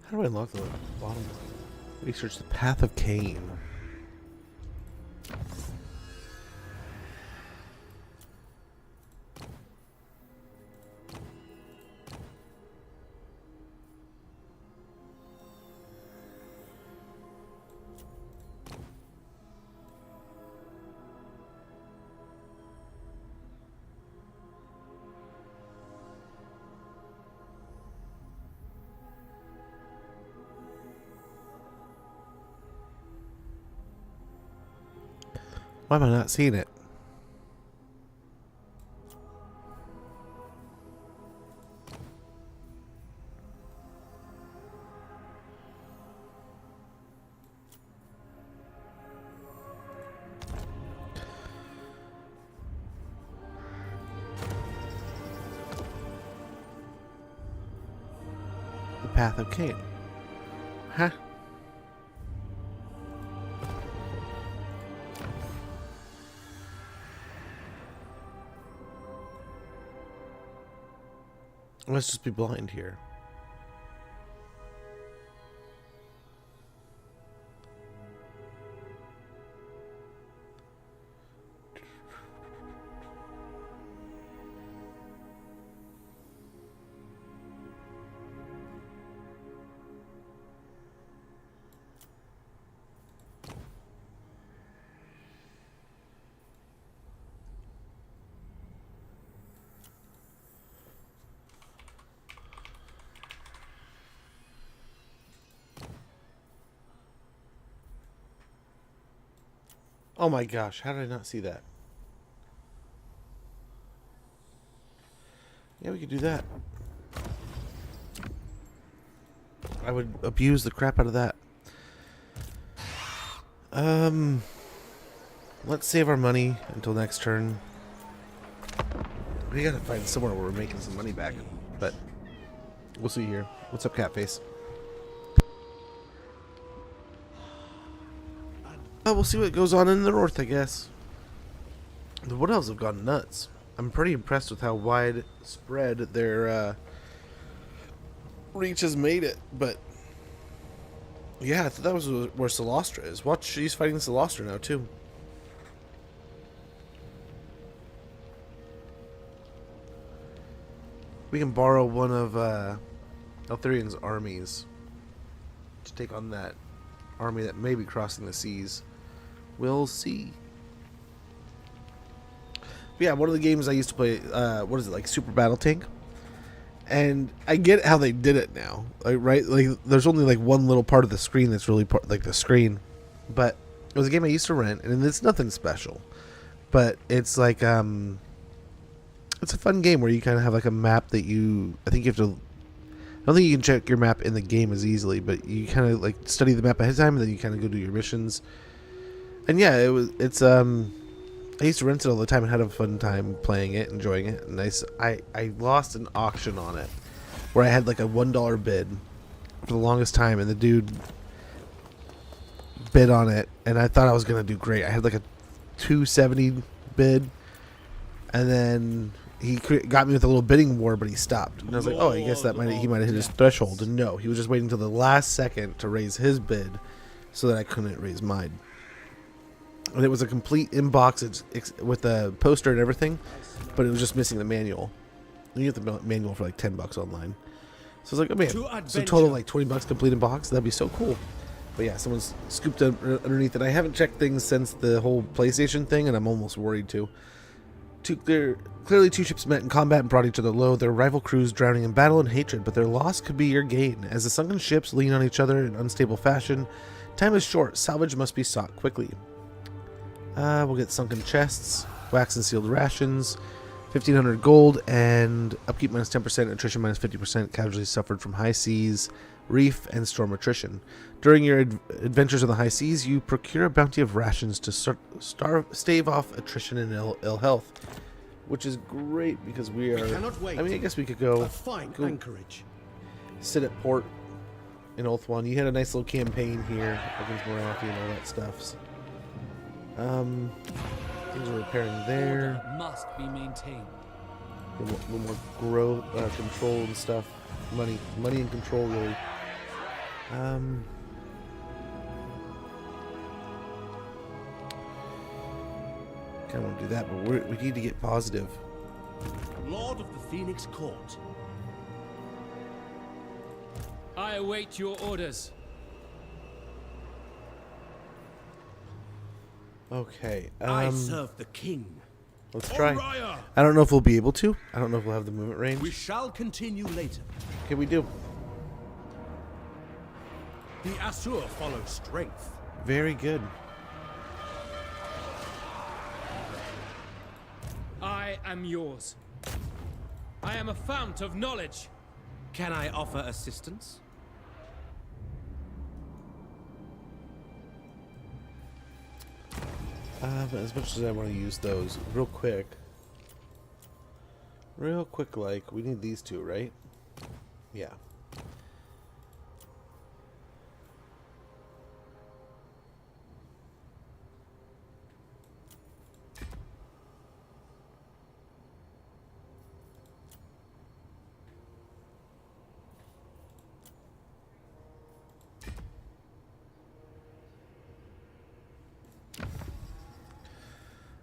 How do I unlock the bottom? Research the Path of Cain. Why am I not seeing it? The Path of Cain. Huh? Let's just be blind here. Oh my gosh, how did I not see that? Yeah, we could do that. I would abuse the crap out of that. Let's save our money until next turn. We gotta find somewhere where we're making some money back, but we'll see here. What's up, Catface? We'll see what goes on in the north, I guess. The Wood Elves have gone nuts. I'm pretty impressed with how widespread their reach has made it. But yeah, I thought that was where Celastra is. Watch, she's fighting Celastra now too. We can borrow one of Eltharion's armies to take on that army that may be crossing the seas. We'll see. But yeah, one of the games I used to play, what is it, like Super Battle Tank? And I get how they did it now, like, right? Like, there's only like one little part of the screen that's really like the screen. But it was a game I used to rent, and it's nothing special. But it's like, it's a fun game where you kind of have like a map that I think you have to, I don't think you can check your map in the game as easily, but you kind of like study the map ahead of time, and then you kind of go do your missions. And yeah, it's I used to rent it all the time and had a fun time playing it, enjoying it. And I lost an auction on it where I had like a $1 bid for the longest time, and the dude bid on it, and I thought I was gonna do great. I had like a $270 bid, and then he got me with a little bidding war, but he stopped. And I was like, oh, I guess he might have hit his threshold. And no, he was just waiting until the last second to raise his bid so that I couldn't raise mine. And it was a complete inbox with a poster and everything, but it was just missing the manual. You get the manual for like $10 online. So I was like, oh man, so total like $20 complete in box. That'd be so cool. But yeah, someone's scooped underneath it. I haven't checked things since the whole PlayStation thing, and I'm almost worried too. Clearly two ships met in combat and brought each other low, their rival crews drowning in battle and hatred, but their loss could be your gain. As the sunken ships lean on each other in unstable fashion, time is short, salvage must be sought quickly. We'll get sunken chests, wax and sealed rations, 1,500 gold, and upkeep minus 10%, attrition minus 50%, casualties suffered from high seas, reef, and storm attrition. During your adventures on the high seas, you procure a bounty of rations to stave off attrition and ill health, which is great because we are. I mean, I guess we could go anchorage, sit at port in Ulthuan. You had a nice little campaign here against Morathi and all that stuff. So, things are repairing there. Must be maintained. A little more growth, control and stuff. Money and control really. Kind of want to do that, but we need to get positive. Lord of the Phoenix Court. I await your orders. Okay. I serve the king. Let's try. I don't know if we'll be able to. I don't know if we'll have the movement range. We shall continue later. Okay, we do. The Asur follow strength. Very good. I am yours. I am a fount of knowledge. Can I offer assistance? But as much as I want to use those, real quick, like, we need these two, right? Yeah.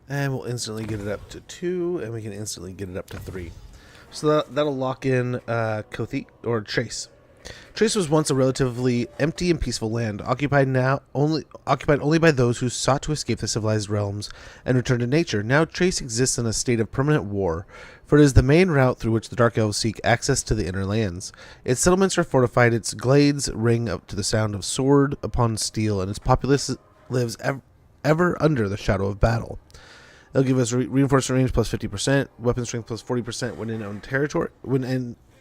And we'll instantly get it up to 2, and we can instantly get it up to 3. So that'll lock in Kothi, or Trace. Trace was once a relatively empty and peaceful land, occupied only by those who sought to escape the civilized realms and return to nature. Now Trace exists in a state of permanent war, for it is the main route through which the Dark Elves seek access to the inner lands. Its settlements are fortified, its glades ring up to the sound of sword upon steel, and its populace lives ever under the shadow of battle. It'll give us reinforcement range plus 50%, weapon strength plus 40% when in owned territory,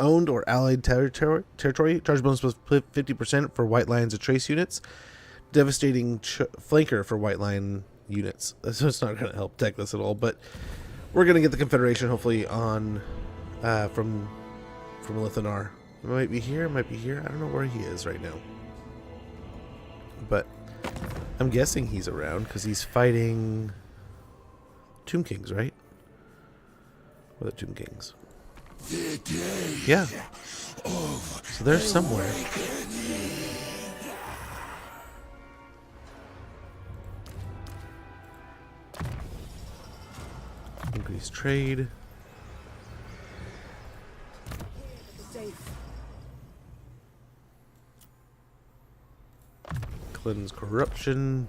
owned or allied territory. Charge bonus plus 50% for White Lions of Trace units. Devastating flanker for White Lion units. So it's not going to help tech this at all, but we're going to get the Confederation hopefully on from Lithanar. It might be here, I don't know where he is right now, but I'm guessing he's around because he's fighting Tomb Kings, right? What are the Tomb Kings? Yeah. So they're somewhere. Increase trade. Cleanse corruption.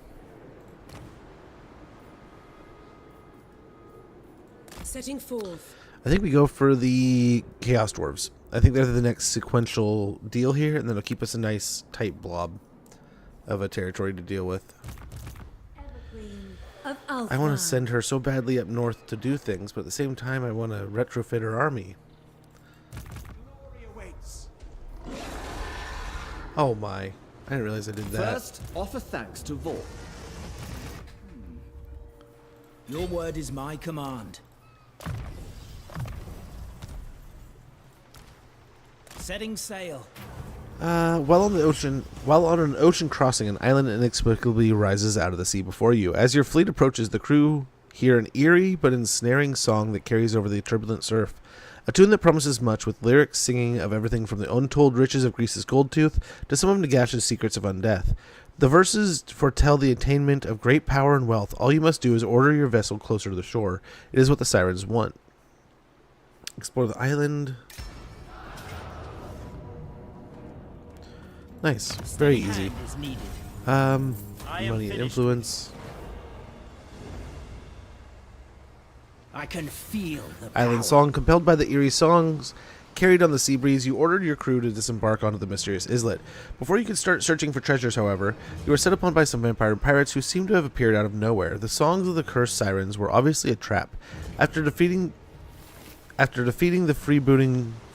Setting forth. I think we go for the Chaos Dwarves. I think they're the next sequential deal here, and that'll keep us a nice tight blob of a territory to deal with. I want to send her so badly up north to do things, but at the same time I want to retrofit her army. Oh my. I didn't realize I did that. First, offer thanks to Vor. Your word is my command. Setting sail. While on an ocean crossing, an island inexplicably rises out of the sea before you. As your fleet approaches, the crew hear an eerie but ensnaring song that carries over the turbulent surf. A tune that promises much, with lyrics singing of everything from the untold riches of Greece's gold tooth to some of Nagash's secrets of undeath. The verses foretell the attainment of great power and wealth. All you must do is order your vessel closer to the shore. It is what the sirens want. Explore the island. Nice. Very easy. Money and influence. I can feel the Island power. song. Compelled by the eerie songs carried on the sea breeze, you ordered your crew to disembark onto the mysterious islet. Before you could start searching for treasures, however, you were set upon by some vampire pirates who seemed to have appeared out of nowhere. The songs of the cursed sirens were obviously a trap. After defeating the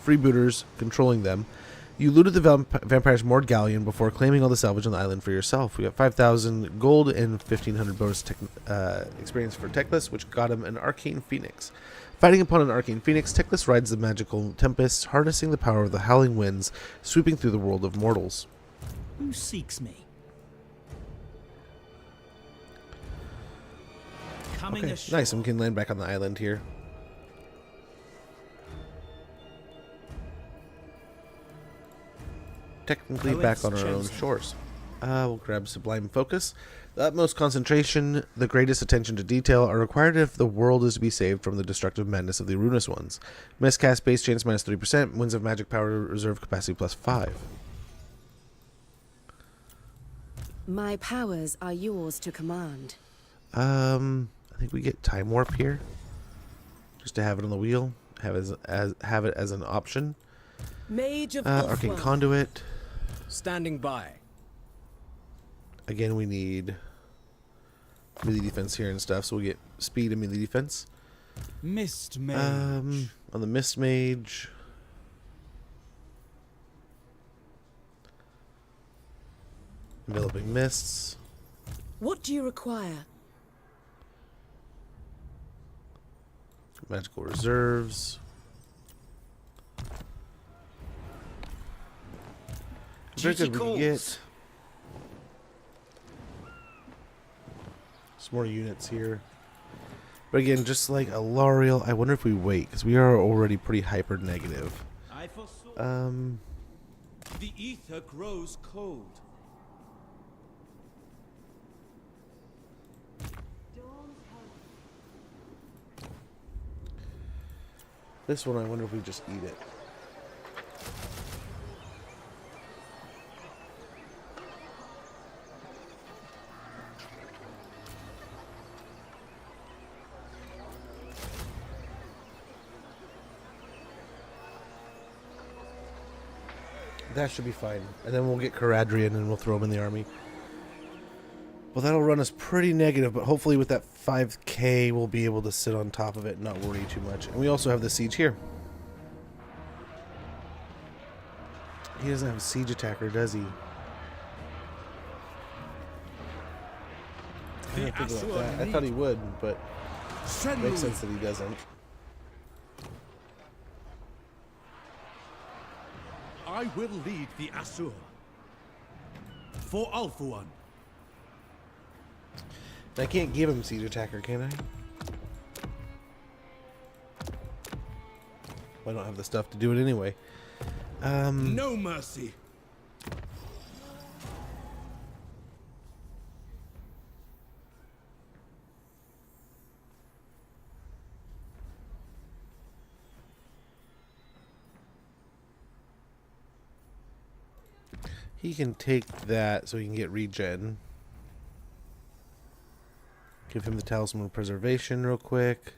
freebooters controlling them, you looted the vampire's moored galleon before claiming all the salvage on the island for yourself. We got 5,000 gold and 1,500 bonus experience for Teclis, which got him an arcane phoenix. Fighting upon an arcane phoenix, Teclis rides the magical tempests, harnessing the power of the howling winds, sweeping through the world of mortals. Who seeks me? Coming Okay, ashore. nice. And we can land back on the island here. Technically back on our own shores. We'll grab Sublime Focus. The utmost concentration, the greatest attention to detail are required if the world is to be saved from the destructive madness of the Ruinous Ones. Miscast base chance minus 30%, winds of magic power reserve capacity plus 5. My powers are yours to command. I think we get Time Warp here. Just to have it on the wheel. Have it as an option. Mage of Arcane Conduit. Standing by. Again, we need melee defense here and stuff, so we get speed and melee defense. Mist Mage. On the Mist Mage. Enveloping Mists. What do you require? Magical Reserves. Very good. We can get some more units here. But again, just like a L'Oreal, I wonder if we wait, because we are already pretty hyper negative. I foresaw the ether grows cold. This one, I wonder if we just eat it. That should be fine. And then we'll get Caradrian and we'll throw him in the army. Well, that'll run us pretty negative, but hopefully with that 5k we'll be able to sit on top of it and not worry too much. And we also have the siege here. He doesn't have a siege attacker, does he? I didn't think about that. I thought he would, but it makes sense that he doesn't. I will lead the Asur. For Alphuan. I can't give him siege attacker, can I? Well, I don't have the stuff to do it anyway. No mercy. He can take that so he can get regen. Give him the Talisman of Preservation real quick.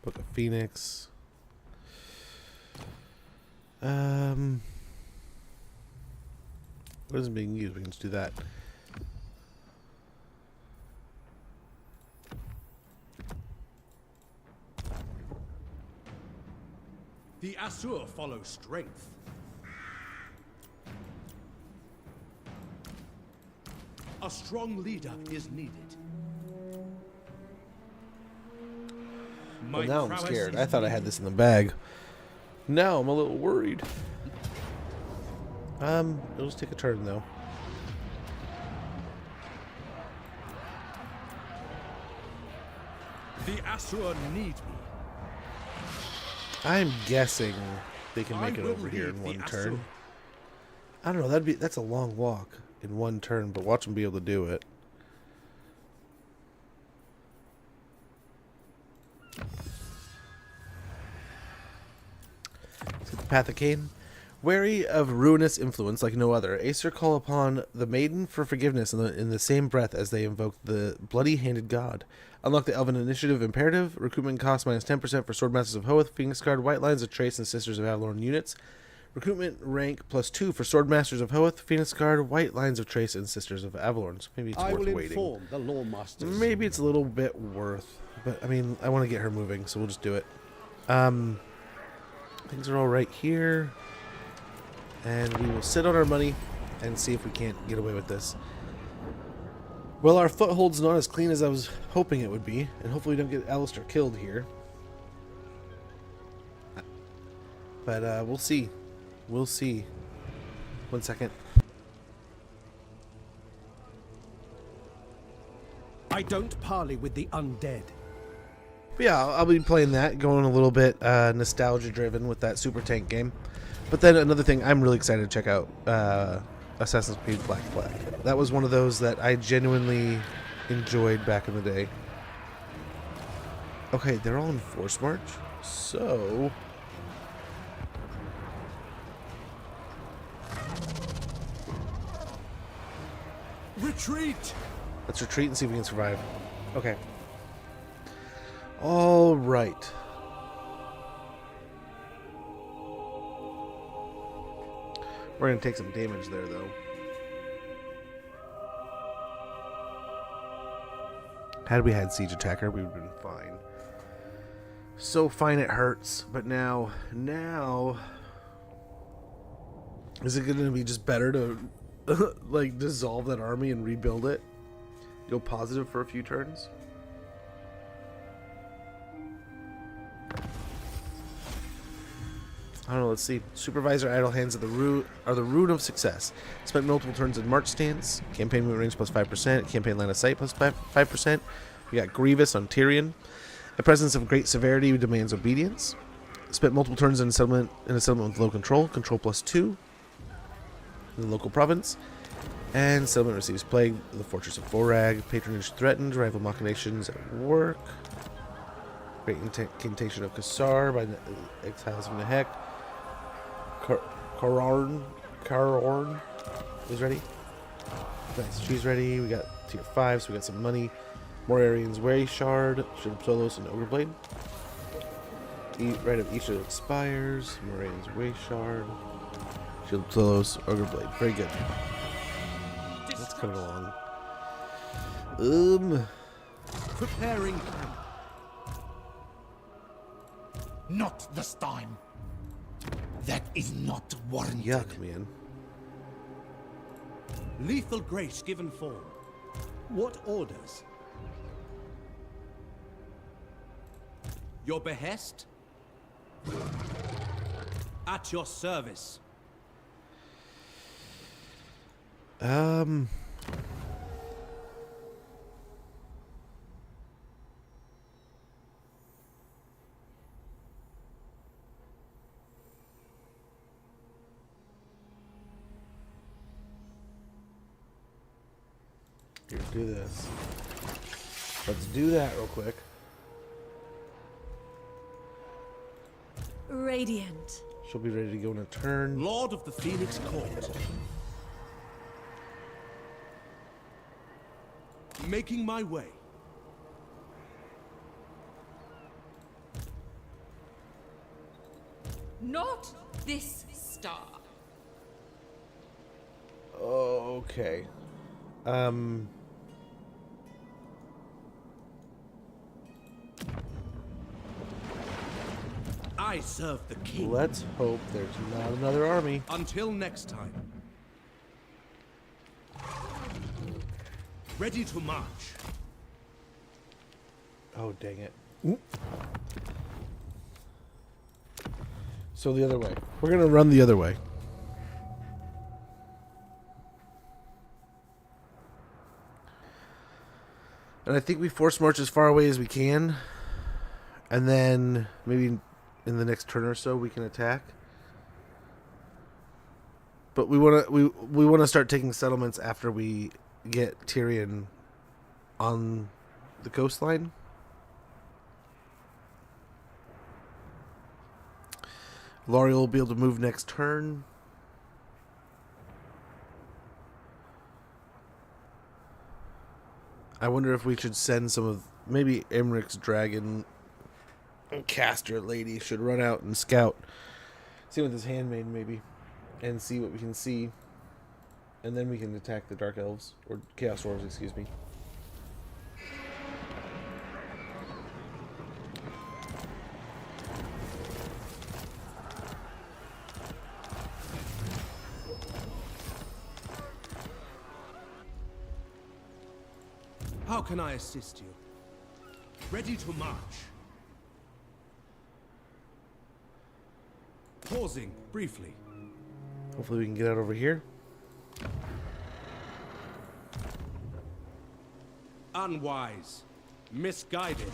Book of Phoenix. What isn't being used? We can just do that. The Asur follow strength. A strong leader is needed. Well, now I'm scared. I thought I had this in the bag. Now I'm a little worried. It'll just take a turn though. The Asura need me. I'm guessing they can make it over here in one turn. I don't know. That's a long walk in one turn, but watch them be able to do it. The Path of Cain. Wary of ruinous influence like no other, Aesir call upon the Maiden for forgiveness in the same breath as they invoke the bloody-handed god. Unlock the Elven Initiative Imperative. Recruitment cost minus 10% for Swordmasters of Hoeth, Phoenix Guard, White Lines of Trace, and Sisters of Avalorn units. Recruitment rank +2 for Swordmasters of Hoeth, Phoenix Guard, White Lines of Trace, and Sisters of Avalorn. So maybe it's worth waiting. The Lawmasters. Maybe it's a little bit worth, but I mean, I want to get her moving, so we'll just do it. Things are all right here. And we will sit on our money and see if we can't get away with this. Well, our foothold's not as clean as I was hoping it would be, and hopefully we don't get Alistair killed here. But we'll see. We'll see. 1 second. I don't parley with the undead. But yeah, I'll be playing that, going a little bit nostalgia-driven with that Super Tank game. But then another thing, I'm really excited to check out Assassin's Creed Black Flag. That was one of those that I genuinely enjoyed back in the day. Okay, they're all in Force March, so... Retreat! Let's retreat and see if we can survive. Okay. All right. We're going to take some damage there, though. Had we had Siege Attacker, we would have been fine. So fine it hurts, but now... Is it going to be just better to, like, dissolve that army and rebuild it? Go positive for a few turns? I don't know, let's see. Supervisor Idle Hands are the rune of success. Spent multiple turns in March stance. Campaign movement range plus 5%. Campaign line of sight plus 5%. We got Grievous on Tyrion. The presence of great severity demands obedience. Spent multiple turns in a settlement with low control. Control plus 2. In the local province. And settlement receives plague. The Fortress of Borag. Patronage threatened. Rival machinations at work. Great incantation of Kassar by exiles from the Heck. Karorn is ready. Nice, she's ready. We got tier 5, so we got some money. Morarian's Way Shard, Shield of Solos, and Ogre Blade. Right of each of expires. Morarian's Way Shard, Shield of Solos, Ogre Blade. Very good. Let's cut it along. Preparing camp. Not this time. That is not warranted. Yuck, man. Lethal grace given form. What orders? Your behest? At your service. Here, do this. Let's do that real quick. Radiant. She'll be ready to go in a turn. Lord of the Phoenix Court. Making my way. Not this star. Okay. I serve the king. Let's hope there's not another army. Until next time. Ready to march. Oh, dang it. So the other way. We're going to run the other way. And I think we force march as far away as we can. And then maybe in the next turn or so we can attack. But we want to start taking settlements after we get Tyrion on the coastline. Laurie will be able to move next turn. I wonder if we should send some of... Maybe Emmeric's dragon caster lady should run out and scout. See with his handmaid, maybe. And see what we can see. And then we can attack the Dark Elves. Or Chaos Dwarves, excuse me. How can I assist you? Ready to march. Pausing briefly. Hopefully we can get out over here. Unwise. Misguided.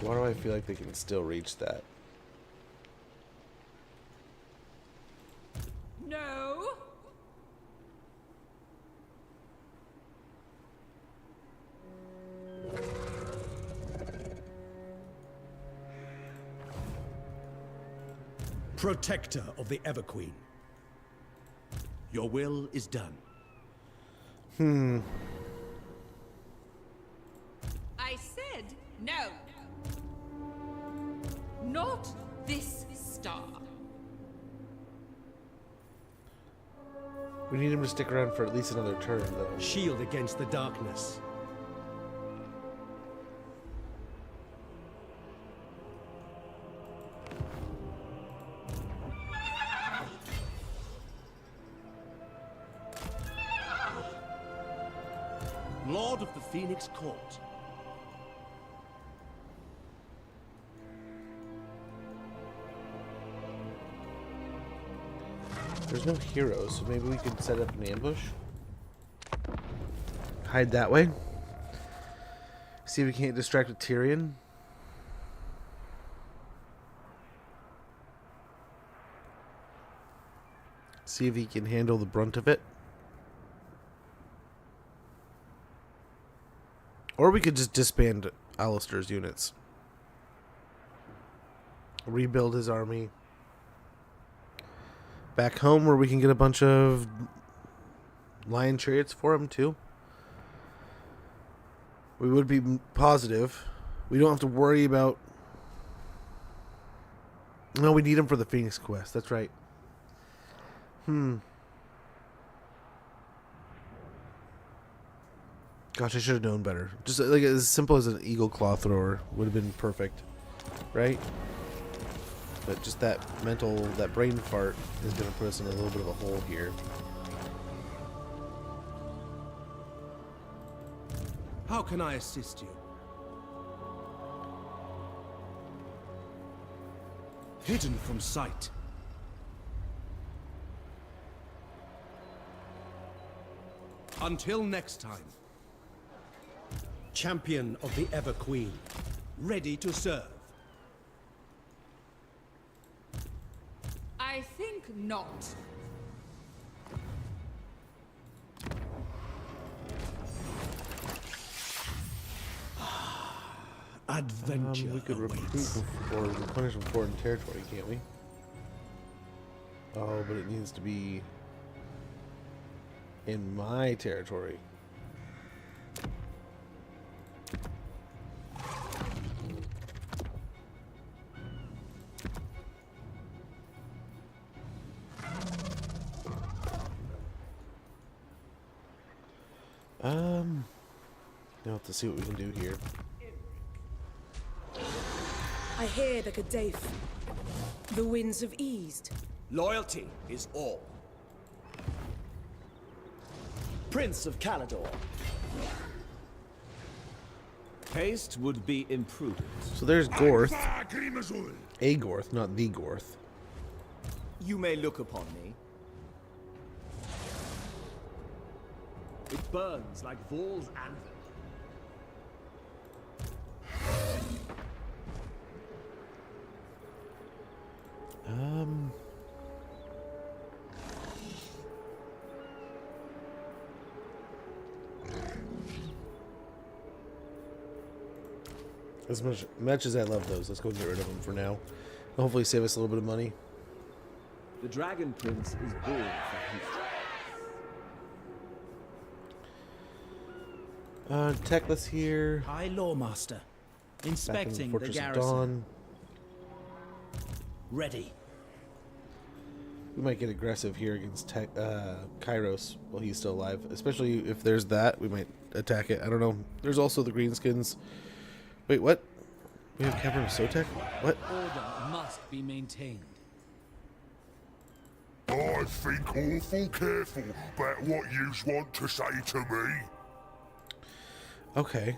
Why do I feel like they can still reach that? No. Protector of the Everqueen. Your will is done. I said no. Not this star. We need him to stick around for at least another turn, though. Shield against the darkness. Lord of the Phoenix Court. There's no heroes, so maybe we could set up an ambush. Hide that way. See if we can't distract with Tyrion. See if he can handle the brunt of it. Or we could just disband Alistair's units. Rebuild his army. Back home where we can get a bunch of lion chariots for him too. We would be positive. We don't have to worry about... No, we need him for the Phoenix quest. That's right. Gosh, I should have known better. Just like as simple as an eagle claw thrower would have been perfect, right? But just that that brain fart is going to put us in a little bit of a hole here. How can I assist you? Hidden from sight. Until next time. Champion of the Everqueen. Ready to serve. I think not. Adventure we could recruit awaits. or replenish from foreign territory, can't we? Oh, but it needs to be in my territory. We'll have to see what we can do here. I hear the Kadef. The winds have eased. Loyalty is all. Prince of Caledor. Haste would be imprudent. So there's Gorth. A Gorth, not the Gorth. You may look upon me. It burns like Vorl's anvil. As much as I love those, let's go get rid of them for now. Hopefully save us a little bit of money. The Dragon Prince is born for haste. Teclis here. High Lawmaster. Inspecting the Fortress of garrison. Dawn. Ready. We might get aggressive here against Kairos while he's still alive. Especially if there's that, we might attack it. I don't know. There's also the greenskins. Wait, what? We have Cavern of Sotek? What? Order must be maintained. I think awful careful about what yous want to say to me. Okay.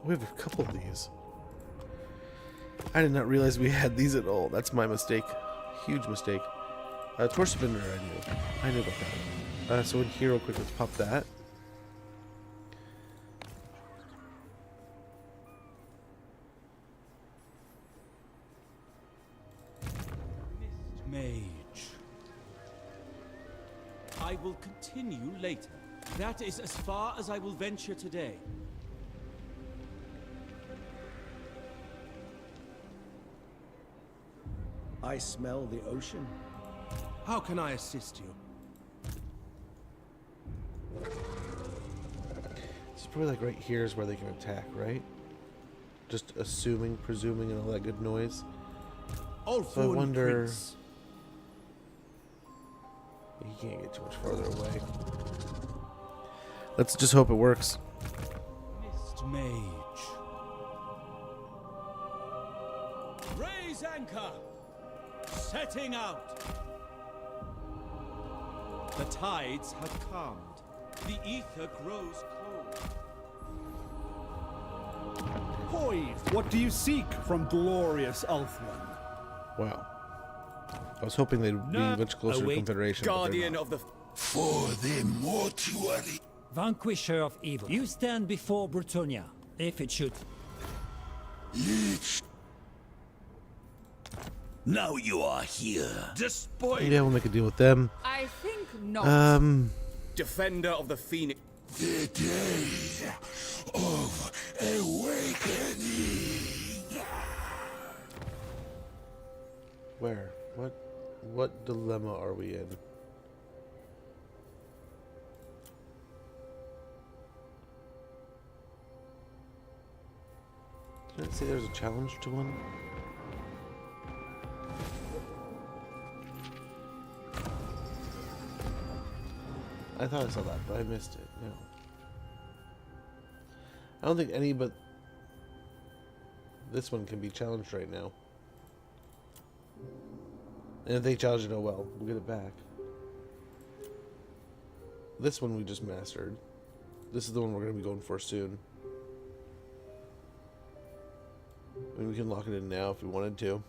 We have a couple of these. I did not realize we had these at all. That's my mistake. Huge mistake. Torch Spinner, I knew about that. So in here real quick, let's pop that. Mage. I will continue later. That is as far as I will venture today. I smell the ocean. How can I assist you? It's probably like right here is where they can attack, right? Just assuming, presuming, and all that good noise. So I wonder. Prince. He can't get too much farther away. Let's just hope it works. Mist Mage. Raise anchor. Setting out. The tides have calmed. The ether grows cold. Poised, what do you seek from glorious Ulthuan? Wow. I was hoping they'd be much closer to Confederation. Guardian of the... For the mortuary. Vanquisher of evil. You stand before Brutonia, if it should. Now you are here. Despoil. Yeah, we'll make a deal with them. I think not. Defender of the Phoenix. The day of awakening. Where? What dilemma are we in? Did I say there's a challenge to one? I thought I saw that, but I missed it. No. I don't think any but this one can be challenged right now. And if they challenge it, oh well, we'll get it back. This one we just mastered. This is the one we're going to be going for soon. I mean, we can lock it in now if we wanted to.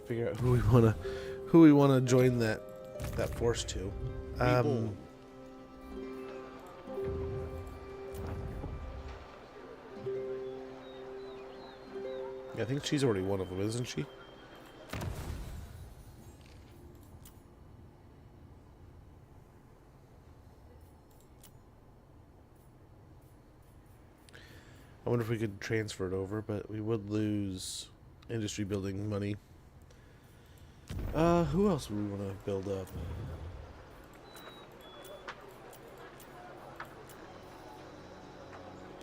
Figure out who we wanna join that force to. I think she's already one of them, isn't she? I wonder if we could transfer it over, but we would lose industry building money. Who else would we want to build up?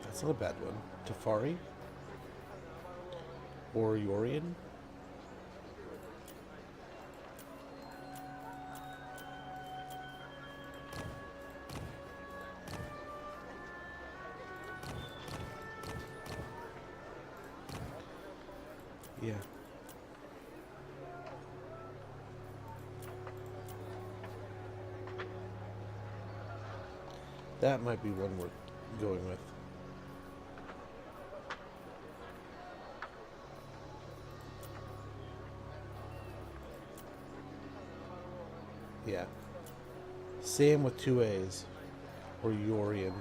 That's not a bad one. Tefari? Or Yorian? Yeah. That might be one we're going with. Yeah. Sam with 2 A's. Or Yorian.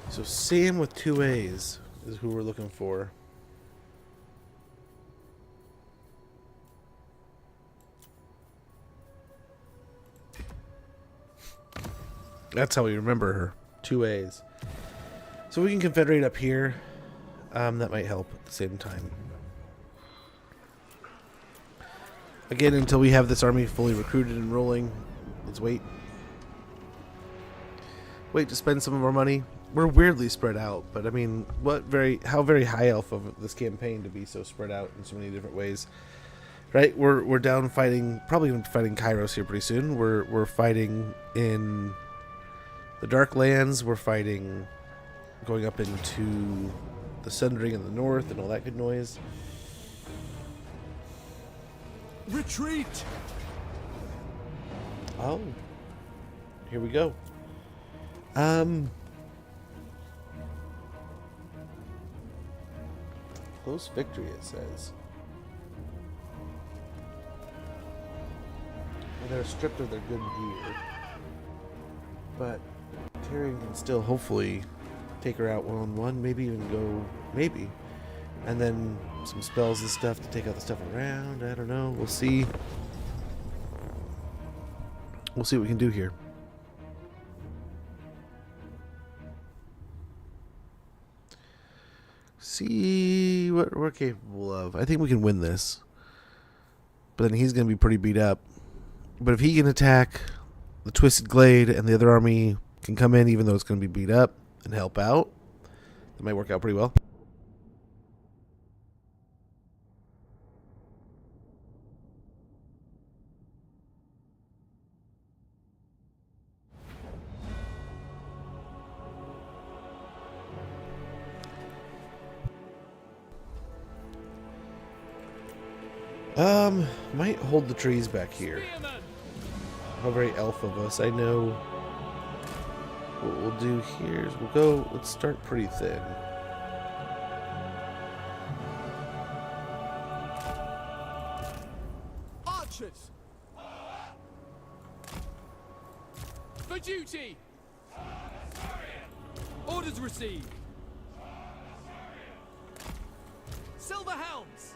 So Sam with 2 A's is who we're looking for. That's how we remember her. 2 A's. So we can confederate up here. That might help at the same time. Again, until we have this army fully recruited and rolling, let's wait. Wait to spend some of our money. We're weirdly spread out, but I mean, how very high elf of this campaign to be so spread out in so many different ways, right? We're down fighting, probably going to be fighting Kairos here pretty soon. We're fighting in the Dark Lands. We're fighting, going up into the Sundering in the north and all that good noise. Retreat! Oh, here we go. Close victory, it says. Well, they're stripped of their good gear. But Tyrion can still hopefully take her out one-on-one, maybe even go, maybe. And then some spells and stuff to take out the stuff around. I don't know. We'll see. We'll see what we can do here. See what we're capable of. I think we can win this. But then he's going to be pretty beat up. But if he can attack the Twisted Glade and the other army can come in even though it's going to be beat up and help out, that might work out pretty well. Might hold the trees back here. How very elf of us. I know what we'll do here is let's start pretty thin. Archers! For duty! Orders received! Silver helms!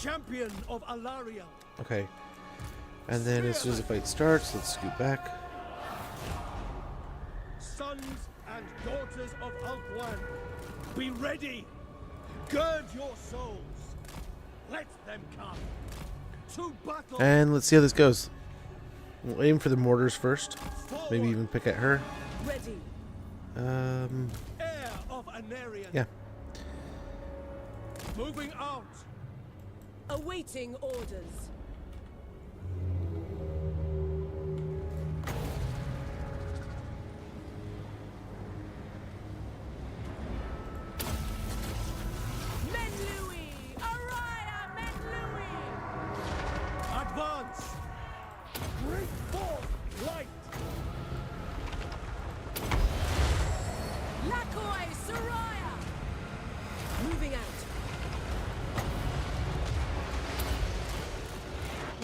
Champion of Alaria. Okay. And then as soon as the fight starts, let's scoot back. Sons and daughters of Alkwan, be ready. Gird your souls. Let them come to battle. And let's see how this goes. We'll aim for the mortars first. Maybe even pick at her. Ready. Heir of Anarian. Yeah. Moving out. Awaiting orders. Men Louis! Araya, Men Louis! Advance! Bring forth light! Lakoi, Saraya! Moving out.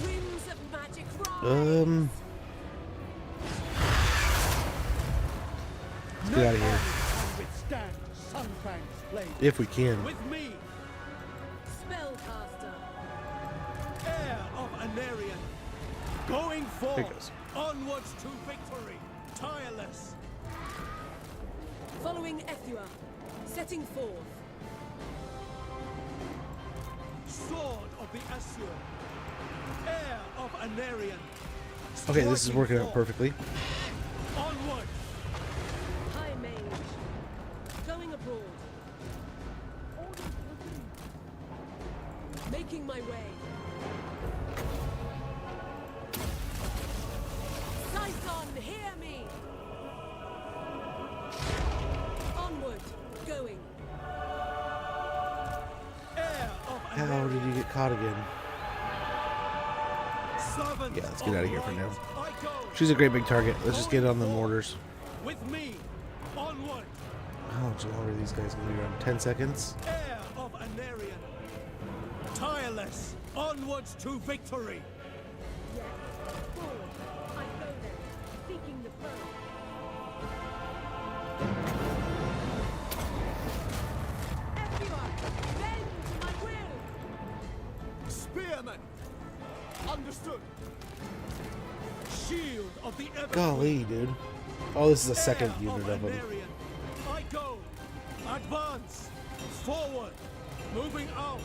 Winds of magic rise. Let's get out of here. Withstand Sunfang's blade. If we can. With me, Spellcaster. heir of Anarian, going There forth, it goes. onwards to victory, tireless. Following Ethua. Setting forth. Sword of the Asur, heir of Anarian. Okay, this is striking working out forth, perfectly. onward. Tyson, hear me! Onward, going. Heir of How did you get caught again? servant Yeah, let's get out of here for now. I go. She's a great big target. Let's just get on the mortars. With me, onward. How much longer are these guys gonna be around? 10 seconds? Heir of Anarian. Tireless, onwards to victory. Yes. Forward. I go then, seeking the foe. Everyone, bend to my will! Spearmen! Understood. Shield of the ever. Golly, dude. Oh, this is a second Heir unit of them. Anarian. I go. Advance. Forward. Moving out.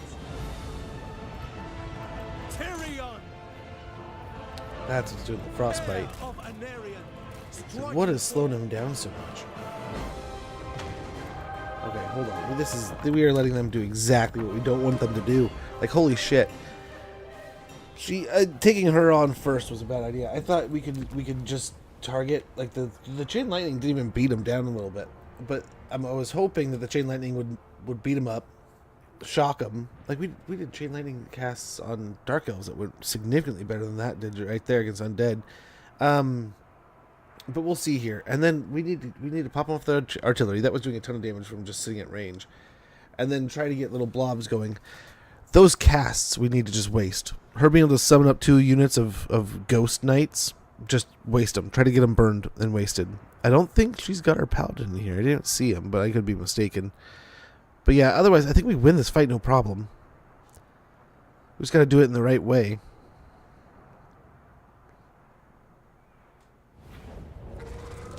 Tyrion. That's what's doing the frostbite. Heir of Anarian. What is slowing him down so much? Okay, hold on. This is we are letting them do exactly what we don't want them to do. Like, holy shit. She taking her on first was a bad idea. I thought we could just target like the chain lightning didn't even beat him down a little bit, but I was hoping that the chain lightning would beat him up, shock him. Like we did chain lightning casts on dark elves that were significantly better than that did right there against undead. But we'll see here. And then we need to pop off the artillery. That was doing a ton of damage from just sitting at range. And then try to get little blobs going. Those casts we need to just waste. Her being able to summon up 2 units of ghost knights, just waste them. Try to get them burned and wasted. I don't think she's got her paladin in here. I didn't see him, but I could be mistaken. But yeah, otherwise I think we win this fight no problem. We just got to do it in the right way.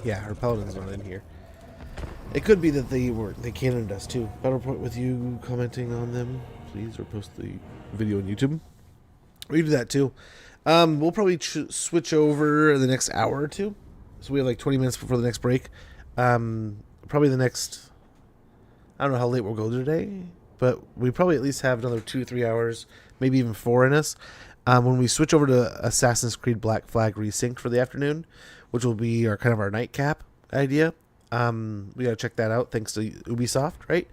Yeah, her paladin's not in here. It cothey be that they cannoned us too. Battle point with you commenting on them, please, or post the video on YouTube. We do that too. We'll probably switch over in the next hour or two. So we have like 20 minutes before the next break. Probably the next, I don't know how late we'll go today, but we probably at least have another 2-3 hours, maybe even 4 in us. When we switch over to Assassin's Creed Black Flag Resynced for the afternoon, which will be our kind of our nightcap idea. We gotta check that out thanks to Ubisoft, right?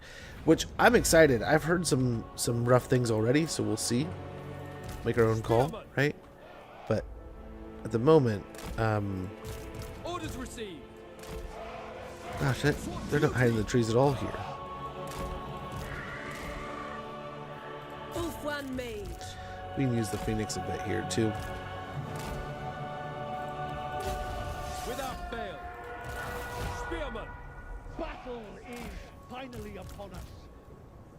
Which I'm excited. I've heard some rough things already, so we'll see. Make our own call, right? But at the moment, Orders received. gosh, they're not hiding in the trees at all here. Ulf one mage. We can use the Phoenix a bit here too. Without fail. Spearman. Battle is finally upon us.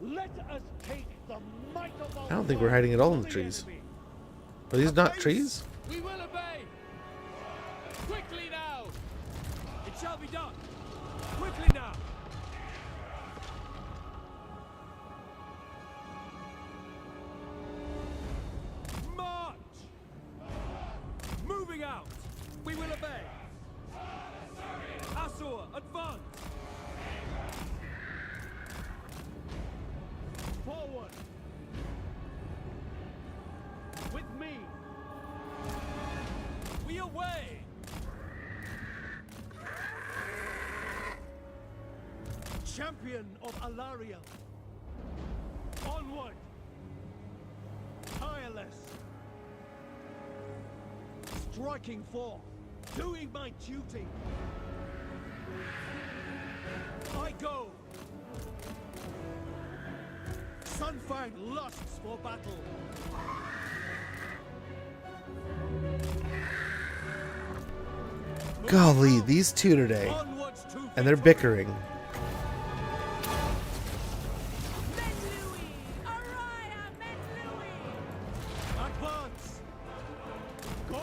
Let us take the might of our I don't think we're hiding at all in the trees. Are these not trees? We will obey. Quickly now. It shall be done. Quickly now. March. Moving out. We will obey. Asur, advance. Forward. With me. We away. Champion of Alariel. Onward. Tireless. Striking forth. Doing my duty. I go. Sunfang lusts for battle. Golly, these two today. And they're bickering.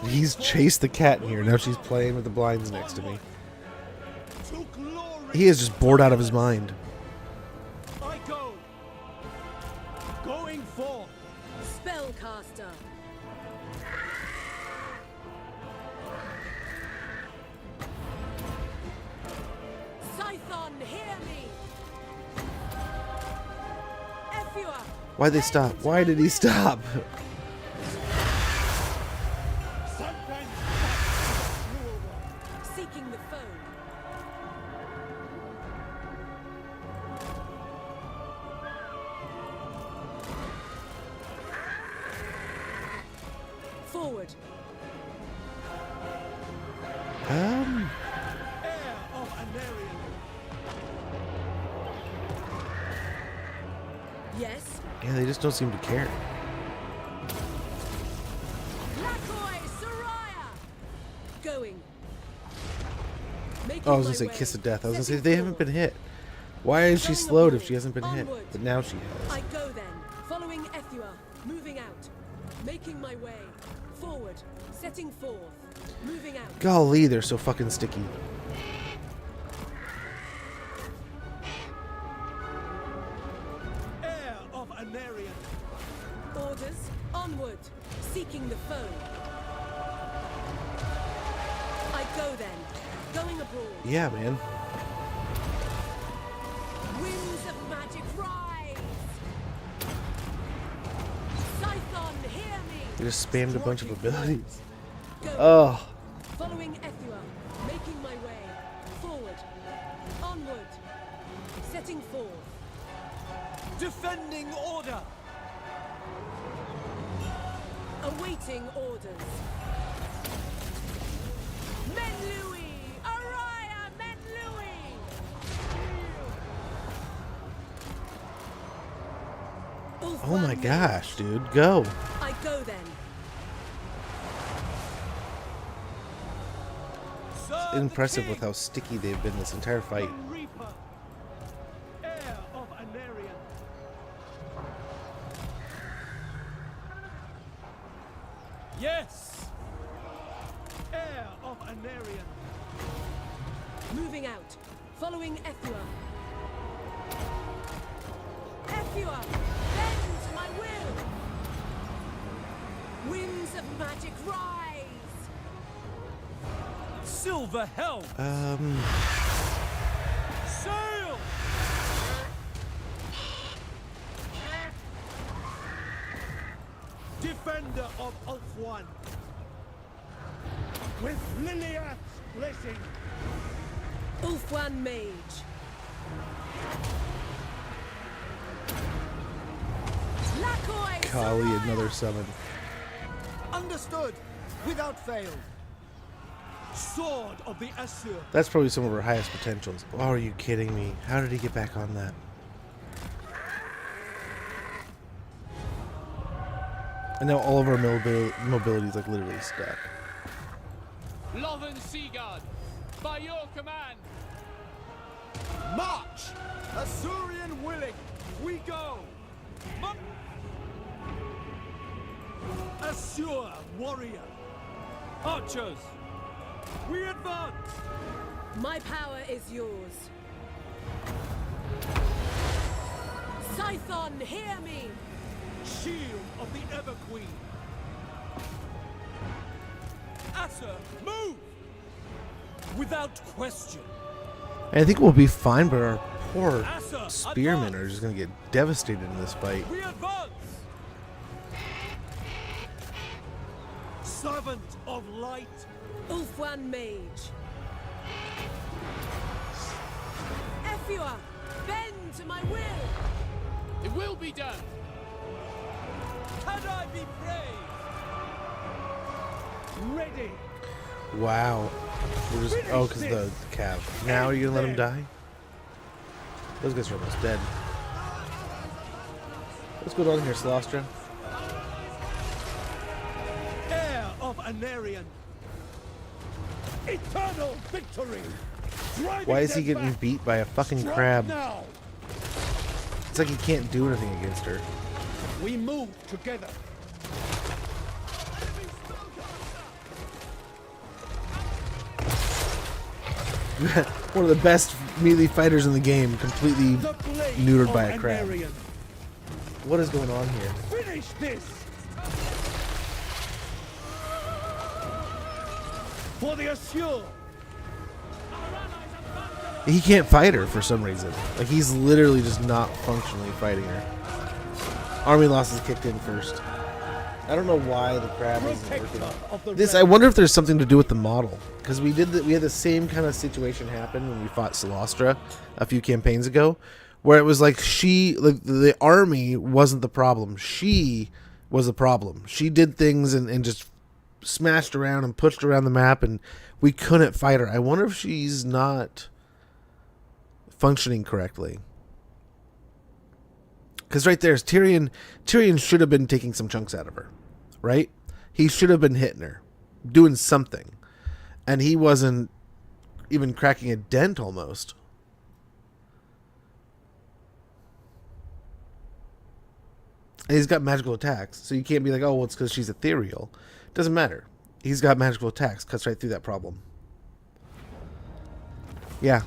He's chased the cat in here. Now she's playing with the blinds next to me. He is just bored out of his mind. I go. Going forth. Spellcaster. Scython, hear me. Efua, Why'd they stop? Why did he stop? Seeking the foe. Forward. Heir of Anarion. Yes. Yeah, they just don't seem to care. Lakoi Soraya. Going. Making Oh, I was my gonna say way. kiss of death. I was gonna say Setting they haven't forward. been hit. Why is she Going slowed if abroad. she hasn't been hit? Onward. But now she has. I go then, following Ethua, moving out, making my way, forward, setting forth, moving out. Golly, they're so fucking sticky. Heir of Anarion. Orders, onward, seeking the foe. I go then, going abroad. Yeah, man. Winds of magic rise. Scython, hear me. They just spammed a bunch of abilities. Go. Oh. Following Ethua, making my way, forward, onward, setting forth. Defending order. Awaiting orders. Men Louis! Araya Men Louis! Oh my gosh, dude. Go. I go then. It's impressive with how sticky they've been this entire fight. Reaper. Heir of Anarion. Yes. Heir of Anarion. Moving out. Following Ethua. Ethua! Bend to my will! Winds of magic rise! Silver helm. Sail. Defender of Ulthuan. With Liliath's blessing. Ulthuan Mage. Lakoi Golly, Soraya! another summon. Understood. Without fail. Sword of the Asur. That's probably some of her highest potentials. Oh, are you kidding me? How did he get back on that? And now all of our mobility is like literally stuck. Lothern Seaguard, by your command. March! Asurian willing. We go. Assure warrior. Archers. We advance. My power is yours. Scython, hear me! Shield of the Ever Queen. Asur, move! Without question. And I think we'll be fine, but our poor spearmen are just going to get devastated in this fight. We advance. Servant of light. Ulthuan Mage. Ethua, bend to my will! It will be done. Can I be brave? Ready. Wow. We're just, oh, because the cav. Now are you going to let him die? Those guys are almost dead. What's going on here, Celestia? Heir of Anarion. Eternal victory. Why is he getting beat by a fucking crab? Now. It's like he can't do anything against her. We move together. One of the best melee fighters in the game, completely neutered by a crab. Anarion. What is going on here? Finish this. For the Assure. He can't fight her for some reason. Like, he's literally just not functionally fighting her. Army losses kicked in first. I don't know why the crab isn't working. This, I wonder if there's something to do with the model, because we had the same kind of situation happen when we fought Silastra a few campaigns ago, where it was like the army wasn't the problem, she was the problem. She did things and just smashed around and pushed around the map, and we couldn't fight her. I wonder if she's not functioning correctly. Because right there's Tyrion. Tyrion should have been taking some chunks out of her, right? He should have been hitting her, doing something. And he wasn't even cracking a dent almost. And he's got magical attacks, so you can't be like, oh, well, it's because she's ethereal. Doesn't matter. He's got magical attacks, cuts right through that problem. Yeah.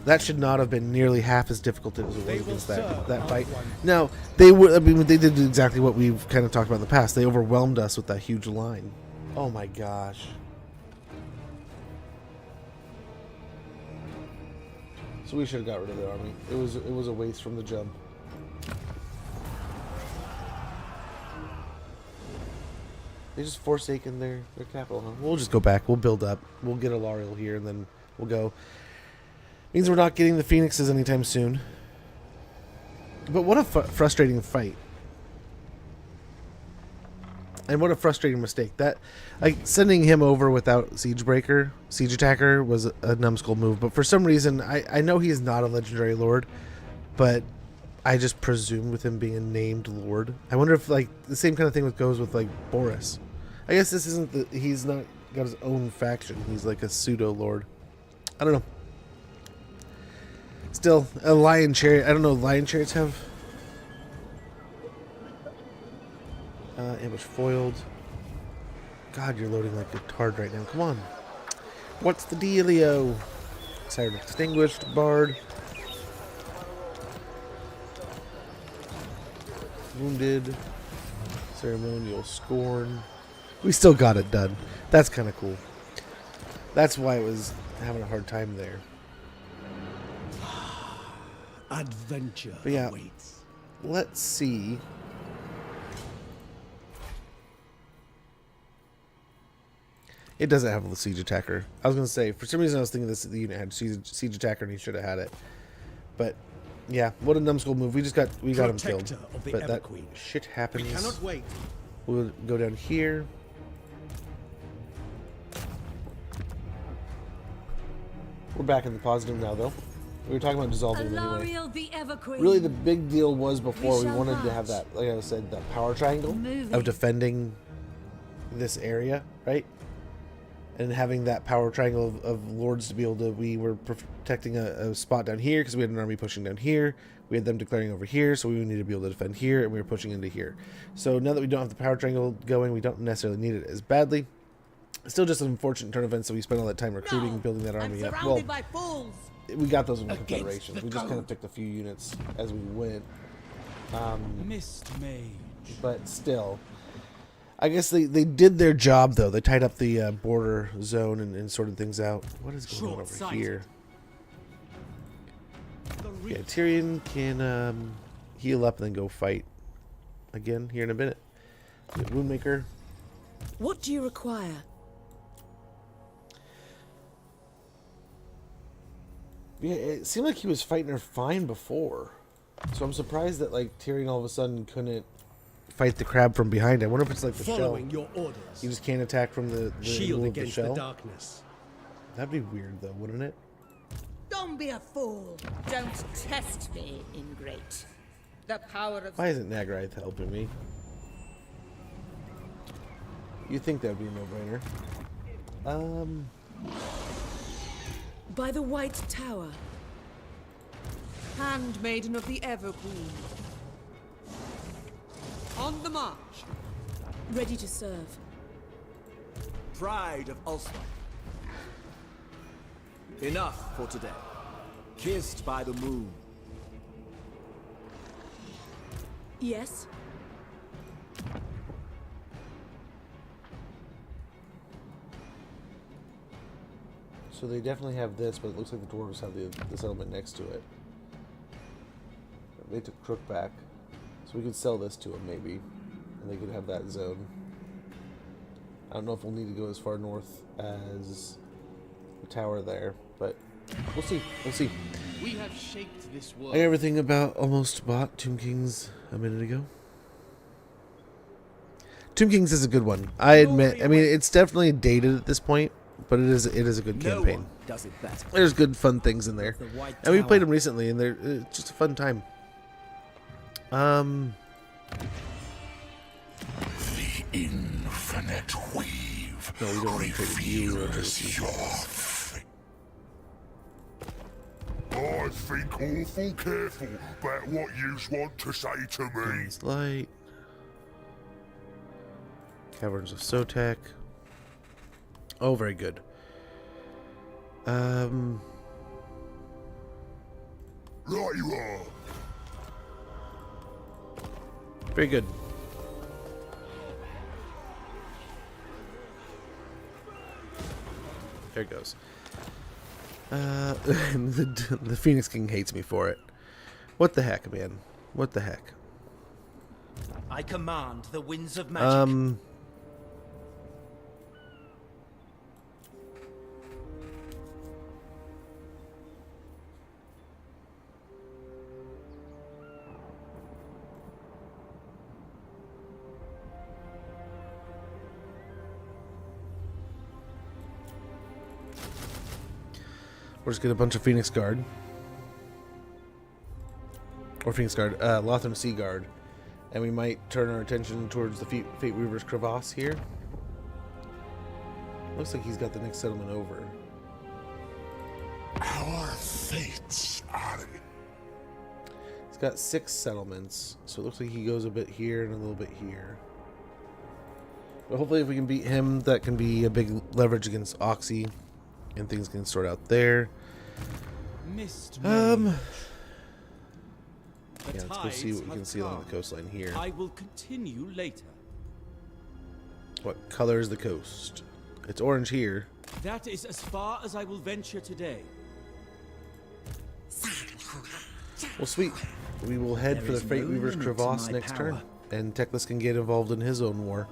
That should not have been nearly half as difficult as it was against that fight. Now, they did exactly what we've kind of talked about in the past. They overwhelmed us with that huge line. Oh my gosh. So we should have got rid of the army. It was a waste from the jump. They just forsaken their capital, huh? We'll just go back. We'll build up. We'll get a Lariel here, and then we'll go. Means we're not getting the Phoenixes anytime soon. But what a frustrating fight. And what a frustrating mistake. That, like, sending him over without Siege Attacker was a numbskull move. But for some reason, I know he is not a legendary lord, but I just presume with him being a named lord. I wonder if, like, the same kind of thing goes with, like, Boris. I guess this isn't he's not got his own faction. He's like a pseudo lord. I don't know. Still, a lion chariot. I don't know. Lion chariots have ambush foiled. God, you're loading like a tard right now. Come on. What's the dealio? Siren extinguished. Bard. Wounded. Ceremonial scorn. We still got it done. That's kind of cool. That's why it was having a hard time there. Adventure but yeah, awaits. Let's see. It doesn't have a Siege Attacker. I was going to say, for some reason I was thinking the unit had Siege Attacker and he should have had it. But yeah, what a numbskull move. We got him killed. But that shit happens. We cannot wait. We'll go down here. We're back in the positive now, though. We were talking about dissolving them anyway. Really, the big deal was before we wanted to have that, like I said, that power triangle of defending this area, right? And having that power triangle of lords to be able to, we were protecting a spot down here because we had an army pushing down here. We had them declaring over here, so we needed to be able to defend here, and we were pushing into here. So now that we don't have the power triangle going, we don't necessarily need it as badly. It's still just an unfortunate turn of events, so we spent all that time recruiting, building that army up. Well, by fools. We got those in the Confederations. We just kind of picked a few units as we went. Mist Mage. But still, I guess they did their job, though. They tied up the border zone and sorted things out. What is going on over here? Yeah, Tyrion can heal up and then go fight again here in a minute. Woundmaker. What do you require? Yeah, it seemed like he was fighting her fine before. So I'm surprised that, like, Tyrion all of a sudden couldn't fight the crab from behind. I wonder if it's like the Following shell. your orders. You just can't attack from the Shield middle of the against shell. the darkness. That'd be weird, though, wouldn't it? Don't be a fool. Don't test me, ingrate. The power of... Why isn't Nagarath helping me? You'd think that'd be a no-brainer. By the White Tower. Handmaiden of the Everqueen. On the march. Ready to serve. Pride of Ulster. Enough for today. Kissed by the moon. Yes. So they definitely have this, but it looks like the dwarves have the settlement next to it. They took Crook back. So we could sell this to them maybe, and they could have that zone. I don't know if we'll need to go as far north as the tower there, but we'll see. We'll see. We have shaped this world. I got everything about almost bought Tomb Kings a minute ago. Tomb Kings is a good one. I admit. I mean, it's definitely dated at this point, but it is a good campaign. Does it better. There's good fun things in there, and we played them recently, and it's just a fun time. The infinite weave. No, we don't want to trade you. I think awful careful about what you want to say to me. Light. Caverns of Sotek. Oh, very good. Right you are. Very good. There it goes. The Phoenix King hates me for it. What the heck, man? What the heck? I command the winds of magic. We'll just get a bunch of Phoenix Guard. Or Phoenix Guard, Lothern Sea Guard. And we might turn our attention towards the Fate Weaver's Crevasse here. Looks like he's got the next settlement over. Our fates are... He's got 6 settlements, so it looks like he goes a bit here and a little bit here. But hopefully if we can beat him, that can be a big leverage against Oxy. And things can sort out there. Yeah, let's go see what we can see along the coastline here. I will continue later. What color is the coast? It's orange here. That is as far as I will venture today. Well, sweet. We will head for the Fate Weaver's Crevasse next turn. And Teclis can get involved in his own war.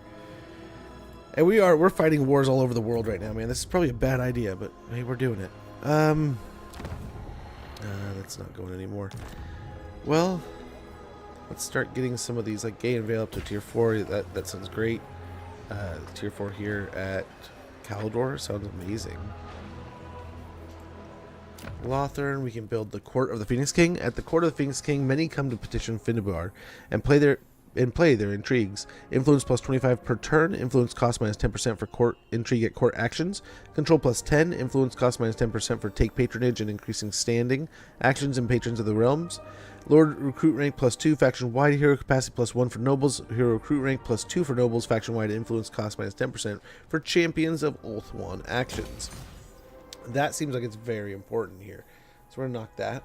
And we're fighting wars all over the world right now, man. This is probably a bad idea, but hey, we're doing it. That's not going anymore. Well, let's start getting some of these, like Gay and Vale up to tier 4. That sounds great. Tier 4 here at Caldor sounds amazing. Lothern, we can build the Court of the Phoenix King. At the Court of the Phoenix King, many come to petition Finnebar and play their intrigues. Influence plus 25 per turn. Influence cost minus 10% for court intrigue at court actions. Control plus 10. Influence cost minus 10% for take patronage and increasing standing. Actions and patrons of the realms. Lord recruit rank plus 2. Faction wide hero capacity plus 1 for nobles. Hero recruit rank plus 2 for nobles. Faction wide influence cost minus 10% for champions of Ulthuan actions. That seems like it's very important here. So we're gonna knock that.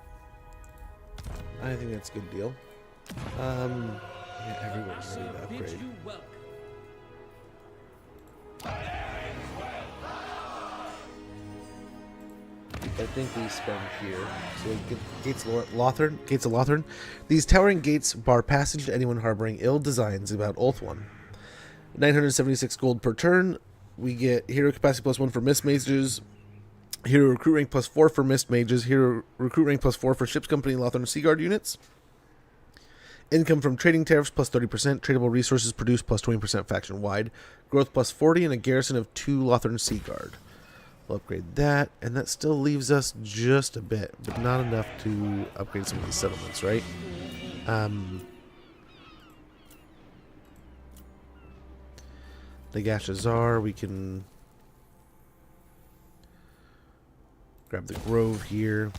I think that's a good deal. Yeah, everyone's ready to upgrade. I think we spend here. So Gates of Lothern. These towering gates bar passage to anyone harboring ill designs about Ulthuan. 976 gold per turn. We get hero capacity plus 1 for mist mages. Hero recruit rank plus 4 for mist mages. Hero recruit rank plus 4 for ship's company and Lothern Sea Guard units. Income from trading tariffs plus 30%. Tradable resources produced plus 20% faction wide. Growth plus 40 and a garrison of 2 Lothern Sea Guard. We'll upgrade that, and that still leaves us just a bit, but not enough to upgrade some of these settlements, right? The Gashazar, we can grab the Grove here.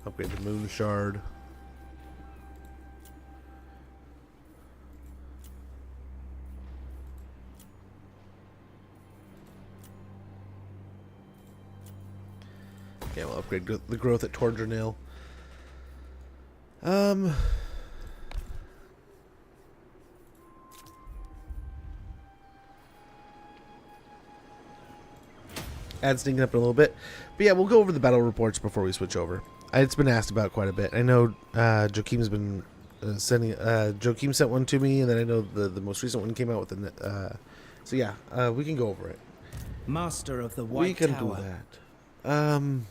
Upgrade the Moon Shard. Okay, we'll upgrade the growth at Tordranil. add sneaking up in a little bit. But yeah, we'll go over the battle reports before we switch over. It's been asked about quite a bit. I know Joachim's been sending. Joachim sent one to me, and then I know the most recent one came out with the. So yeah, we can go over it. Master of the White Tower. We can Tower. do that.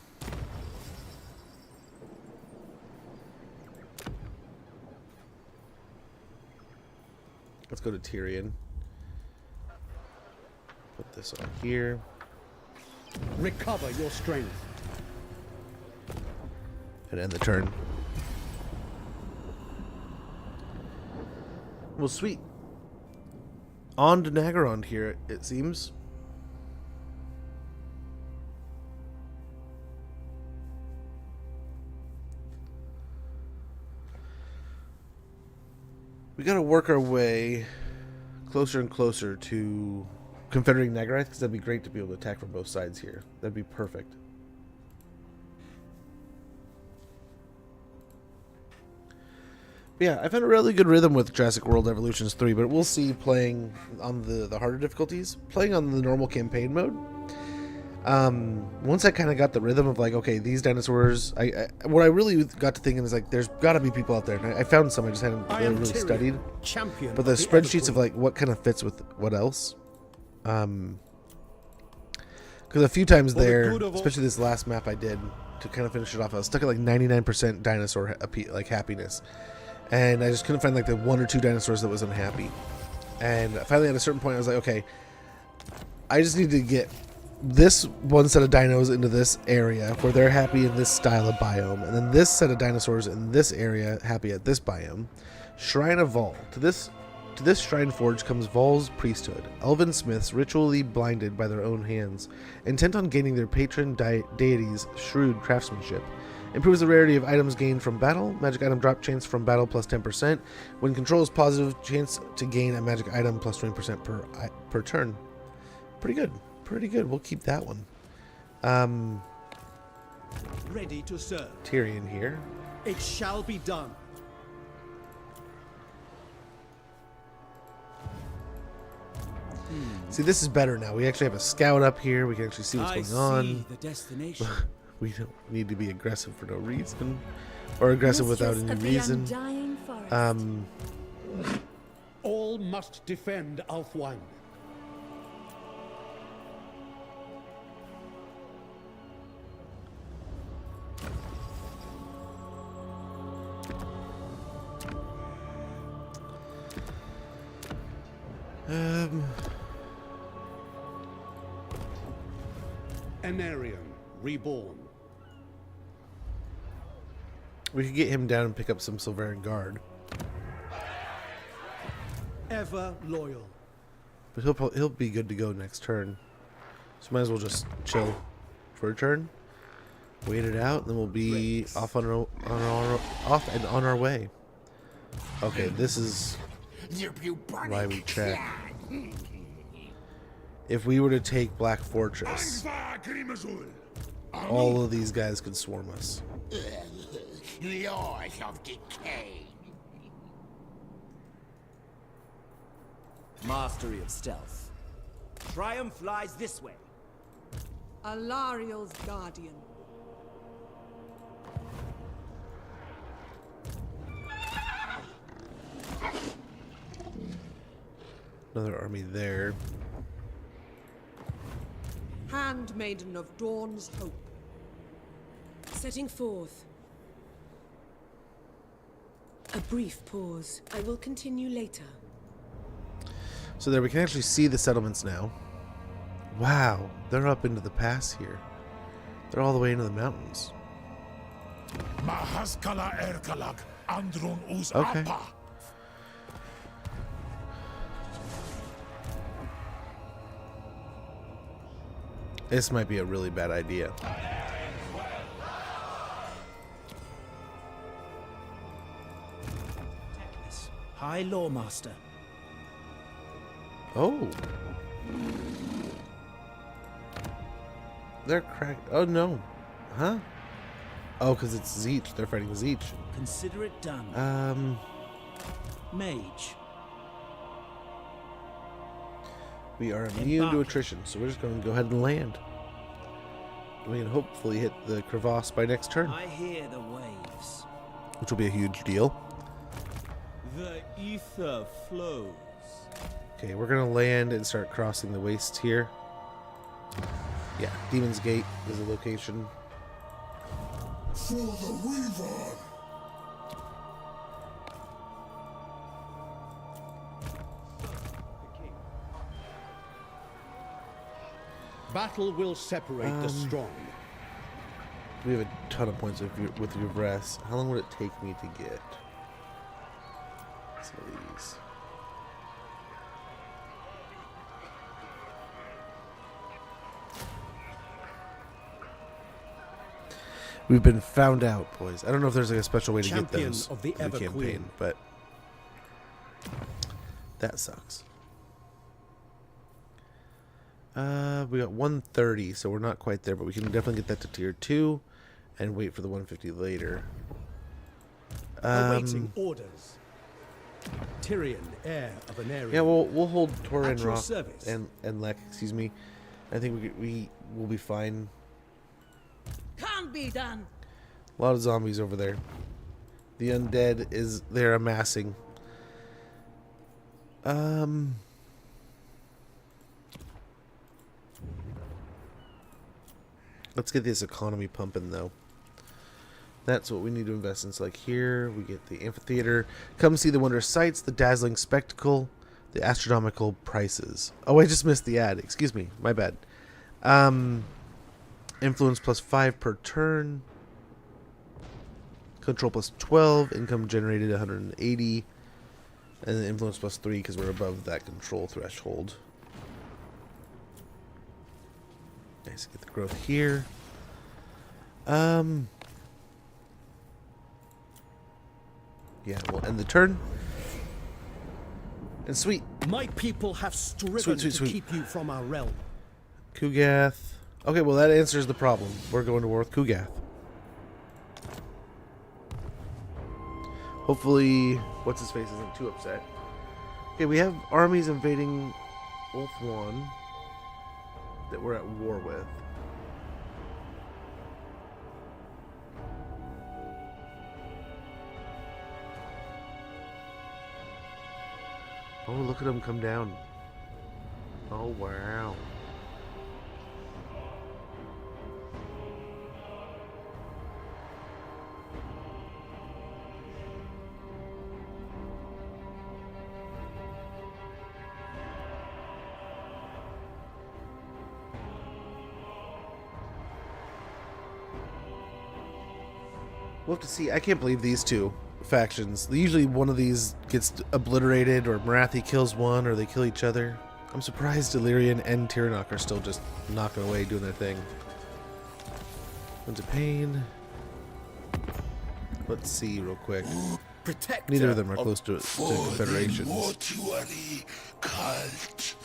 Let's go to Tyrion. Put this on here. Recover your strength. And end the turn. Well, sweet. On to Nagorond here, it seems. We gotta work our way closer and closer to confederating Nagarath, because that'd be great to be able to attack from both sides here. That'd be perfect. But yeah, I've had a really good rhythm with Jurassic World Evolutions 3, but we'll see playing on the harder difficulties. Playing on the normal campaign mode, once I kind of got the rhythm of like, okay, these dinosaurs, what I really got to thinking is like, there's got to be people out there. And I found some, I just hadn't really studied. But the spreadsheets of like what kind of fits with what else. Because a few times there, especially this last map I did to kind of finish it off, I was stuck at like 99% dinosaur like happiness, and I just couldn't find like the 1 or 2 dinosaurs that was unhappy. And finally, at a certain point, I was like, okay, I just need to get this one set of dinos into this area where they're happy in this style of biome, and then this set of dinosaurs in this area happy at this biome. Shrine of Vol. To this shrine forge comes Vol's priesthood, elven smiths ritually blinded by their own hands, intent on gaining their patron deity's shrewd craftsmanship. Improves the rarity of items gained from battle. Magic item drop chance from battle plus 10%. When control is positive, chance to gain a magic item plus 20% per turn. Pretty good. Pretty good. We'll keep that one. Ready to serve. Tyrion here. It shall be done. See, this is better now. We actually have a scout up here. We can actually see what's going on. The destination. We don't need to be aggressive for no reason, or aggressive without any reason. All must defend Alfwan. Anarion, reborn. We could get him down and pick up some Silverian Guard. Ever loyal. But he'll be good to go next turn. So might as well just chill for a turn. Wait it out, and then we'll be off on our way. Okay, this is why we chat. If we were to take Black Fortress, all of these guys could swarm us. Laws of decay. Mastery of stealth. Triumph lies this way. Alariel's guardian. Another army there. Handmaiden of Dawn's hope. Setting forth. A brief pause. I will continue later. So there we can actually see the settlements now. Wow, they're up into the pass here. They're all the way into the mountains. Okay. This might be a really bad idea. High Lawmaster. Oh. They're cracked. Oh no. Huh? Oh, because it's Zeech. They're fighting Zeech. Consider it done. Mage. We are immune to attrition, so we're just going to go ahead and land. we can hopefully hit the crevasse by next turn, I hear the waves. which will be a huge deal. The ether flows. Okay, we're gonna land and start crossing the wastes here. Yeah, Demon's Gate is the location. For the Weaver! Battle will separate the strong. We have a ton of points with your breath. How long would it take me to get some of these? We've been found out, boys. I don't know if there's like a special way to get those Of the for Ever the campaign, Queen. but that sucks. We got 130, so we're not quite there, but we can definitely get that to tier 2 and wait for the 150 later. Awaiting orders. Tyrion, heir of an area. Yeah, we'll hold Torin At your Rock service. and Lek, excuse me. I think we will be fine. Can't be done. A lot of zombies over there. The undead is they're amassing. Let's get this economy pumping though. That's what we need to invest in. So like here we get the amphitheater. Come see the wondrous sights, the dazzling spectacle, the astronomical prices. Oh, I just missed the ad. Excuse me. My bad. Influence +5 per turn. Control +12. Income generated 180. And then influence +3 because we're above that control threshold. Nice. Get the growth here. Yeah, we'll end the turn. And sweet. My people have striven to keep you from our realm. Kugath. Okay, well that answers the problem. We're going to war with Kugath. Hopefully, what's his face isn't too upset. Okay, we have armies invading Ulthuan that we're at war with. Oh, look at them come down. Oh, wow. We'll have to see. I can't believe these two factions. Usually one of these gets obliterated, or Morathi kills one, or they kill each other. I'm surprised Illyrian and Tyrion are still just knocking away, doing their thing. Winds of Pain. Let's see real quick. Neither of them are close to confederations. Mortuary cult.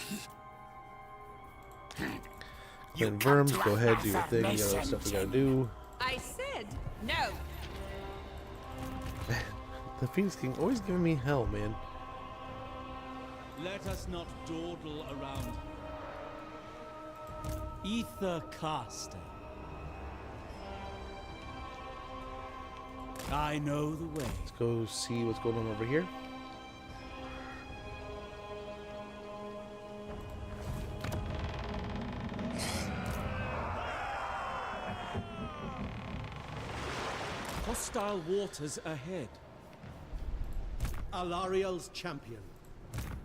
Clan Worms, go ahead, do your thing. You got stuff we gotta do. I said no. The Phoenix King always giving me hell, man. Let us not dawdle around. Ether Caster. I know the way. Let's go see what's going on over here. Hostile waters ahead. Alariel's champion.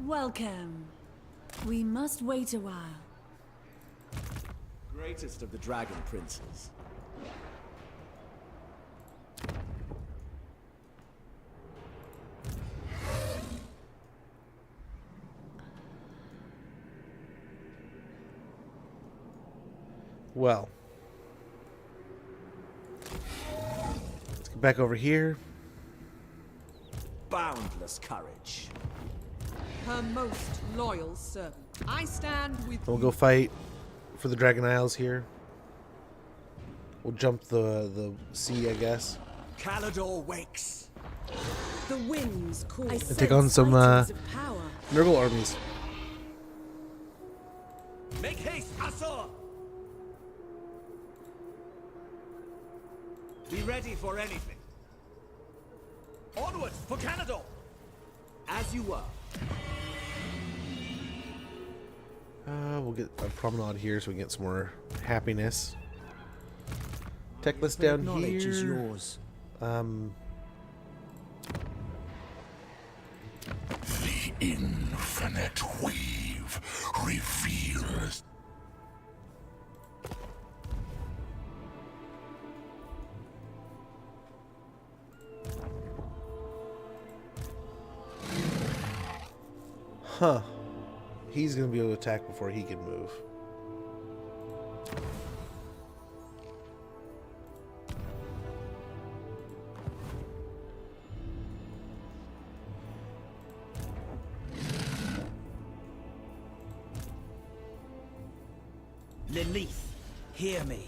Welcome. We must wait a while. Greatest of the dragon princes. Well, let's get back over here. Boundless courage. Her most loyal servant. I stand with We'll you. go fight for the Dragon Isles here. We'll jump the sea, I guess. Calador wakes. The winds call. And take on some Nurgle armies. Make haste, Asor! Be ready for anything. Onwards for Canada! As you were. We'll get a promenade here so we can get some more happiness. Tech list down Knowledge is here. yours. The infinite weave reveals. Huh. He's going to be able to attack before he can move. Lilith, hear me.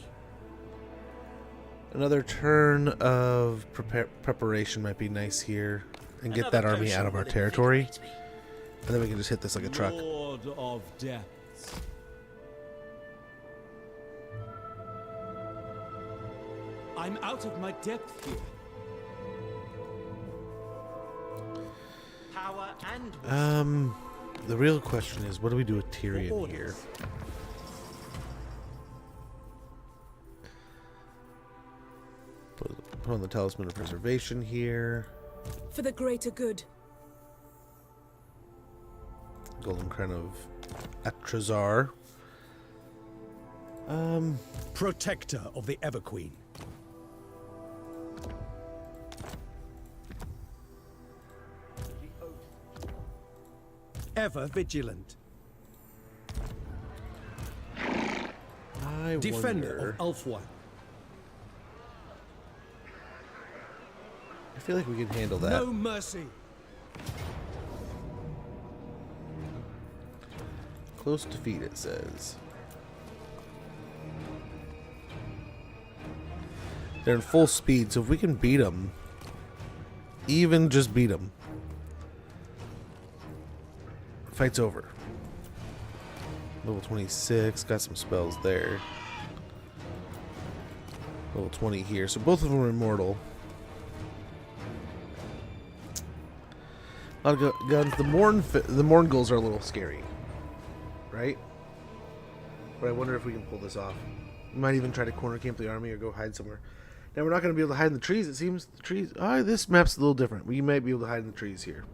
Another turn of preparation might be nice here. And get that army out of our territory. And then we can just hit this like a truck. Lord of Depths. I'm out of my depth here. Power and The real question is, what do we do with Tyrion here? Put on the Talisman of Preservation here. For the greater good. Golden Crown of Atrazar. Protector of the Everqueen. Ever vigilant. Defender of Ulfwan. I feel like we can handle that. No mercy. Close defeat, it says. They're in full speed, so if we can beat them, even just beat them, fight's over. Level 26, got some spells there. Level 20 here, so both of them are immortal. A lot of guns. The Morngulls are a little scary, right? But I wonder if we can pull this off. We might even try to corner camp the army or go hide somewhere. Now we're not going to be able to hide in the trees. It seems the trees. This map's a little different. We might be able to hide in the trees here.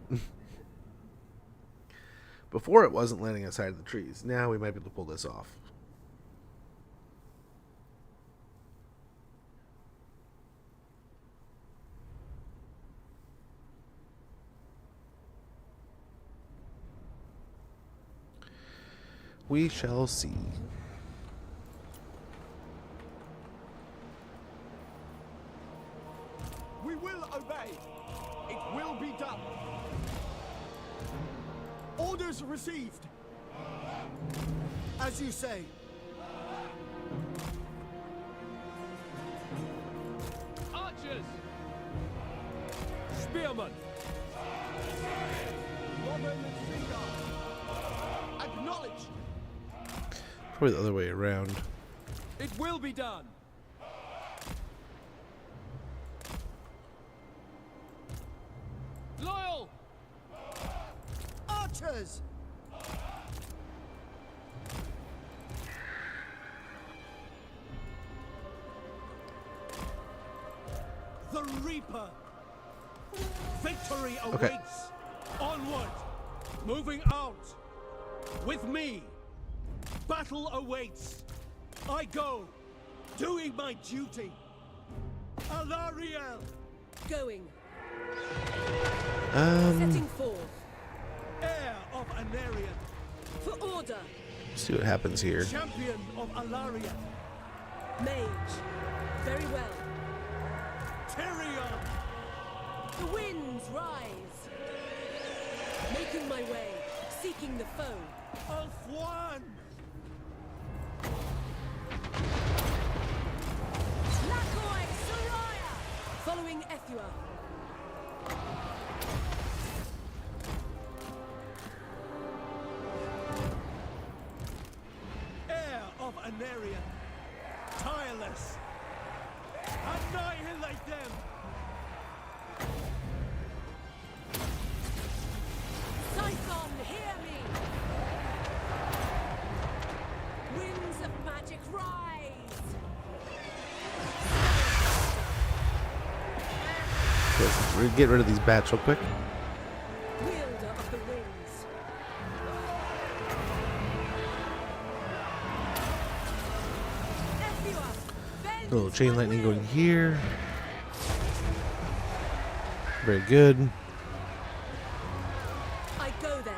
Before it wasn't letting us hide in the trees. Now we might be able to pull this off. We shall see. We will obey. It will be done. Orders received. As you say. Archers! Spearmen! Robin Cedar. Acknowledged. Probably the other way around. It will be done. Loyal! Archers! The Reaper! Victory awaits! Okay. Onward! Moving out! With me! Battle awaits! I go! Doing my duty! Alariel! Going. Um, Setting forth. Heir of Anarion! For order. see what happens here. Champion of Alarion! Mage. Very well. Tyrion! The winds rise. Making my way. Seeking the foe. Ulfwan! Lakoi Soraya! Following Ethua. Heir of Anarion! Tireless! Annihilate! get rid of these bats real quick. Wielder of the winds. A little chain lightning going here. Very good. I go then.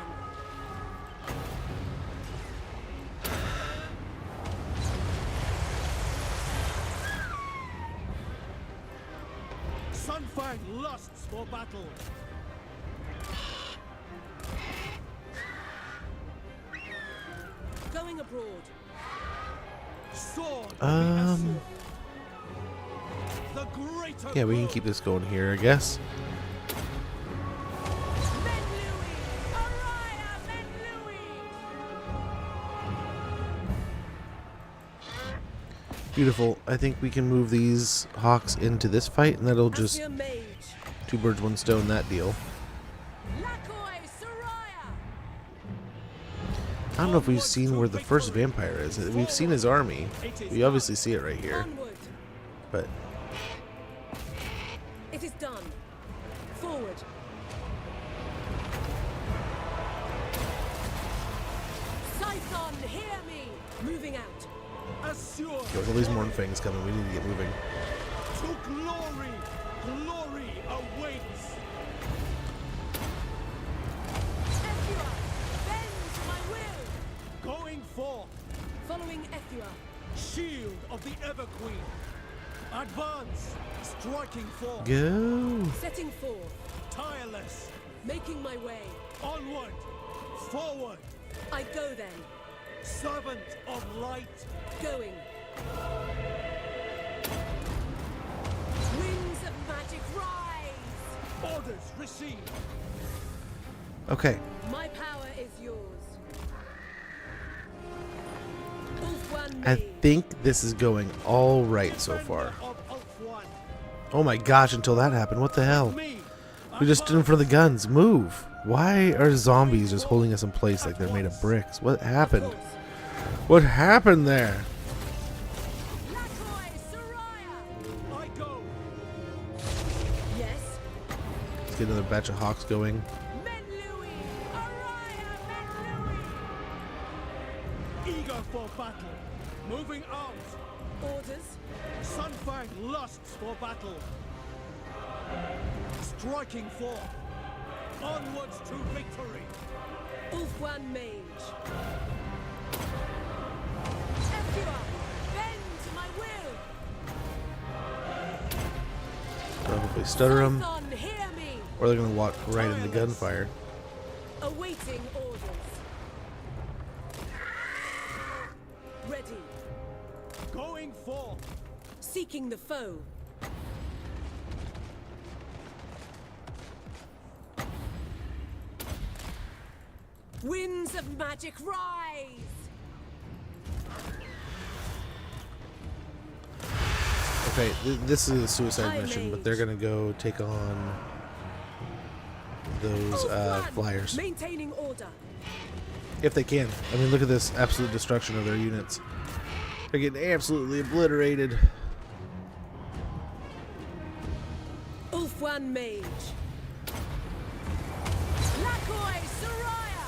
Sunfang lusts for battle. Going abroad. Sword of Um, the greater Yeah, we can keep this going here, I guess. Beautiful. I think we can move these hawks into this fight, and that'll just two birds, one stone that deal. I don't know if we've seen where the first vampire is. We've seen his army. We obviously see it right here. But It is done. Forward. Scython, hear me. Moving out. Assure there's all these Mornfangs coming. We need to get moving. to glory. Glory awaits. Ethua, bend to my will. Going forth. Following Ethua. Shield of the Everqueen. Advance. Striking forth. Go. Setting forth. Tireless. Making my way. Onward. Forward. I go then. Servant of light. Going. Winds of magic rise. Orders received. Okay. My power is yours. Ulfwan I made. think this is going all right so far. Of Ulfwan. Oh my gosh, until that happened. What the hell? We just stood in front of the guns. Move. Why are zombies just holding us in place like they're made of bricks? What happened? What happened there? I go. Yes. Let's get another batch of hawks going. Eager for battle. Moving out. Orders. Sunfang lusts for battle. Striking forth. Onwards to victory. Ulfwan mage. Ethua, bend to my will. So hopefully stutter them, Scython, hear me. or they're gonna walk right into gunfire. Awaiting orders. Ready. Going forth. Seeking the foe. Winds of magic rise. Okay, this is a suicide mission, but they're gonna go take on those flyers. Maintaining order. If they can. I mean, look at this absolute destruction of their units. They're getting absolutely obliterated. Ulfwan mage. Lakoi Soraya.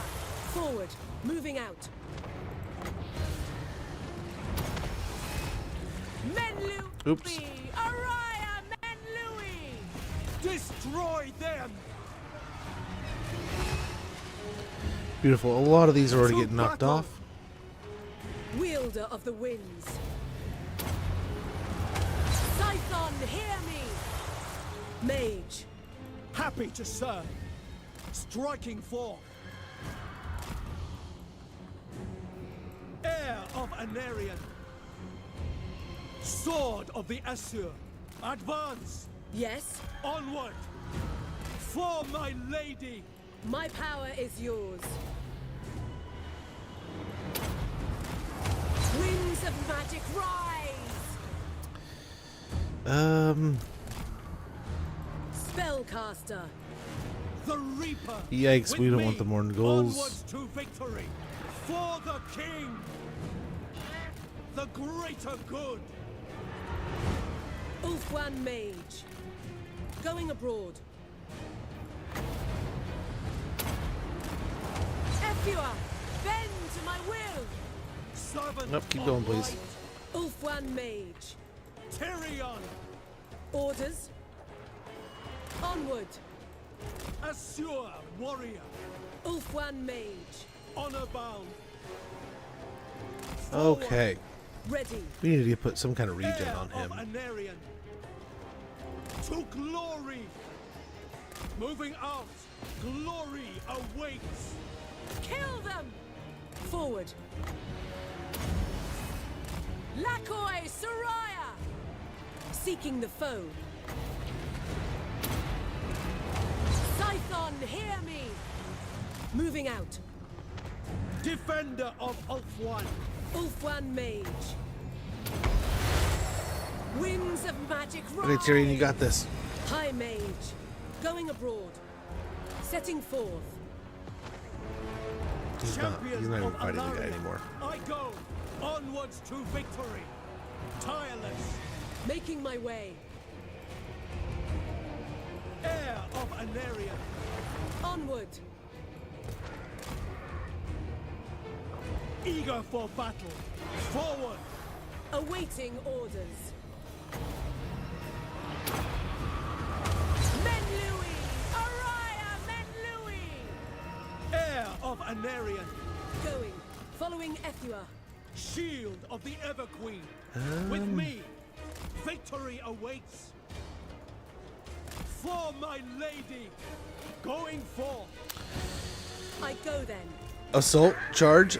Forward. Moving out. Menlu. Oops. Araya Menlui. Destroy them. Beautiful. A lot of these are already getting knocked off. Wielder of the winds. Scython, hear me. Mage. Happy to serve. Striking forth. Heir of Anarian. Sword of the Asur. Advance. Yes. Onward. For my lady. My power is yours. Winds of magic rise. Spellcaster. The Reaper. Yikes, with we don't me. want the Morn goals. Onwards to victory. For the king. The greater good. Ulfwan mage. Going abroad. Ephua, bend to my will. Servant Nope, keep of going, please. light. Ulfwan Mage. Tyrion, Orders. Onward. Assure warrior, Ulfwan Mage. honor bound. Okay. Ready. We need to put some kind of regen Heir on him. of Anarion. To glory. Moving out. Glory awaits. Kill them! Forward. Lakoi Soraya! Seeking the foe. Scython, hear me! Moving out. Defender of Ulfwan. Ulfwan Mage. Winds of magic rise. Okay, Tyrion, you got this. High Mage. Going abroad. Setting forth. He's not even fighting the guy anymore. I go onwards to victory. Tireless. Making my way. Heir of Anarion. Onward. Eager for battle. Forward. Awaiting orders. Menlui! Araya Menlui! Heir of Anarion. Going. Following Ephua. Shield of the Ever Queen. With me. Victory awaits. For my lady. Going forth. I go then. Assault charge.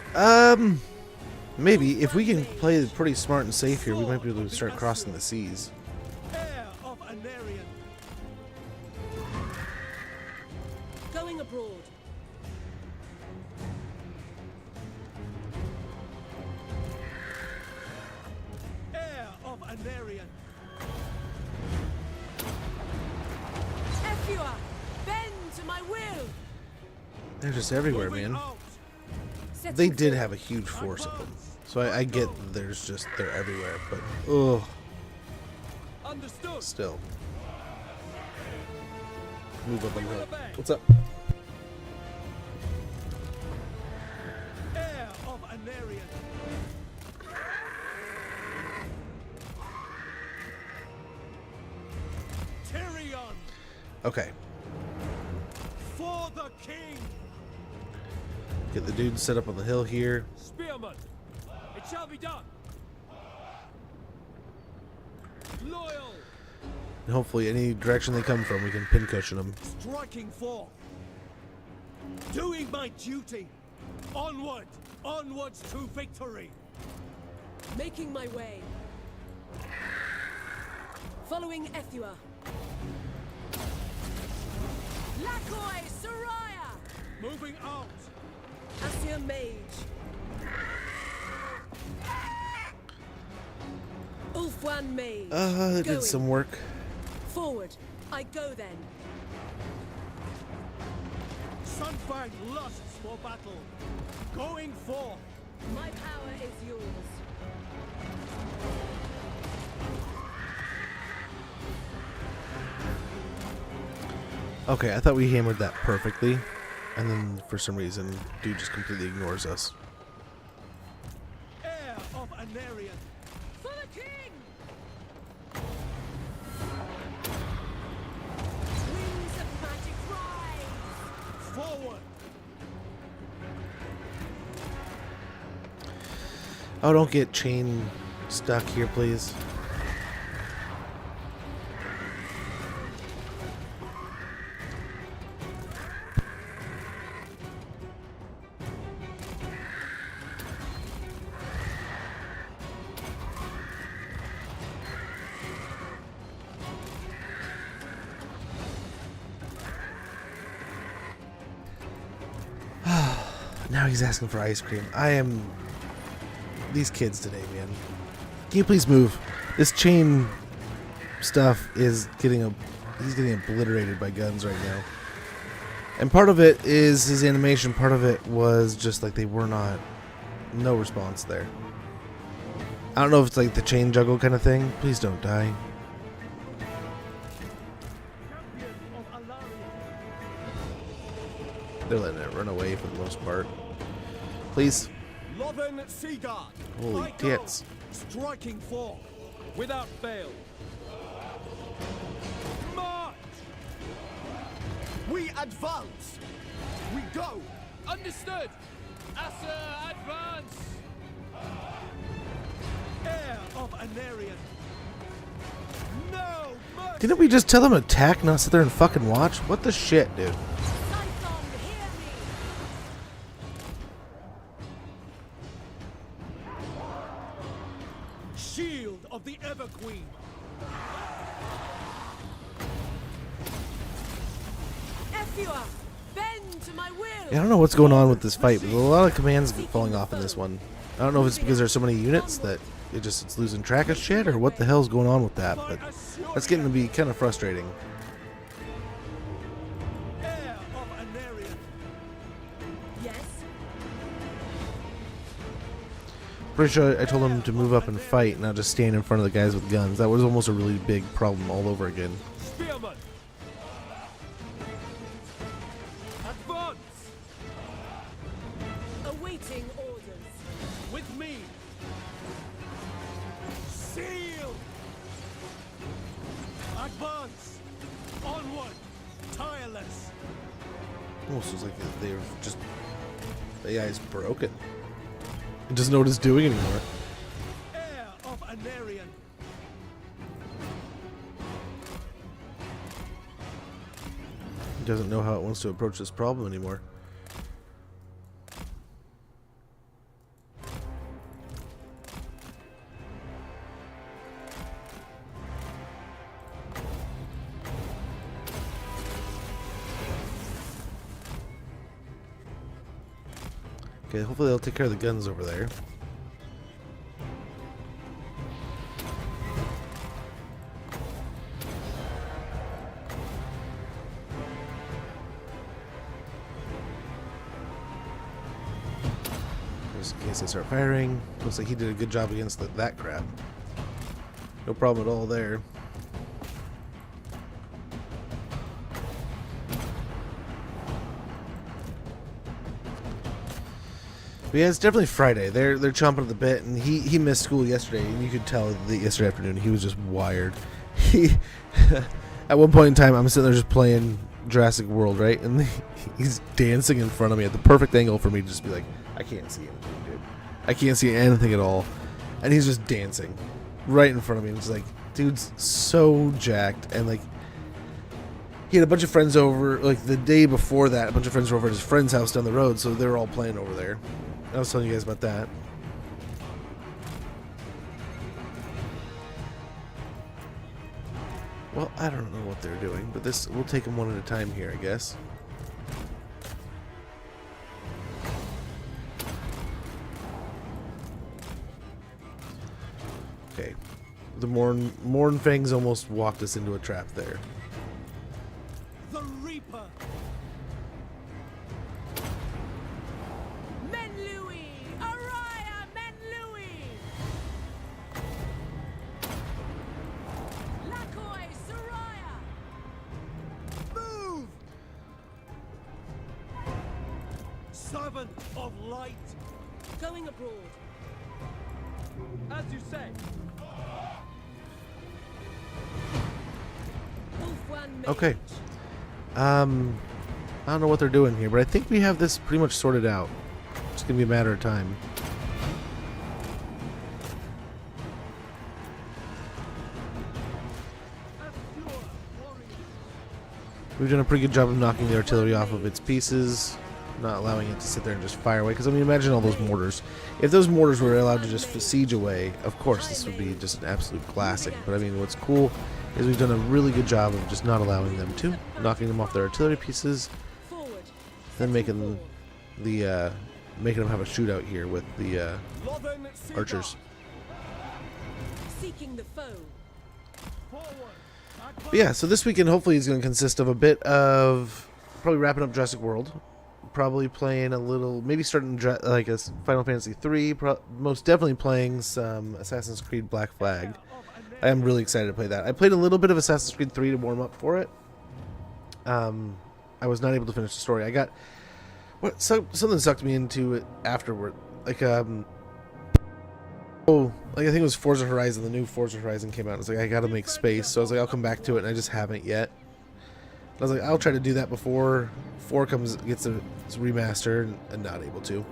Maybe if we can play pretty smart and safe here, we might be able to start crossing the seas. Heir of Anarion. Going abroad. Heir of Anarion. Ephua! Bend to my will! They're just everywhere, Moving man. out. They did have a huge force of them, so I get that they're everywhere. But ugh, Understood. still. Move up on the hill. What's up? Heir of Anarion. Tyrion. Okay, For the king. get the dude set up on the hill here. Spearman. It shall be done. Loyal. And hopefully, any direction they come from, we can pincushion them. Striking forth. Doing my duty. Onward. Onwards to victory. Making my way. Following Ephua. Lakoi Soraya! Moving out. Asir Mage. Ulfwan Mage. That Going. did some work. Forward. I go then. Sunfang lusts for battle. Going forth. My power is yours. Okay, I thought we hammered that perfectly, and then for some reason, dude just completely ignores us. Heir of Anarion. For the king! Winds of magic rise! Forward. Oh, don't get chain stuck here, please. Now he's asking for ice cream. I am... These kids today, man. Can you please move? This chain stuff is getting he's getting obliterated by guns right now. And part of it is his animation, part of it was just like they were not... No response there. I don't know if it's like the chain juggle kind of thing. Please don't die. Champion of Alarion. They're letting it run away for the most part. Please. Lothern Seaguard. Holy tits. Striking forth without fail. March! We advance. We go. Understood. Asa, advance. Heir of Anarion. No mercy. Didn't we just tell them attack, not sit there and fucking watch? What the shit, dude? Shield of the Everqueen. Ephua, bend to my will. Yeah, I don't know what's going on with this fight, but there's a lot of commands falling off in this one. I don't know if it's because there's so many units that it's losing track of shit, or what the hell's going on with that, but that's getting to be kind of frustrating. Heir of Anarion. Yes. Pretty sure I told him to move up and fight, not just stand in front of the guys with guns. That was almost a really big problem all over again. Spearman. Advance. Awaiting orders. With me. Seal. Advance. Onward. Tireless. Almost looks like they're just... The AI's broken. It doesn't know what it's doing anymore. Heir of Anarion. It doesn't know how it wants to approach this problem anymore. Okay, hopefully they'll take care of the guns over there. Just in case they start firing. Looks like he did a good job against that crap. No problem at all there. But yeah, it's definitely Friday. They're chomping at the bit, and he missed school yesterday, and you could tell that yesterday afternoon he was just wired. He at one point in time, I'm sitting there just playing Jurassic World, right, and he's dancing in front of me at the perfect angle for me to just be like, I can't see anything, dude. I can't see anything at all, and he's just dancing right in front of me. And it's like, dude's so jacked, and like he had a bunch of friends over. Like the day before that, a bunch of friends were over at his friend's house down the road, so they were all playing over there. I was telling you guys about that. Well, I don't know what they're doing, but this we'll take them one at a time here, I guess. Okay. The Mornfangs almost walked us into a trap there. The Reaper. Servant of light. Going abroad. As you say. Okay. I don't know what they're doing here, but I think we have this pretty much sorted out. It's gonna be a matter of time. We've done a pretty good job of knocking the artillery off of its pieces, not allowing it to sit there and just fire away. Because, I mean, imagine all those mortars. If those mortars were allowed to just siege away, of course, this would be just an absolute classic. But, I mean, what's cool is we've done a really good job of just not allowing them to, knocking them off their artillery pieces, then making them have a shootout here with the archers. Seeking the foe. But yeah, so this weekend hopefully is going to consist of a bit of probably wrapping up Jurassic World, probably playing a little, maybe starting like a Final Fantasy 3, most definitely playing some Assassin's Creed Black Flag. I am really excited to play that. I played a little bit of Assassin's Creed 3 to warm up for it. I was not able to finish the story. I got Something sucked me into it afterward. Like I think it was Forza Horizon. The new Forza Horizon came out. I was like, I gotta make space, so I was like, I'll come back to it, and I just haven't yet. I was like, I'll try to do that before 4 gets its remaster, and not able to.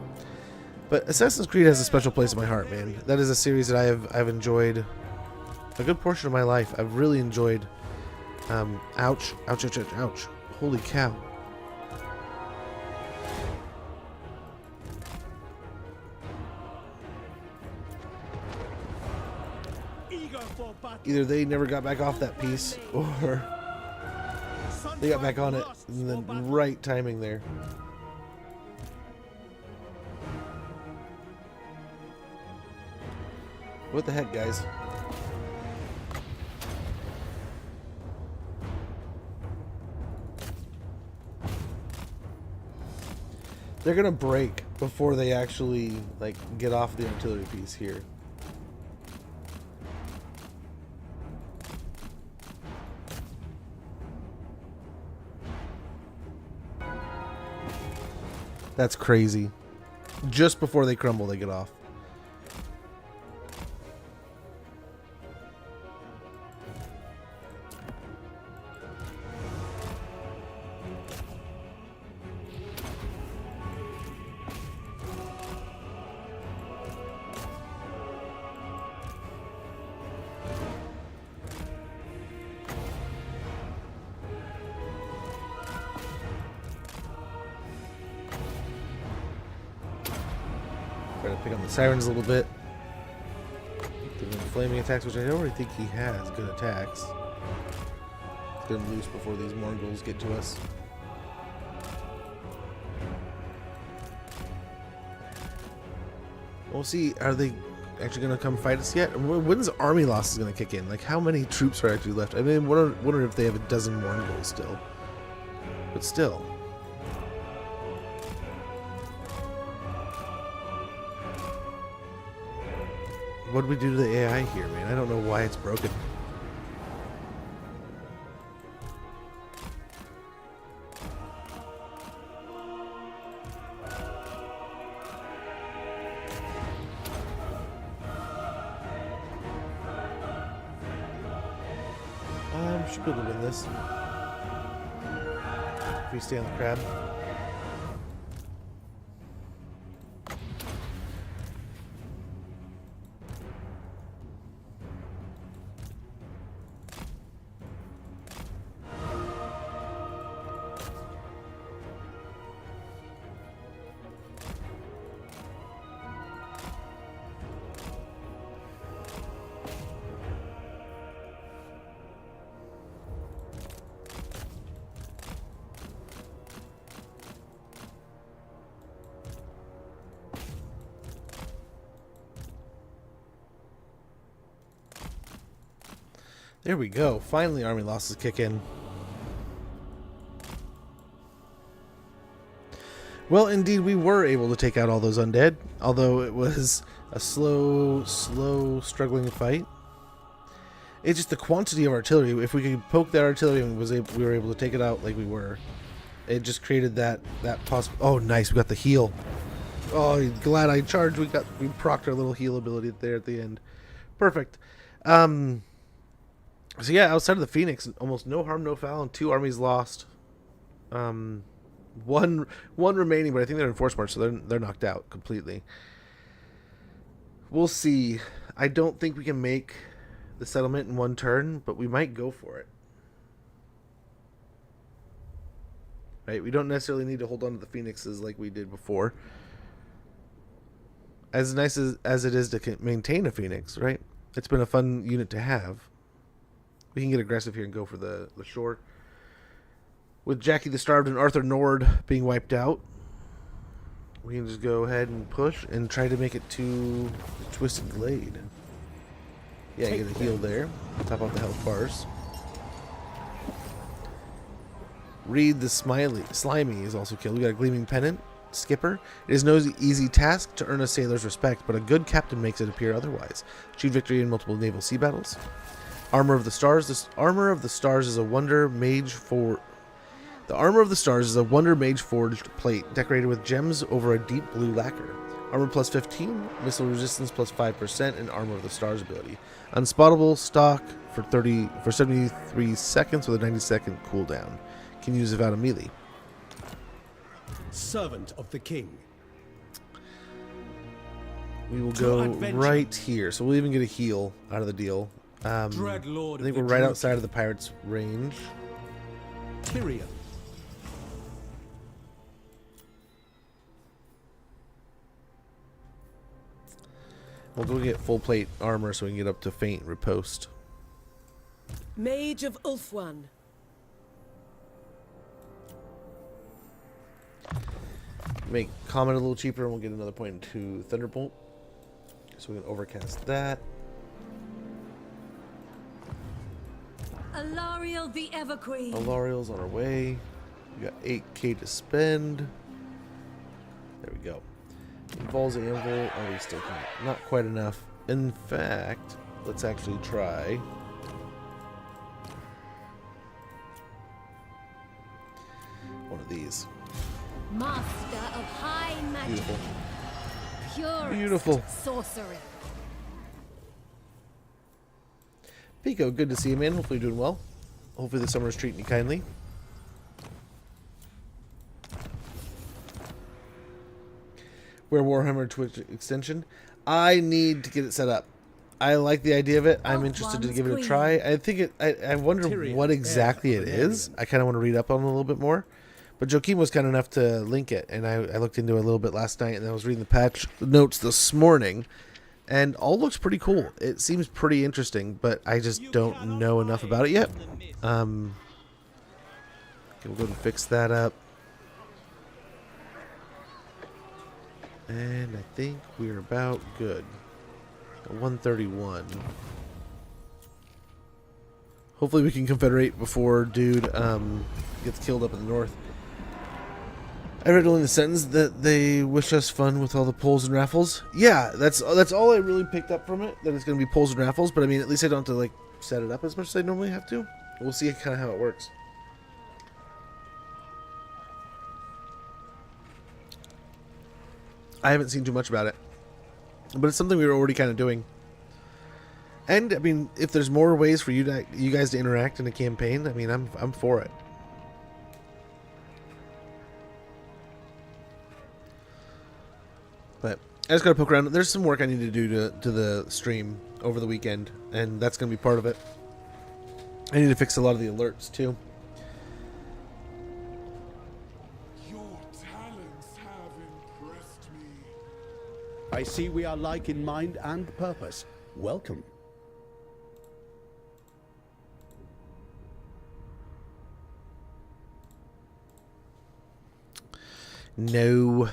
But Assassin's Creed has a special place in my heart, man. That is a series that I've enjoyed a good portion of my life. I've really enjoyed. Ouch! Ouch! Ouch! Ouch! Ouch! Holy cow! Either they never got back off that piece, or they got back on it in the right timing there. What the heck, guys? They're gonna break before they actually like get off the artillery piece here. That's crazy. Just before they crumble, they get off. Try to pick up the sirens a little bit. Give him flaming attacks, which I already think he has good attacks. Let's get him loose before these Mongols get to us. We'll see. Are they actually going to come fight us yet? When's army loss is going to kick in? Like, how many troops are actually left? I mean, wonder if they have a dozen Mongols still. But still. What did we do to the AI here, man? I don't know why it's broken. Should be able to win this. If we stay on the crab. There we go. Finally, army losses kick in. Well, indeed, we were able to take out all those undead, although it was a slow, struggling fight. It's just the quantity of artillery. If we could poke that artillery and we were able to take it out like we were, it just created that possible. Oh, nice! We got the heal. Oh, glad I charged. We procced our little heal ability there at the end. Perfect. So yeah, outside of the Phoenix, almost no harm, no foul, and 2 armies lost. One remaining, but I think they're in force march, so they're knocked out completely. We'll see. I don't think we can make the settlement in one turn, but we might go for it. Right? We don't necessarily need to hold on to the Phoenixes like we did before. As nice as it is to maintain a Phoenix, right? It's been a fun unit to have. We can get aggressive here and go for the shore. With Jackie the Starved and Arthur Nord being wiped out, we can just go ahead and push and try to make it to the Twisted Glade. Yeah, get a heal there. Top off the health bars. Reed the Slimy is also killed. We got a Gleaming Pennant. Skipper. It is no easy task to earn a sailor's respect, but a good captain makes it appear otherwise. Achieve victory in multiple naval sea battles. Armor of the Stars. This Armor of the Stars is a wonder made for The Armor of the Stars is a Wonder Mage forged plate decorated with gems over a deep blue lacquer. Armor plus 15, missile resistance plus 5%, and Armor of the Stars ability. Unspottable stock for 73 seconds with a 90-second cooldown. Can use without a melee. Servant of the king. We will go right here, so we'll even get a heal out of the deal. I think we're right outside of the pirates' range. Tyrion. We'll go get full plate armor so we can get up to faint riposte. Mage of Ulfwan. Make common a little cheaper and we'll get another point into Thunderbolt. So we can overcast that. Alariel the Everqueen. Alariel's on our way. We got 8k to spend. There we go. Involves Anvil. Oh, we still can't. Not quite enough. In fact, let's actually try. One of these. Master of high magic. Beautiful. Purest Beautiful. sorcery. Pico, good to see you, man. Hopefully you're doing well. Hopefully the summer is treating you kindly. Where Warhammer Twitch extension. I need to get it set up. I like the idea of it. I'm interested to give it a try. I think I wonder what exactly it is. I kind of want to read up on it a little bit more. But Joaquin was kind enough to link it, and I looked into it a little bit last night, and I was reading the patch notes this morning, and all looks pretty cool. It seems pretty interesting, but I just don't know enough about it yet. Okay, we'll go and fix that up. And I think we're about good. 131. Hopefully we can confederate before dude gets killed up in the north. I read only the sentence that they wish us fun with all the pulls and raffles. Yeah, that's all I really picked up from it, that it's going to be pulls and raffles, but I mean, at least I don't have to like set it up as much as I normally have to. We'll see kind of how it works. I haven't seen too much about it, but it's something we were already kind of doing. And I mean, if there's more ways for you guys to interact in a campaign, I mean, I'm for it. But I just gotta poke around. There's some work I need to do to the stream over the weekend, and that's gonna be part of it. I need to fix a lot of the alerts too. Your talents have impressed me. I see we are like in mind and purpose. Welcome. No.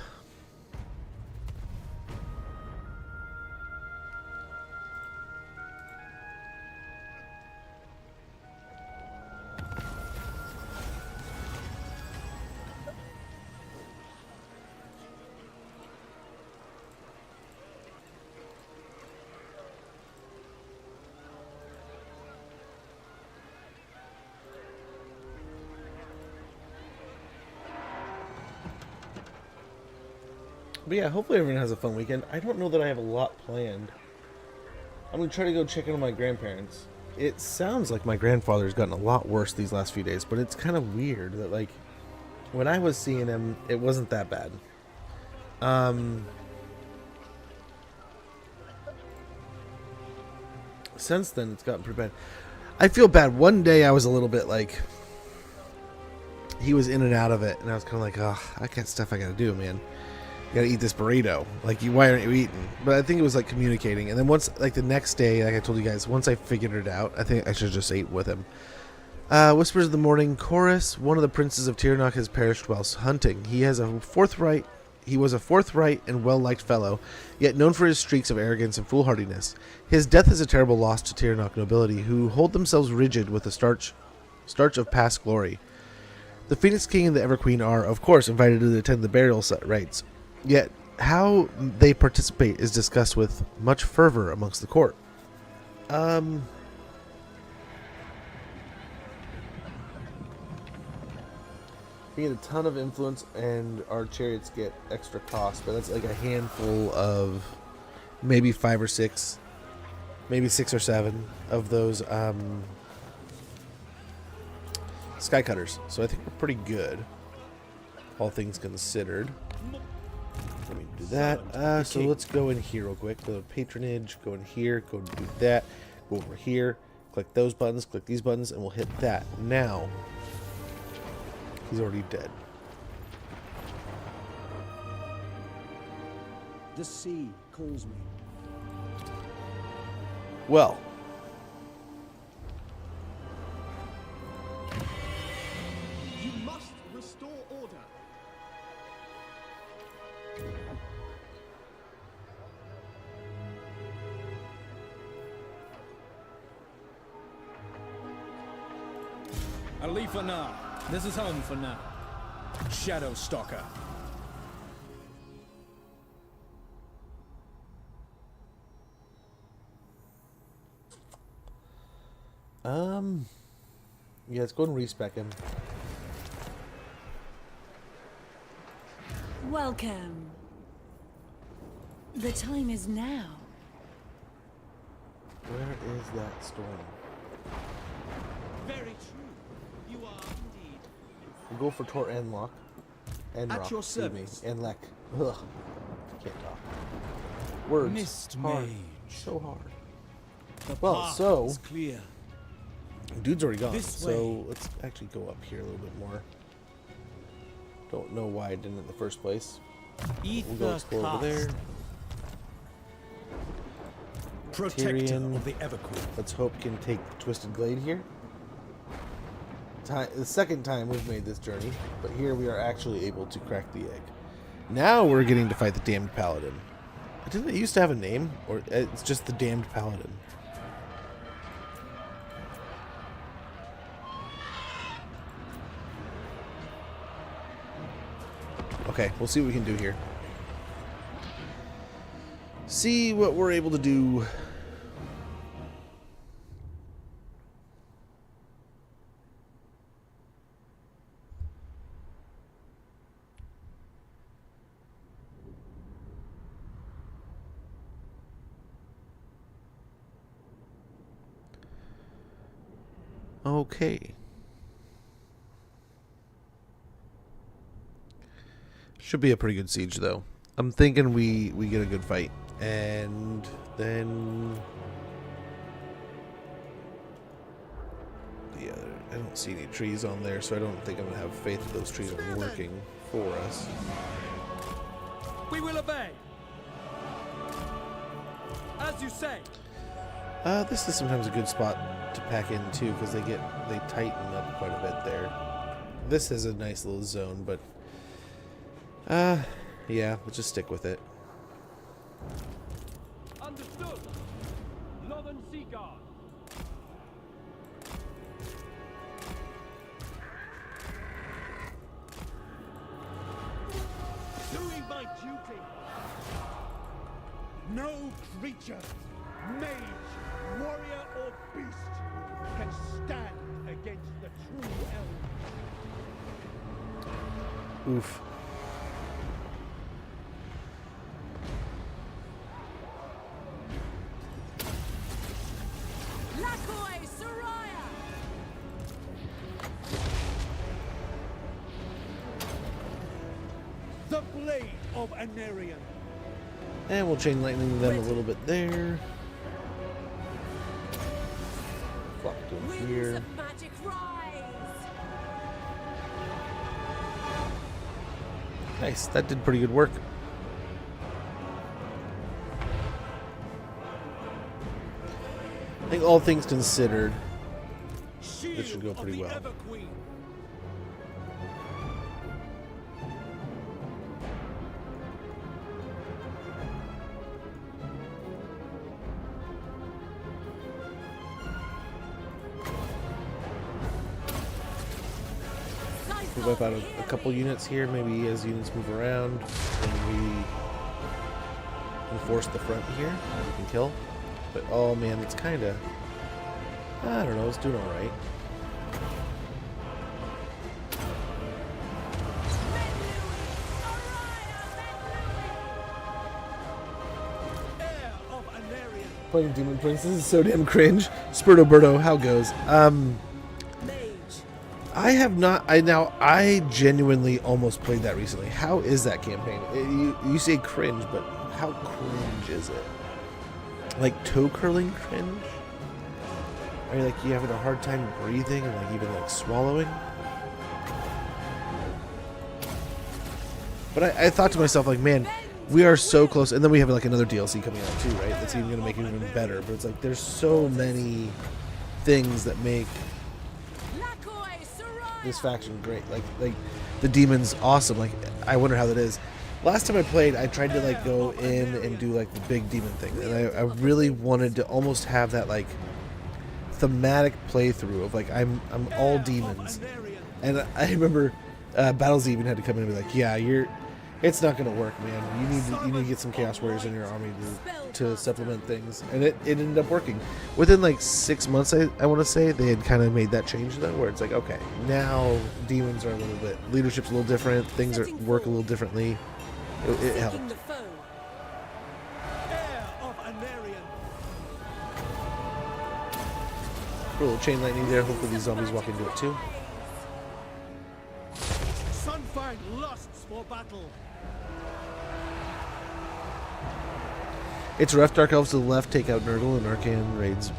But yeah, hopefully everyone has a fun weekend. I don't know that I have a lot planned. I'm going to try to go check in on my grandparents. It sounds like my grandfather's gotten a lot worse these last few days, but it's kind of weird that, like, when I was seeing him, it wasn't that bad. Since then, it's gotten pretty bad. I feel bad. One day I was a little bit like, he was in and out of it, and I was kind of like, oh, I got stuff I got to do, man. You gotta eat this burrito. Like, why aren't you eating? But I think it was like communicating. And then once, like the next day, like I told you guys, once I figured it out, I think I should have just ate with him. Whispers of the Morning Chorus. One of the princes of Tyrion has perished whilst hunting. He was a forthright and well-liked fellow, yet known for his streaks of arrogance and foolhardiness. His death is a terrible loss to Tyrion nobility, who hold themselves rigid with the starch of past glory. The Phoenix King and the Everqueen are, of course, invited to attend the burial rites. Yet, how they participate is discussed with much fervor amongst the court. We get a ton of influence, and our chariots get extra cost, but that's like a handful of maybe 5 or 6, maybe 6 or 7 of those sky cutters. So I think we're pretty good, all things considered. Let me do that. So let's go in here real quick. Go to patronage, go in here, go do that, go over here, click those buttons, click these buttons, and we'll hit that. Now, he's already dead. The sea calls me. Well, You must restore order. I'll leave for now. This is home for now. Shadow Stalker. yeah, let's go and respec him. Welcome. The time is now. Where is that storm? Very true. You are indeed. We'll go for Tor Enlock. At your service. Enlek. Ugh. Can't talk. Words. Mist hard. Mage. So hard. The Well, path so is clear. dude's already gone. This So way. let's actually go up here a little bit more. Don't know why I didn't in the first place. We'll go explore over there. Protector Tyrion, of the Everqueen. let's hope can take Twisted Glade here. The second time we've made this journey, but here we are actually able to crack the egg. Now we're getting to fight the Damned Paladin. Didn't it used to have a name? Or it's just the Damned Paladin? Okay, we'll see what we can do here. See what we're able to do. Okay. Should be a pretty good siege, though. I'm thinking we get a good fight. And then... yeah, I don't see any trees on there, so I don't think I'm going to have faith that those trees are working for us. We will obey. As you say. This is sometimes a good spot to pack in, too, because they tighten up quite a bit there. This is a nice little zone, but... yeah, we'll just stick with it. Understood. Northern Sea Guard. Doing my duty. No creature, mage, warrior, or beast can stand against the true elf. Oof. Lakoi Soraya! The blade of Anarion. And we'll chain lightning them a little bit there. Flop to Winds here. of magic rise! Nice, that did pretty good work. I think all things considered, this should go pretty well. We wipe out a couple units here, maybe as units move around, and we enforce the front here. We can kill. But oh man, it's kind of, I don't know, it's doing all right. Playing Demon Princes is so damn cringe. Spurto Berto, how goes? I have not. I genuinely almost played that recently. How is that campaign? You say cringe, but how cringe is it? Like toe curling cringe? Are you like you having a hard time breathing and like even like swallowing? But I thought to myself like, man, we are so close. And then we have like another DLC coming out too, right? That's even gonna make it even better. But it's like there's so many things that make this faction great. Like the demon's awesome. Like I wonder how that is. Last time I played, I tried to like go in and do like the big demon thing, and I really wanted to almost have that like thematic playthrough of like I'm all demons. And I remember Battles even had to come in and be like, yeah, it's not gonna work, man. You need to get some Chaos Warriors in your army to supplement things, and it ended up working. Within like 6 months, I want to say they had kind of made that change though, where it's like, okay, now demons are a little bit leadership's a little different, things work a little differently. It helped. Put a little chain lightning there. Hopefully these zombies walk into it too. Sunfang lusts for battle. It's rough. Dark Elves to the left take out Nurgle, and Arcan raids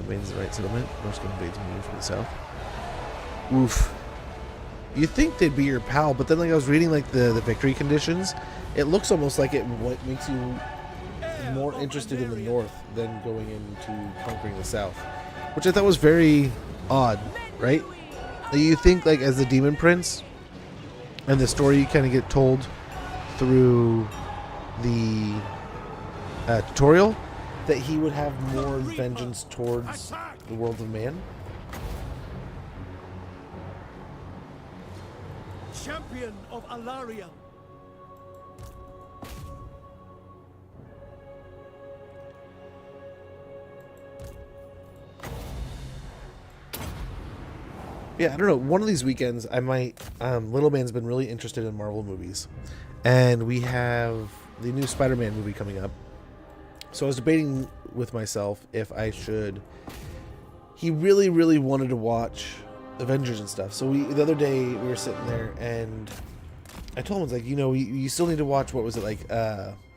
mains the right settlement. Norscan invades me from the south. Oof. You think they'd be your pal, but then like I was reading like the victory conditions, it looks almost like it makes you more interested in the north than going into conquering the south, which I thought was very odd, right? Like, you think like as the Demon Prince, and the story you kind of get told through the tutorial, that he would have more vengeance towards the world of man. Champion of Alaria. Yeah, I don't know. One of these weekends, I might. Little Man's been really interested in Marvel movies, and we have the new Spider-Man movie coming up. So I was debating with myself if I should. He really, really wanted to watch Avengers and stuff. So the other day we were sitting there, and I told him, I was like, you still need to watch, what was it, like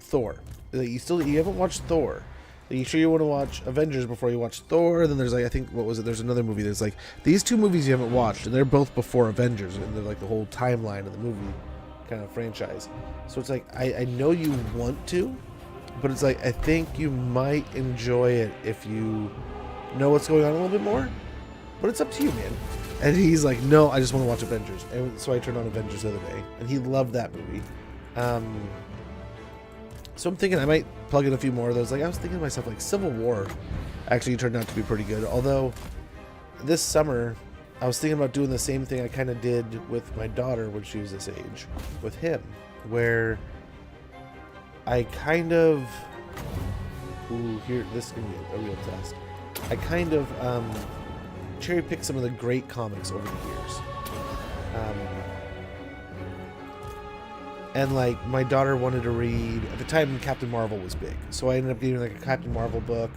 Thor. Like, you haven't watched Thor. Are you sure you want to watch Avengers before you watch Thor? And then there's like, I think, what was it? There's another movie that's like, these two movies you haven't watched, and they're both before Avengers, and they're like the whole timeline of the movie kind of franchise. So it's like, I know you want to, but it's like, I think you might enjoy it if you know what's going on a little bit more. But it's up to you, man. And he's like, no, I just want to watch Avengers. And so I turned on Avengers the other day, and he loved that movie. So I'm thinking I might plug in a few more of those. Like, I was thinking to myself, like, Civil War actually turned out to be pretty good. Although this summer, I was thinking about doing the same thing I kind of did with my daughter when she was this age, with him, where I kind of, this is gonna be a real test. I kind of cherry picked some of the great comics over the years. And like, my daughter wanted to read, at the time Captain Marvel was big, so I ended up getting like a Captain Marvel book,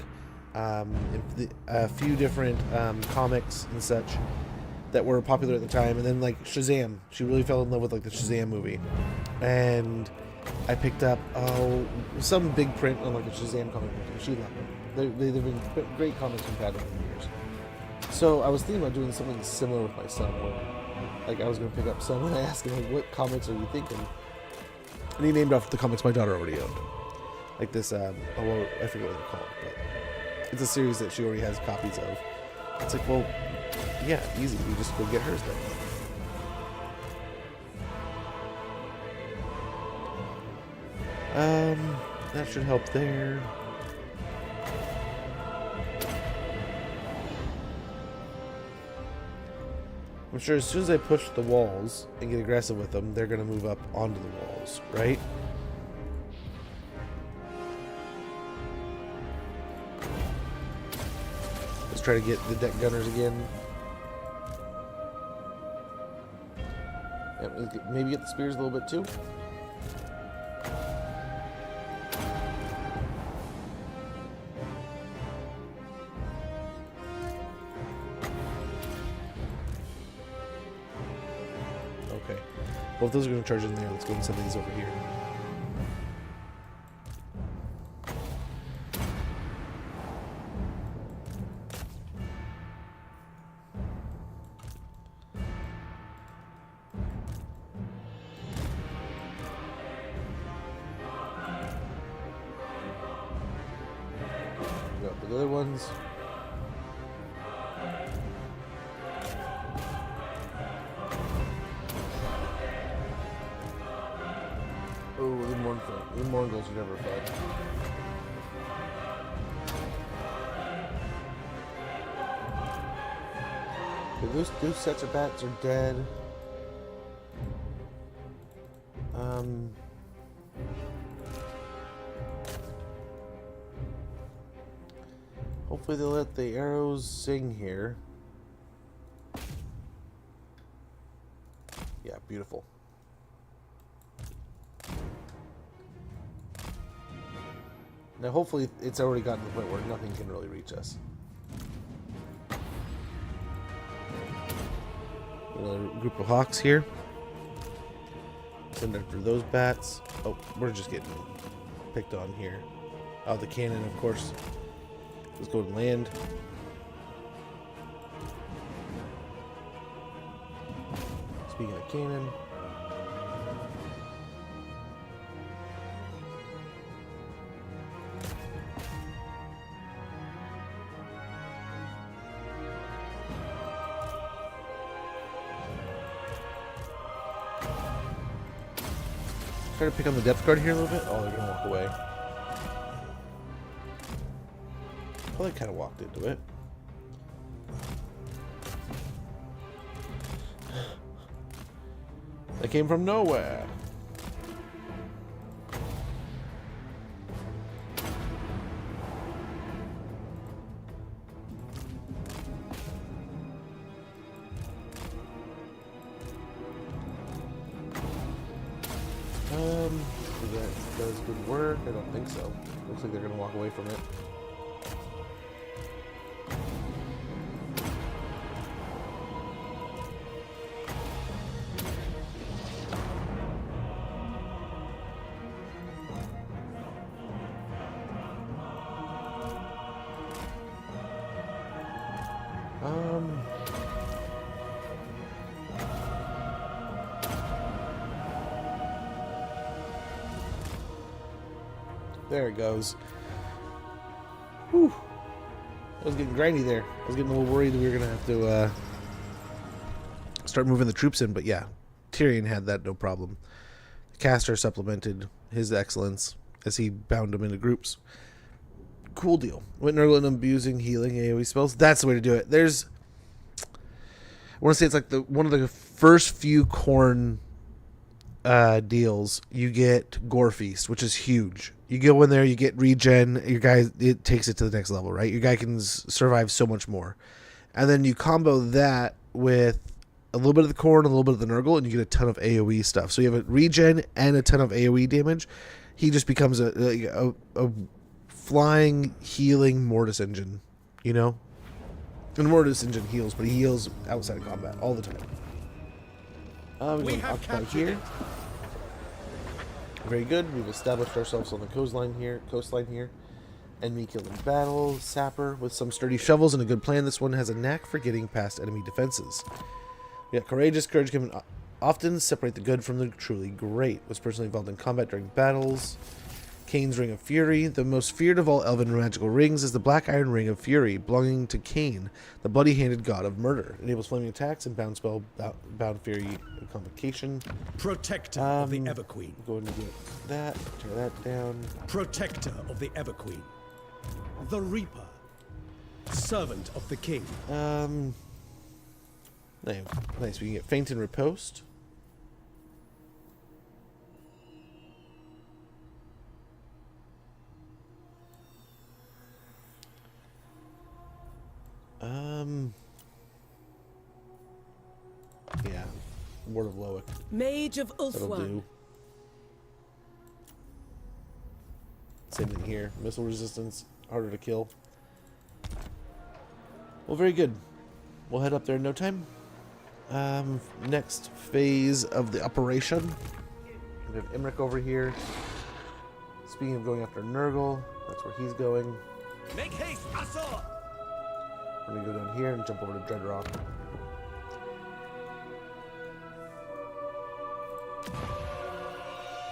a few different comics and such that were popular at the time, and then like Shazam. She really fell in love with like the Shazam movie, and I picked up some big print on like a Shazam comic book, and she loved them. They've been great comics we've had over the years. So I was thinking about doing something similar with my son, where like I was going to pick up some, and I asked him like, what comics are you thinking? And he named off the comics my daughter already owned. Like this, I forget what they're called, but it's a series that she already has copies of. It's like, well, yeah, easy. You just go get hers then. That should help there. I'm sure as soon as I push the walls and get aggressive with them, they're going to move up onto the walls, right? Let's try to get the deck gunners again. Yep, maybe get the spears a little bit too. Well, if those are going to charge in there, let's go and send these over here. Got the other ones. Oh, the Immortals are never fun. Okay, those sets of bats are dead. Hopefully they'll let the arrows sing here. Yeah, beautiful. Now hopefully it's already gotten to the point where nothing can really reach us. Another group of hawks here. Send after those bats. Oh, we're just getting picked on here. Oh, the cannon, of course. Let's go and land. Speaking of cannon. Try to pick on the depth guard here a little bit. Oh, they're gonna walk away. Well, they kind of walked into it. They came from nowhere. That does good work. I don't think so. Looks like they're gonna walk away from it. There it goes. Whew. I was getting grindy there. I was getting a little worried that we were going to have to start moving the troops in, but yeah, Tyrion had that no problem. The caster supplemented his excellence as he bound them into groups. Cool deal. Went Nurgle and abusing healing AoE spells. That's the way to do it. There's, I want to say it's like one of the first few Khorne deals. You get Gore Feast, which is huge. You go in there, you get regen. Your guy, it takes it to the next level, right? Your guy can survive so much more, and then you combo that with a little bit of the Khorne, a little bit of the Nurgle, and you get a ton of AoE stuff. So you have a regen and a ton of AoE damage. He just becomes a flying, healing Mortis engine, you know? And the Mortis engine heals, but he heals outside of combat all the time. We have occupy here. Very good. We've established ourselves on the coastline here. Enemy killed in battle. Sapper with some sturdy shovels and a good plan. This one has a knack for getting past enemy defenses. We got courageous. Courage can often separate the good from the truly great. Was personally involved in combat during battles. Kane's Ring of Fury. The most feared of all elven magical rings is the Black Iron Ring of Fury, belonging to Kane, the bloody-handed god of murder. Enables flaming attacks and bound spell, bound fury, and convocation. Protector of the Everqueen. Going to get that. Tear that down. Protector of the Everqueen. The Reaper. Servant of the King. Nice. We can get Feint and Riposte. Yeah, Ward of Loic. Mage of That'll Ulthuan. do. Same thing here. Missile resistance, harder to kill. Well, very good. We'll head up there in no time. Next phase of the operation. We have Imric over here. Speaking of going after Nurgle, that's where he's going. Make haste, Asor! We're gonna go down here and jump over to Dreadrock.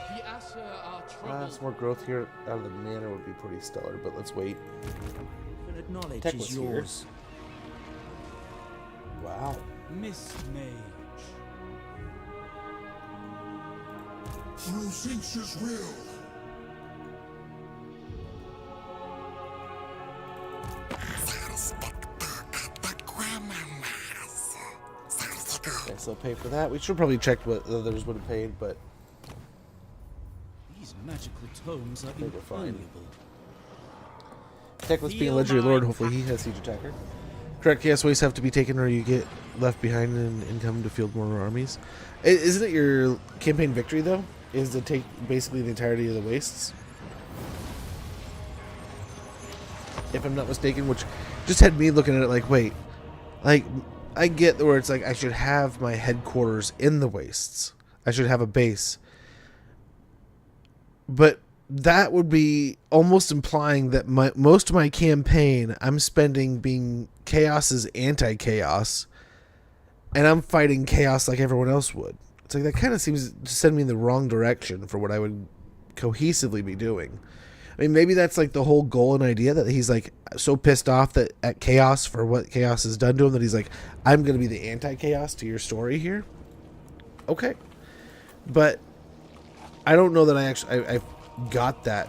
The Asher are troubled. Some more growth here out of the manor would be pretty stellar, but let's wait. Infinite knowledge Teclis is here. yours. Wow. Mist Mage. Through Finch's will. Okay, so pay for that. We should probably check what the others would have paid, but These magical tomes are I think we're fine. invaluable. Teclis being a legendary lord, hopefully he has siege attacker. Correct, yes, ways have to be taken or you get left behind and come to field more armies. Isn't it your campaign victory, though? Is to take basically the entirety of the wastes? If I'm not mistaken, which just had me looking at it like, wait, like, I get where it's like I should have my headquarters in the wastes. I should have a base. But that would be almost implying that most of my campaign I'm spending being Chaos's anti-chaos, and I'm fighting chaos like everyone else would. It's like that kind of seems to send me in the wrong direction for what I would cohesively be doing. I mean, maybe that's like the whole goal and idea, that he's like so pissed off that at Chaos for what Chaos has done to him that he's like, I'm going to be the anti-Chaos to your story here. Okay. But I don't know that I got that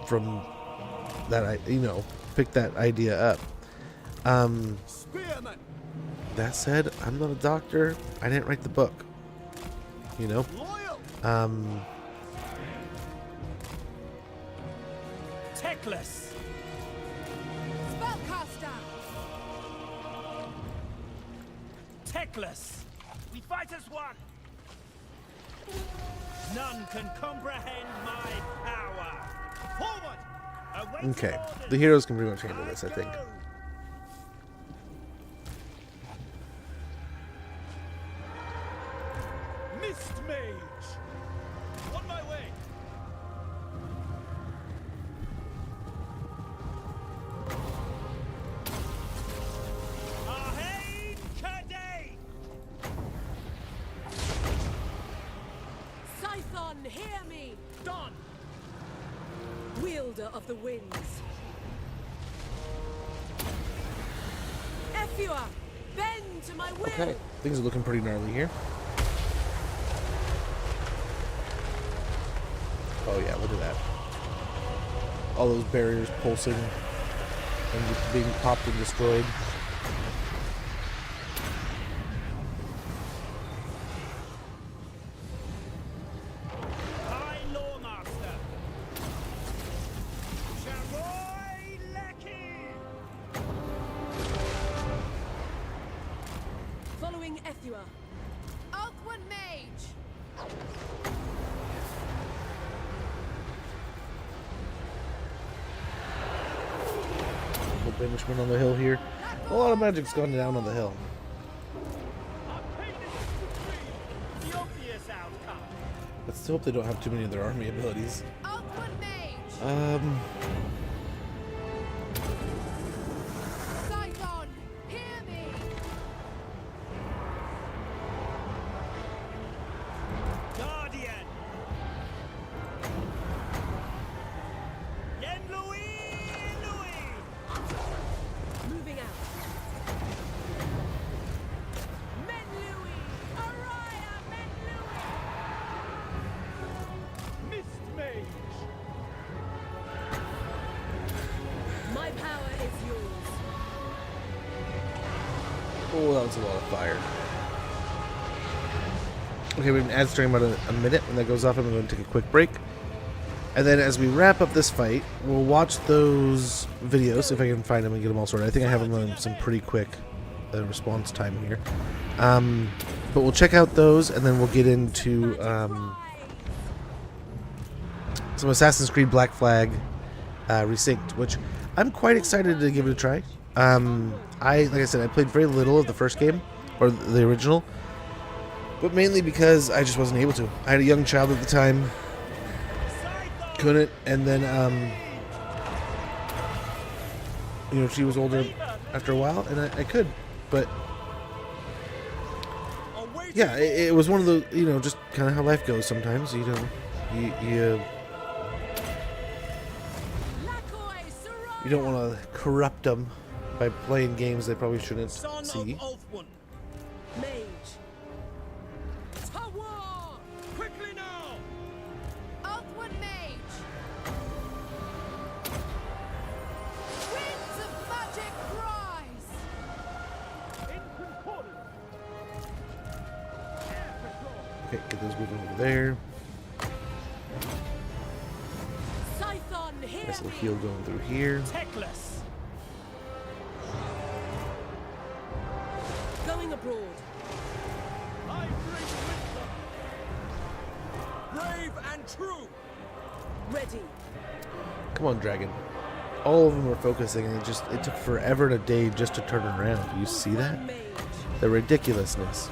from that, picked that idea up. Spearman. That said, I'm not a doctor. I didn't write the book. Loyal. Teclis! Spellcaster! Teclis! We fight as one! None can comprehend my power! Forward! Awaiting Okay. orders. The heroes can pretty much handle this, I think. Mist Mage! On my way! Ahead, Kadei! Scython, hear me! Done! Wielder of the winds. Ephua, bend to my will! Okay. Things are looking pretty gnarly here. Oh yeah, look at that. All those barriers pulsing and being popped and destroyed. High Lawmaster! Sharoy Leki! Following Ephua. Oakwood Mage! Little banishment on the hill here. A lot of magic's gone down on the hill. The obvious outcome. Let's still hope they don't have too many of their army abilities. Oakwood Mage! Scython, hear me! Guardian! Yen Louis! Moving out. Men Louis! Araya Men Louis! Mist Mage! My power is yours. Oh, that was a lot of fire. Okay, we have an ad stream about a minute. When that goes off, I'm going to take a quick break. And then as we wrap up this fight, we'll watch those videos, if I can find them and get them all sorted. I think I have them on some pretty quick response time here. But we'll check out those, and then we'll get into some Assassin's Creed Black Flag Resynced, which I'm quite excited to give it a try. Like I said, I played very little of the first game, or the original. But mainly because I just wasn't able to. I had a young child at the time. Couldn't, and then you know, she was older after a while, and I could, but yeah, it was one of the, you know, just kind of how life goes sometimes. You know, you don't want to corrupt them by playing games they probably shouldn't see. Okay, get those moving over there. Nice little heal going through here. Going abroad. I bring wisdom. Brave and true. Ready. Come on, dragon. All of them were focusing, and it took forever and a day just to turn around. Do you see that? The ridiculousness.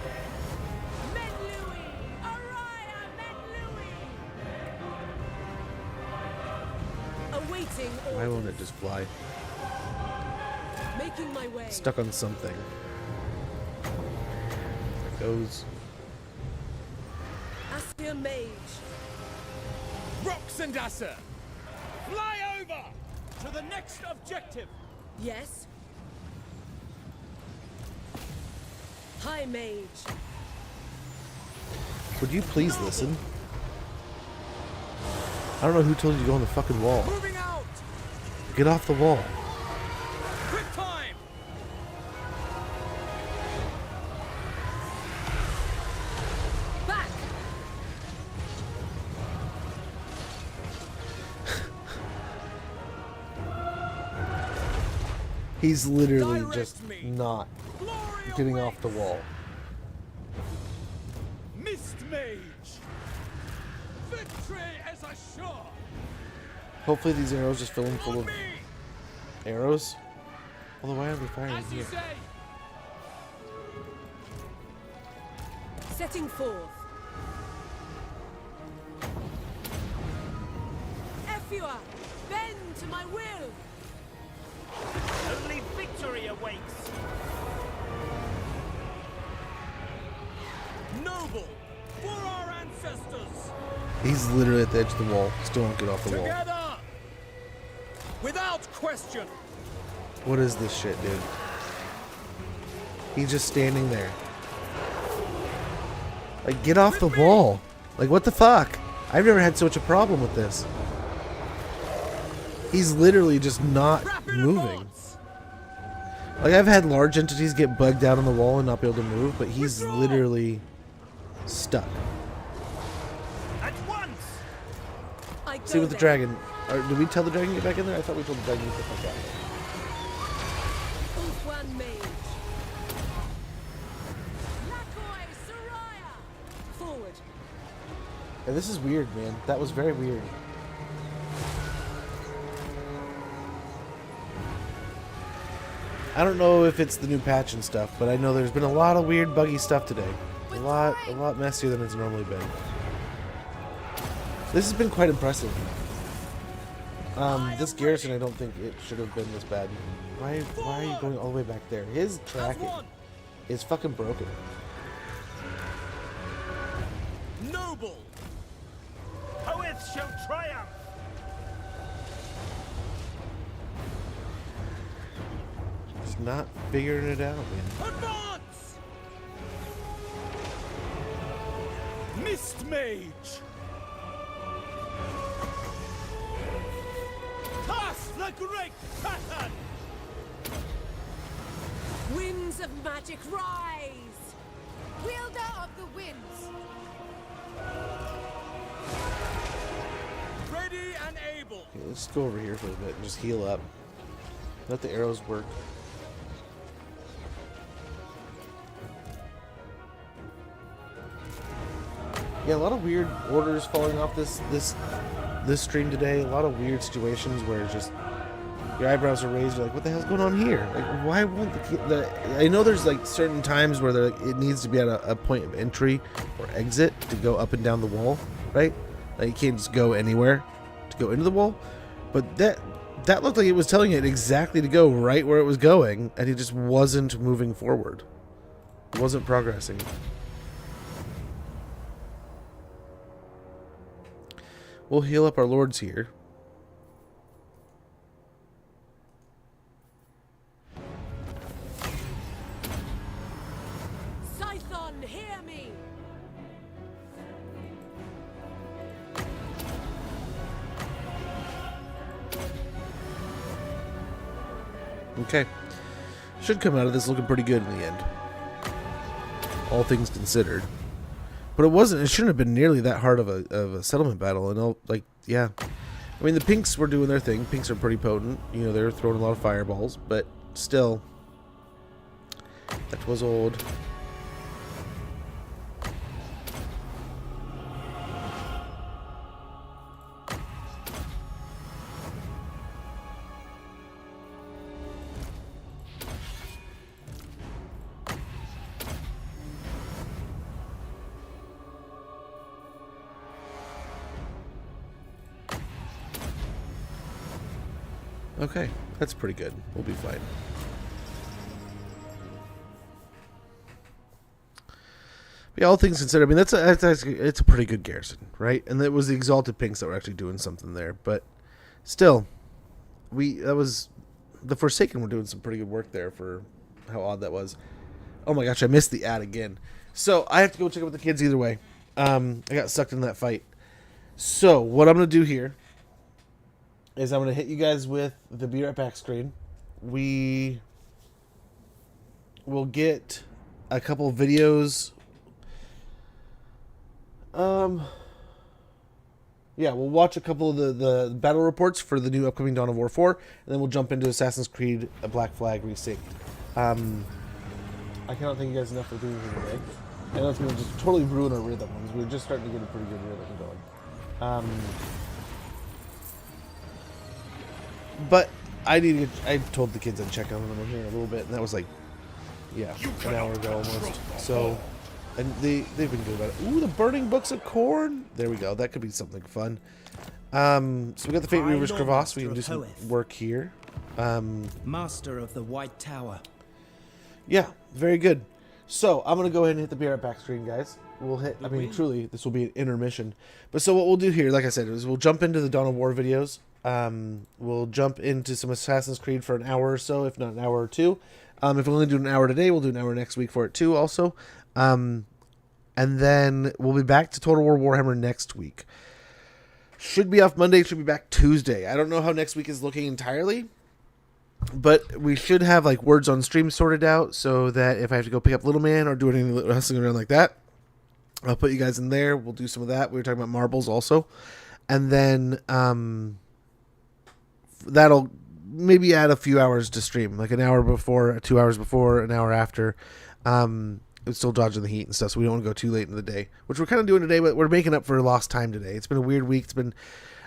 Why won't it just fly? Making my way. Stuck on something. There it goes. Astia Mage. Roxandasa! Fly over! To the next objective! Yes. High Mage. Would you please listen? I don't know who told you to go on the fucking wall. Moving out! Get off the wall. Quick time! Back! He's literally just not getting off the wall. Mist Mage! Victory is assured! Hopefully these arrows just fill him full of arrows. Although why are they firing here? Setting forth. Efua, bend to my will. Only victory awaits. Noble, for our ancestors. He's literally at the edge of the wall. Still won't get off the wall. Together, without question. What is this shit, dude? He's just standing there. Like, get off the wall. Like, what the fuck? I've never had such a problem with this. He's literally just not moving. Like, I've had large entities get bugged out on the wall and not be able to move, but he's literally stuck. At once. See with the dragon. Did we tell the dragon to get back in there? I thought we told the dragon to get back out there. Ulthuan Mage. Lakoi Soraya. Forward. Yeah, this is weird, man. That was very weird. I don't know if it's the new patch and stuff, but I know there's been a lot of weird, buggy stuff today. A lot messier than it's normally been. This has been quite impressive. This garrison, I don't think it should have been this bad. Why are you going all the way back there? His tracking is fucking broken. Noble, poets shall triumph. Just not figuring it out, man. Advance! Mist Mage! Cast the great pattern! Winds of magic rise! Wielder of the winds! Ready and able! Okay, let's go over here for a bit and just heal up. Let the arrows work. Yeah, a lot of weird orders falling off this stream today. A lot of weird situations where it's just your eyebrows are raised. You're like, what the hell's going on here? Like, why won't I know there's like certain times where it needs to be at a point of entry or exit to go up and down the wall, right? Like you can't just go anywhere to go into the wall. But that looked like it was telling it exactly to go right where it was going, and it just wasn't moving forward. It wasn't progressing. We'll heal up our lords here. Scython, hear me! Okay. Should come out of this looking pretty good in the end. All things considered. But it shouldn't have been nearly that hard of a settlement battle. And yeah. I mean, the pinks were doing their thing. Pinks are pretty potent. You know, they were throwing a lot of fireballs. But still, that was old. Okay, that's pretty good. We'll be fine. But yeah, all things considered, I mean, it's a pretty good garrison, right? And it was the Exalted Pinks that were actually doing something there. But still, that was the Forsaken were doing some pretty good work there for how odd that was. Oh my gosh, I missed the ad again. So I have to go check up with the kids either way. I got sucked into that fight. So what I'm going to do here is I'm going to hit you guys with the Be Right Back screen. We will get a couple of videos. Yeah, we'll watch a couple of the battle reports for the new upcoming Dawn of War 4, and then we'll jump into Assassin's Creed A Black Flag Resynced. I cannot thank you guys enough for being here today. I know it's going to just totally ruin our rhythm. We're just starting to get a pretty good rhythm going. But I told the kids I'd check on them here in a little bit, and that was like, yeah, an hour ago almost. So, and they've been good about it. Ooh, the burning books of corn. There we go. That could be something fun. So we got the Fate Reaver's Crevasse. We can do some work here. Master of the White Tower. Yeah, very good. So I'm gonna go ahead and hit the Be Right Back screen, guys. We'll hit. I mean, truly, this will be an intermission. But so what we'll do here, like I said, is we'll jump into the Dawn of War videos. We'll jump into some Assassin's Creed for an hour or so, if not an hour or two. If we only do an hour today, we'll do an hour next week for it too, also. And then we'll be back to Total War Warhammer next week. Should be off Monday. Should be back Tuesday. I don't know how next week is looking entirely, but we should have like words on stream sorted out so that if I have to go pick up Little Man or do anything wrestling around like that, I'll put you guys in there. We'll do some of that. We were talking about marbles also. And then that'll maybe add a few hours to stream, like an hour before, 2 hours before, an hour after. It's still dodging the heat and stuff, so we don't want to go too late in the day, which we're kind of doing today, but we're making up for lost time today. It's been a weird week.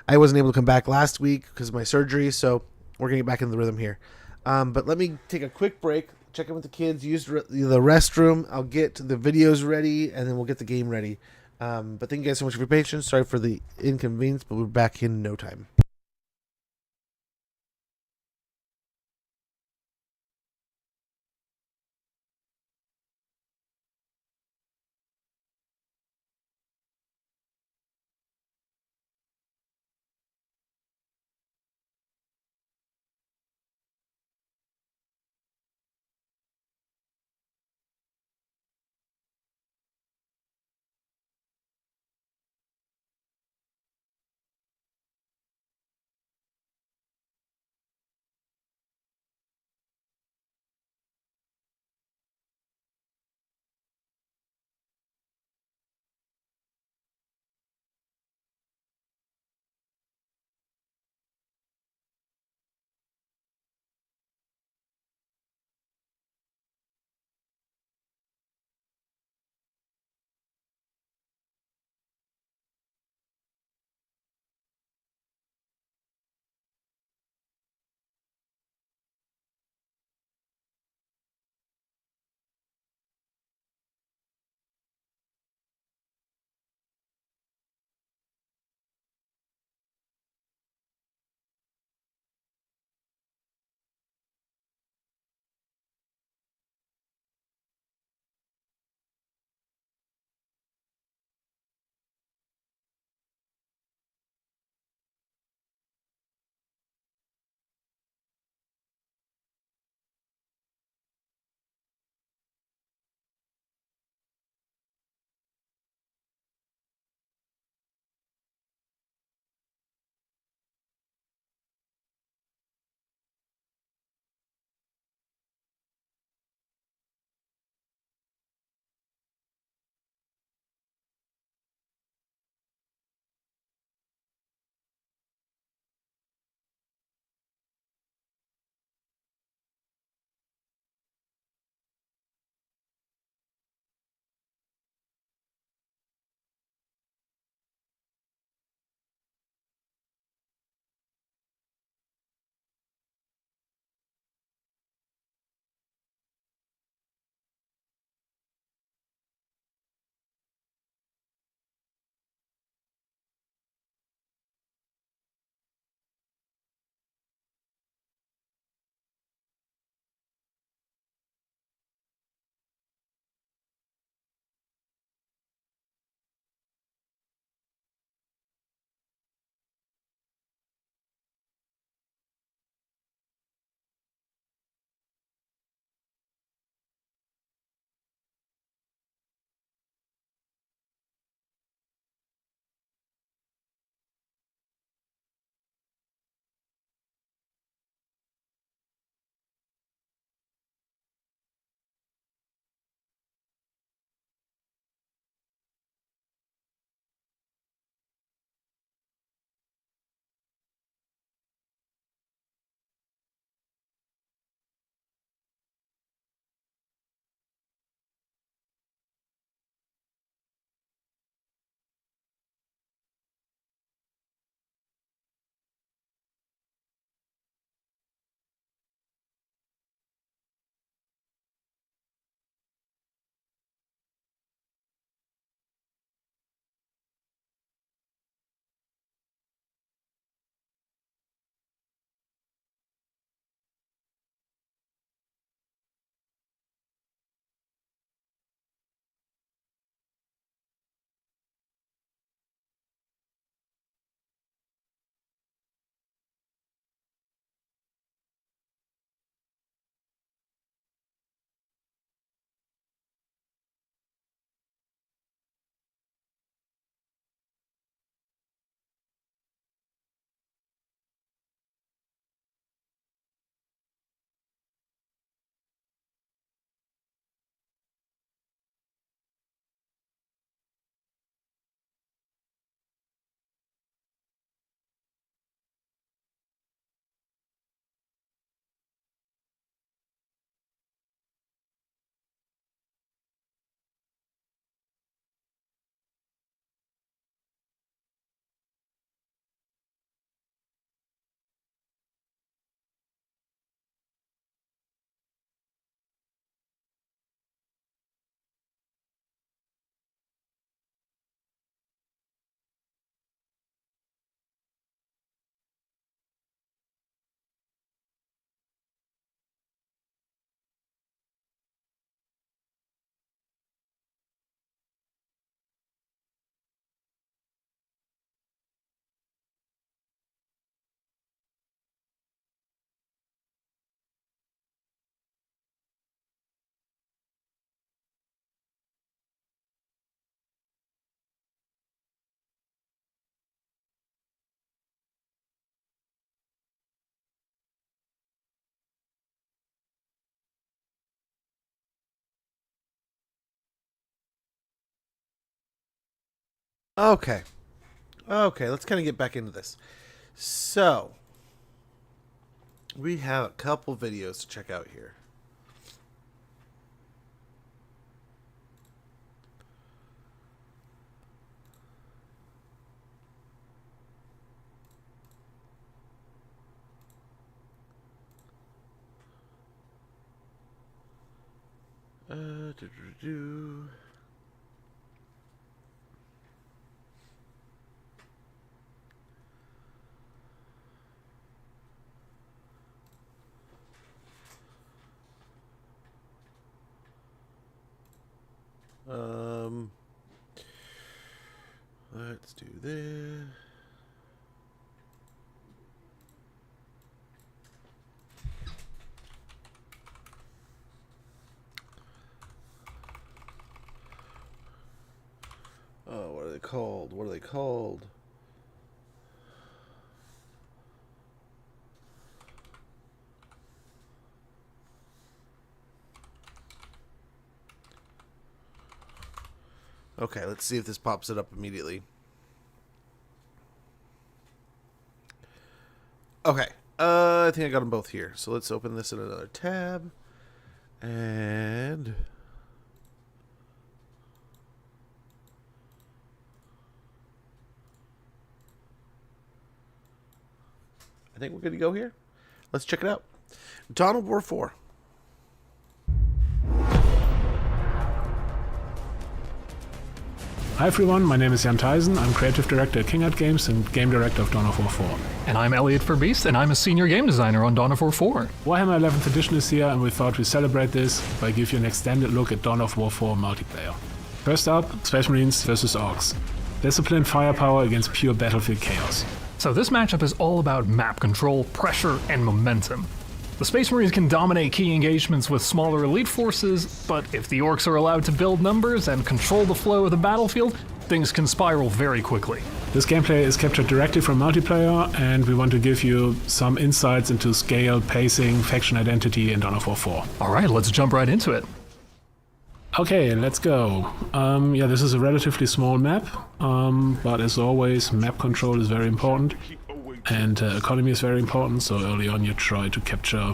I wasn't able to come back last week because of my surgery, so we're going to get back in the rhythm here. But let me take a quick break, check in with the kids, use the restroom. I'll get the videos ready, and then we'll get the game ready. But thank you guys so much for your patience. Sorry for the inconvenience, but we're back in no time. Okay. Okay, let's kind of get back into this. So, we have a couple videos to check out here. Let's do this. Oh, what are they called? What are they called? Okay, let's see if this pops it up immediately. Okay, I think I got them both here. So let's open this in another tab. And I think we're good to go here. Let's check it out. Dawn of War 4. Hi everyone, my name is Jan Thijssen. I'm creative director at King Art Games and game director of Dawn of War 4. And I'm Elliot Verbeest, and I'm a senior game designer on Dawn of War 4. Warhammer 11th edition is here, and we thought we'd celebrate this by give you an extended look at Dawn of War 4 multiplayer. First up, Space Marines versus Orcs. Disciplined firepower against pure battlefield chaos. So this matchup is all about map control, pressure, and momentum. The Space Marines can dominate key engagements with smaller elite forces, but if the Orcs are allowed to build numbers and control the flow of the battlefield, things can spiral very quickly. This gameplay is captured directly from multiplayer, and we want to give you some insights into scale, pacing, faction identity in Dawn of War 4. Alright, let's jump right into it. Okay, let's go. Yeah, this is a relatively small map, but as always, map control is very important. And economy is very important, so early on you try to capture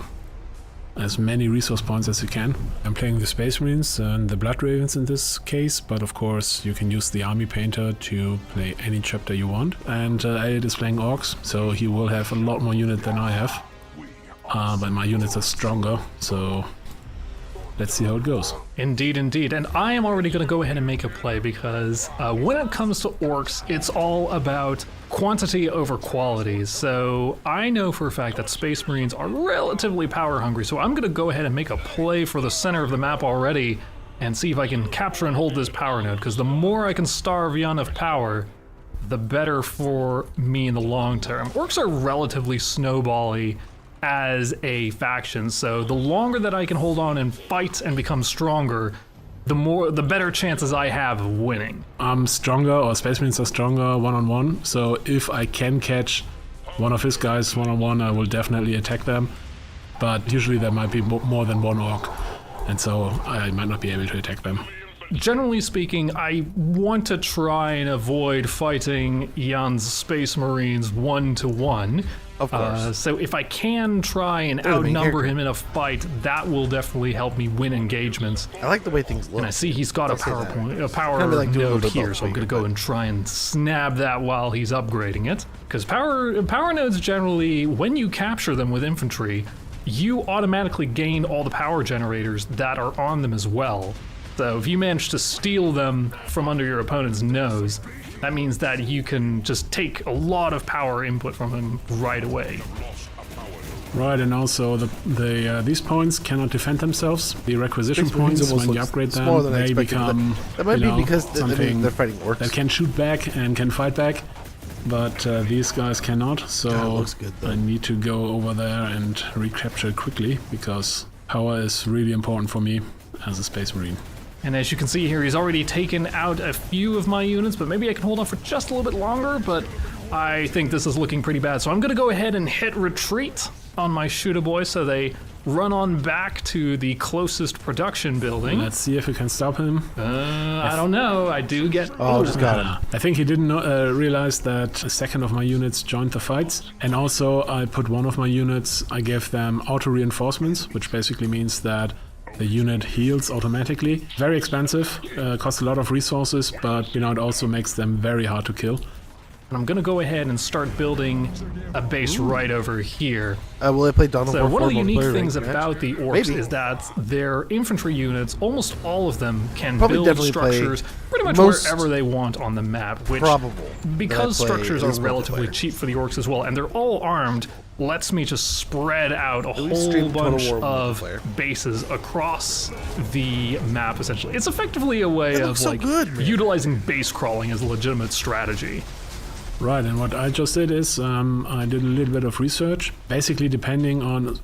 as many resource points as you can. I'm playing the Space Marines and the Blood Ravens in this case, but of course you can use the Army Painter to play any chapter you want. And Elliot is playing Orcs, so he will have a lot more unit than I have. But my units are stronger, so let's see how it goes. Indeed, indeed. And I am already going to go ahead and make a play because when it comes to Orcs, it's all about quantity over quality. So I know for a fact that Space Marines are relatively power hungry, so I'm going to go ahead and make a play for the center of the map already and see if I can capture and hold this power node, because the more I can starve Yun of power, the better for me in the long term. Orcs are relatively snowbally as a faction, so the longer that I can hold on and fight and become stronger, the better chances I have of winning. I'm stronger, or Space Marines are stronger one-on-one, so if I can catch one of his guys one-on-one, I will definitely attack them, but usually there might be more than one Orc, and so I might not be able to attack them. Generally speaking, I want to try and avoid fighting Jan's Space Marines one-to-one. Of course. So if I can try and outnumber him in a fight, that will definitely help me win engagements. I like the way things look. And I see he's got a power node here, so I'm going to go and try and snab that while he's upgrading it. Because power nodes generally, when you capture them with infantry, you automatically gain all the power generators that are on them as well. So if you manage to steal them from under your opponent's nose, that means that you can just take a lot of power input from him right away. Right, and also these points cannot defend themselves. The requisition points, when you upgrade them, they become that might be because something they're fighting orcs that can shoot back and can fight back, but these guys cannot. So looks good, though. I need to go over there and recapture it quickly, because power is really important for me as a Space Marine. And as you can see here, he's already taken out a few of my units, but maybe I can hold on for just a little bit longer, but I think this is looking pretty bad. So I'm going to go ahead and hit retreat on my shooter boy so they run on back to the closest production building. Let's see if we can stop him. I don't know. I do get... Oh, just got him. I think he didn't realize that a second of my units joined the fights. And also I put one of my units, I gave them auto reinforcements, which basically means that the unit heals automatically. Very expensive, costs a lot of resources, but it also makes them very hard to kill. And I'm gonna go ahead and start building a base right over here. Will I play Dawn of So War one of the 4 unique multiplayer things ranked about match? the orcs Maybe. is that their infantry units, almost all of them, can Probably build definitely play structures pretty much most wherever they want on the map, which, probable because that I play structures at are least relatively multiplayer. cheap for the orcs as well, and they're all armed, lets me just spread out a least whole stream Total bunch War of multiplayer. bases across the map, essentially. It's effectively a way That of looks so like good, man. utilizing base crawling as a legitimate strategy. Right, and what I just did is I did a little bit of research. Basically, depending on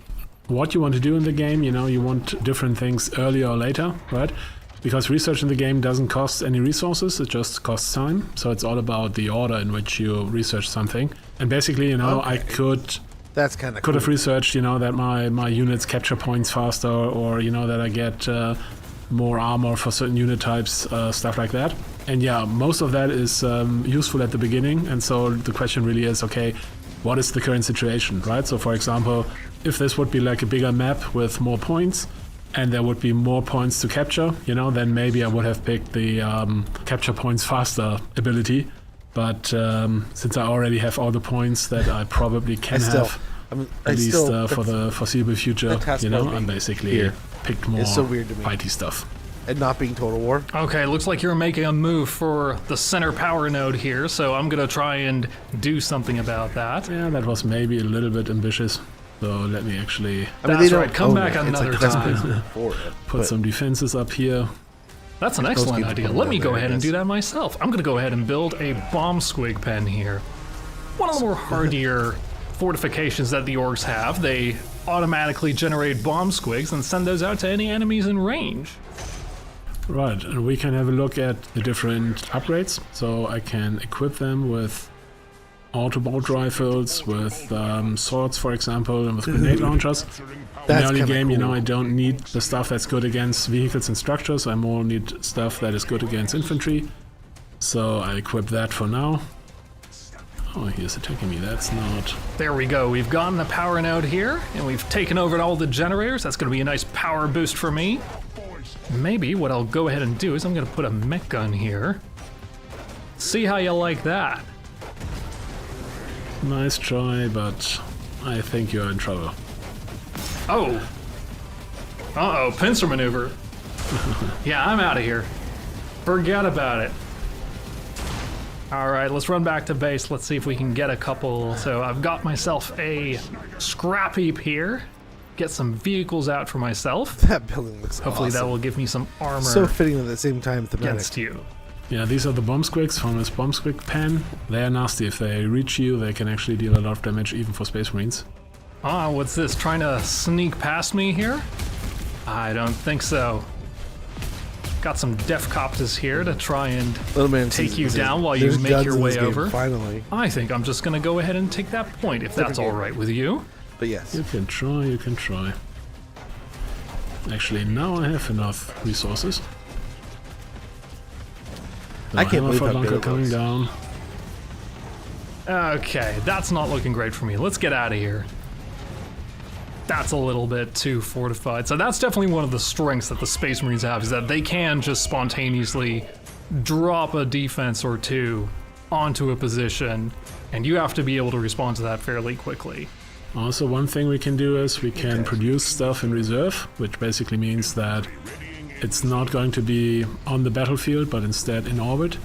what you want to do in the game, you want different things earlier or later, right? Because research in the game doesn't cost any resources, it just costs time. So it's all about the order in which you research something. And basically, I could That's kind of cool. have researched, that my units capture points faster, or that I get more armor for certain unit types, stuff like that. And yeah, most of that is useful at the beginning. And so the question really is, okay, what is the current situation, right? So for example, if this would be like a bigger map with more points, and there would be more points to capture, then maybe I would have picked the capture points faster ability. But since I already have all the points that I probably can have, at least for the foreseeable future, I'm basically picked more It's so weird to me. fighty stuff. And not being Total War. Okay, looks like you're making a move for the center power node here, so I'm gonna try and do something about that. Yeah, that was maybe a little bit ambitious. So let me actually That's right, come back another time. put some defenses up here. That's an excellent idea. Let me go ahead and do that myself. I'm gonna go ahead and build a bomb squig pen here. One of the more hardier fortifications that the orcs have. They automatically generate bomb squigs and send those out to any enemies in range. Right, and we can have a look at the different upgrades. So I can equip them with auto bolt rifles, with swords, for example, and with grenade launchers. In the early game, I don't need the stuff that's good against vehicles and structures. I more need stuff that is good against infantry. So I equip that for now. Oh, he is attacking me. That's not... There we go. We've gotten the power node here, and we've taken over all the generators. That's going to be a nice power boost for me. Maybe what I'll go ahead and do is I'm going to put a mech gun here. See how you like that. Nice try, but I think you're in trouble. Oh. Uh-oh, pincer maneuver. Yeah, I'm out of here. Forget about it. All right, let's run back to base. Let's see if we can get a couple. So I've got myself a scrap heap here. Get some vehicles out for myself. That building looks Hopefully awesome. that will give me some armor. So fitting at the same time thematic. Against you. Yeah, these are the bomb squigs from this bomb squig pen. They're nasty. If they reach you, they can actually deal a lot of damage, even for Space Marines. Ah, what's this? Trying to sneak past me here? I don't think so. Got some def copters here to try and take you down while you make your way over. Finally. I think I'm just gonna go ahead and take that point if that's all right with you. But yes. You can try, you can try. Actually, now I have enough resources. I can't believe how bunker good it coming looks. down. Okay, that's not looking great for me. Let's get out of here. That's a little bit too fortified. So that's definitely one of the strengths that the Space Marines have, is that they can just spontaneously drop a defense or two onto a position, and you have to be able to respond to that fairly quickly. Also, one thing we can do is we can produce stuff in reserve, which basically means that it's not going to be on the battlefield, but instead in orbit.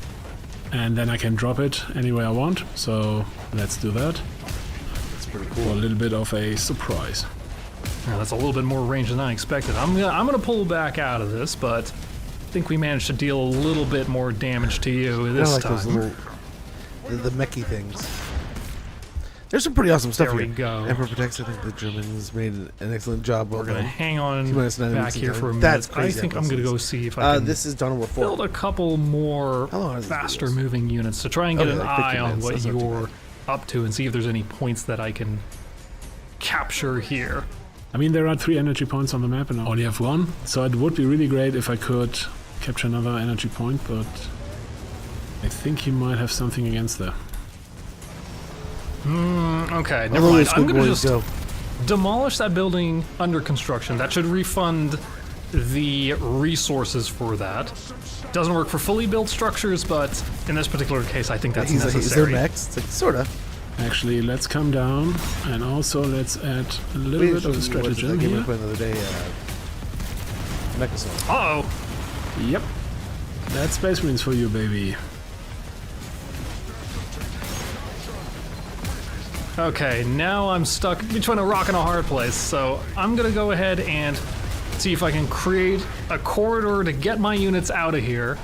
And then I can drop it anywhere I want. So let's do that. That's pretty cool. For a little bit of a surprise. Now, that's a little bit more range than I expected. I'm gonna pull back out of this, but I think we managed to deal a little bit more damage to you this like time. those little, the mechy things. There's some pretty awesome stuff There we here. go. Emperor Protects, I think the Germans made an excellent job. We're gonna done. hang on T-minus 9 back minutes here in for a time. minute. That's crazy. I think I'm gonna go see if I can This is Dawn of War 4. build a couple more faster moving units to try and get Okay, an like 50 eye on minutes, what that's not too you're up to and see if there's any points that I can capture here. I mean, there are 3 energy points on the map and I only have 1, so it would be really great if I could capture another energy point, but I think he might have something against that. Okay, never mind. I'm gonna just demolish that building under construction. That should refund the resources for that. Doesn't work for fully built structures, but in this particular case, I think that's necessary. Is there max? It's like, sorta. Actually, let's come down, and also let's add a little bit of a stratagem here. Another day, Uh-oh. Yep. That's Space Marines for you, baby. Okay, now I'm stuck between a rock and a hard place, so I'm gonna go ahead and see if I can create a corridor to get my units out of here.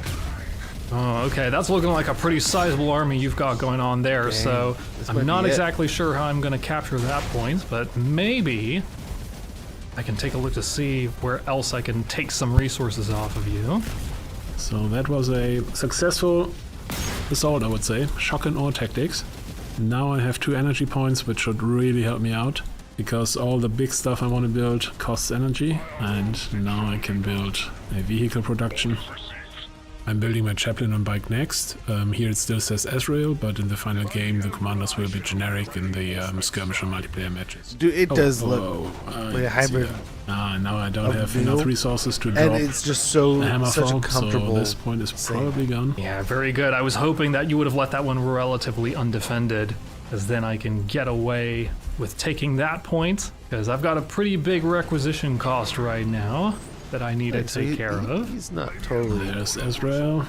Oh, okay, that's looking like a pretty sizable army you've got going on there, Dang, so I'm not exactly sure how I'm gonna capture that point, but maybe I can take a look to see where else I can take some resources off of you. So that was a successful assault, I would say. Shock and awe tactics. Now I have 2 energy points, which should really help me out, because all the big stuff I want to build costs energy, and now I can build a vehicle production. I'm building my chaplain on bike next. Here it still says Ezreal, but in the final game the commanders will be generic in the skirmish and multiplayer matches. Dude, it does look like a hybrid. Now I don't have enough resources to drop. And it's just so such a comfortable. So this point is probably gone. Yeah, very good. I was hoping that you would have let that one relatively undefended, as then I can get away with taking that point, because I've got a pretty big requisition cost right now that I need to take care of. He's not totally. There's Ezreal.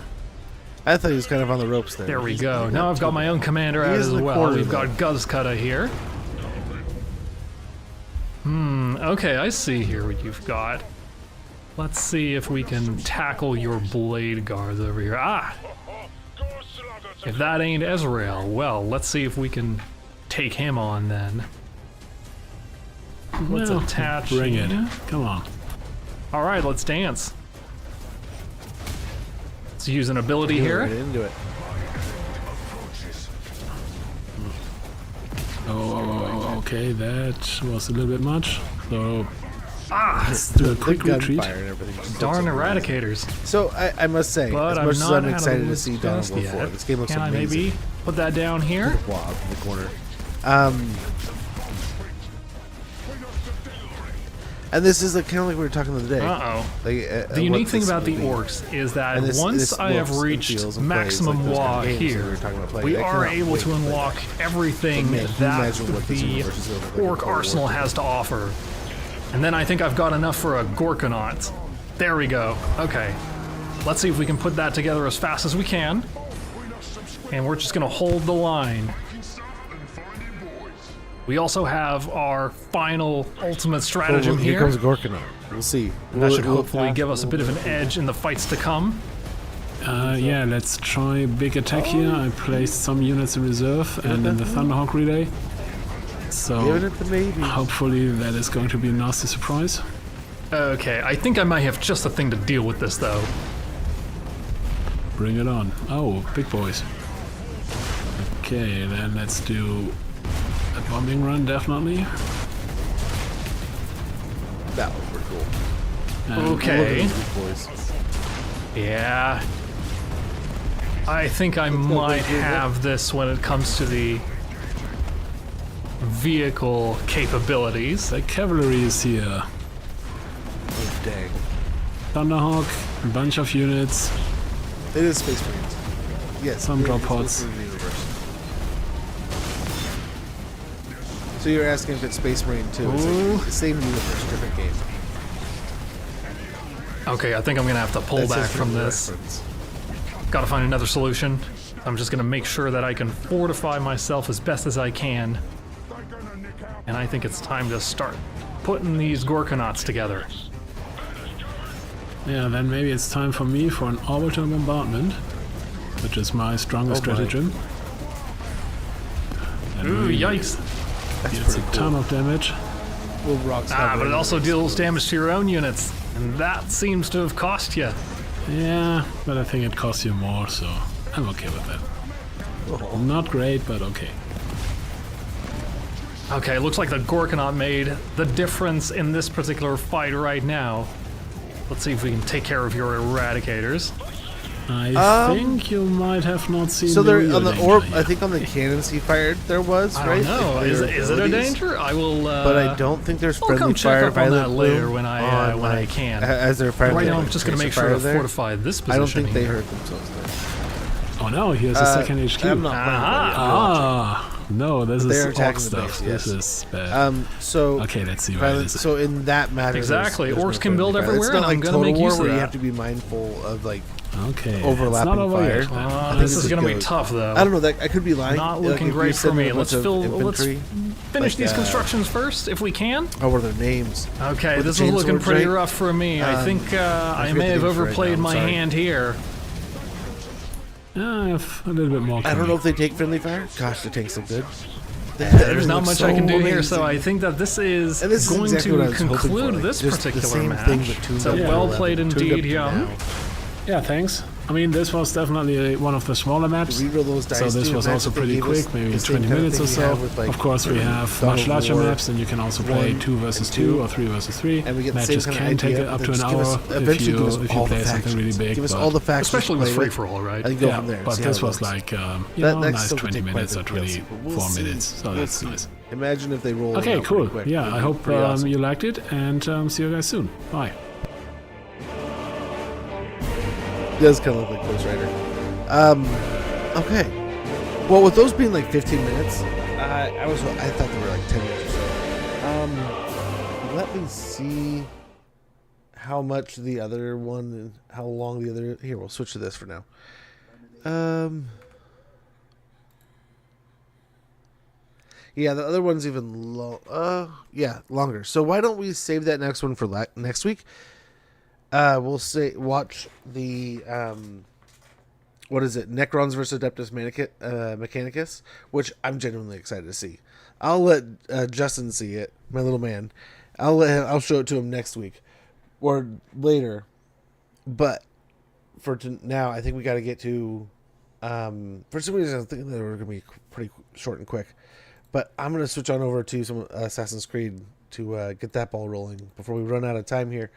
I thought he was kind of on the ropes there. There we go. Now I've got my own commander out as well. We've got Guzcutta here. Okay, I see here what you've got. Let's see if we can tackle your blade guards over here. Ah! If that ain't Ezreal, well, let's see if we can take him on then. Let's attach. Bring it. Come on. All right, let's dance. Let's use an ability here. Right into it. Oh, okay, that was a little bit much. So let's do a quick retreat. Darn eradicators. So I must say, but as much as I'm excited to see Dawn just of War 4, this game looks Can amazing. I maybe put that down here? Blob in the corner. And this is kind of like we were talking the other day. The unique thing about the orcs is that once I have reached maximum WoW here, we are able to unlock everything that the orc arsenal has to offer. And then I think I've got enough for a Gorkanaut. There we go. Okay. Let's see if we can put that together as fast as we can. And we're just going to hold the line. We also have our final ultimate stratagem here. Here comes Gorkanaut. We'll see. That should hopefully give us a bit of an edge in the fights to come. Yeah, let's try big attack here. I placed some units in reserve and in the Thunderhawk relay. So hopefully that is going to be a nasty surprise. Okay, I think I might have just the thing to deal with this though. Bring it on. Oh, big boys. Okay, then let's do a bombing run, definitely. That was pretty cool. Okay. Yeah. I think I might have this when it comes to the vehicle capabilities. The cavalry is here. Oh, dang. Thunderhawk, a bunch of units. It is Space Marines. Yes. Some drop pods. So you're asking if it's Space Marine 2. It's like the same universe, different game. Okay, I think I'm gonna have to pull back from this. Gotta find another solution. I'm just gonna make sure that I can fortify myself as best as I can. And I think it's time to start putting these Gorkanauts together. Yeah, then maybe it's time for me for an orbital bombardment, which is my strongest stratagem. Ooh, yikes. It's a ton of damage. But it also deals damage to your own units, and that seems to have cost you. Yeah, but I think it costs you more, so I'm okay with that. Not great, but okay. Okay, it looks like the Gorkanaut made the difference in this particular fight right now. Let's see if we can take care of your Eradicators. I think you might have not seen. So there the on the danger orb. yet. I think on the cannons he fired there was I right. don't know. Like, Is their it a abilities. danger? I will. But I don't think there's I'll friendly come check fire up on violet that later bloom when I can. As they're firing. Right now, like, I'm just going to make tracer sure to fire there. fortify this position. I don't think they here. hurt themselves there. Oh no, here's a second HQ. I'm not playing no, this They're is orc attacking the stuff. base, yes. This is bad. So okay, let's see what violent, it is. So in that matter, Exactly. there's Orcs no can build friendly fire. everywhere, It's not and I'm like gonna Total make War use of where you that. have to be mindful of like okay, overlapping it's not over fire. yet. I think This is going to be tough, though. I don't know. That I could be lying. Not Like, looking if you great said for me. a Let's bunch of finish like, these constructions first, if we can. Oh, what are their names? Okay, With this the is looking chainswords, pretty right? rough for me. I think I forget may the have names right overplayed now, my sorry. hand here. I have a little bit more. I don't know if they take friendly fire. Gosh, the tanks look good. There's not much I can do here, so I think that this is going exactly what I to was hoping conclude for, this just the particular same match. thing, but tuned So up well to played 11, tuned up indeed, to young. now. Yeah, thanks. I mean, this was definitely one of the smaller maps, Reroll those dice, so this dude. was Imagine also if they pretty gave us quick, maybe the same 20 kind of minutes or thing we so. have with, like, Of course, we have God much of larger War maps, and you can also play 1 2 versus and 2 2, or 3 versus 3. and we get the Matches same kind can of take idea, it up but to an just give us- hour if eventually give us you all the play something really factions. big. Give us but- all the factions, Especially with play free with, for all, right? I think go Yeah, from there. but see how this it was works. like That nice still could 20 take quite a minutes or bit of DLC, but 24 we'll see. minutes, so We'll that's see. nice. Imagine if they roll. Okay, it out cool. pretty quick. Yeah, It'd I be hope pretty awesome. you liked it, and see you guys soon. Bye. It does kind of look like Ghost Rider. Okay. Well, with those being like 15 minutes, I thought they were like 10 minutes or so. Let me see how much the other one, how long the other. Here, we'll switch to this for now. Yeah, the other one's even longer. So why don't we save that next one for next week? We'll watch the what is it? Necrons versus Adeptus Mechanicus, which I'm genuinely excited to see. I'll let Justin see it, my little man. I'll show it to him next week or later. But for now, I think we got to get to. For some reason, I think they were going to be pretty short and quick. But I'm going to switch on over to some Assassin's Creed to get that ball rolling before we run out of time here.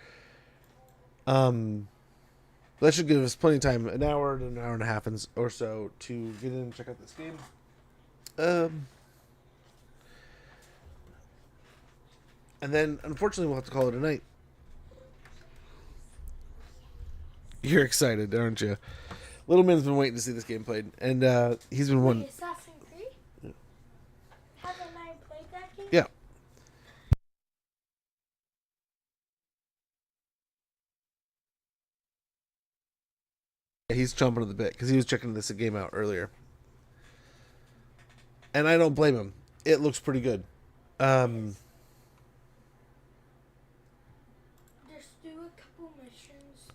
That should give us plenty of time, an hour to an hour and a half or so, to get in and check out this game. And then, unfortunately, we'll have to call it a night. You're excited, aren't you? Little Man's been waiting to see this game played, and he's been one. Assassin's Creed? Yeah. Haven't I played that game? Yeah. He's chomping at the bit because he was checking this game out earlier, and I don't blame him. It looks pretty good. Just do a couple missions.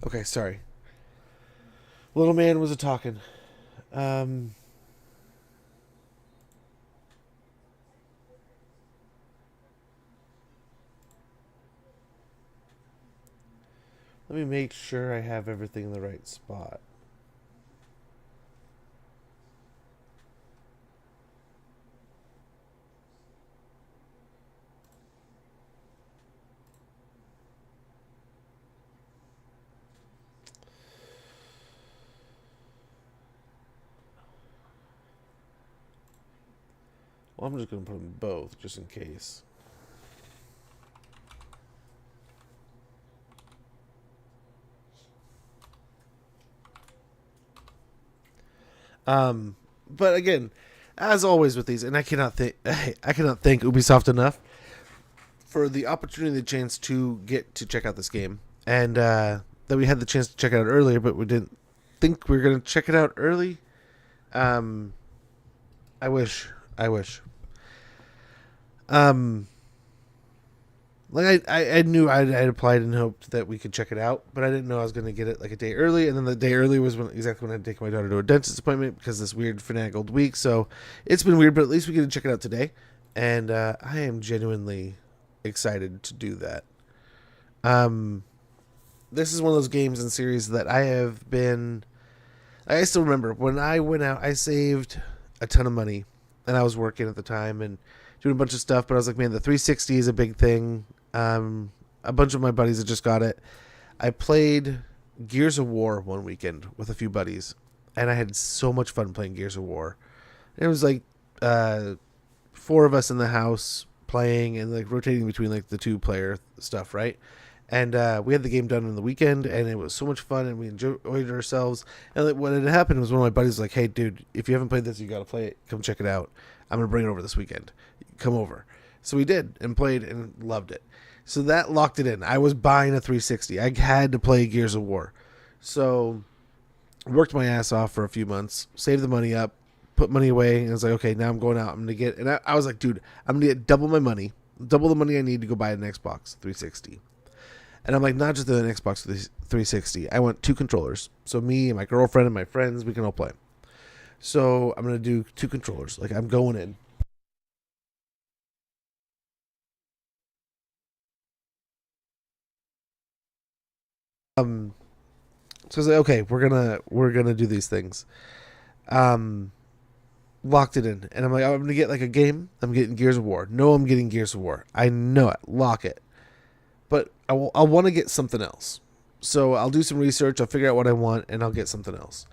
Okay, sorry. Little man was a talking. Let me make sure I have everything in the right spot. Well, I'm just going to put them both, just in case. But again, as always with these, and I cannot thank Ubisoft enough for the opportunity, the chance to get to check out this game, and that we had the chance to check it out earlier, but we didn't think we were going to check it out early. I wish. Let like I knew I'd applied and hoped that we could check it out, but I didn't know I was going to get it like a day early. And then the day early was exactly when I had to take my daughter to a dentist appointment because of this weird fanatic old week. So it's been weird, but at least we get to check it out today. And I am genuinely excited to do that. This is one of those games and series that I still remember when I went out, I saved a ton of money and I was working at the time and doing a bunch of stuff, but I was like, man, the 360 is a big thing. A bunch of my buddies had just got it. I played Gears of War one weekend with a few buddies and I had so much fun playing Gears of War. It was like, 4 of us in the house playing and like rotating between like the 2-player stuff, right? And we had the game done on the weekend, and it was so much fun, and we enjoyed ourselves. And like, what had happened was one of my buddies was like, "Hey, dude, if you haven't played this, you got to play it. Come check it out. I'm gonna bring it over this weekend. Come over." So we did and played and loved it. So that locked it in. I was buying a 360. I had to play Gears of War. So worked my ass off for a few months, saved the money up, put money away, and I was like, okay, now I'm going out. I'm gonna get, and I was like, dude, I'm gonna get double my money, double the money I need to go buy an Xbox 360. And I'm like, not just an Xbox 360. I want 2 controllers. So me and my girlfriend and my friends, we can all play. So I'm going to do 2 controllers. Like, I'm going in. So I was like, okay, we're gonna do these things. Locked it in. And I'm like, I'm going to get like a game. I'm getting Gears of War. No, I'm getting Gears of War. I know it. Lock it. But I want to get something else. So I'll do some research, I'll figure out what I want, and I'll get something else.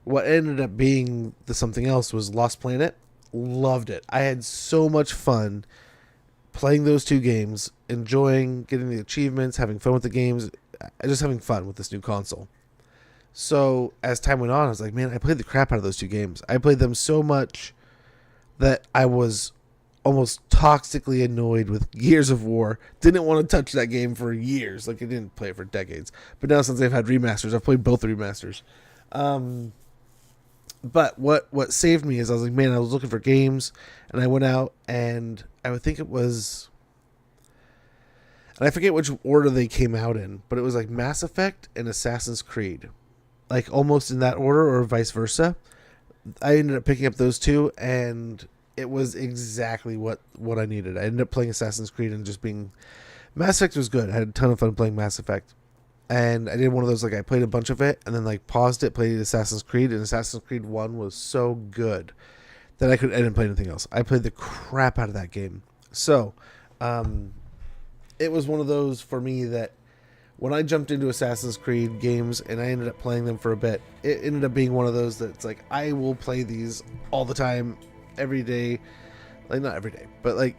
What ended up being the something else was Lost Planet. Loved it. I had so much fun playing those 2 games, enjoying getting the achievements, having fun with the games, just having fun with this new console. So as time went on, I was like, man, I played the crap out of those 2 games. I played them so much that I was almost toxically annoyed with Gears of War. Didn't want to touch that game for years. Like, I didn't play it for decades. But now since they've had remasters, I've played both the remasters. But what saved me is I was like, man, I was looking for games, and I went out, and I would think it was, and I forget which order they came out in, but it was like Mass Effect and Assassin's Creed. Like, almost in that order, or vice versa. I ended up picking up those 2, and it was exactly what I needed. I ended up playing Assassin's Creed and just being... Mass Effect was good. I had a ton of fun playing Mass Effect. And I did one of those, like, I played a bunch of it and then, like, paused it, played Assassin's Creed, and Assassin's Creed 1 was so good that I didn't play anything else. I played the crap out of that game. So, it was one of those for me that when I jumped into Assassin's Creed games and I ended up playing them for a bit, it ended up being one of those that's like, I will play these all the time, every day. Like, not every day, but like,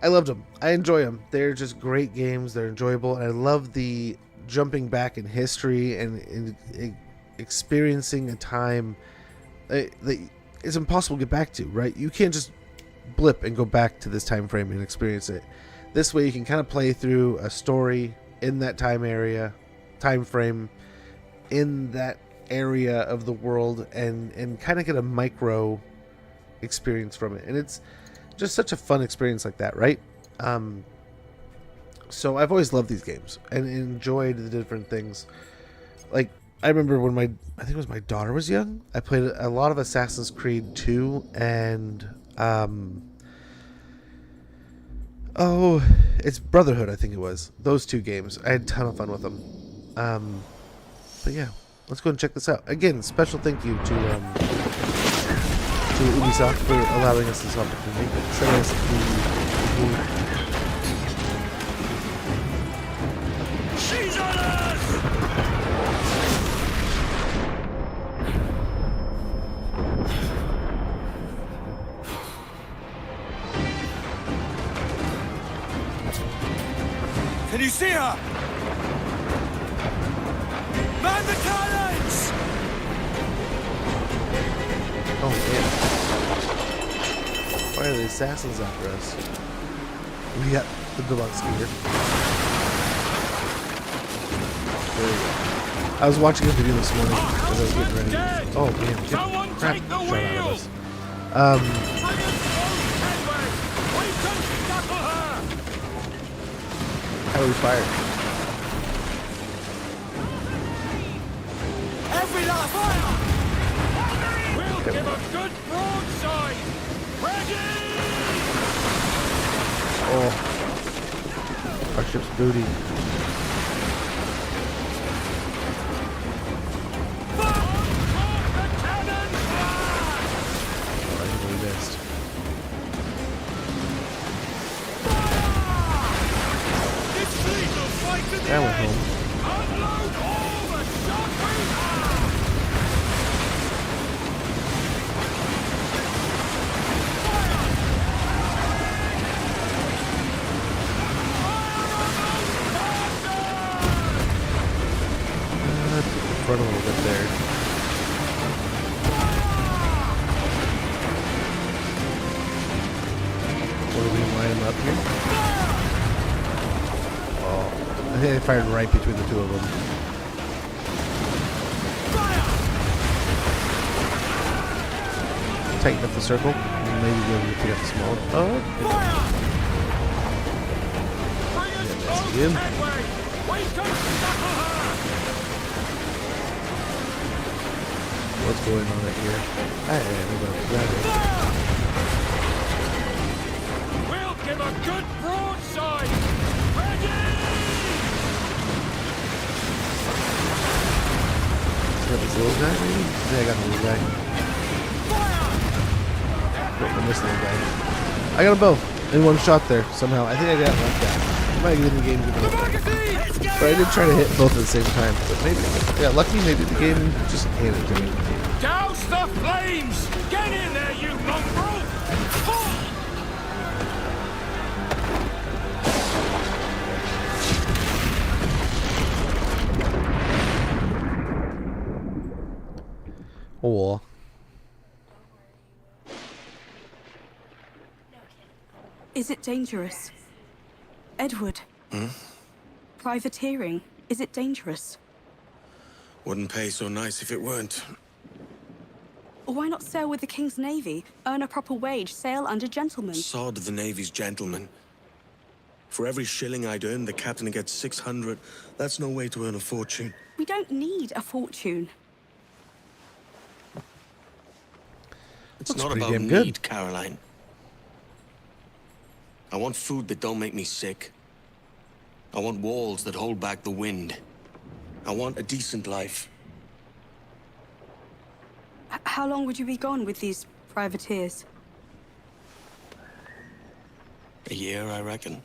I loved them. I enjoy them. They're just great games. They're enjoyable. And I love the jumping back in history and experiencing a time that it's impossible to get back to, right? You can't just blip and go back to this time frame and experience it. This way you can kind of play through a story in that time frame, in that area of the world, and kind of get a micro experience from it. And it's just such a fun experience like that, right? So I've always loved these games and enjoyed the different things. Like, I remember when I think it was my daughter was young, I played a lot of Assassin's Creed 2 and it's Brotherhood, I think it was. Those 2 games. I had a ton of fun with them. But yeah, let's go and check this out. Again, special thank you to Ubisoft for allowing us this opportunity. Sending us the She's on us! Can you see her? Man the cannons! Oh man. Why are the assassins after us? We got the deluxe gear. There we go. I was watching a video this morning as I was getting ready. Oh man, get crap shot out of us. How do we fire? Every last fire! We'll give a good broadside! Ready! Oh. Our ship's booty. That went home. Unload all the shot we have! Front a little bit there. What do we line them up here? I think I fired right between the two of them. Tighten up the circle. And maybe be able to pick up the small. Oh. Yeah, that's good. What's going on here? We'll give a good broadside! Ready! Got this little guy, maybe? Yeah, I got the little guy. Wait, I missed the little guy. I got them both in one shot there, somehow. I think I got left out. I might get in the game but I did try to hit both at the same time. But maybe, yeah, lucky maybe the game just handed it to me. Douse the flames! Get in there, you mongrel! Oh. Is it dangerous? Edward? Privateering, is it dangerous? Wouldn't pay so nice if it weren't. Why not sail with the King's Navy, earn a proper wage, sail under gentlemen? Sod the Navy's gentlemen. For every shilling I'd earn, the captain gets 600. That's no way to earn a fortune. We don't need a fortune. It's not about need, Caroline. I want food that don't make me sick. I want walls that hold back the wind. I want a decent life. How long would you be gone with these privateers? A year, I reckon.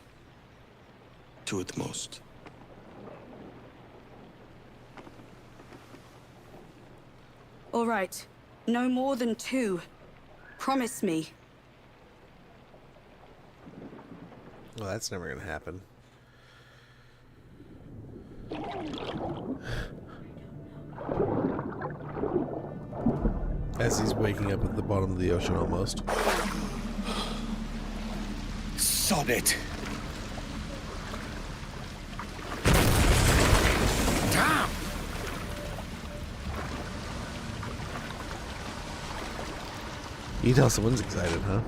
2 at the most. All right. No more than 2. Promise me. Well, that's never gonna happen. As he's waking up at the bottom of the ocean almost. Sod it! Damn! You can tell someone's excited, huh?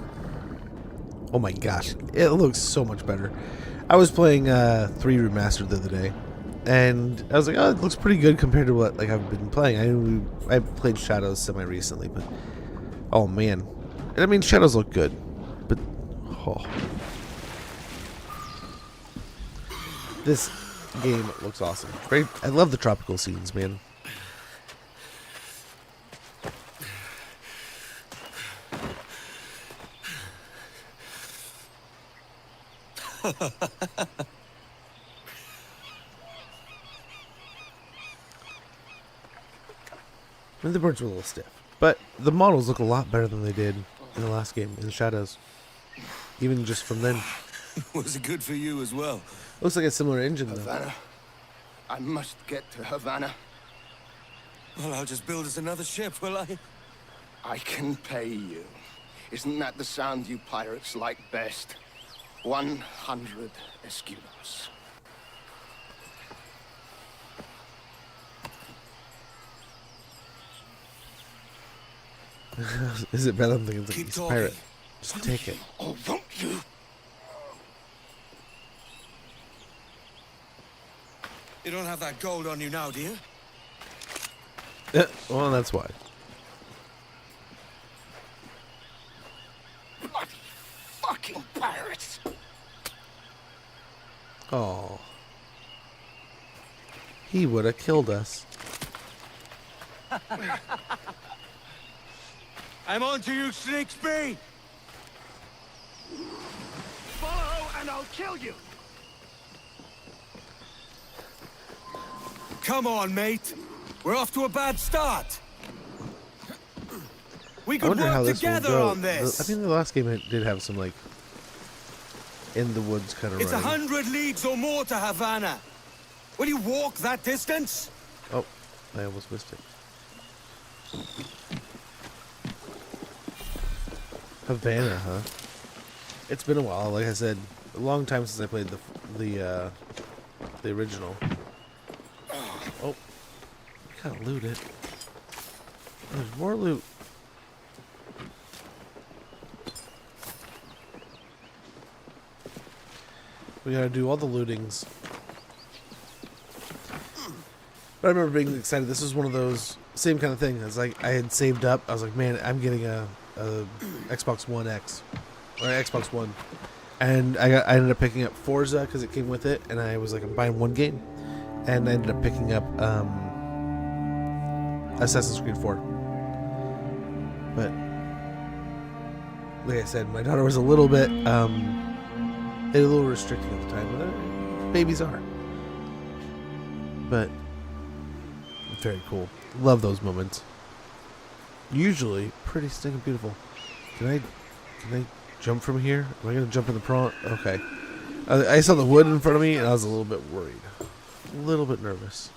Oh my gosh, it looks so much better. I was playing 3 Remastered the other day, and I was like, oh, it looks pretty good compared to what I've been playing. I played Shadows semi-recently, but oh man. And I mean, Shadows look good, but oh. This game looks awesome. Great. I love the tropical scenes, man. And the birds were a little stiff, but the models look a lot better than they did in the last game, in Shadows. Even just from then. Was it good for you as well? Looks like a similar engine, though. Havana. I must get to Havana. Well, I'll just build us another ship, will I? I can pay you. Isn't that the sound you pirates like best? 100 escudos. Is it better than thinking Keep he's a talking. pirate? Just take it. Oh, won't you? You don't have that gold on you now, do you? Well, that's why. Bloody fucking pirates! Oh. He would have killed us. I'm on to you, Snakesby! Follow and I'll kill you! Come on, mate. We're off to a bad start. We I could wonder how work this will together go. on this. I think the last game did have some, like, in the woods kind of It's running. 100 leagues or more to Havana. Will you walk that distance? Oh, I almost missed it. Havana, huh? It's been a while. Like I said, a long time since I played the original. Oh, we gotta loot it. Oh, there's more loot. We gotta do all the lootings. But I remember being excited. This was one of those same kind of thing. It's like I had saved up. I was like, man, I'm getting a Xbox One X or Xbox One, and I ended up picking up Forza because it came with it, and I was like, I'm buying one game, and I ended up picking up Assassin's Creed 4. But like I said, my daughter was a little bit a little restricted at the time. But babies are. But very cool. Love those moments. Usually pretty stinking beautiful. Can I jump from here? Am I gonna jump in the prawn? Okay. I saw the wood in front of me and I was a little bit worried. A little bit nervous.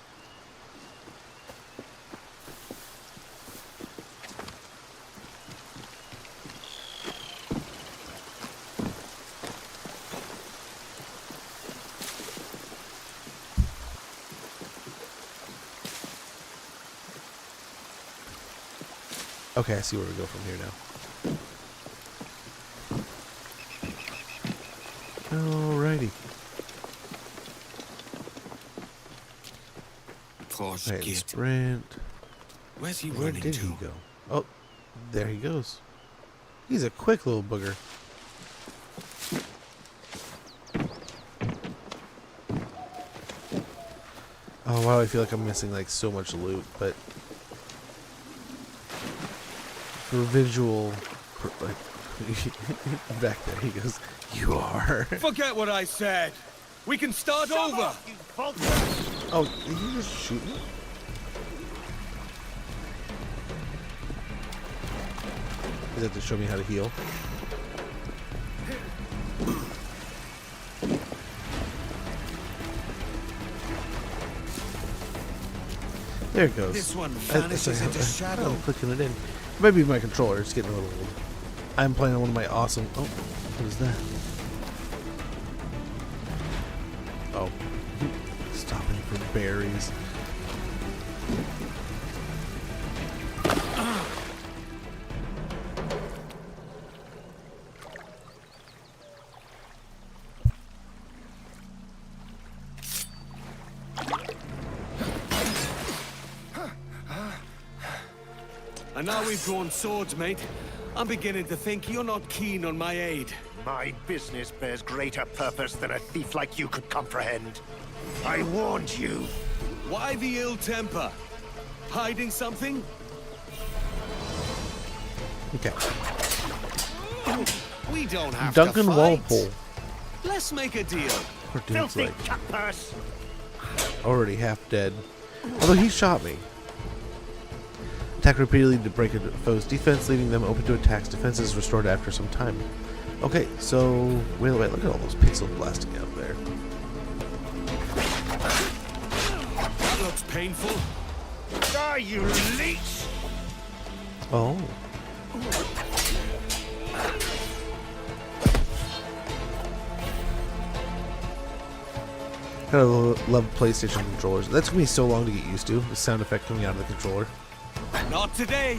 Okay, I see where we go from here now. Alrighty. Okay, sprint. Where's he Where running did to? he go? Oh, there he goes. He's a quick little booger. Oh wow, I feel like I'm missing like so much loot, but for visual, like back there he goes. You are. Forget what I said. We can start over. Oh, did you just shoot me? Is that to show me how to heal? There it goes. This one vanishes into shadow. I'm clicking it in. It might be my controller. It's getting a little old. I'm playing on one of my awesome. Oh, what is that? Oh, stopping for berries. And now we've drawn swords, mate. I'm beginning to think you're not keen on my aid. My business bears greater purpose than a thief like you could comprehend. I warned you. Why the ill temper? Hiding something? Okay. We don't have Duncan to fight. Walpole. Let's make a deal. Poor dude's Filthy like cutpurse. already half dead. Although he shot me. Attack repeatedly to break a foe's defense, leaving them open to attacks. Defense is restored after some time. Okay, so wait, look at all those pixels blasting out there. That looks painful. Die, you leech! Oh. Kind of love PlayStation controllers. That took me so long to get used to. The sound effect coming out of the controller. Not today.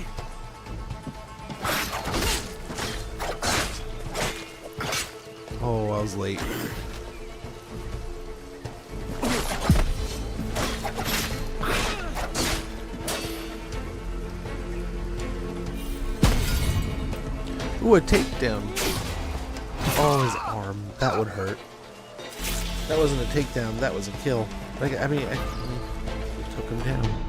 Oh, I was late. Ooh, a takedown. Oh, his arm. That would hurt. That wasn't a takedown. That was a kill. Like, I mean, I took him down.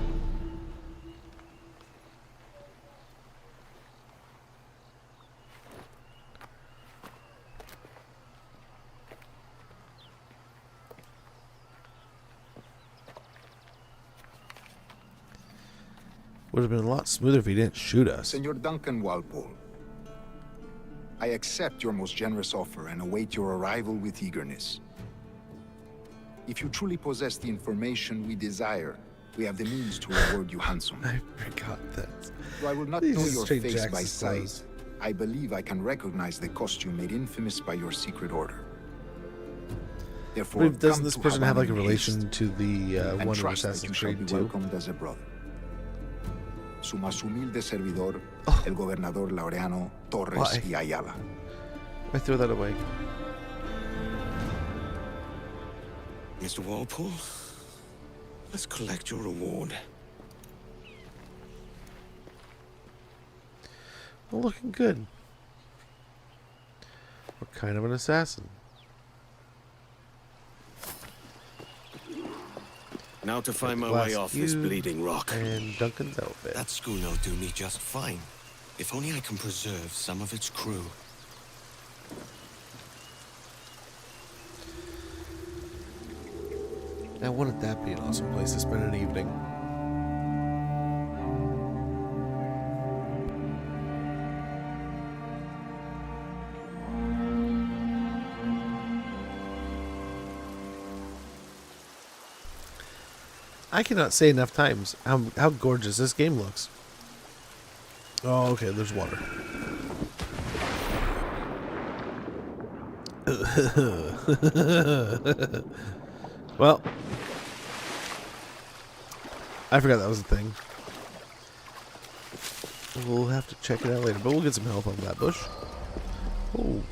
Would have been a lot smoother if he didn't shoot us. Senor Duncan Walpole, I accept your most generous offer and await your arrival with eagerness. If you truly possess the information we desire, we have the means to reward you handsomely. I forgot that. Though I will not These know just your straight face by Jax's sight, clothes. I believe I can recognize the costume made infamous by your secret order. Therefore, Doesn't come this to person have like a Havana in haste, relation to the and one in trust that Assassin's you shall Creed be 2? welcomed as a brother. Su más humilde servidor, el gobernador Laureano Torres Why? y Ayala. I throw that away. Mr. Walpole, let's collect your reward. Well, looking good. What kind of an assassin? Now to find my way off this bleeding rock. And Duncan's outfit. That schooner'll do me just fine. If only I can preserve some of its crew. Now, wouldn't that be an awesome place to spend an evening? I cannot say enough times how gorgeous this game looks. Oh, okay, there's water. Well, I forgot that was a thing. We'll have to check it out later, but we'll get some help on that bush. Oh.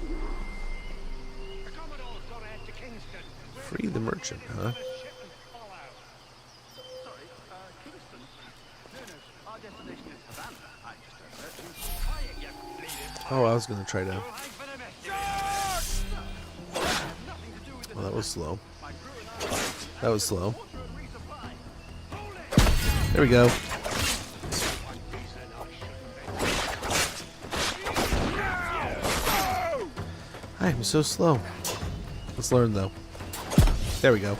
Free the merchant, huh? Oh, I was gonna try to. Well, that was slow. That was slow. There we go. I am so slow. Let's learn though. There we go.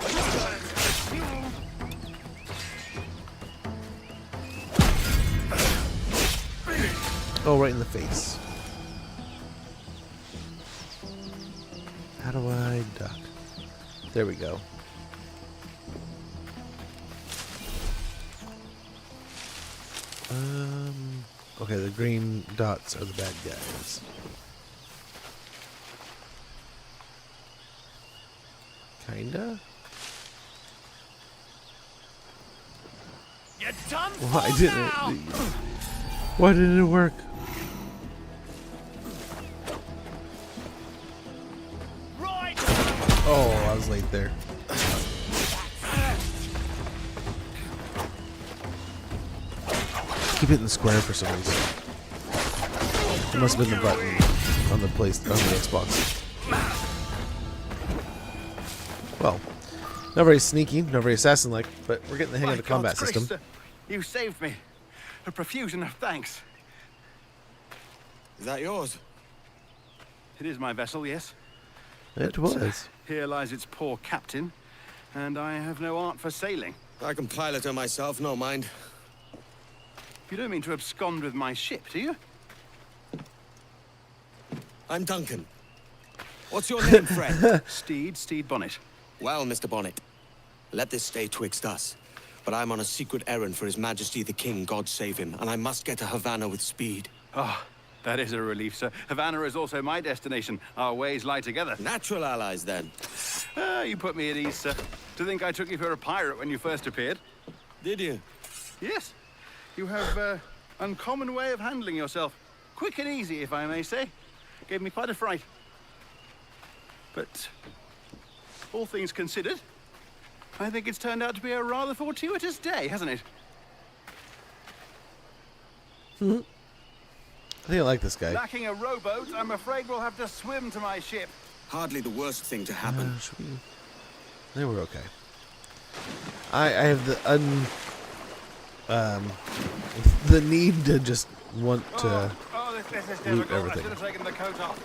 Oh, right in the face. How do I duck? There we go. Okay, the green dots are the bad guys. Kinda? You're done for Why didn't now. Why didn't it work? Right. Oh, I was late there. Keep hitting the square for some reason. It must have been the button on the Xbox. Well, not very sneaky, not very assassin-like, but we're getting the hang of the combat system. You saved me. A profusion of thanks. Is that yours? It is my vessel, yes. It was. Here lies its poor captain, and I have no art for sailing. I can pilot her myself, no mind. You don't mean to abscond with my ship, do you? I'm Duncan. What's your name, friend? Steed Bonnet. Well, Mr. Bonnet, let this stay twixt us. But I'm on a secret errand for His Majesty the King, God save him, and I must get to Havana with speed. Ah, that is a relief, sir. Havana is also my destination. Our ways lie together. Natural allies, then. You put me at ease, sir. To think I took you for a pirate when you first appeared. Did you? Yes. You have an uncommon way of handling yourself. Quick and easy, if I may say. Gave me quite a fright. But all things considered, I think it's turned out to be a rather fortuitous day, hasn't it? think I like this guy. Lacking a rowboat, I'm afraid we'll have to swim to my ship. Hardly the worst thing to happen. They were okay. I have the need to just want to this is loot difficult. everything. I should have taken the coat off.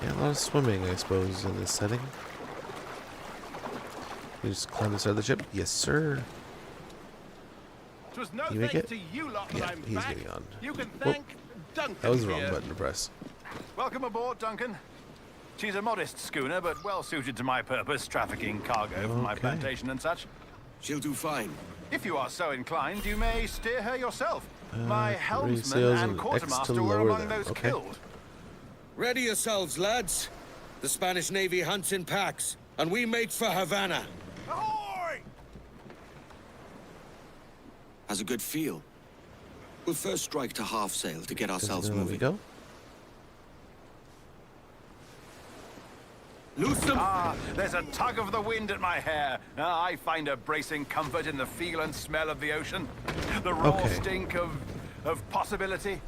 Yeah, a lot of swimming, I suppose, in this setting. You just climb the side of the ship. Yes, sir. It was no You make thanks it? to you lot Yeah, that I'm he's back. getting on. You can Whoop. thank Duncan. That was the wrong here. button to press. Welcome aboard, Duncan. She's a modest schooner, but well suited to my purpose, trafficking cargo from my Okay. plantation and such. She'll do fine. If you are so inclined, you may steer her yourself. My helmsman sails and and X to quartermaster were lower among them. those Okay. killed. Ready yourselves, lads. The Spanish Navy hunts in packs, and we make for Havana. Ahoy! Has a good feel. We'll first strike to half sail to get ourselves There we moving. go. Loose them! Ah, there's a tug of the wind at my hair. I find a bracing comfort in the feel and smell of the ocean. The raw Okay. stink of possibility.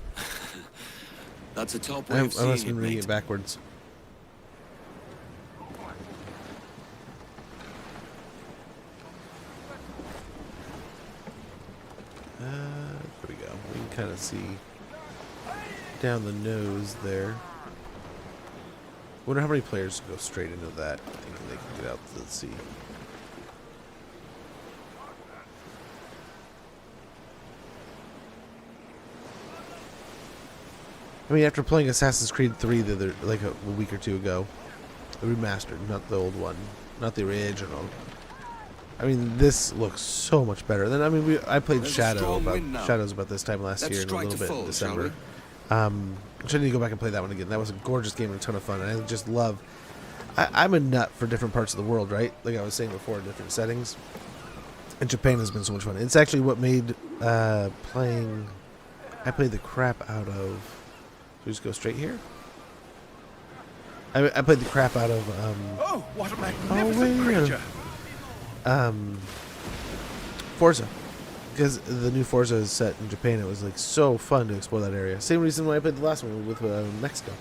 That's a top I way of must seeing have it, been reading mate. it backwards. There we go. We can kind of see down the nose there. Wonder how many players go straight into that, thinking they can get out to the sea. I mean, after playing Assassin's Creed 3 the other, like a week or two ago, the remastered, not the old one, not the original. I mean, this looks so much better. Then I mean, I played There's a Shadow strong about wind now. Shadows about this time last Let's year and a strike little to bit in full, shall December. Which I need to go back and play that one again. That was a gorgeous game and a ton of fun. And I just love. I'm a nut for different parts of the world, right? Like I was saying before, different settings. And Japan has been so much fun. It's actually what made playing. I played the crap out of. Should we just go straight here? I played the crap out of. Oh, what a magnificent creature! Forza, because the new Forza is set in Japan. It was like so fun to explore that area. Same reason why I played the last one with Mexico.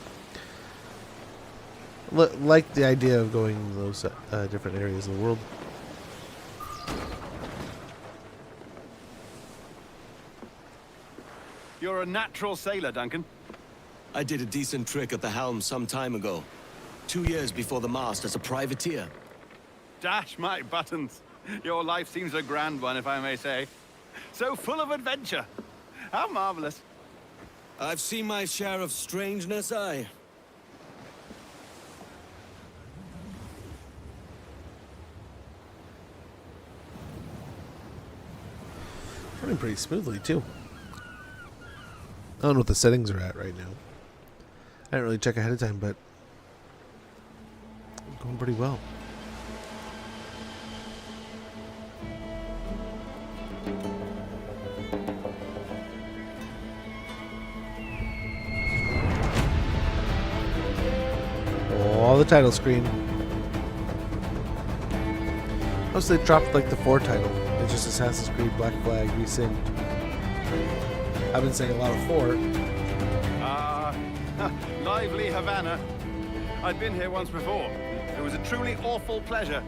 Like the idea of going to those different areas of the world. You're a natural sailor, Duncan. I did a decent trick at the helm some time ago. 2 years before the mast as a privateer. Dash my buttons. Your life seems a grand one, if I may say. So full of adventure. How marvelous. I've seen my share of strangeness, aye. Running pretty smoothly too. I don't know what the settings are at right now. I didn't really check ahead of time, but going pretty well. Oh, the title screen. Most they dropped like the 4 title. It's just Assassin's Creed Black Flag Resync. I've been saying a lot of 4. Lively Havana. I'd been here once before. It was a truly awful pleasure.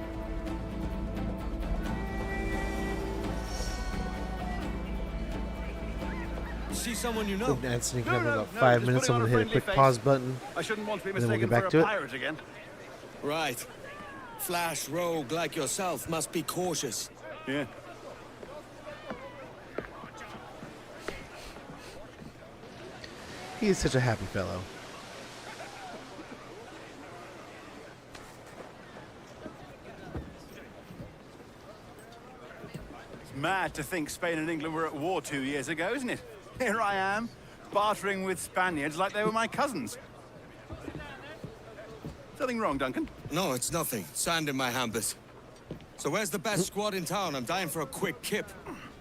See someone you know? And sneak No, up no, about no, 5 just minutes. putting I'm on gonna a hit a friendly quick face. pause button. I shouldn't want to be and then we'll mistaken get back for to a it. pirate again. Right. Flash rogue like yourself must be cautious. Yeah. He is such a happy fellow. It's mad to think Spain and England were at war 2 years ago, isn't it? Here I am, bartering with Spaniards like they were my cousins. Something wrong, Duncan? No, it's nothing. Sand in my hampers. So where's the best squad in town? I'm dying for a quick kip.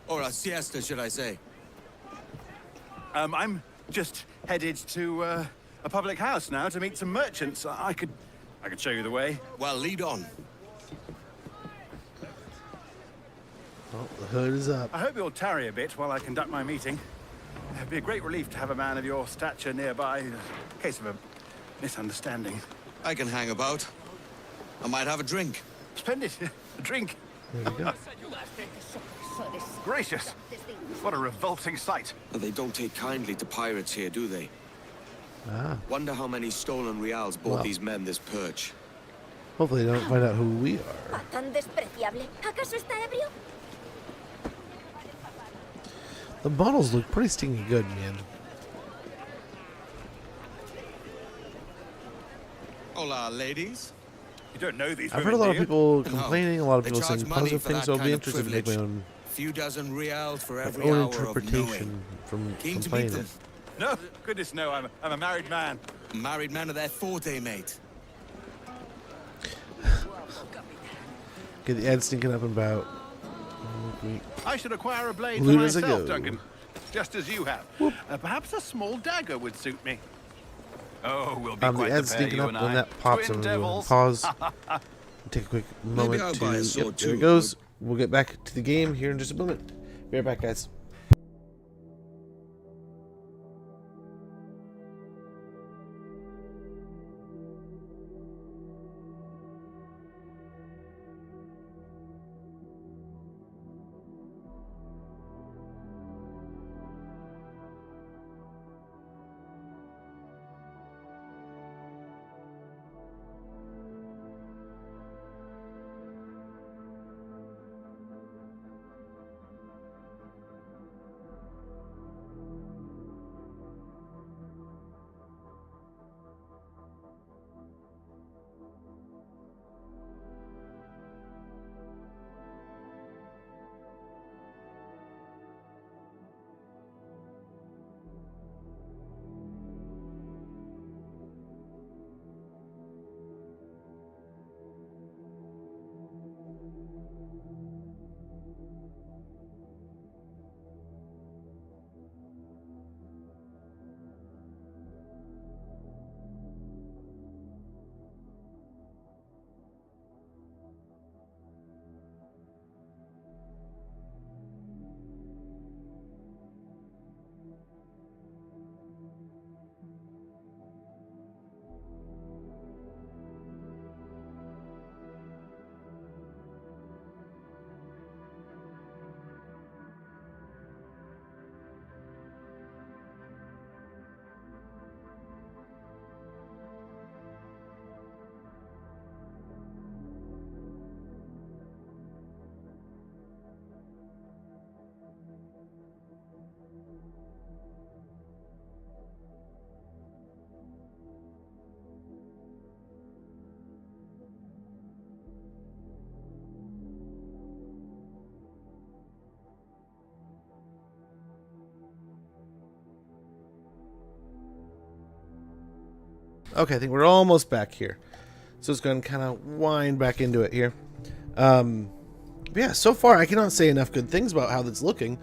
Or a siesta, should I say. I'm just headed to a public house now to meet some merchants. I could show you the way. Well, lead on. the hood is up. I hope you'll tarry a bit while I conduct my meeting. It'd be a great relief to have a man of your stature nearby in case of a misunderstanding. I can hang about. I might have a drink. Splendid. A drink. There we go. Gracious. What a revolting sight. They don't take kindly to pirates here, do they? Ah. Wonder how many stolen reals bought Well. these men this perch. Hopefully they don't find out who we are. ¿Tan despreciable? ¿Acaso está ebrio? The models look pretty stinking good, man. Hola, ladies. You don't know these I've heard a lot of people complaining, a lot of They people charge saying money positive for things, that so I'll be kind of interested to make my privilege. own, Few dozen reals for my every own hour of interpretation knowing. from Keen to meet playing them. it. No, goodness no, I'm a married man. Married man of their forte, mate. Get the ad stinking up and about. I should acquire a blade Loot for as I myself, go. Duncan. Just as you have. Perhaps a small dagger would suit me. Oh, we'll be The quite ad's the pair, stinking you up and when I. that pops. Twin I'm going to devils. pause. Take a quick moment I'll to. buy a sword Yep, there it too. goes. We'll get back to the game here in just a moment. Be right back, guys. Okay, I think we're almost back here. So it's going to kind of wind back into it here. Yeah, so far I cannot say enough good things about how that's looking.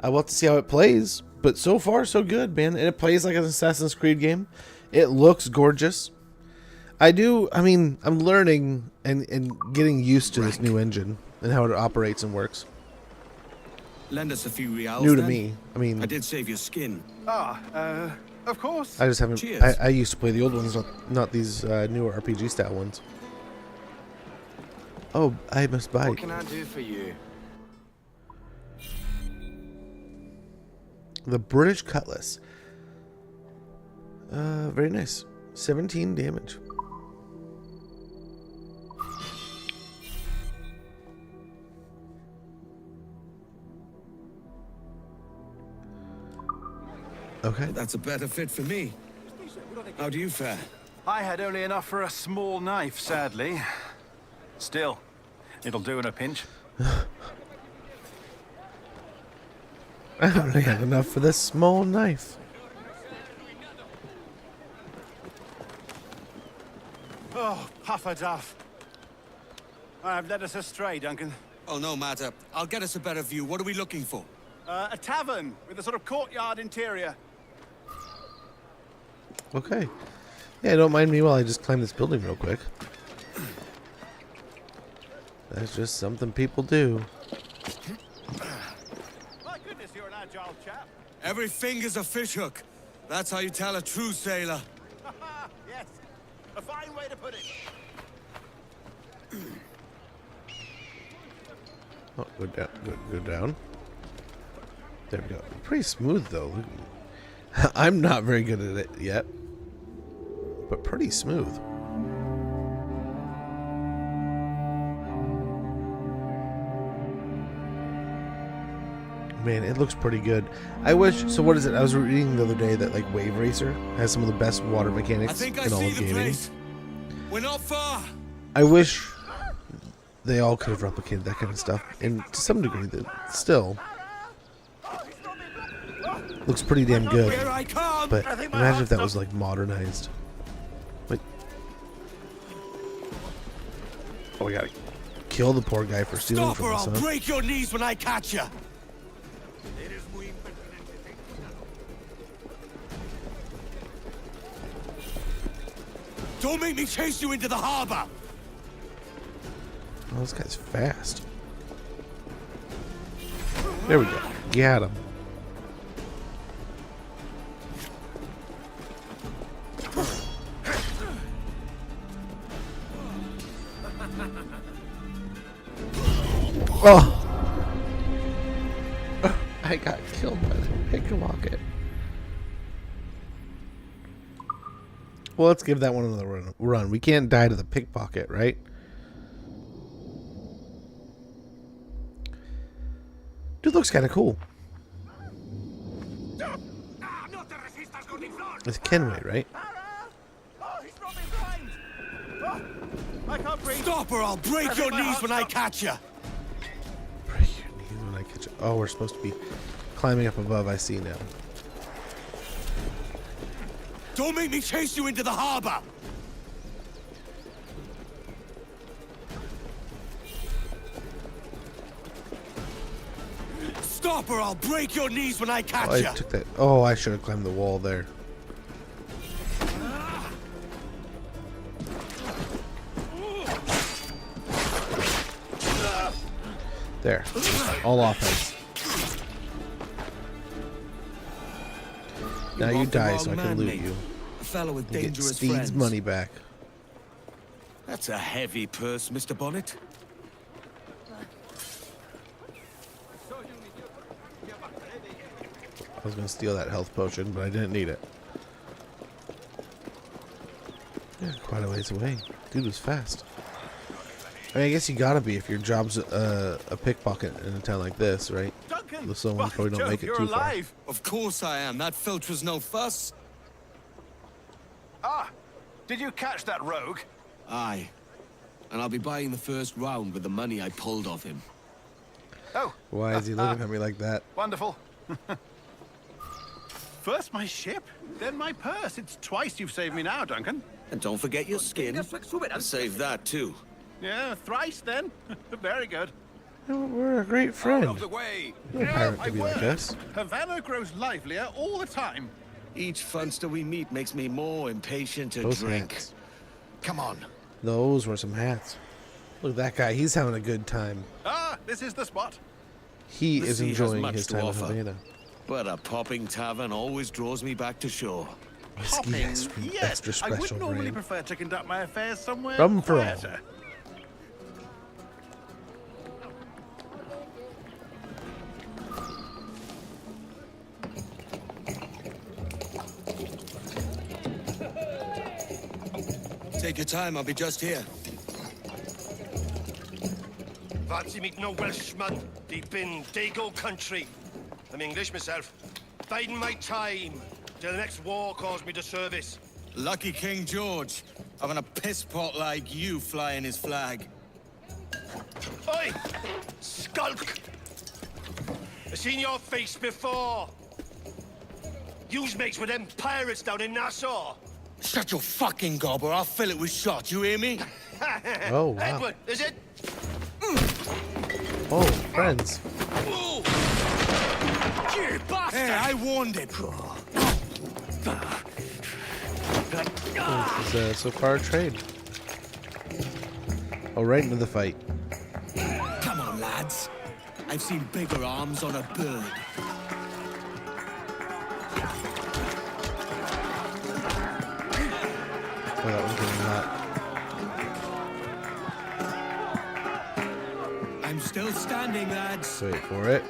We'll have to see how it plays. But so far, so good, man. And it plays like an Assassin's Creed game. It looks gorgeous. I'm learning and getting used to this new engine and how it operates and works. Lend us a few reals. New to then? me. I did save your skin. Of course. I just haven't. Cheers. I used to play the old ones, not these newer RPG style ones. Oh, I must buy. What can I do for you? The British Cutlass. Very nice. 17 damage. Okay. That's a better fit for me. How do you fare? I had only enough for a small knife, sadly. Still, it'll do in a pinch. I don't really have enough for this small knife. Oh, puffer duff. I've led us astray, Duncan. Oh, no matter. I'll get us a better view. What are we looking for? A tavern with a sort of courtyard interior. Okay. Yeah, don't mind me while I just climb this building real quick. That's just something people do. Notice you're an agile chap. Every finger's a fishhook. That's how you tell a true sailor. Yes, a fine way to put it. Oh, go down. Go down. There we go. Pretty smooth though. I'm not very good at it yet, but pretty smooth. Man, it looks pretty good. I wish. So what is it? I was reading the other day that like Wave Racer has some of the best water mechanics in all of gaming. We're not far. I wish they all could have replicated that kind of stuff, and to some degree, that still looks pretty damn good. But imagine if that was like modernized. Like, oh, we gotta kill the poor guy for stealing from us, huh? I'll break your knees when I catch you. Don't make me chase you into the harbor. Oh, this guy's fast. There we go. Got him. Oh! I got killed by the pickpocket. Well, let's give that one another run. We can't die to the pickpocket, right? Dude looks kind of cool. It's Kenway, right? Stop or I'll break your knees when I catch you. Break your knees when I catch you. Oh, we're supposed to be climbing up above. I see now. Don't make me chase you into the harbor. Stop or I'll break your knees when I catch Oh, you. I took that. Oh, I should have climbed the wall there. There. All offense. Now you die so I can loot you. A fellow with And get dangerous Steed's friends. money back. That's a heavy purse, Mr. Bonnet. I was going to steal that health potion, but I didn't need it. Yeah, quite a ways away. Dude was fast. I mean, I guess you gotta be if your job's a pickpocket in a town like this, right? Duncan, The slow ones probably don't make it you're too alive. Of course I am. That filch was no fuss. Ah, did you catch that rogue? Aye. And I'll be buying the first round with the money I pulled off him. Oh. far. Why is he looking at me like that? Wonderful. First my ship, then my purse. It's twice you've saved me now, Duncan. And don't forget your skin. Save that too. Yeah, thrice then. Very good. We're a great friend. Out of the way. You're a pirate to be like us. Havana grows livelier all the time. Each funster we meet makes me more impatient to Those drink. hats. Come on. Those were some hats. Look at that guy. He's having a good time. Ah, this is the spot. He The is sea has enjoying much his to time in offer. Havana. But a popping tavern always draws me back to shore. Whiskey Popping, extra yes. I special would normally brand. prefer to conduct my affairs somewhere Rum for all. quieter. Take your time, I'll be just here. Fancy meeting no Welshman deep in Dago country. I'm English myself. Biding my time till the next war calls me to service. Lucky King George, having a piss pot like you flying his flag. Oi! Skulk! I've seen your face before. You's mates with them pirates down in Nassau. Shut your fucking gob or I'll fill it with shot, you hear me? Oh, wow. Edward, is it? Oh, friends. Ooh. You bastard! Hey, I warned him. This is so far a trade. Oh, right into the fight. Come on, lads. I've seen bigger arms on a bird. before that one getting hot. I'm still standing, lads. Wait for it.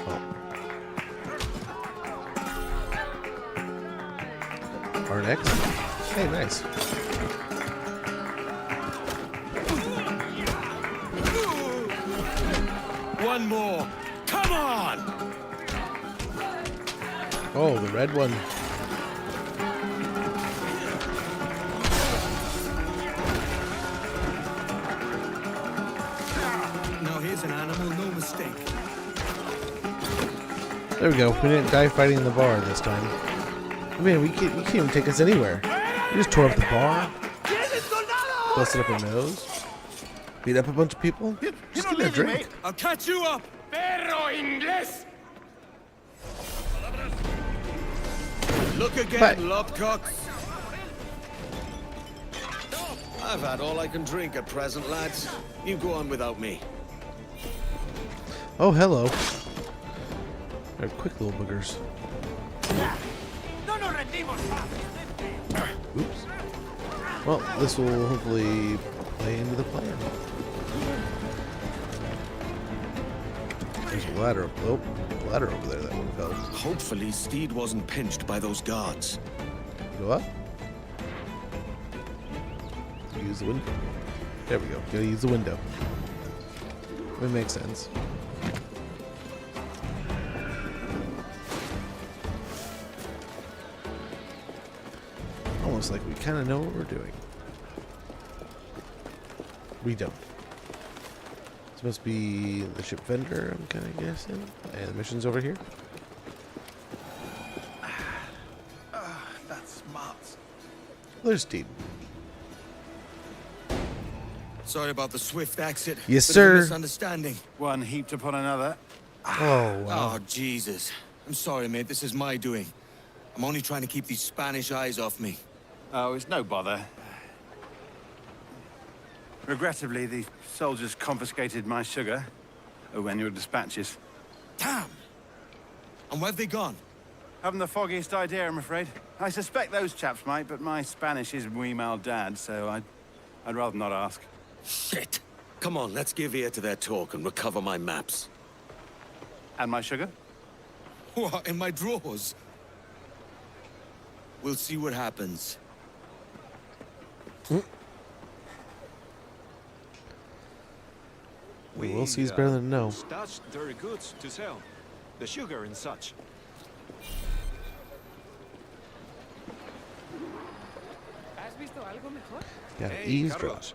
Oh. Our next. Hey, nice. One more. Come on! Oh, the red one. Now here's an animal, no mistake. There we go. We didn't die fighting in the bar this time. I mean, you can't even take us anywhere. We just tore up the bar. Busted up a nose. Beat up a bunch of people. Just give me a drink. I'll catch you up. Perro inglés! Look again, But- lobcocks. I've had all I can drink at present, lads. You go on without me. Oh, hello. They're quick little boogers. Oops. Well, this will hopefully play into the plan. There's a ladder. Oh, a ladder over there that one fell. Hopefully, Steed wasn't pinched by those guards. Go up. Use the window. There we go. Gotta use the window. It makes sense. Almost like we kind of know what we're doing. We don't. This must be the ship vendor, I'm kind of guessing. And the mission's over here. That's smart. There's Steed. Sorry about the swift exit. Yes, Bit of a sir. misunderstanding. One heaped upon another. Oh, wow. Oh, Jesus. I'm sorry, mate. This is my doing. I'm only trying to keep these Spanish eyes off me. Oh, it's no bother. Regrettably, the soldiers confiscated my sugar when your dispatches. Damn! And where've they gone? Haven't the foggiest idea, I'm afraid. I suspect those chaps might, but my Spanish is muy mal dad, so I'd rather not ask. Shit! Come on, let's give ear to their talk and recover my maps. And my sugar? What, in my drawers? We'll see what happens. We'll see is better than no. Stashed their goods to sell. The sugar and such. Yeah, Hey, eavesdrop. Carlos.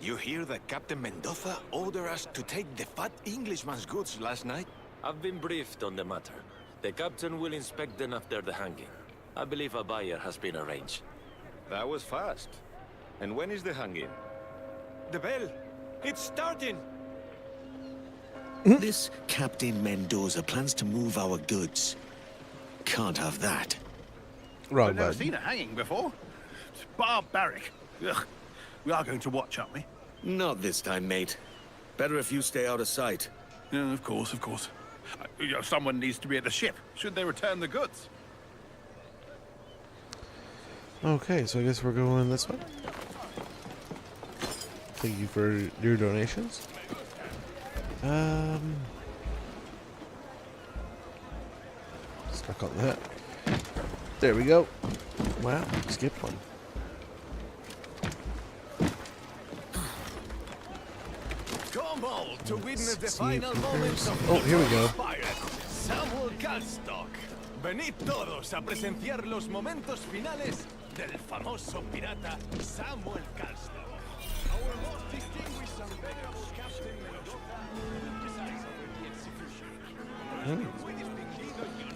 You hear that Captain Mendoza ordered us to take the fat Englishman's goods last night? I've been briefed on the matter. The captain will inspect them after the hanging. I believe a buyer has been arranged. That was fast. And when is the hanging? The bell! It's starting! This Captain Mendoza plans to move our goods. Can't have that. Wrong I've never button. seen a hanging before. It's barbaric. Ugh. We are going to watch, aren't we? Not this time, mate. Better if you stay out of sight. Yeah, of course, of course. Someone needs to be at the ship. Should they return the goods? Okay, so I guess we're going this way. Thank you for your donations. Stuck on that. There we go. Wow, skipped one. Come all to witness the See final if moments there's- of Oh, here we go. Samuel Galstock. Venid todos a presenciar los momentos finales del famoso pirata Samuel Galstock. Our most distinguished and venerable Captain Mendoza presides over the execution.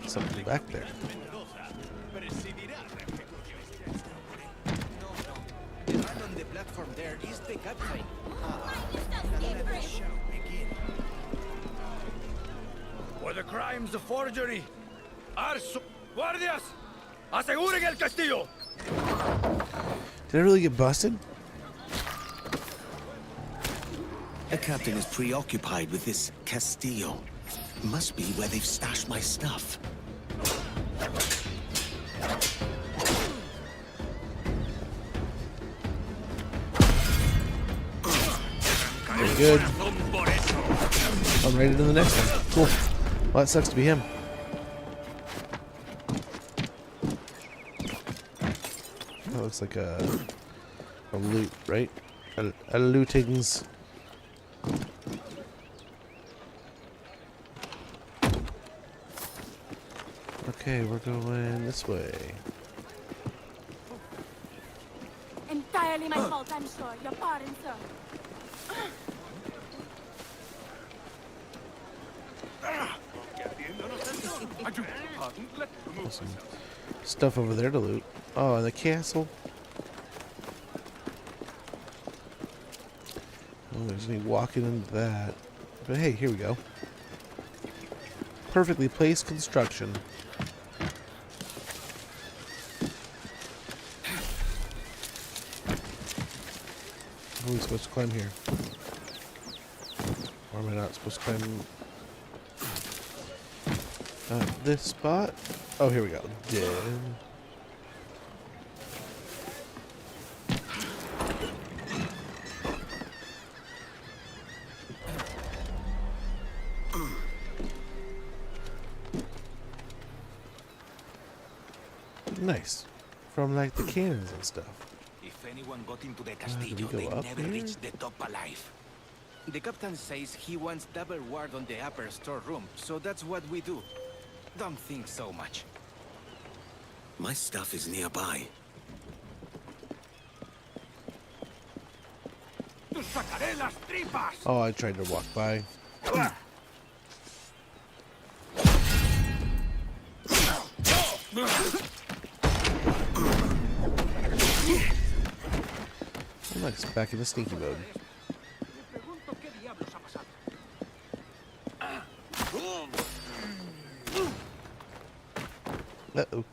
Something back there. Mendoza presidirá la ejecución. The man on the platform there is the captain. For the crimes of forgery, Arso, guardias, aseguren el castillo. Did I really get busted? The captain is preoccupied with this Castillo. Must be where they've stashed my stuff. Very good. I'm ready to the next one. Cool. Well, that sucks to be him. That looks like a loot, right? A lootings. Okay, we're going this way. Entirely my fault, I'm sure. Your pardon, sir. Some stuff over there to loot. Oh, and the castle. Oh, there's me walking into that. But hey, here we go. Perfectly placed construction. How are we supposed to climb here? Or am I not supposed to climb this spot? Oh, here we go. Yeah. Nice. From like the cannons and stuff. If anyone got into the castillo, go they up never here? reached the top alive. The captain says he wants double ward on the upper storeroom, so that's what we do. Don't think so much. My stuff is nearby. Oh, I tried to walk by. Nice, back in the sneaky mode. Uh-oh.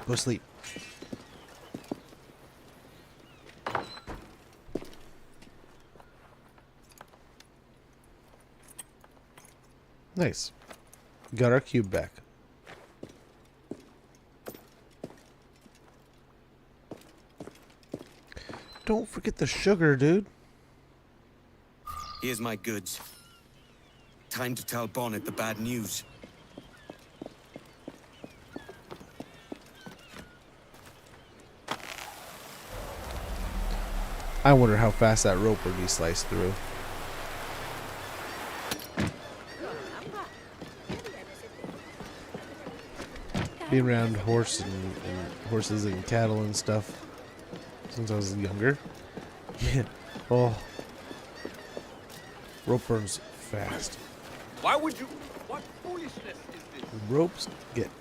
Go sleep. Nice. Got our cube back. Don't forget the sugar, dude. Here's my goods. Time to tell Bonnet the bad news. I wonder how fast that rope would be sliced through. Being around horses and cattle and stuff since I was younger. Yeah. Oh. Rope burns fast. Why would you? What foolishness is this? Ropes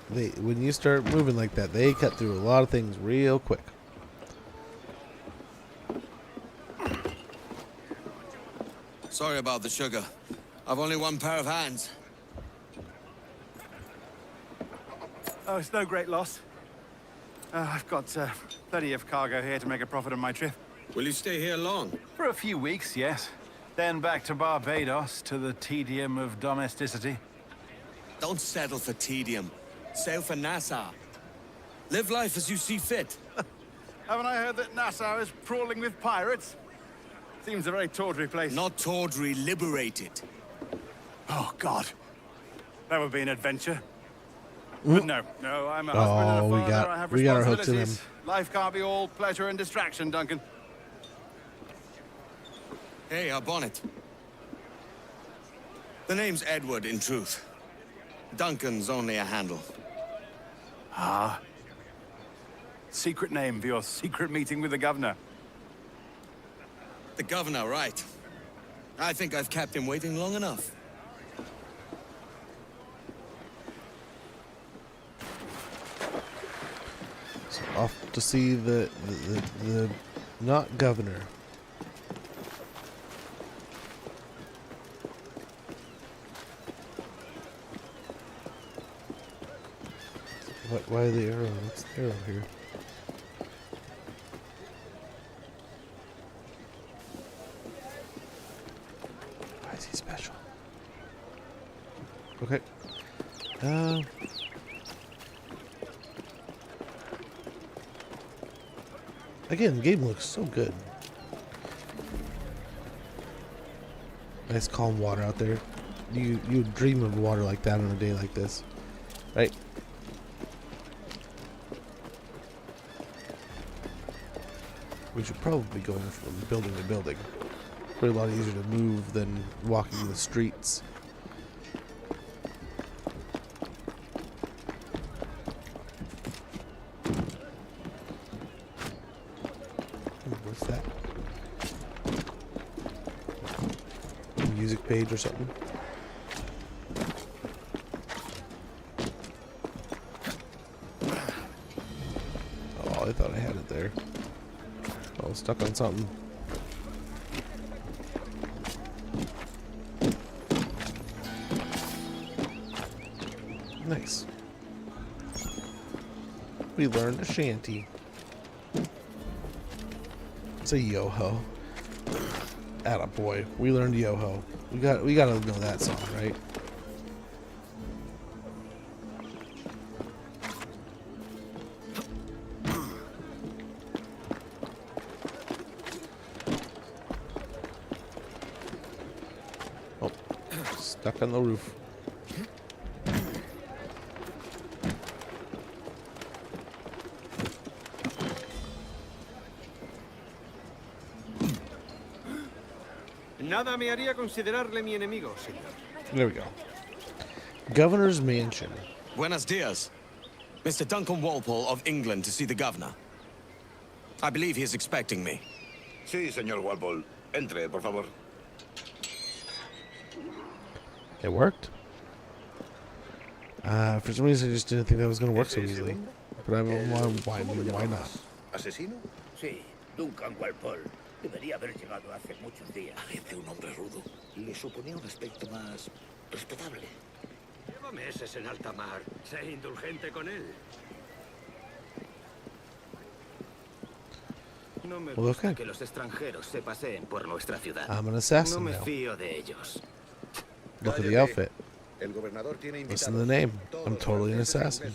when you start moving like that, they cut through a lot of things real quick. Sorry about the sugar. I've only one pair of hands. Oh, it's no great loss. I've got plenty of cargo here to make a profit on my trip. Will you stay here long? For a few weeks, yes. Then back to Barbados, to the tedium of domesticity. Don't settle for tedium. Sail for Nassau. Live life as you see fit. Haven't I heard that Nassau is crawling with pirates? Seems a very tawdry place. Not tawdry, liberated. Oh, God. That would be an adventure. But no, I'm a husband and a father. I have we got our hooks in him. responsibilities. Life can't be all pleasure and distraction, Duncan. Hey, our Bonnet. The name's Edward, in truth. Duncan's only a handle. Ah. Secret name for your secret meeting with the governor. The governor, right. I think I've kept him waiting long enough. So off to see the not governor. Why the arrow? What's the arrow here? Why is he special? Okay. Again, the game looks so good. Nice calm water out there. You dream of water like that on a day like this, right? We should probably go from building to building. Probably a lot easier to move than walking the streets. What's that? Music page or something? Oh, I thought I had it there. Oh, stuck on something. Nice. We learned a shanty. It's a yo-ho. Attaboy. We learned yo-ho. We gotta know that song, right? Oh, stuck on the roof. Nada me haría considerarle mi enemigo, señor. There we go. Governor's Mansion. Buenos dias. Mr. Duncan Walpole of England to see the governor. I believe he is expecting me. Sí, señor Walpole. Entre, por favor. It worked. For some reason, I just didn't think that was going to work so easily. But I mean, why not? ¿Asesino? Sí, Duncan Walpole. Debería haber llegado hace muchos días. Parece un hombre rudo. Le suponía un aspecto más respetable. Lleva meses en alta mar. Sé indulgente con él. No me gusta que los extranjeros se paseen por nuestra ciudad. I'm an assassin No me now. fío de ellos. Look at the outfit. El gobernador tiene invitados. Listen to the name. I'm totally an assassin.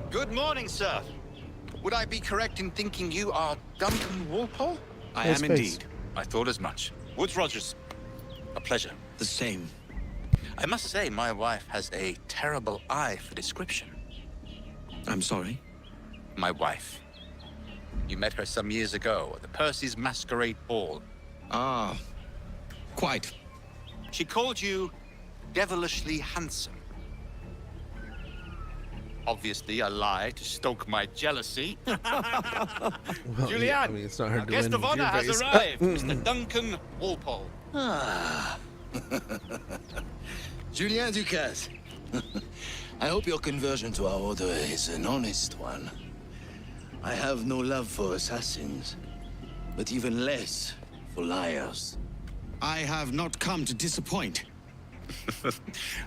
Good morning, sir. Would I be correct in thinking you are Duncan Walpole? I am indeed. I thought as much. Woods Rogers. A pleasure. The same. I must say, my wife has a terrible eye for description. I'm sorry? My wife. You met her some years ago at the Percy's Masquerade Ball. Ah, quite. She called you devilishly handsome. Obviously a lie to stoke my jealousy. Well, Julian, yeah, I mean, it's not hard our to guest win of with honor your has face. arrived, Mr. Duncan Walpole. Ah. Julien Ducasse. I hope your conversion to our order is an honest one. I have no love for assassins, but even less for liars. I have not come to disappoint.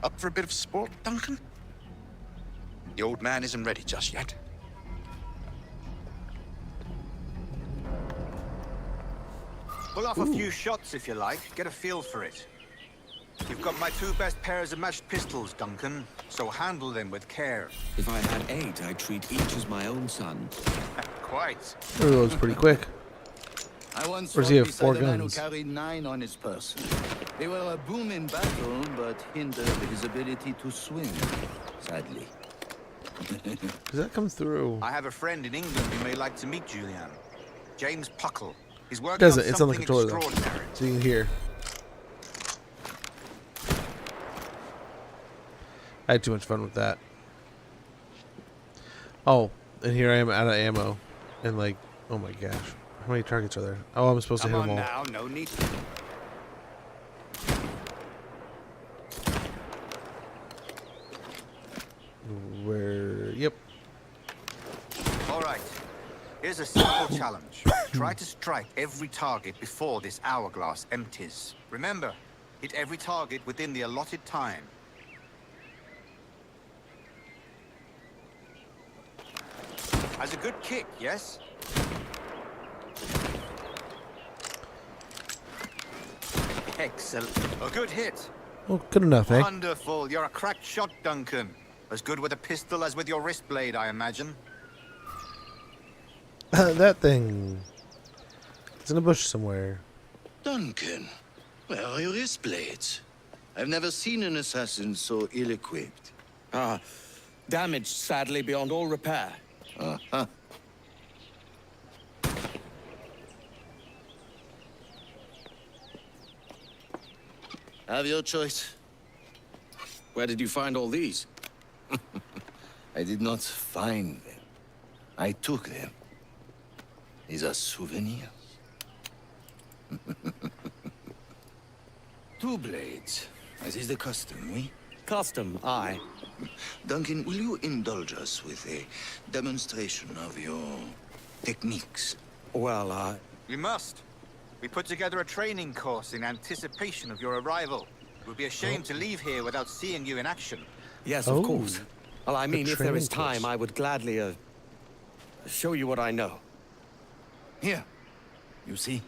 Up for a bit of sport, Duncan? The old man isn't ready just yet. Pull off a few shots if you like. Get a feel for it. You've got my two best pairs of matched pistols, Duncan, so handle them with care. If I had 8, I'd treat each as my own son. Quite. That was pretty quick. I once Or does he fought have 4 beside a man who guns? carried 9 on his person. They were a boom in battle, but hindered his ability to swim, sadly. Does that come through? I have a friend in England who may like to meet Julian. James Puckle. He's working Does on it? It's on the something controller though, extraordinary. so you can hear. I had too much fun with that. Oh, and here I am out of ammo, and like, oh my gosh, how many targets are there? Oh, I'm supposed to hit them all. Now, no need. Where? Yep. All right. Here's a simple challenge. Try to strike every target before this hourglass empties. Remember, hit every target within the allotted time. Has a good kick, yes? Excellent. A good hit. Well, good enough, eh? Wonderful. You're a cracked shot, Duncan. As good with a pistol as with your wrist blade, I imagine. That thing. It's in a bush somewhere. Duncan, where are your wrist blades? I've never seen an assassin so ill-equipped. Damaged, sadly, beyond all repair. Uh-huh. Have your choice. Where did you find all these? I did not find them. I took them. These are souvenirs. 2 blades, as is the custom, oui? Custom, aye. Duncan, will you indulge us with a demonstration of your techniques? Well, We must. We put together a training course in anticipation of your arrival. It would be a shame to leave here without seeing you in action. Yes, of course. Well, I mean, if there is training time, course. I would gladly, show you what I know. Here, you see?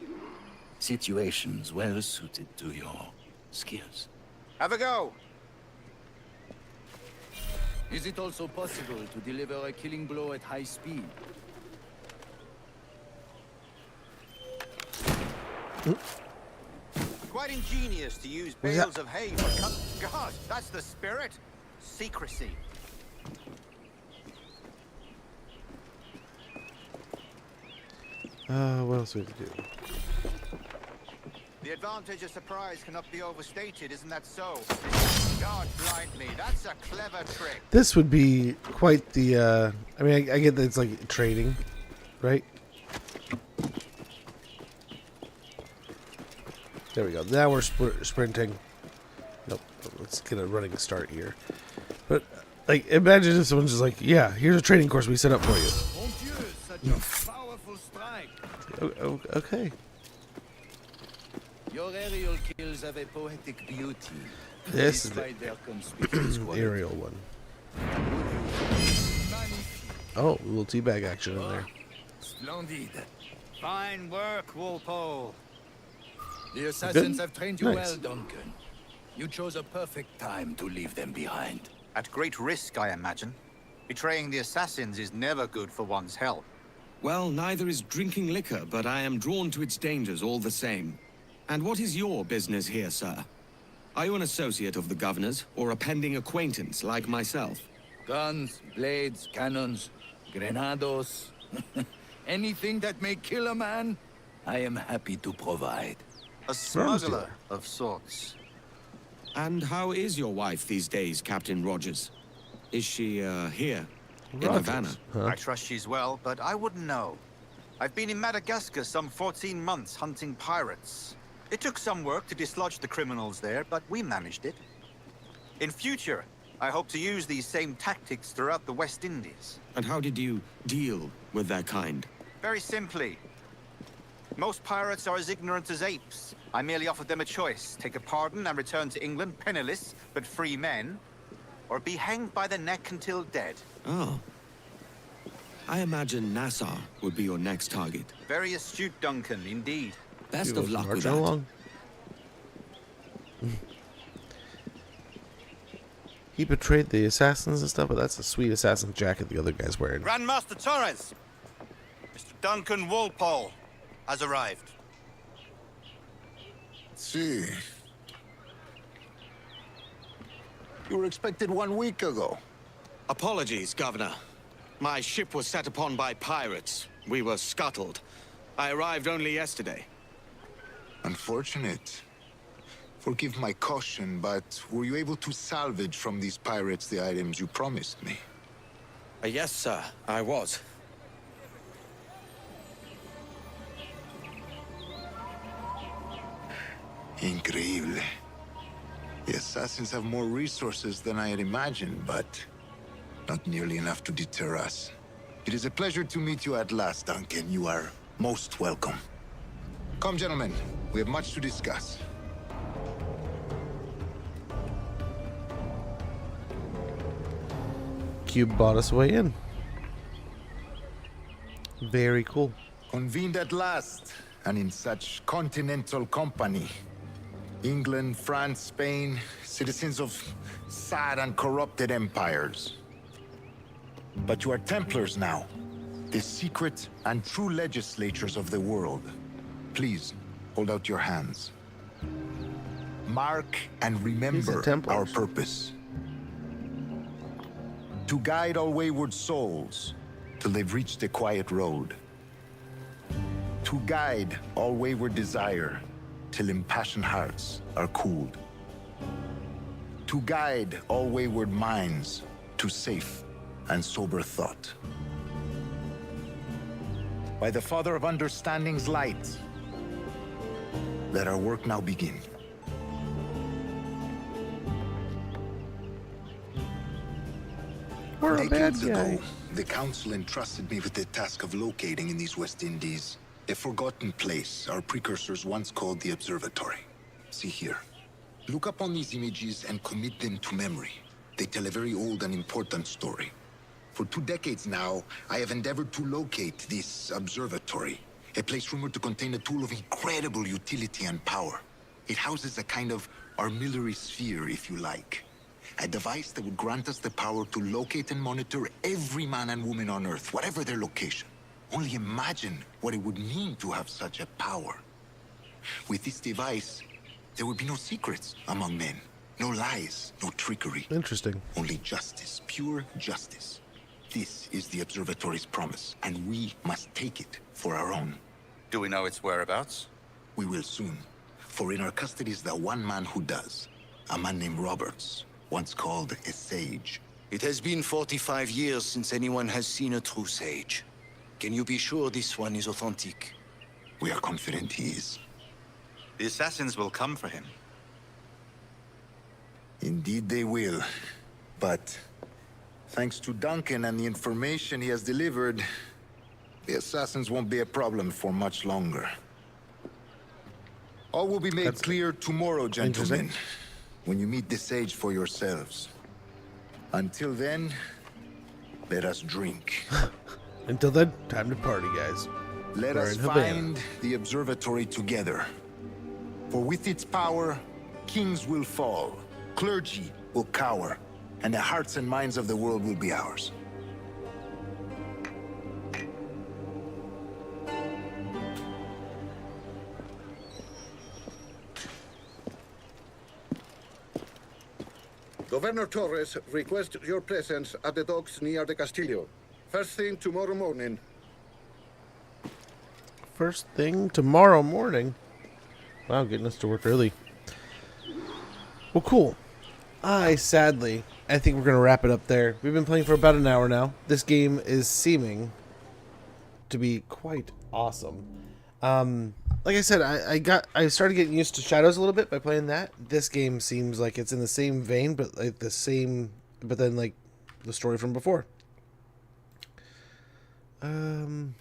Situations well suited to your skills. Have a go. Is it also possible to deliver a killing blow at high speed? Quite ingenious to use bales of hay for God, that's the spirit. Secrecy. What else do we have to do? The advantage of surprise cannot be overstated, isn't that so? God blind me, that's a clever trick. This would be quite the, I mean, I get that it's like trading, right? There we go. Now we're sprinting. Nope. Let's get a running start here. But, like, imagine if someone's just like, yeah, here's a training course we set up for you. Mon Dieu, such a powerful strike. Okay. Your aerial kills have a poetic beauty. This is the despite their conspicuous quality. aerial one. Oh, a little teabag action in there. Splendid. Fine work, Walpole. The assassins Good. have trained you Nice. well, Duncan. You chose a perfect time to leave them behind. At great risk, I imagine. Betraying the assassins is never good for one's health. Well, neither is drinking liquor, but I am drawn to its dangers all the same. And what is your business here, sir? Are you an associate of the governor's, or a pending acquaintance like myself? Guns, blades, cannons, grenados. Anything that may kill a man, I am happy to provide. A smuggler of sorts. And how is your wife these days, Captain Rogers? Is she, here, in Rogers, Havana? I trust she's well, but I wouldn't know. I've been in Madagascar some 14 months hunting pirates. It took some work to dislodge the criminals there, but we managed it. In future, I hope to use these same tactics throughout the West Indies. And how did you deal with their kind? Very simply. Most pirates are as ignorant as apes. I merely offered them a choice. Take a pardon and return to England penniless, but free men. Or be hanged by the neck until dead. Oh. I imagine Nassau would be your next target. Very astute, Duncan, indeed. Best of luck with marching that. along. He betrayed the assassins and stuff, but that's a sweet assassin jacket the other guy's wearing. Grandmaster Torres! Mr. Duncan Walpole has arrived. See. You were expected 1 week ago. Apologies, Governor. My ship was set upon by pirates. We were scuttled. I arrived only yesterday. Unfortunate. Forgive my caution, but were you able to salvage from these pirates the items you promised me? Yes, sir, I was. Increíble. The assassins have more resources than I had imagined, but not nearly enough to deter us. It is a pleasure to meet you at last, Duncan. You are most welcome. Come, gentlemen. We have much to discuss. Cube bought us way in. Very cool. Convened at last, and in such continental company. England, France, Spain, citizens of sad and corrupted empires. But you are Templars now, the secret and true legislators of the world. Please, hold out your hands. Mark and remember our purpose. To guide all wayward souls till they've reached the quiet road. To guide all wayward desire till impassioned hearts are cooled. To guide all wayward minds to safe and sober thought. By the Father of Understanding's light, let our work now begin. We're a bad Decades guy. ago, the Council entrusted me with the task of locating in these West Indies a forgotten place our precursors once called the Observatory. See here. Look upon these images and commit them to memory. They tell a very old and important story. For 2 decades now, I have endeavored to locate this observatory, a place rumored to contain a tool of incredible utility and power. It houses a kind of armillary sphere, if you like. A device that would grant us the power to locate and monitor every man and woman on Earth, whatever their location. Only imagine what it would mean to have such a power. With this device, there would be no secrets among men. No lies, no trickery. Interesting. Only justice, pure justice. This is the observatory's promise, and we must take it for our own. Do we know its whereabouts? We will soon. For in our custody is the one man who does. A man named Roberts, once called a sage. It has been 45 years since anyone has seen a true sage. Can you be sure this one is authentic? We are confident he is. The assassins will come for him. Indeed they will. But thanks to Duncan and the information he has delivered, the assassins won't be a problem for much longer. All will be made clear tomorrow, gentlemen, when you meet the sage for yourselves. Until then, let us drink. Until then, time to party, guys. Let We're us in Havana. find the observatory together. For with its power, kings will fall, clergy will cower, and the hearts and minds of the world will be ours. Governor Torres requests your presence at the docks near the Castillo. First thing tomorrow morning. First thing tomorrow morning. Wow, getting us to work early. Well, cool. I think we're going to wrap it up there. We've been playing for about an hour now. This game is seeming to be quite awesome. Like I said, I started getting used to Shadows a little bit by playing that. This game seems like it's in the same vein, but like but then like the story from before. So I'm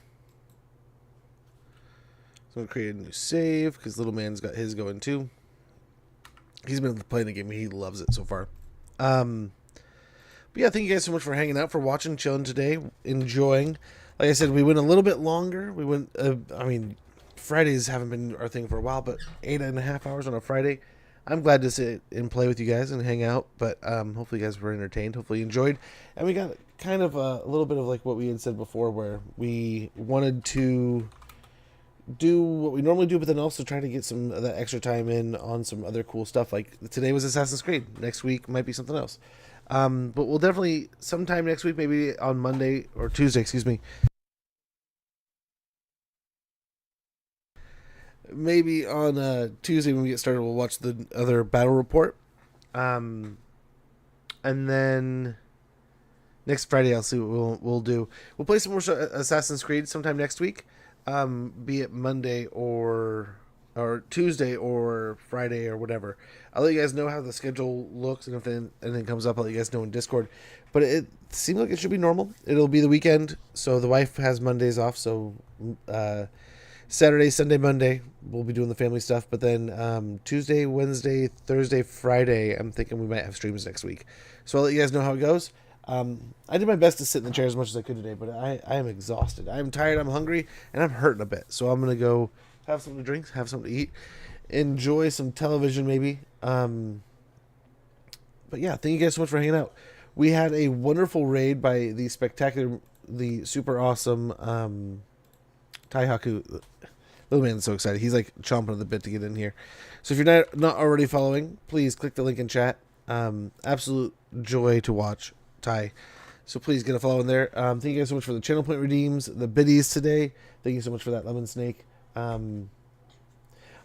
gonna create a new save because Little Man's got his going too. He's been playing the game and he loves it so far. But yeah, thank you guys so much for hanging out, for watching, chilling today, enjoying. Like I said, we went a little bit longer. We went, Fridays haven't been our thing for a while, but 8.5 hours on a Friday. I'm glad to sit and play with you guys and hang out, but hopefully you guys were entertained, hopefully you enjoyed. And we got kind of a little bit of like what we had said before, where we wanted to do what we normally do, but then also try to get some of that extra time in on some other cool stuff. Like today was Assassin's Creed. Next week might be something else. But we'll definitely sometime next week, maybe on Monday or Tuesday, maybe on Tuesday when we get started, we'll watch the other battle report. And then next Friday, I'll see what we'll do. We'll play some more Assassin's Creed sometime next week. Be it Monday or Tuesday or Friday or whatever. I'll let you guys know how the schedule looks, and if anything comes up, I'll let you guys know in Discord. But it seems like it should be normal. It'll be the weekend, so the wife has Mondays off, so Saturday, Sunday, Monday, we'll be doing the family stuff. But then Tuesday, Wednesday, Thursday, Friday, I'm thinking we might have streams next week. So I'll let you guys know how it goes. I did my best to sit in the chair as much as I could today, but I am exhausted. I'm tired, I'm hungry, and I'm hurting a bit. So I'm going to go have something to drink, have something to eat, enjoy some television maybe. But yeah, thank you guys so much for hanging out. We had a wonderful raid by the super awesome Taihaku. Little man's so excited. He's like chomping at the bit to get in here. So if you're not already following, please click the link in chat. Absolute joy to watch Tai. So please get a follow in there. Thank you guys so much for the channel point redeems, the biddies today. Thank you so much for that lemon snake.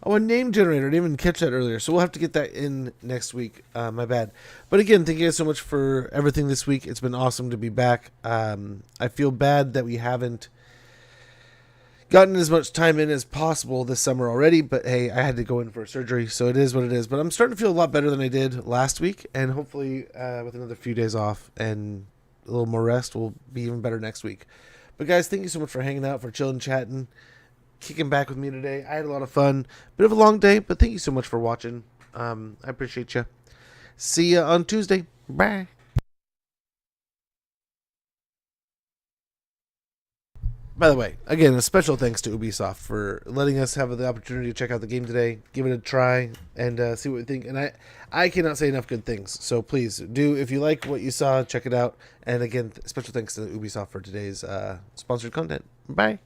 Oh, a name generator. I didn't even catch that earlier. So we'll have to get that in next week. My bad. But again, thank you guys so much for everything this week. It's been awesome to be back. I feel bad that we haven't gotten as much time in as possible this summer already. But hey, I had to go in for surgery. So it is what it is. But I'm starting to feel a lot better than I did last week. And hopefully with another few days off and a little more rest, we'll be even better next week. But guys, thank you so much for hanging out, for chilling, chatting, kicking back with me today. I had a lot of fun. Bit of a long day, but thank you so much for watching. I appreciate you. See you on Tuesday. Bye. By the way, again, a special thanks to Ubisoft for letting us have the opportunity to check out the game today, give it a try, and see what we think. And I cannot say enough good things. So please do, if you like what you saw, check it out. And again, special thanks to Ubisoft for today's sponsored content. Bye.